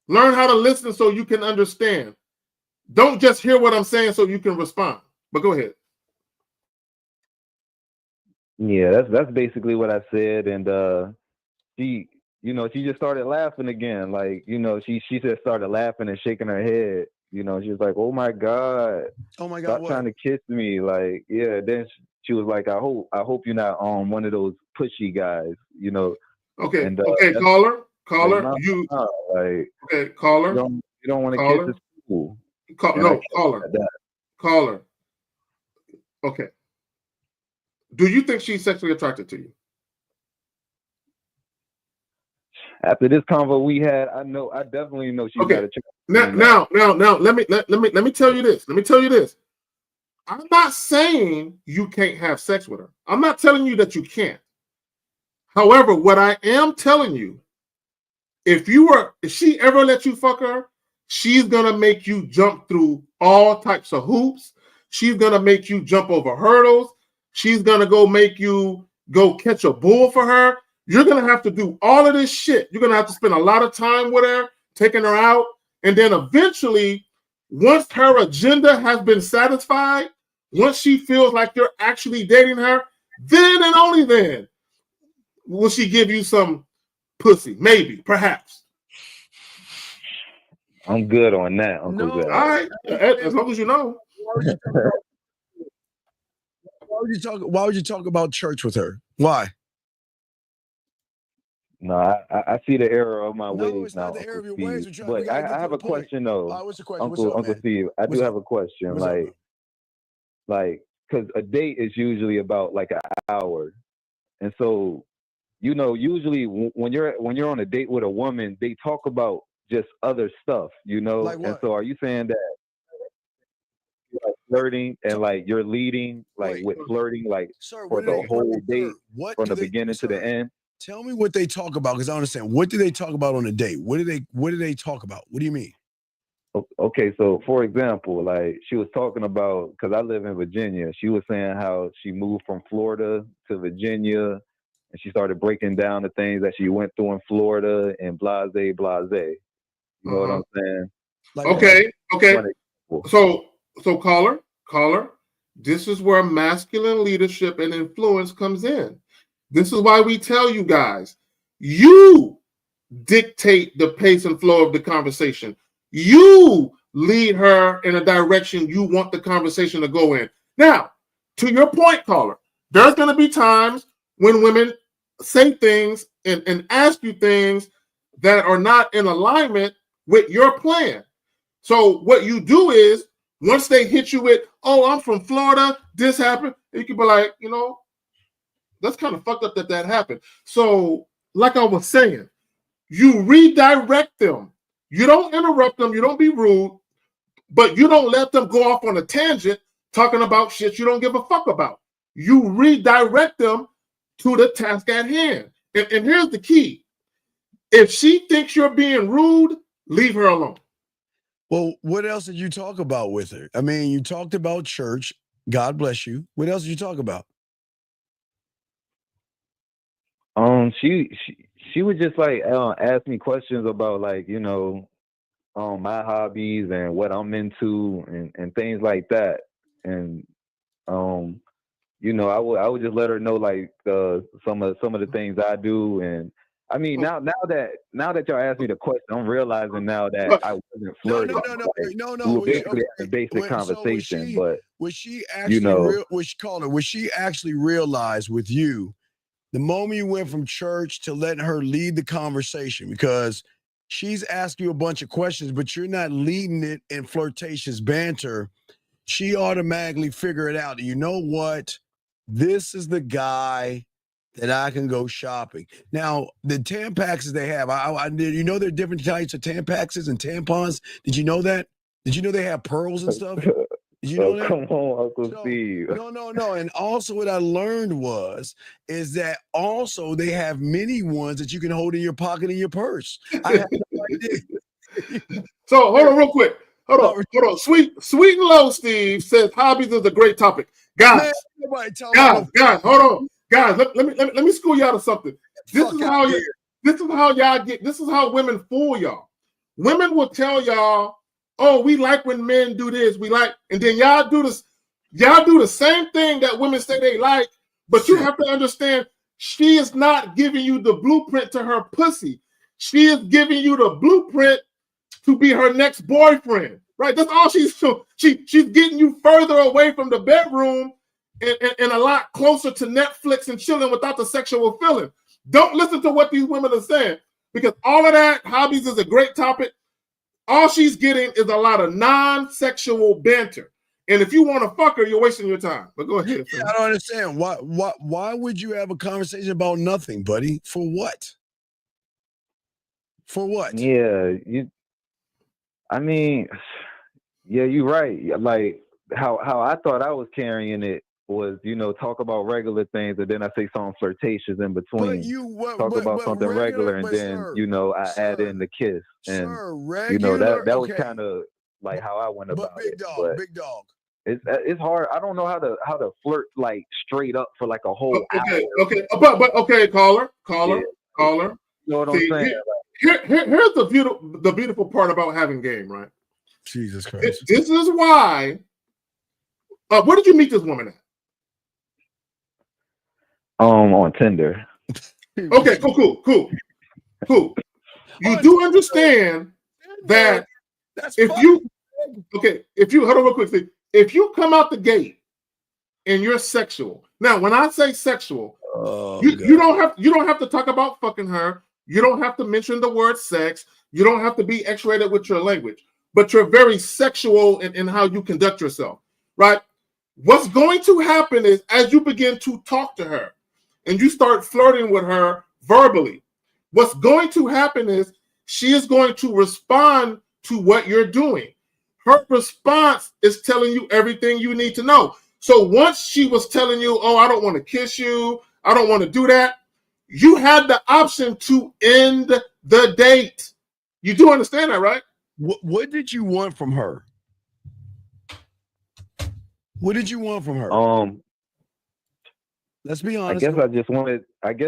Speaker 9: Learn how to listen so you can understand. Don't just hear what I'm saying so you can respond. But go ahead.
Speaker 6: Yeah, that's basically what I said. And she just started laughing again. Like, you know, she just started laughing and shaking her head. You know, she was like, "Oh my God, stop trying to kiss me." like, yeah. Then she was like, "I hope you're not one of those pushy guys." You know.
Speaker 9: Okay.
Speaker 6: And,
Speaker 9: okay, caller.
Speaker 6: Like,
Speaker 9: okay, caller.
Speaker 6: You don't want to kiss the school.
Speaker 9: Caller. Okay. Do you think she's sexually attracted to you?
Speaker 6: After this convo we had, I definitely know she's not attracted.
Speaker 9: Now, let me tell you this. I'm not saying you can't have sex with her. I'm not telling you that you can't. However, what I am telling you, if she ever let you fuck her, she's gonna make you jump through all types of hoops. She's gonna make you jump over hurdles. She's gonna make you go catch a bull for her. You're gonna have to do all of this shit. You're gonna have to spend a lot of time with her, taking her out, and then eventually, once her agenda has been satisfied, once she feels like you're actually dating her, then and only then will she give you some pussy, maybe, perhaps.
Speaker 6: I'm good on that, Uncle Zach.
Speaker 9: All right, as long as you know.
Speaker 8: Why would you talk about church with her? Why?
Speaker 6: No, I see the error of my ways now, Uncle Steve. But I have a question though,
Speaker 8: what's the question?
Speaker 6: Uncle Steve. I do have a question, like, because a date is usually about like an hour, and so, you know, usually when you're on a date with a woman, they talk about just other stuff, you know. And so, are you saying that like flirting and like you're leading like with flirting like for the whole date from the beginning to the end?
Speaker 8: Tell me what they talk about, because I don't understand. What do they talk about on a date? What do they talk about? What do you mean?
Speaker 6: Okay, so for example, like she was talking about, because I live in Virginia, she was saying how she moved from Florida to Virginia, and she started breaking down the things that she went through in Florida and blase. You know what I'm saying?
Speaker 9: Okay. So caller, this is where masculine leadership and influence comes in. This is why we tell you guys, you dictate the pace and flow of the conversation. You lead her in a direction you want the conversation to go in. Now, to your point, caller, there's going to be times when women say things and ask you things that are not in alignment with your plan. So what you do is, once they hit you with, oh, I'm from Florida, this happened, you can be like, you know, that's kind of fucked up that happened. So, like I was saying, you redirect them. You don't interrupt them. You don't be rude, but you don't let them go off on a tangent talking about shit you don't give a fuck about. You redirect them to the task at hand. And here's the key. If she thinks you're being rude, leave her alone.
Speaker 8: Well, what else did you talk about with her? I mean, you talked about church. God bless you. What else did you talk about?
Speaker 6: She would just like ask me questions about, like, you know, my hobbies and what I'm into and things like that. And you know, I would just let her know like some of the things I do. And I mean, now that y'all asked me the question, I'm realizing now that I wasn't flirting.
Speaker 8: No.
Speaker 6: We were basically having a basic conversation, but
Speaker 8: was she actually
Speaker 6: you know,
Speaker 8: was she actually realized with you the moment you went from church to letting her lead the conversation? Because she's asking you a bunch of questions, but you're not leading it in flirtatious banter. She automatically figured it out. You know what? This is the guy that I can go shopping. Now, the Tampaxes they have, you know there are different types of Tampaxes and tampons? Did you know that? Did you know they have pearls and stuff? Did you know that?
Speaker 6: Come on, Uncle Steve.
Speaker 8: No. And also what I learned is that also they have mini ones that you can hold in your pocket in your purse. I have no idea.
Speaker 9: So hold on real quick. Hold on. Sweet and low, Steve says hobbies is a great topic. Guys, hold on. Guys, let me school y'all to something. This is how y'all get. This is how women fool y'all. Women will tell y'all, "Oh, we like when men do this. We like," and then y'all do this. Y'all do the same thing that women say they like, but you have to understand, she is not giving you the blueprint to her pussy. She is giving you the blueprint to be her next boyfriend, right? That's all she's getting you further away from the bedroom and a lot closer to Netflix and chilling without the sexual feeling. Don't listen to what these women are saying, because all of that, hobbies is a great topic. All she's getting is a lot of non-sexual banter. And if you want to fuck her, you're wasting your time. But go ahead.
Speaker 8: Yeah, I don't understand. Why would you have a conversation about nothing, buddy? For what? For what?
Speaker 6: Yeah, I mean, yeah, you're right. Like how I thought I was carrying it was, you know, talk about regular things, and then I say something flirtatious in between. Talk about something regular, and then you know I add in the kiss, and you know that was kind of like how I went about it.
Speaker 8: Big dog.
Speaker 6: It's hard. I don't know how to flirt like straight up for like a whole hour.
Speaker 9: But okay, caller.
Speaker 6: You know what I'm saying?
Speaker 9: Here's the beautiful part about having game, right?
Speaker 8: Jesus Christ.
Speaker 9: This is why. Where did you meet this woman at?
Speaker 6: On Tinder.
Speaker 9: Okay, cool. Cool. You do understand that if you hold on real quick, if you come out the gate and you're sexual. Now, when I say sexual, you don't have to talk about fucking her. You don't have to mention the word sex. You don't have to be X-rated with your language. But you're very sexual in how you conduct yourself, right? What's going to happen is as you begin to talk to her and you start flirting with her verbally, what's going to happen is she is going to respond to what you're doing. Her response is telling you everything you need to know. So once she was telling you, oh, I don't want to kiss you, I don't want to do that, you had the option to end the date. You do understand that, right?
Speaker 8: What did you want from her? What did you want from her? Let's be honest.
Speaker 6: I guess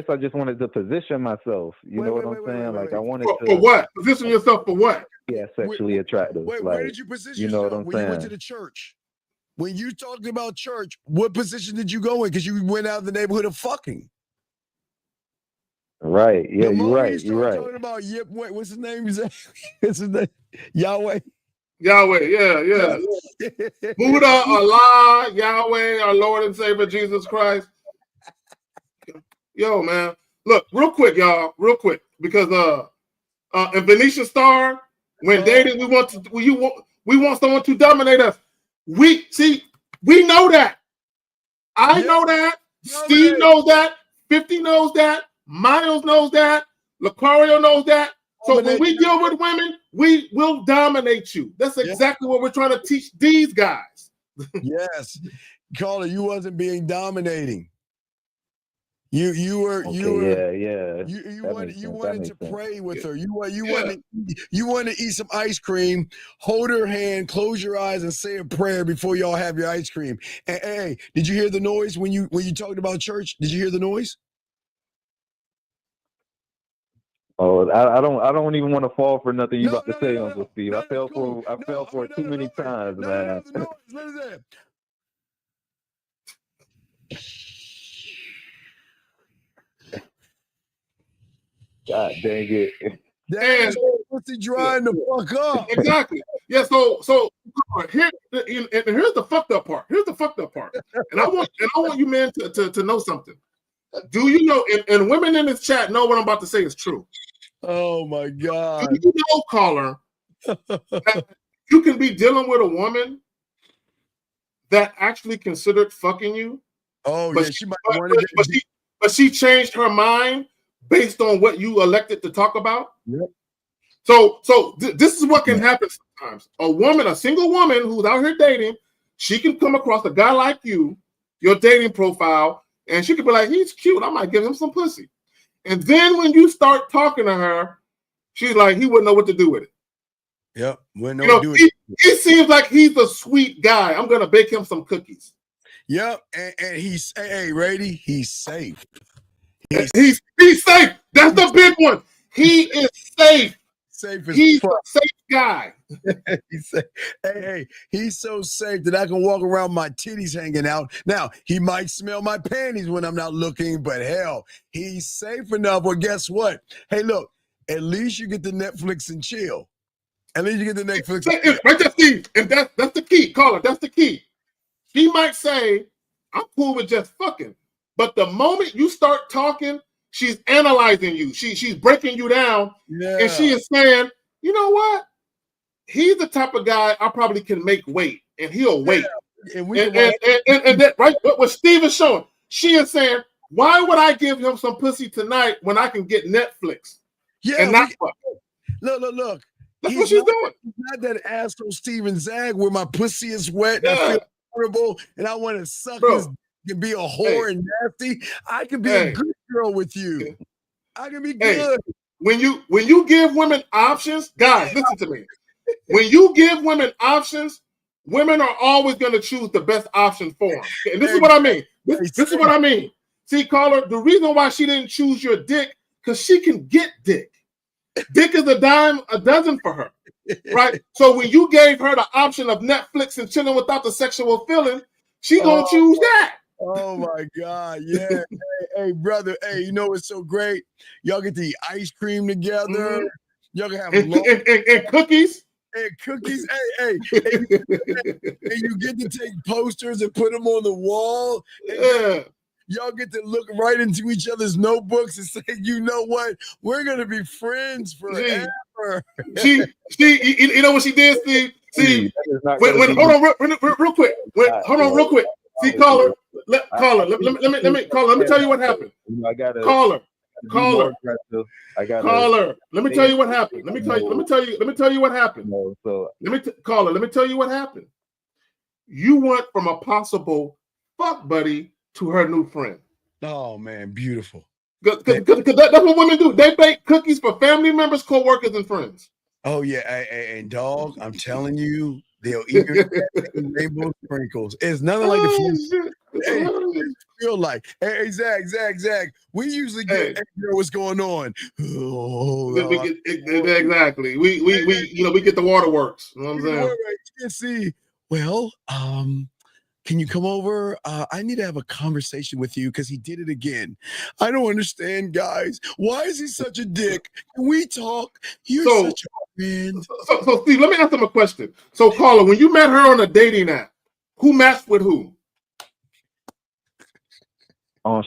Speaker 6: I just wanted to position myself. You know what I'm saying? Like I wanted to.
Speaker 9: For what? Position yourself for what?
Speaker 6: Yeah, sexually attractive.
Speaker 8: Where did you position
Speaker 6: yourself?
Speaker 8: You know what I'm saying? You went to the church. When you talked about church, what position did you go in? Because you went out of the neighborhood of fucking.
Speaker 6: Right. Yeah, you're right. You're right.
Speaker 8: Talking about what's his name? What's his name? Yahweh.
Speaker 9: Yahweh. Yeah. Buddha, Allah, Yahweh, our Lord and Savior Jesus Christ. Yo, man. Look, real quick, y'all. Real quick, because in Venetian Star, when dating, we want someone to dominate us. We know that. I know that. Steve knows that. 50 knows that. Miles knows that. Lucario knows that. So when we deal with women, we will dominate you. That's exactly what we're trying to teach these guys.
Speaker 8: Yes. Caller, you wasn't being dominating. You wanted to pray with her. You wanted to eat some ice cream, hold her hand, close your eyes, and say a prayer before y'all have your ice cream. And hey, did you hear the noise when you talked about church? Did you hear the noise?
Speaker 6: Oh, I don't even want to fall for nothing you about to say, Uncle Steve. I fell for it too many times, man. God dang it.
Speaker 8: Damn, pussy drying the fuck up.
Speaker 9: Exactly. Yeah, so here's the fucked up part. Here's the fucked up part. And I want you men to know something. Do you know, and women in this chat know what I'm about to say is true.
Speaker 8: Oh my God.
Speaker 9: Do you know, caller, that you can be dealing with a woman that actually considered fucking you?
Speaker 8: Oh,
Speaker 9: but
Speaker 8: yeah, she might want to
Speaker 9: but she changed her mind based on what you elected to talk about.
Speaker 8: Yep.
Speaker 9: So this is what can happen sometimes. A single woman who's out here dating, she can come across a guy like you, your dating profile, and she could be like, he's cute. I might give him some pussy. And then when you start talking to her, she's like, he wouldn't know what to do with it.
Speaker 8: Yep. Wouldn't know what to do with it.
Speaker 9: He seems like he's a sweet guy. I'm gonna bake him some cookies.
Speaker 8: Yep. And he's ready. He's safe.
Speaker 9: He's safe. That's the big one. He is safe. He's a safe guy.
Speaker 8: He's safe. Hey, he's so safe that I can walk around my titties hanging out. Now, he might smell my panties when I'm not looking, but hell, he's safe enough. Well, guess what? Hey, look, at least you get the Netflix and chill. At least you get the Netflix.
Speaker 9: Right there, Steve. And that's the key, caller. That's the key. She might say, I'm cool with just fucking. But the moment you start talking, she's analyzing you. She's breaking you down.
Speaker 8: Yeah.
Speaker 9: And she is saying, you know what? He's the type of guy I probably can make wait. And he'll wait.
Speaker 8: Yeah.
Speaker 9: And that, right? What Steve is showing, she is saying, why would I give him some pussy tonight when I can get Netflix?
Speaker 8: Yeah.
Speaker 9: And not fuck?
Speaker 8: Look.
Speaker 9: That's what she's doing.
Speaker 8: He's not that asshole Steven Zag where my pussy is wet and I feel horrible and I want to suck his can be a whore and nasty. I can be a good girl with you. I can be good.
Speaker 9: When you give women options, guys, listen to me. When you give women options, women are always going to choose the best option for them. And this is what I mean. This is what I mean. See, caller, the reason why she didn't choose your dick, because she can get dick. Dick is a dime a dozen for her, right? So when you gave her the option of Netflix and chilling without the sexual feeling, she gonna choose that.
Speaker 8: Oh my God. Yeah. Hey, brother. Hey, you know what's so great? Y'all get to eat ice cream together. Y'all can have
Speaker 9: and cookies.
Speaker 8: And cookies. Hey. And you get to take posters and put them on the wall. And y'all get to look right into each other's notebooks and say, you know what? We're gonna be friends forever.
Speaker 9: You know what she did, Steve? See, when hold on real quick. Hold on real quick. See, caller, let me tell you what happened. Caller. Let me tell you what happened. Let me tell you what happened. Let me tell you what happened. You went from a possible fuck buddy to her new friend.
Speaker 8: Oh man, beautiful.
Speaker 9: Because that's what women do. They bake cookies for family members, co-workers, and friends.
Speaker 8: Oh yeah, and dog, I'm telling you, they'll eat your rainbow sprinkles. It's nothing like the feel like. Hey, Zach. We usually get, hey, girl, what's going on?
Speaker 9: Exactly. We get the waterworks. You know what I'm saying?
Speaker 8: You can see. Well, can you come over? I need to have a conversation with you because he did it again. I don't understand, guys. Why is he such a dick? Can we talk? You're such a friend.
Speaker 9: So, Steve, let me ask him a question. So, caller, when you met her on a dating app, who matched with who?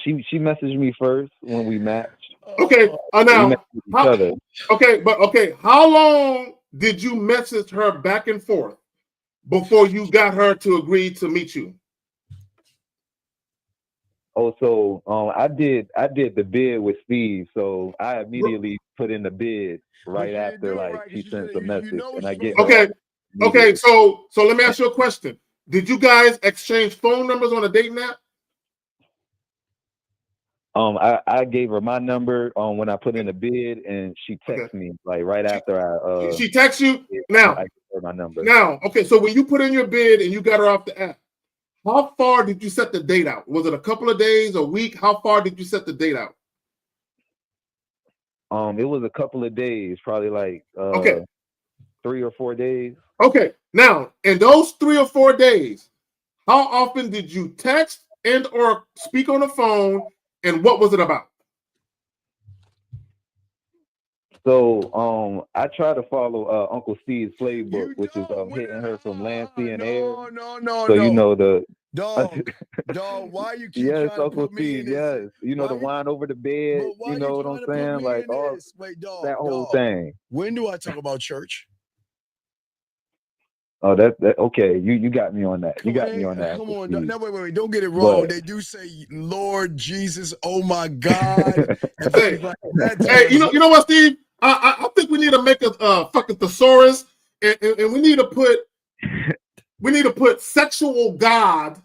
Speaker 6: She messaged me first when we matched.
Speaker 9: Okay. Now, how long did you message her back and forth before you got her to agree to meet you?
Speaker 6: Oh, so I did the bid with Steve, so I immediately put in the bid right after she sent the message, and I get
Speaker 9: okay. So let me ask you a question. Did you guys exchange phone numbers on a dating app?
Speaker 6: I gave her my number when I put in the bid, and she texted me right after
Speaker 9: she texts you now.
Speaker 6: I gave her my number.
Speaker 9: Now, okay. So when you put in your bid and you got her off the app, how far did you set the date out? Was it a couple of days, a week? How far did you set the date out?
Speaker 6: It was a couple of days, probably 3 or 4 days.
Speaker 9: Okay. Now, in those 3 or 4 days, how often did you text and or speak on the phone, and what was it about?
Speaker 6: So I try to follow Uncle Steve's playbook, which is hitting her from land, sea, and air. So you know the
Speaker 8: dog, why you keep
Speaker 6: yes,
Speaker 8: trying
Speaker 6: Uncle
Speaker 8: to put me
Speaker 6: Steve,
Speaker 8: in this?
Speaker 6: yes. You know the wine over the bed, you know what I'm saying? Like all that whole thing.
Speaker 8: When do I talk about church?
Speaker 6: Oh, that okay. You got me on that. You got me on that.
Speaker 8: Come on, no, wait. Don't get it wrong. But they do say, "Lord Jesus, oh my God."
Speaker 9: Hey, you know what, Steve? I think we need to make a fucking thesaurus, and we need to put sexual God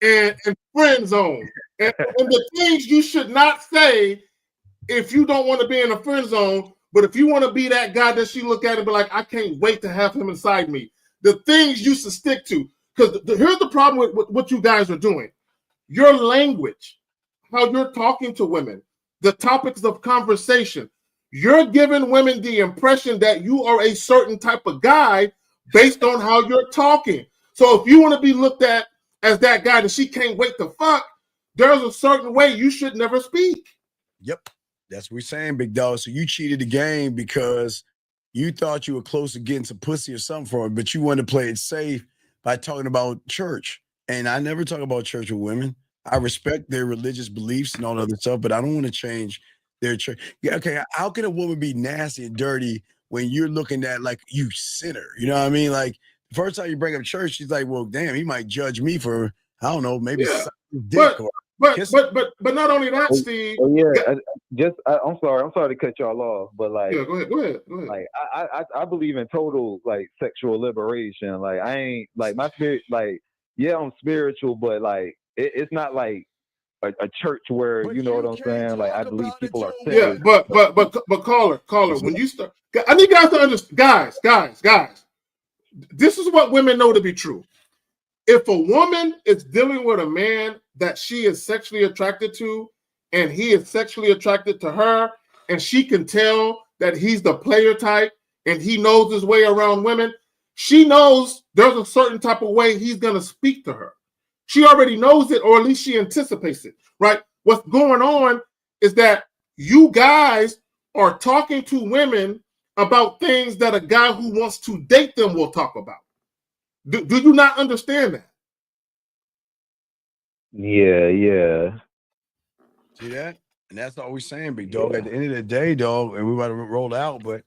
Speaker 9: and friend zone, and the things you should not say if you don't want to be in a friend zone. But if you want to be that guy that she look at and be like, I can't wait to have him inside me. The things you should stick to, because here's the problem with what you guys are doing. Your language, how you're talking to women, the topics of conversation, you're giving women the impression that you are a certain type of guy based on how you're talking. So if you want to be looked at as that guy that she can't wait to fuck, there's a certain way you should never speak.
Speaker 8: Yep. That's what we're saying, big dog. So you cheated the game because you thought you were close to getting some pussy or something for it, but you wanted to play it safe by talking about church. And I never talk about church with women. I respect their religious beliefs and all other stuff, but I don't want to change their church. Yeah, okay. How can a woman be nasty and dirty when you're looking at like you sinner? You know what I mean? Like the first time you bring up church, she's like, well, damn, he might judge me for, I don't know, maybe dick or
Speaker 9: but not only that, Steve.
Speaker 6: Oh yeah, I'm sorry to cut y'all off, but like,
Speaker 9: yeah, go ahead.
Speaker 6: Like I believe in total like sexual liberation. Like I ain't like my spirit. Like yeah, I'm spiritual, but like it's not like a church where you know what I'm saying. Like I believe people are
Speaker 9: sinners. Yeah, but caller, when you start, I need guys to understand, guys. This is what women know to be true. If a woman is dealing with a man that she is sexually attracted to, and he is sexually attracted to her, and she can tell that he's the player type and he knows his way around women, she knows there's a certain type of way he's going to speak to her. She already knows it, or at least she anticipates it, right? What's going on is that you guys are talking to women about things that a guy who wants to date them will talk about. Do you not understand that?
Speaker 6: Yeah.
Speaker 8: See that? And that's all we're saying, big dog. At the end of the day, dog, and we're about to roll out, but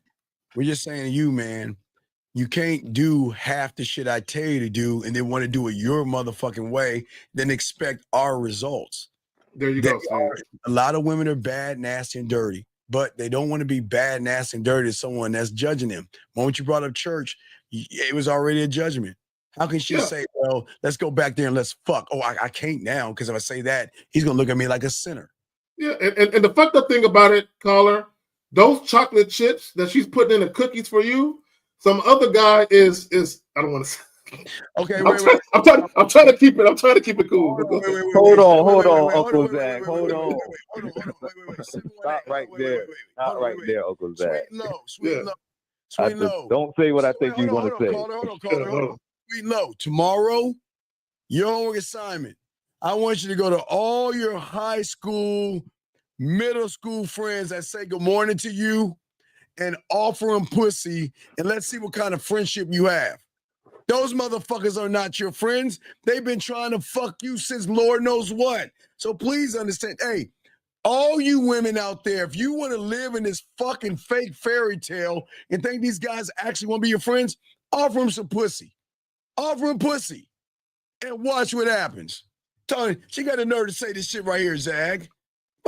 Speaker 8: we're just saying to you, man, you can't do half the shit I tell you to do and then want to do it your motherfucking way, then expect our results.
Speaker 9: There you go, Steve.
Speaker 8: A lot of women are bad, nasty, and dirty, but they don't want to be bad, nasty, and dirty to someone that's judging them. The moment you brought up church, it was already a judgment. How can she say, well, let's go back there and let's fuck? Oh, I can't now, because if I say that, he's going to look at me like a sinner.
Speaker 9: Yeah, and the fucked up thing about it, caller, those chocolate chips that she's putting in the cookies for you, some other guy is I don't want to say.
Speaker 8: Okay,
Speaker 9: I'm trying to keep it cool.
Speaker 6: Hold on, Uncle Zach. Hold on. Stop right there. Not right there, Uncle Zach.
Speaker 8: Sweet low.
Speaker 6: Don't say what I think you want to say.
Speaker 8: Hold on. Sweet low. Tomorrow, your homework assignment. I want you to go to all your high school, middle school friends that say good morning to you and offer them pussy, and let's see what kind of friendship you have. Those motherfuckers are not your friends. They've been trying to fuck you since Lord knows what. So please understand, hey, all you women out there, if you want to live in this fucking fake fairy tale and think these guys actually want to be your friends, offer them some pussy. Offer them pussy and watch what happens. Tony, she got the nerve to say this shit right here, Zag.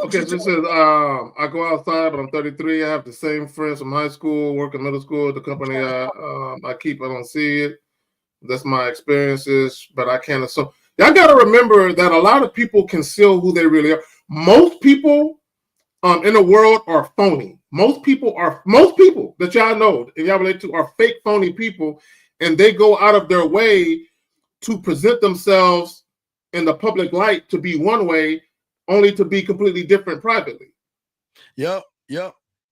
Speaker 9: Okay, this is I go outside, but I'm 33. I have the same friends from high school, work in middle school. The company I keep, I don't see it. That's my experiences, but I can't assume. Y'all got to remember that a lot of people conceal who they really are. Most people in the world are phony. Most people that y'all know and y'all relate to are fake, phony people, and they go out of their way to present themselves in the public light to be one way, only to be completely different privately.
Speaker 8: Yep.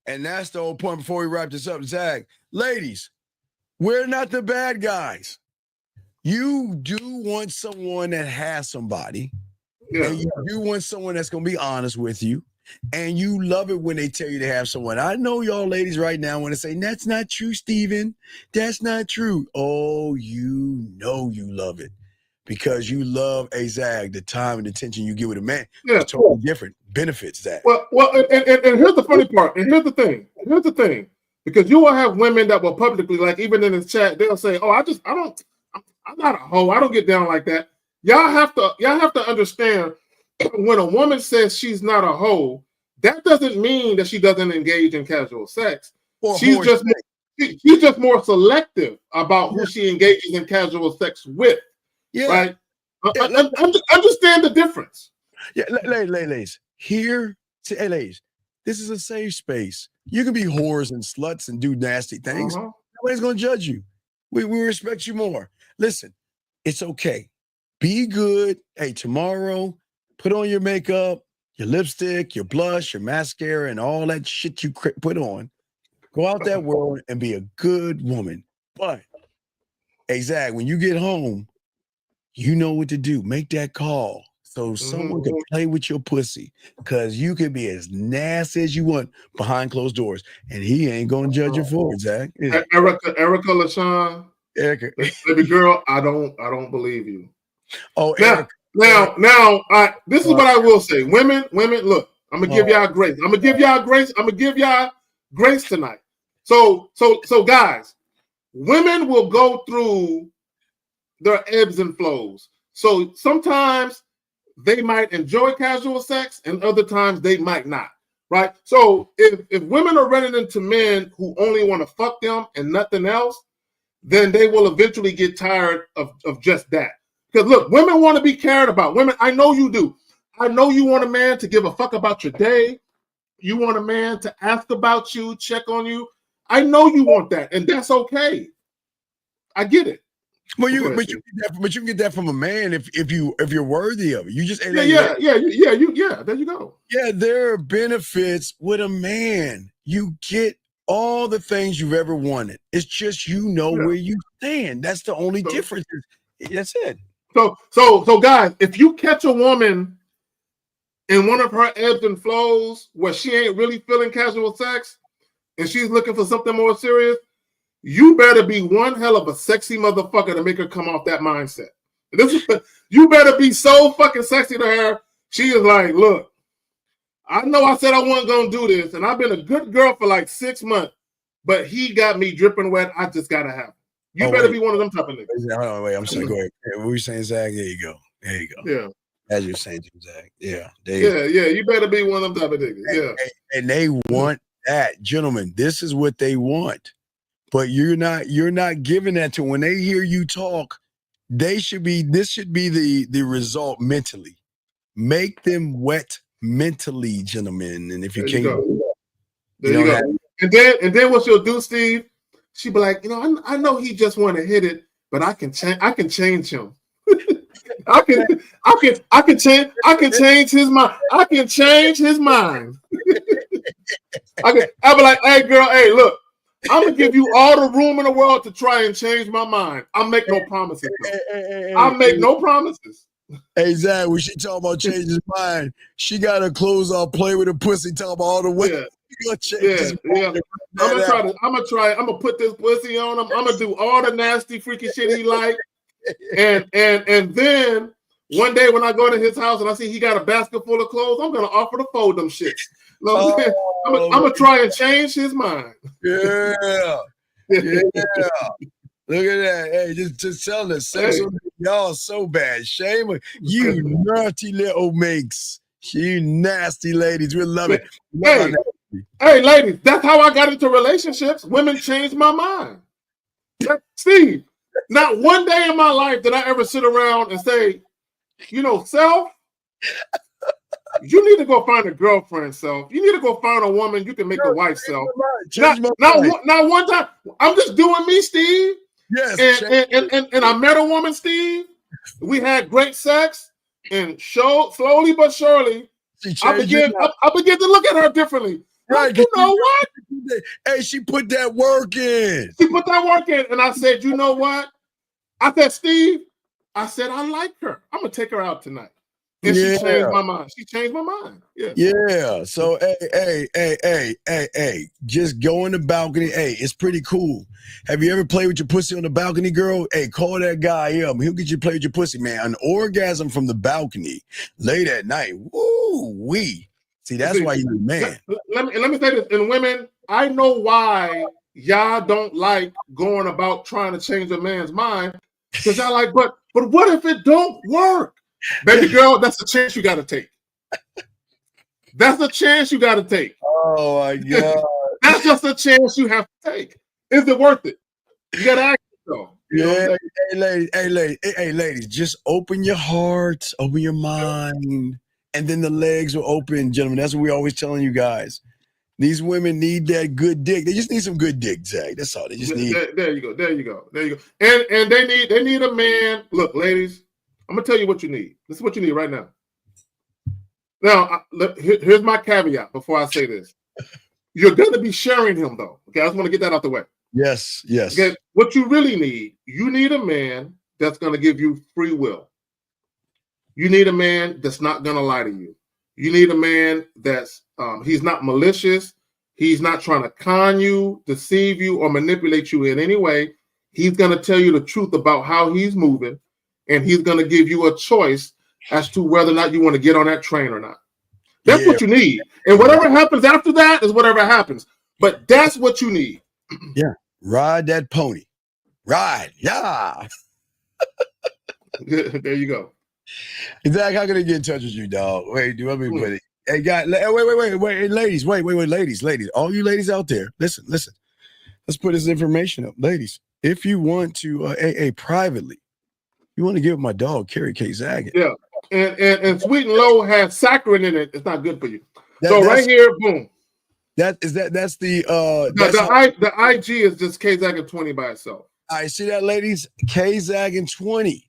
Speaker 8: And that's the whole point before we wrap this up, Zag. Ladies, we're not the bad guys. You do want someone that has somebody, and you do want someone that's going to be honest with you, and you love it when they tell you to have someone. I know y'all ladies right now want to say, that's not true, Steven. That's not true. Oh, you know you love it because you love a Zag, the time and attention you give with a man. Yeah. It's totally different. Benefits that.
Speaker 9: Well, and here's the funny part, and here's the thing. Because you will have women that will publicly, like even in the chat, they'll say, oh, I'm not a hoe. I don't get down like that. Y'all have to understand when a woman says she's not a hoe, that doesn't mean that she doesn't engage in casual sex. She's just more selective about who she engages in casual sex with. Yeah. Right? Understand the difference.
Speaker 8: Yeah, ladies. Ladies, this is a safe space. You can be whores and sluts and do nasty things. Nobody's gonna judge you. We respect you more. Listen, it's okay. Be good. Hey, tomorrow, put on your makeup, your lipstick, your blush, your mascara, and all that shit you put on. Go out that world and be a good woman. But, hey, Zag, when you get home, you know what to do. Make that call so someone can play with your pussy because you can be as nasty as you want behind closed doors, and he ain't going to judge you for it, Zag.
Speaker 9: Erica LaShawn.
Speaker 8: Erica.
Speaker 9: Baby girl, I don't believe you.
Speaker 8: Oh,
Speaker 9: now, this is what I will say. Women, look, I'm gonna give y'all grace. I'm gonna give y'all grace tonight. So guys, women will go through their ebbs and flows. So sometimes they might enjoy casual sex, and other times they might not. Right? So if women are running into men who only want to fuck them and nothing else, then they will eventually get tired of just that. Because look, women want to be cared about. Women, I know you do. I know you want a man to give a fuck about your day. You want a man to ask about you, check on you. I know you want that, and that's okay. I get it.
Speaker 8: Well, you can get that from a man if you're worthy of it. You just
Speaker 9: There you go.
Speaker 8: Yeah, there are benefits with a man. You get all the things you've ever wanted. It's just where you stand. That's the only difference. That's it.
Speaker 9: So guys, if you catch a woman in one of her ebbs and flows where she ain't really feeling casual sex and she's looking for something more serious, you better be one hell of a sexy motherfucker to make her come off that mindset. You better be so fucking sexy to her. She is like, look, I know I said I wasn't going to do this, and I've been a good girl for like 6 months, but he got me dripping wet. I just got to have him. You better be one of them type of niggas.
Speaker 8: Hold on, wait. I'm sorry. Go ahead. What were you saying, Zach? There you go.
Speaker 9: Yeah.
Speaker 8: As you're saying, Zach. Yeah.
Speaker 9: You better be one of them type of niggas. Yeah.
Speaker 8: And they want that, gentlemen. This is what they want. But you're not giving that to them. When they hear you talk, this should be the result mentally. Make them wet mentally, gentlemen. And if you can't,
Speaker 9: there you go. And then what she'll do, Steve, she'll be like, I know he just want to hit it, but I can change him. I can change his mind. I can change his mind. I'll be like, hey girl, hey, look, I'm gonna give you all the room in the world to try and change my mind. I'll make no promises. I'll make no promises.
Speaker 8: Hey Zach, when she talk about changing his mind, she got her clothes off, play with her pussy, talk about all the way.
Speaker 9: Yeah. I'm gonna put this pussy on him. I'm gonna do all the nasty, freaky shit he like. And then one day when I go to his house and I see he got a basket full of clothes, I'm gonna offer to fold them shits. I'm gonna try and change his mind.
Speaker 8: Yeah. Look at that. Hey, just tell us. Sex on y'all so bad. Shame on you, naughty little makes. You nasty ladies. We love it.
Speaker 9: Hey, ladies, that's how I got into relationships. Women changed my mind. Steve, not one day in my life did I ever sit around and say, self, you need to go find a girlfriend, self. You need to go find a woman you can make a wife, self. Not one time. I'm just doing me, Steve.
Speaker 8: Yes.
Speaker 9: And I met a woman, Steve. We had great sex, and slowly but surely, I began to look at her differently.
Speaker 8: Right,
Speaker 9: like, you know what?
Speaker 8: Hey, she put that work in.
Speaker 9: And I said, you know what? I said, Steve, I like her. I'm gonna take her out tonight. And she changed my mind. Yeah.
Speaker 8: So hey, just go on the balcony. Hey, it's pretty cool. Have you ever played with your pussy on the balcony, girl? Hey, call that guy up. He'll get you to play with your pussy, man. An orgasm from the balcony late at night. Woo wee. See, that's why you're a man.
Speaker 9: Let me say this. And women, I know why y'all don't like going about trying to change a man's mind. Because y'all like, but what if it don't work? Baby girl, that's a chance you got to take. Oh,
Speaker 8: my God.
Speaker 9: That's just a chance you have to take. Is it worth it? You got to ask yourself.
Speaker 8: Hey, ladies, just open your heart, open your mind, and then the legs will open, gentlemen. That's what we're always telling you guys. These women need that good dick. They just need some good dick, Zach. That's all. They just need.
Speaker 9: There you go. And they need a man. Look, ladies, I'm gonna tell you what you need. This is what you need right now. Now, here's my caveat before I say this. You're gonna be sharing him though. Okay, I just want to get that out the way.
Speaker 8: Yes.
Speaker 9: Okay, what you really need, you need a man that's gonna give you free will. You need a man that's not gonna lie to you. You need a man that's he's not malicious. He's not trying to con you, deceive you, or manipulate you in any way. He's gonna tell you the truth about how he's moving, and he's gonna give you a choice as to whether or not you want to get on that train or not. That's what you need. And whatever happens after that is whatever happens. But that's what you need.
Speaker 8: Yeah. Ride that pony. Ride. Yeah.
Speaker 9: There you go.
Speaker 8: Zach, how can I get in touch with you, dog? Wait, do you want me to put it? Hey, guys, wait, hey, ladies, wait, ladies. All you ladies out there, listen. Let's put this information up. Ladies, if you want to, privately, you want to give my dog, Carrie K. Zaggin.
Speaker 9: Yeah. And sweet and low has saccharin in it. It's not good for you. So right here, boom.
Speaker 8: That's the
Speaker 9: the IG is just K Zaggin 20 by itself.
Speaker 8: All right, see that, ladies? K Zaggin 20.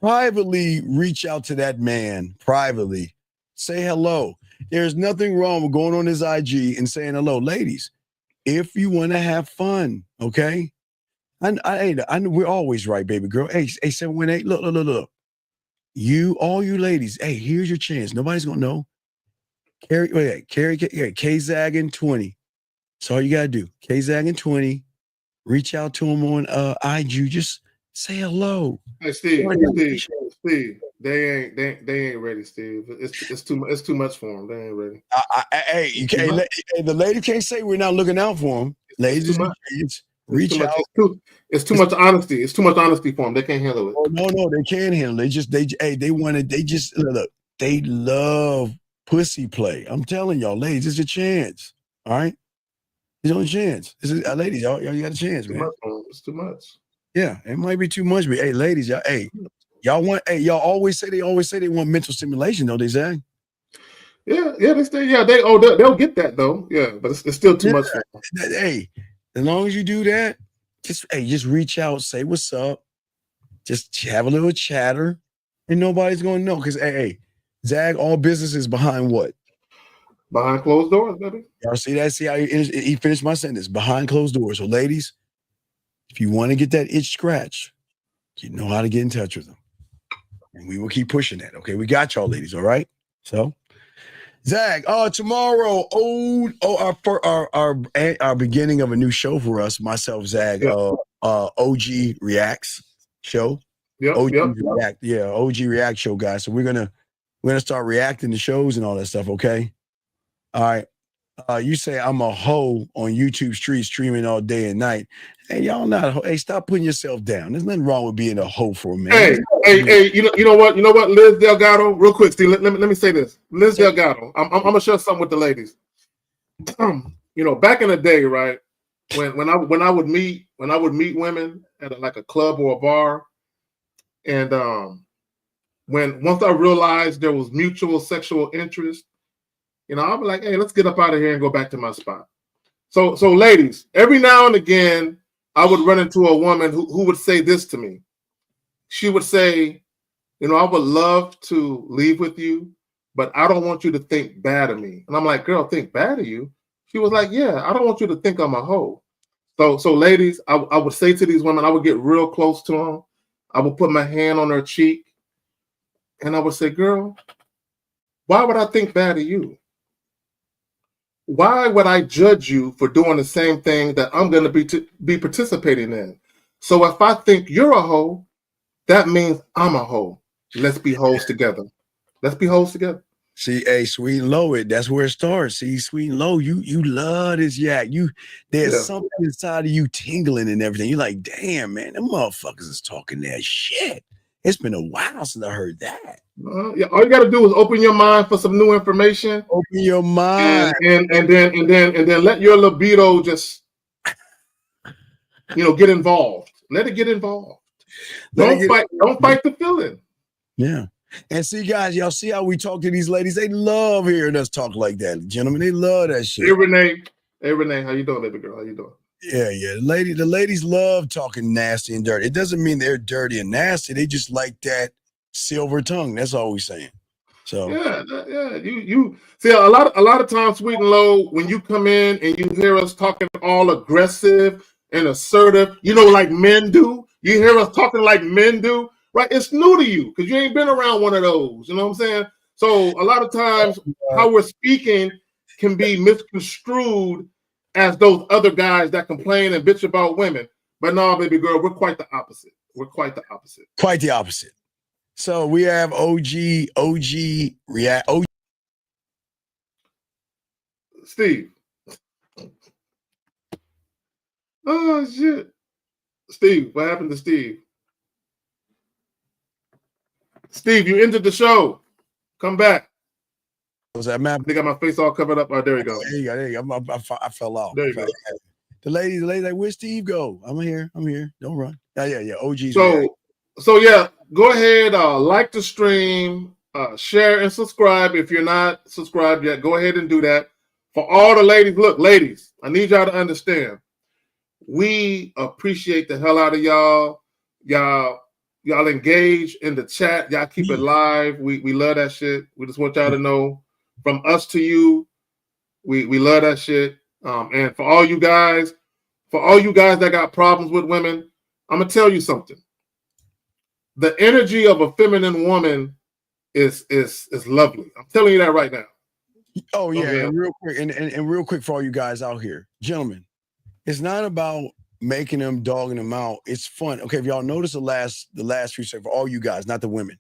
Speaker 8: Privately reach out to that man. Privately. Say hello. There's nothing wrong with going on his IG and saying hello. Ladies, if you want to have fun, okay? I know we're always right, baby girl. Hey, 718, look. all you ladies, hey, here's your chance. Nobody's gonna know. K-Zagging 20. That's all you gotta do. K-Zagging 20. Reach out to him on IG. Just say hello.
Speaker 9: Hey, Steve. They ain't ready, Steve. It's too much for them. They ain't ready.
Speaker 8: Hey, you can't. Hey, the lady can't say we're not looking out for them. Ladies, reach out.
Speaker 9: It's too much honesty. It's too much honesty for them. They can't handle it.
Speaker 8: Oh, no, they can't handle it. They love pussy play. I'm telling y'all, ladies, it's a chance. All right, it's on a chance. Ladies, y'all got a chance, man.
Speaker 9: It's too much.
Speaker 8: Yeah, it might be too much, but hey, ladies, y'all always say they want mental stimulation, though, they say.
Speaker 9: Yeah, they'll get that though. Yeah, but it's still too much for them.
Speaker 8: Hey, as long as you do that, just reach out, say what's up, just have a little chatter, and nobody's gonna know. Because hey, Zag, all business is behind what?
Speaker 9: Behind closed doors, baby.
Speaker 8: Y'all see that? See how he finished my sentence? Behind closed doors. So, ladies, if you want to get that itch scratch, you know how to get in touch with them, and we will keep pushing that. Okay, we got y'all, ladies. All right. So, Zag, tomorrow, our beginning of a new show for us, myself, Zag, OG Reacts show. OG React show, guys. So we're gonna start reacting to shows and all that stuff. Okay. All right. You say I'm a hoe on YouTube streets streaming all day and night. Hey, y'all not a hoe. Hey, stop putting yourself down. There's nothing wrong with being a hoe for a man.
Speaker 9: Hey, you know what, Liz Delgado, real quick, Steve, let me say this. Liz Delgado, I'm gonna share something with the ladies. Back in the day, right, when I would meet women at a club or a bar, and once I realized there was mutual sexual interest, I'll be like, hey, let's get up out of here and go back to my spot. So ladies, every now and again, I would run into a woman who would say this to me. She would say, I would love to leave with you, but I don't want you to think bad of me. And I'm like, girl, think bad of you? She was like, yeah, I don't want you to think I'm a hoe. So ladies, I would say to these women, I would get real close to them. I would put my hand on her cheek, and I would say, girl, why would I think bad of you? Why would I judge you for doing the same thing that I'm going to be participating in? So if I think you're a hoe, that means I'm a hoe. Let's be hoes together. Let's be hoes together.
Speaker 8: See, hey, Sweet and Low, that's where it starts. See, Sweet and Low, you love this yak. There's something inside of you tingling and everything. You're like, damn, man, them motherfuckers is talking that shit. It's been a while since I heard that.
Speaker 9: All you got to do is open your mind for some new information.
Speaker 8: Open your mind,
Speaker 9: and then let your libido just, get involved. Let it get involved. Don't fight the feeling.
Speaker 8: Yeah. And see, guys, y'all see how we talk to these ladies? They love hearing us talk like that, gentlemen. They love that shit.
Speaker 9: Hey, Renee, how you doing, baby girl? How you doing?
Speaker 8: Yeah. The ladies love talking nasty and dirty. It doesn't mean they're dirty and nasty. They just like that silver tongue. That's all we're saying. So
Speaker 9: yeah. You see a lot of times, Sweet and Low, when you come in and you hear us talking all aggressive and assertive, like men do. You hear us talking like men do. Right, it's new to you because you ain't been around one of those. You know what I'm saying? So a lot of times, how we're speaking can be misconstrued as those other guys that complain and bitch about women. But no, baby girl, we're quite the opposite. Quite the opposite.
Speaker 8: So we have OG React.
Speaker 9: Steve. Oh shit, Steve. What happened to Steve? Steve, you entered the show. Come back.
Speaker 8: Was that map?
Speaker 9: They got my face all covered up. Oh, there you go.
Speaker 8: There you go. I fell off.
Speaker 9: There you go.
Speaker 8: The ladies like, where's Steve go? I'm here. Don't run. Yeah. OG's.
Speaker 9: So yeah, go ahead. Like the stream, share and subscribe. If you're not subscribed yet, go ahead and do that. For all the ladies, look, ladies, I need y'all to understand. We appreciate the hell out of y'all. Y'all engage in the chat. Y'all keep it live. We love that shit. We just want y'all to know, from us to you, we love that shit. And for all you guys that got problems with women, I'm gonna tell you something. the energy of a feminine woman is lovely. I'm telling you that right now.
Speaker 8: Oh yeah,
Speaker 9: Okay.
Speaker 8: and real quick, and real quick for all you guys out here, gentlemen, it's not about making them, dogging them out. It's fun. Okay, if y'all notice the last few seconds, for all you guys, not the women,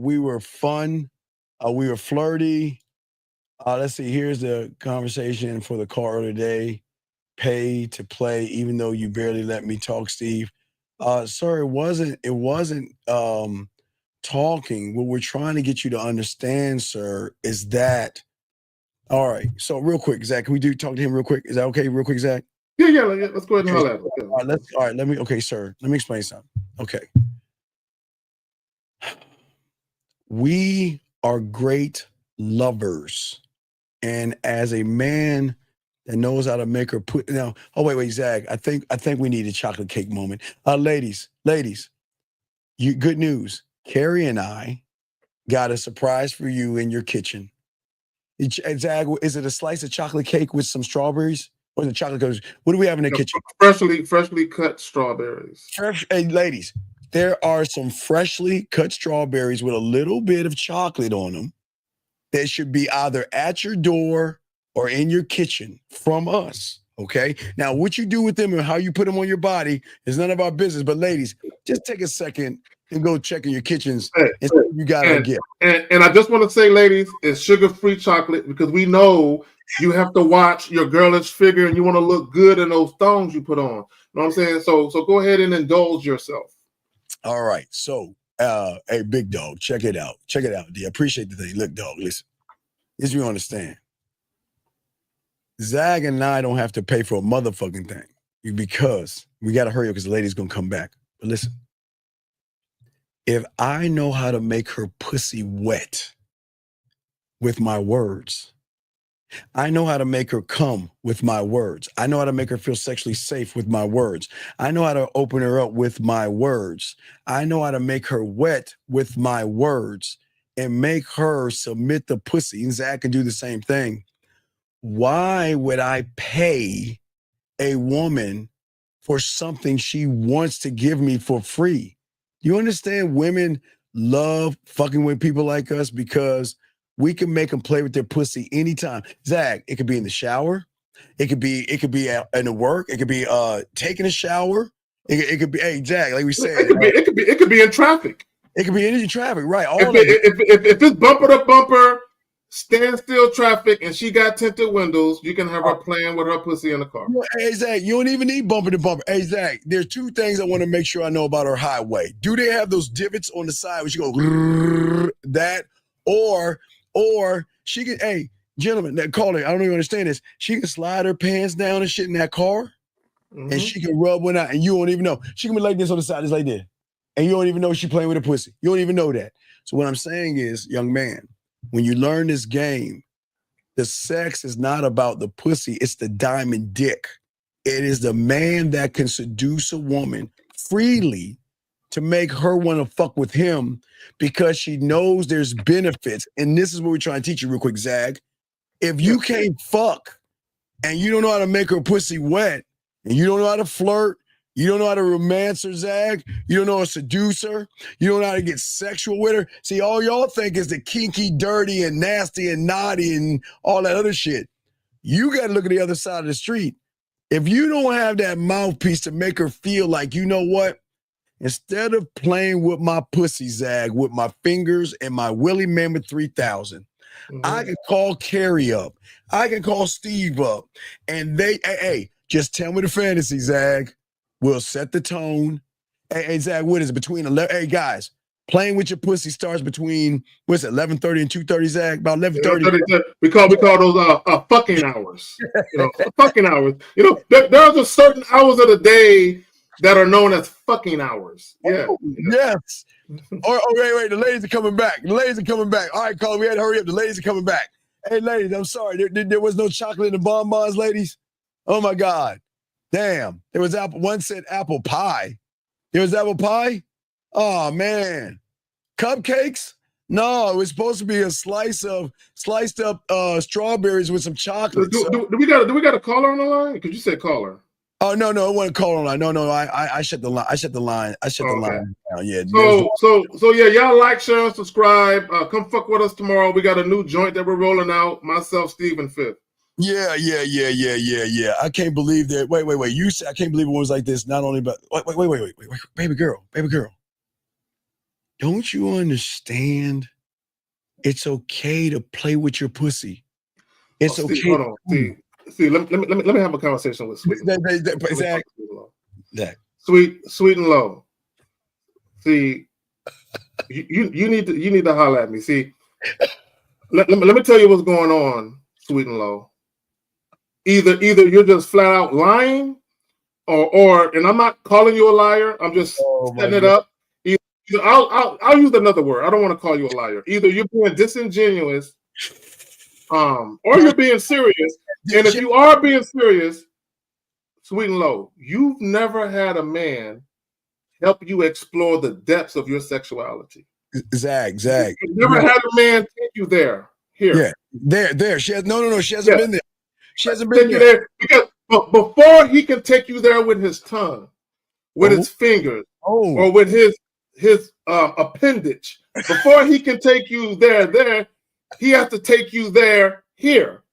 Speaker 8: we were fun, we were flirty. Let's see. Here's the conversation for the call earlier today. Pay to play, even though you barely let me talk, Steve. Sir, it wasn't talking. What we're trying to get you to understand, sir, is that. All right. So real quick, Zach, can we talk to him real quick? Is that okay? Real quick, Zach?
Speaker 9: Yeah. Let's go ahead and holler at him.
Speaker 8: All right. Okay, sir. Let me explain something. Okay. We are great lovers. And as a man that knows how to make her put now, oh wait, Zach. I think we need a chocolate cake moment. Ladies, you good news. Carrie and I got a surprise for you in your kitchen. Zach, is it a slice of chocolate cake with some strawberries? Or is it chocolate cookies? What do we have in the kitchen?
Speaker 9: Freshly cut strawberries.
Speaker 8: Hey, ladies, there are some freshly cut strawberries with a little bit of chocolate on them that should be either at your door or in your kitchen from us, okay? Now, what you do with them and how you put them on your body is none of our business. But ladies, just take a second and go check in your kitchens and see what you got to get.
Speaker 9: And I just want to say, ladies, it's sugar-free chocolate because we know you have to watch your girlish figure and you want to look good in those thongs you put on. You know what I'm saying? So go ahead and indulge yourself.
Speaker 8: All right. So, hey, big dog, check it out. Check it out, D. Appreciate the thing. Look, dog, listen. This you understand. Zag and I don't have to pay for a motherfucking thing because we got to hurry up because the lady's going to come back. But listen, if I know how to make her pussy wet with my words, I know how to make her come with my words. I know how to make her feel sexually safe with my words. I know how to open her up with my words. I know how to make her wet with my words and make her submit the pussy. And Zach can do the same thing. Why would I pay a woman for something she wants to give me for free? You understand? Women love fucking with people like us because we can make them play with their pussy anytime. Zach, it could be in the shower. It could be in the work. It could be taking a shower. It could be, hey, Zach, like we said.
Speaker 9: It could be in traffic.
Speaker 8: It could be in traffic, right?
Speaker 9: If it's bumper to bumper, standstill traffic, and she got tinted windows, you can have her playing with her pussy in the car.
Speaker 8: Hey, Zach, you don't even need bumper to bumper. Hey, Zach, there's two things I want to make sure I know about her highway. Do they have those divots on the side where she go, that, or she can, hey, gentlemen, that caller, I don't even understand this. She can slide her pants down and shit in that car, and she can rub one out, and you don't even know. She can be like this on the side, just like this. And you don't even know she playing with a pussy. You don't even know that. So what I'm saying is, young man, when you learn this game, the sex is not about the pussy. It's the diamond dick. It is the man that can seduce a woman freely to make her want to fuck with him because she knows there's benefits. And this is what we're trying to teach you real quick, Zag. If you can't fuck and you don't know how to make her pussy wet and you don't know how to flirt, you don't know how to romance her, Zag. You don't know how to seduce her. You don't know how to get sexual with her. See, all y'all think is the kinky, dirty, and nasty, and naughty, and all that other shit. You got to look at the other side of the street. If you don't have that mouthpiece to make her feel like, you know what? Instead of playing with my pussy, Zag, with my fingers and my Willie Mammoth 3000, I can call Carrie up. I can call Steve up. And hey, just tell me the fantasy, Zag. We'll set the tone. Hey, Zach, what is it? Between 11? Hey, guys, playing with your pussy starts between, what's it, 11:30 and 2:30, Zach? About 11:30.
Speaker 9: We call those fucking hours. Fucking hours. There's a certain hours of the day that are known as fucking hours. Yeah.
Speaker 8: Yes. Wait, the ladies are coming back. The ladies are coming back. All right, Carl, we had to hurry up. The ladies are coming back. Hey, ladies, I'm sorry. There was no chocolate in the bonbons, ladies. Oh, my God. Damn, there was apple. One said apple pie. There was apple pie? Oh, man. Cupcakes? No, it was supposed to be a sliced up strawberries with some chocolate.
Speaker 9: Do we got a caller on the line? Because you said caller.
Speaker 8: Oh no, it wasn't call online. No, I shut the line. I shut the line down. Yeah.
Speaker 9: So yeah, y'all like, share, and subscribe. Come fuck with us tomorrow. We got a new joint that we're rolling out. Myself, Steve, and Fifth.
Speaker 8: Yeah. I can't believe that. Wait. You said I can't believe it was like this. Not only, but wait. Baby girl. Don't you understand? It's okay to play with your pussy. It's okay.
Speaker 9: Steve, hold on, Steve. Let me have a conversation with Sweet. Sweet and Low. See, you need to holler at me. See, let me tell you what's going on, Sweet and Low. Either you're just flat out lying, or and I'm not calling you a liar. I'm just setting it up. Either I'll use another word. I don't want to call you a liar. Either you're being disingenuous, or you're being serious. And if you are being serious, Sweet and Low, you've never had a man help you explore the depths of your sexuality.
Speaker 8: Zach.
Speaker 9: You've never had a man take you there. Here.
Speaker 8: Yeah. There. She has she hasn't been there. She hasn't been
Speaker 9: take you there because before he can take you there with his tongue, with his fingers, or with his appendage, before he can take you there, he has to take you there here.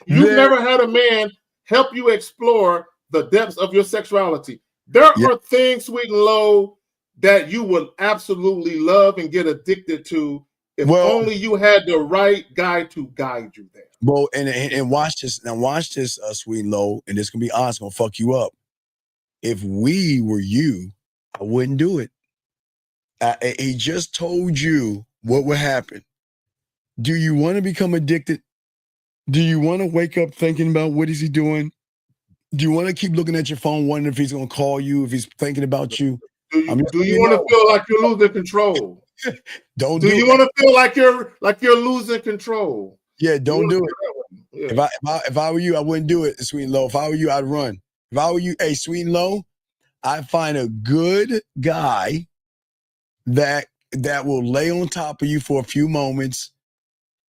Speaker 9: You've never had a man help you explore the depths of your sexuality. There are things, Sweet and Low, that you would absolutely love and get addicted to if only you had the right guy to guide you there.
Speaker 8: Well, and watch this. Now watch this, Sweet and Low, and this can be honest, gonna fuck you up. If we were you, I wouldn't do it. He just told you what would happen. Do you want to become addicted? Do you want to wake up thinking about what is he doing? Do you want to keep looking at your phone, wondering if he's going to call you, if he's thinking about you?
Speaker 9: Do you want to feel like you're losing control?
Speaker 8: Don't
Speaker 9: do you want to feel like you're losing control?
Speaker 8: Yeah, don't do it. Yeah. If I were you, I wouldn't do it, Sweet and Low. If I were you, I'd run. If I were you, hey, Sweet and Low, I'd find a good guy that will lay on top of you for a few moments,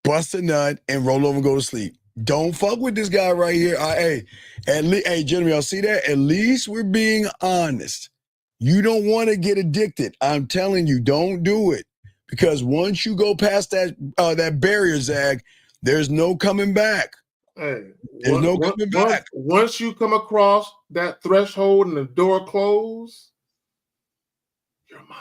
Speaker 8: bust a nut, and roll over and go to sleep. Don't fuck with this guy right here. Hey, gentlemen, y'all see that? At least we're being honest. You don't want to get addicted. I'm telling you, don't do it. Because once you go past that barrier, Zach, there's no coming back.
Speaker 9: Hey,
Speaker 8: there's no coming back.
Speaker 9: Once you come across that threshold and the door closed, you're mine.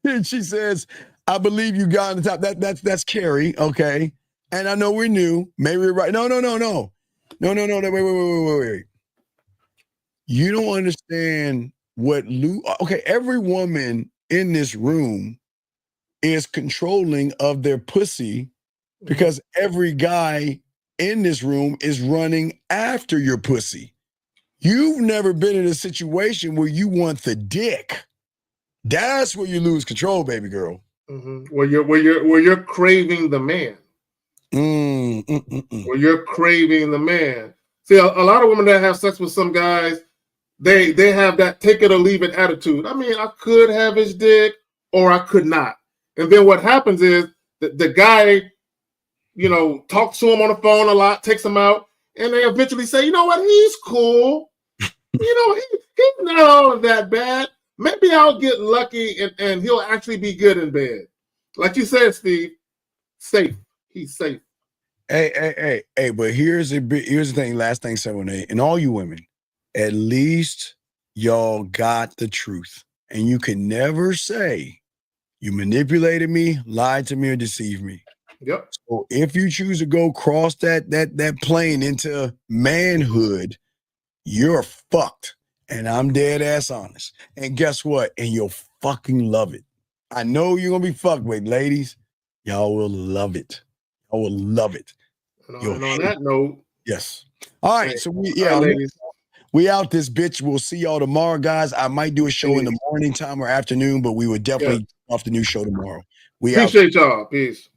Speaker 8: And she says, I believe you got on the top. That's Carrie, okay? And I know we're new. Maybe we're right. No. Wait. You don't understand what okay, every woman in this room is controlling of their pussy because every guy in this room is running after your pussy. You've never been in a situation where you want the dick. That's where you lose control, baby girl.
Speaker 9: Mm-hmm. Where you're craving the man. Where you're craving the man. See, a lot of women that have sex with some guys, they have that take it or leave it attitude. I mean, I could have his dick or I could not. And then what happens is the guy, talks to him on the phone a lot, takes him out, and they eventually say, you know what, he's cool. He's not all that bad. Maybe I'll get lucky and he'll actually be good in bed. Like you said, Steve, safe. He's safe.
Speaker 8: Hey, but here's the thing, last thing, 7-8, and all you women, at least y'all got the truth. And you can never say you manipulated me, lied to me, or deceived me.
Speaker 9: Yep.
Speaker 8: So if you choose to go cross that plane into manhood, you're fucked. And I'm dead ass honest. And guess what? And you'll fucking love it. I know you're gonna be fucked with, ladies. Y'all will love it. I will love it.
Speaker 9: And on that note,
Speaker 8: yes. All right. So we out this bitch. We'll see y'all tomorrow, guys. I might do a show in the morning time or afternoon, but we would definitely off the new show tomorrow. We
Speaker 9: appreciate y'all. Peace.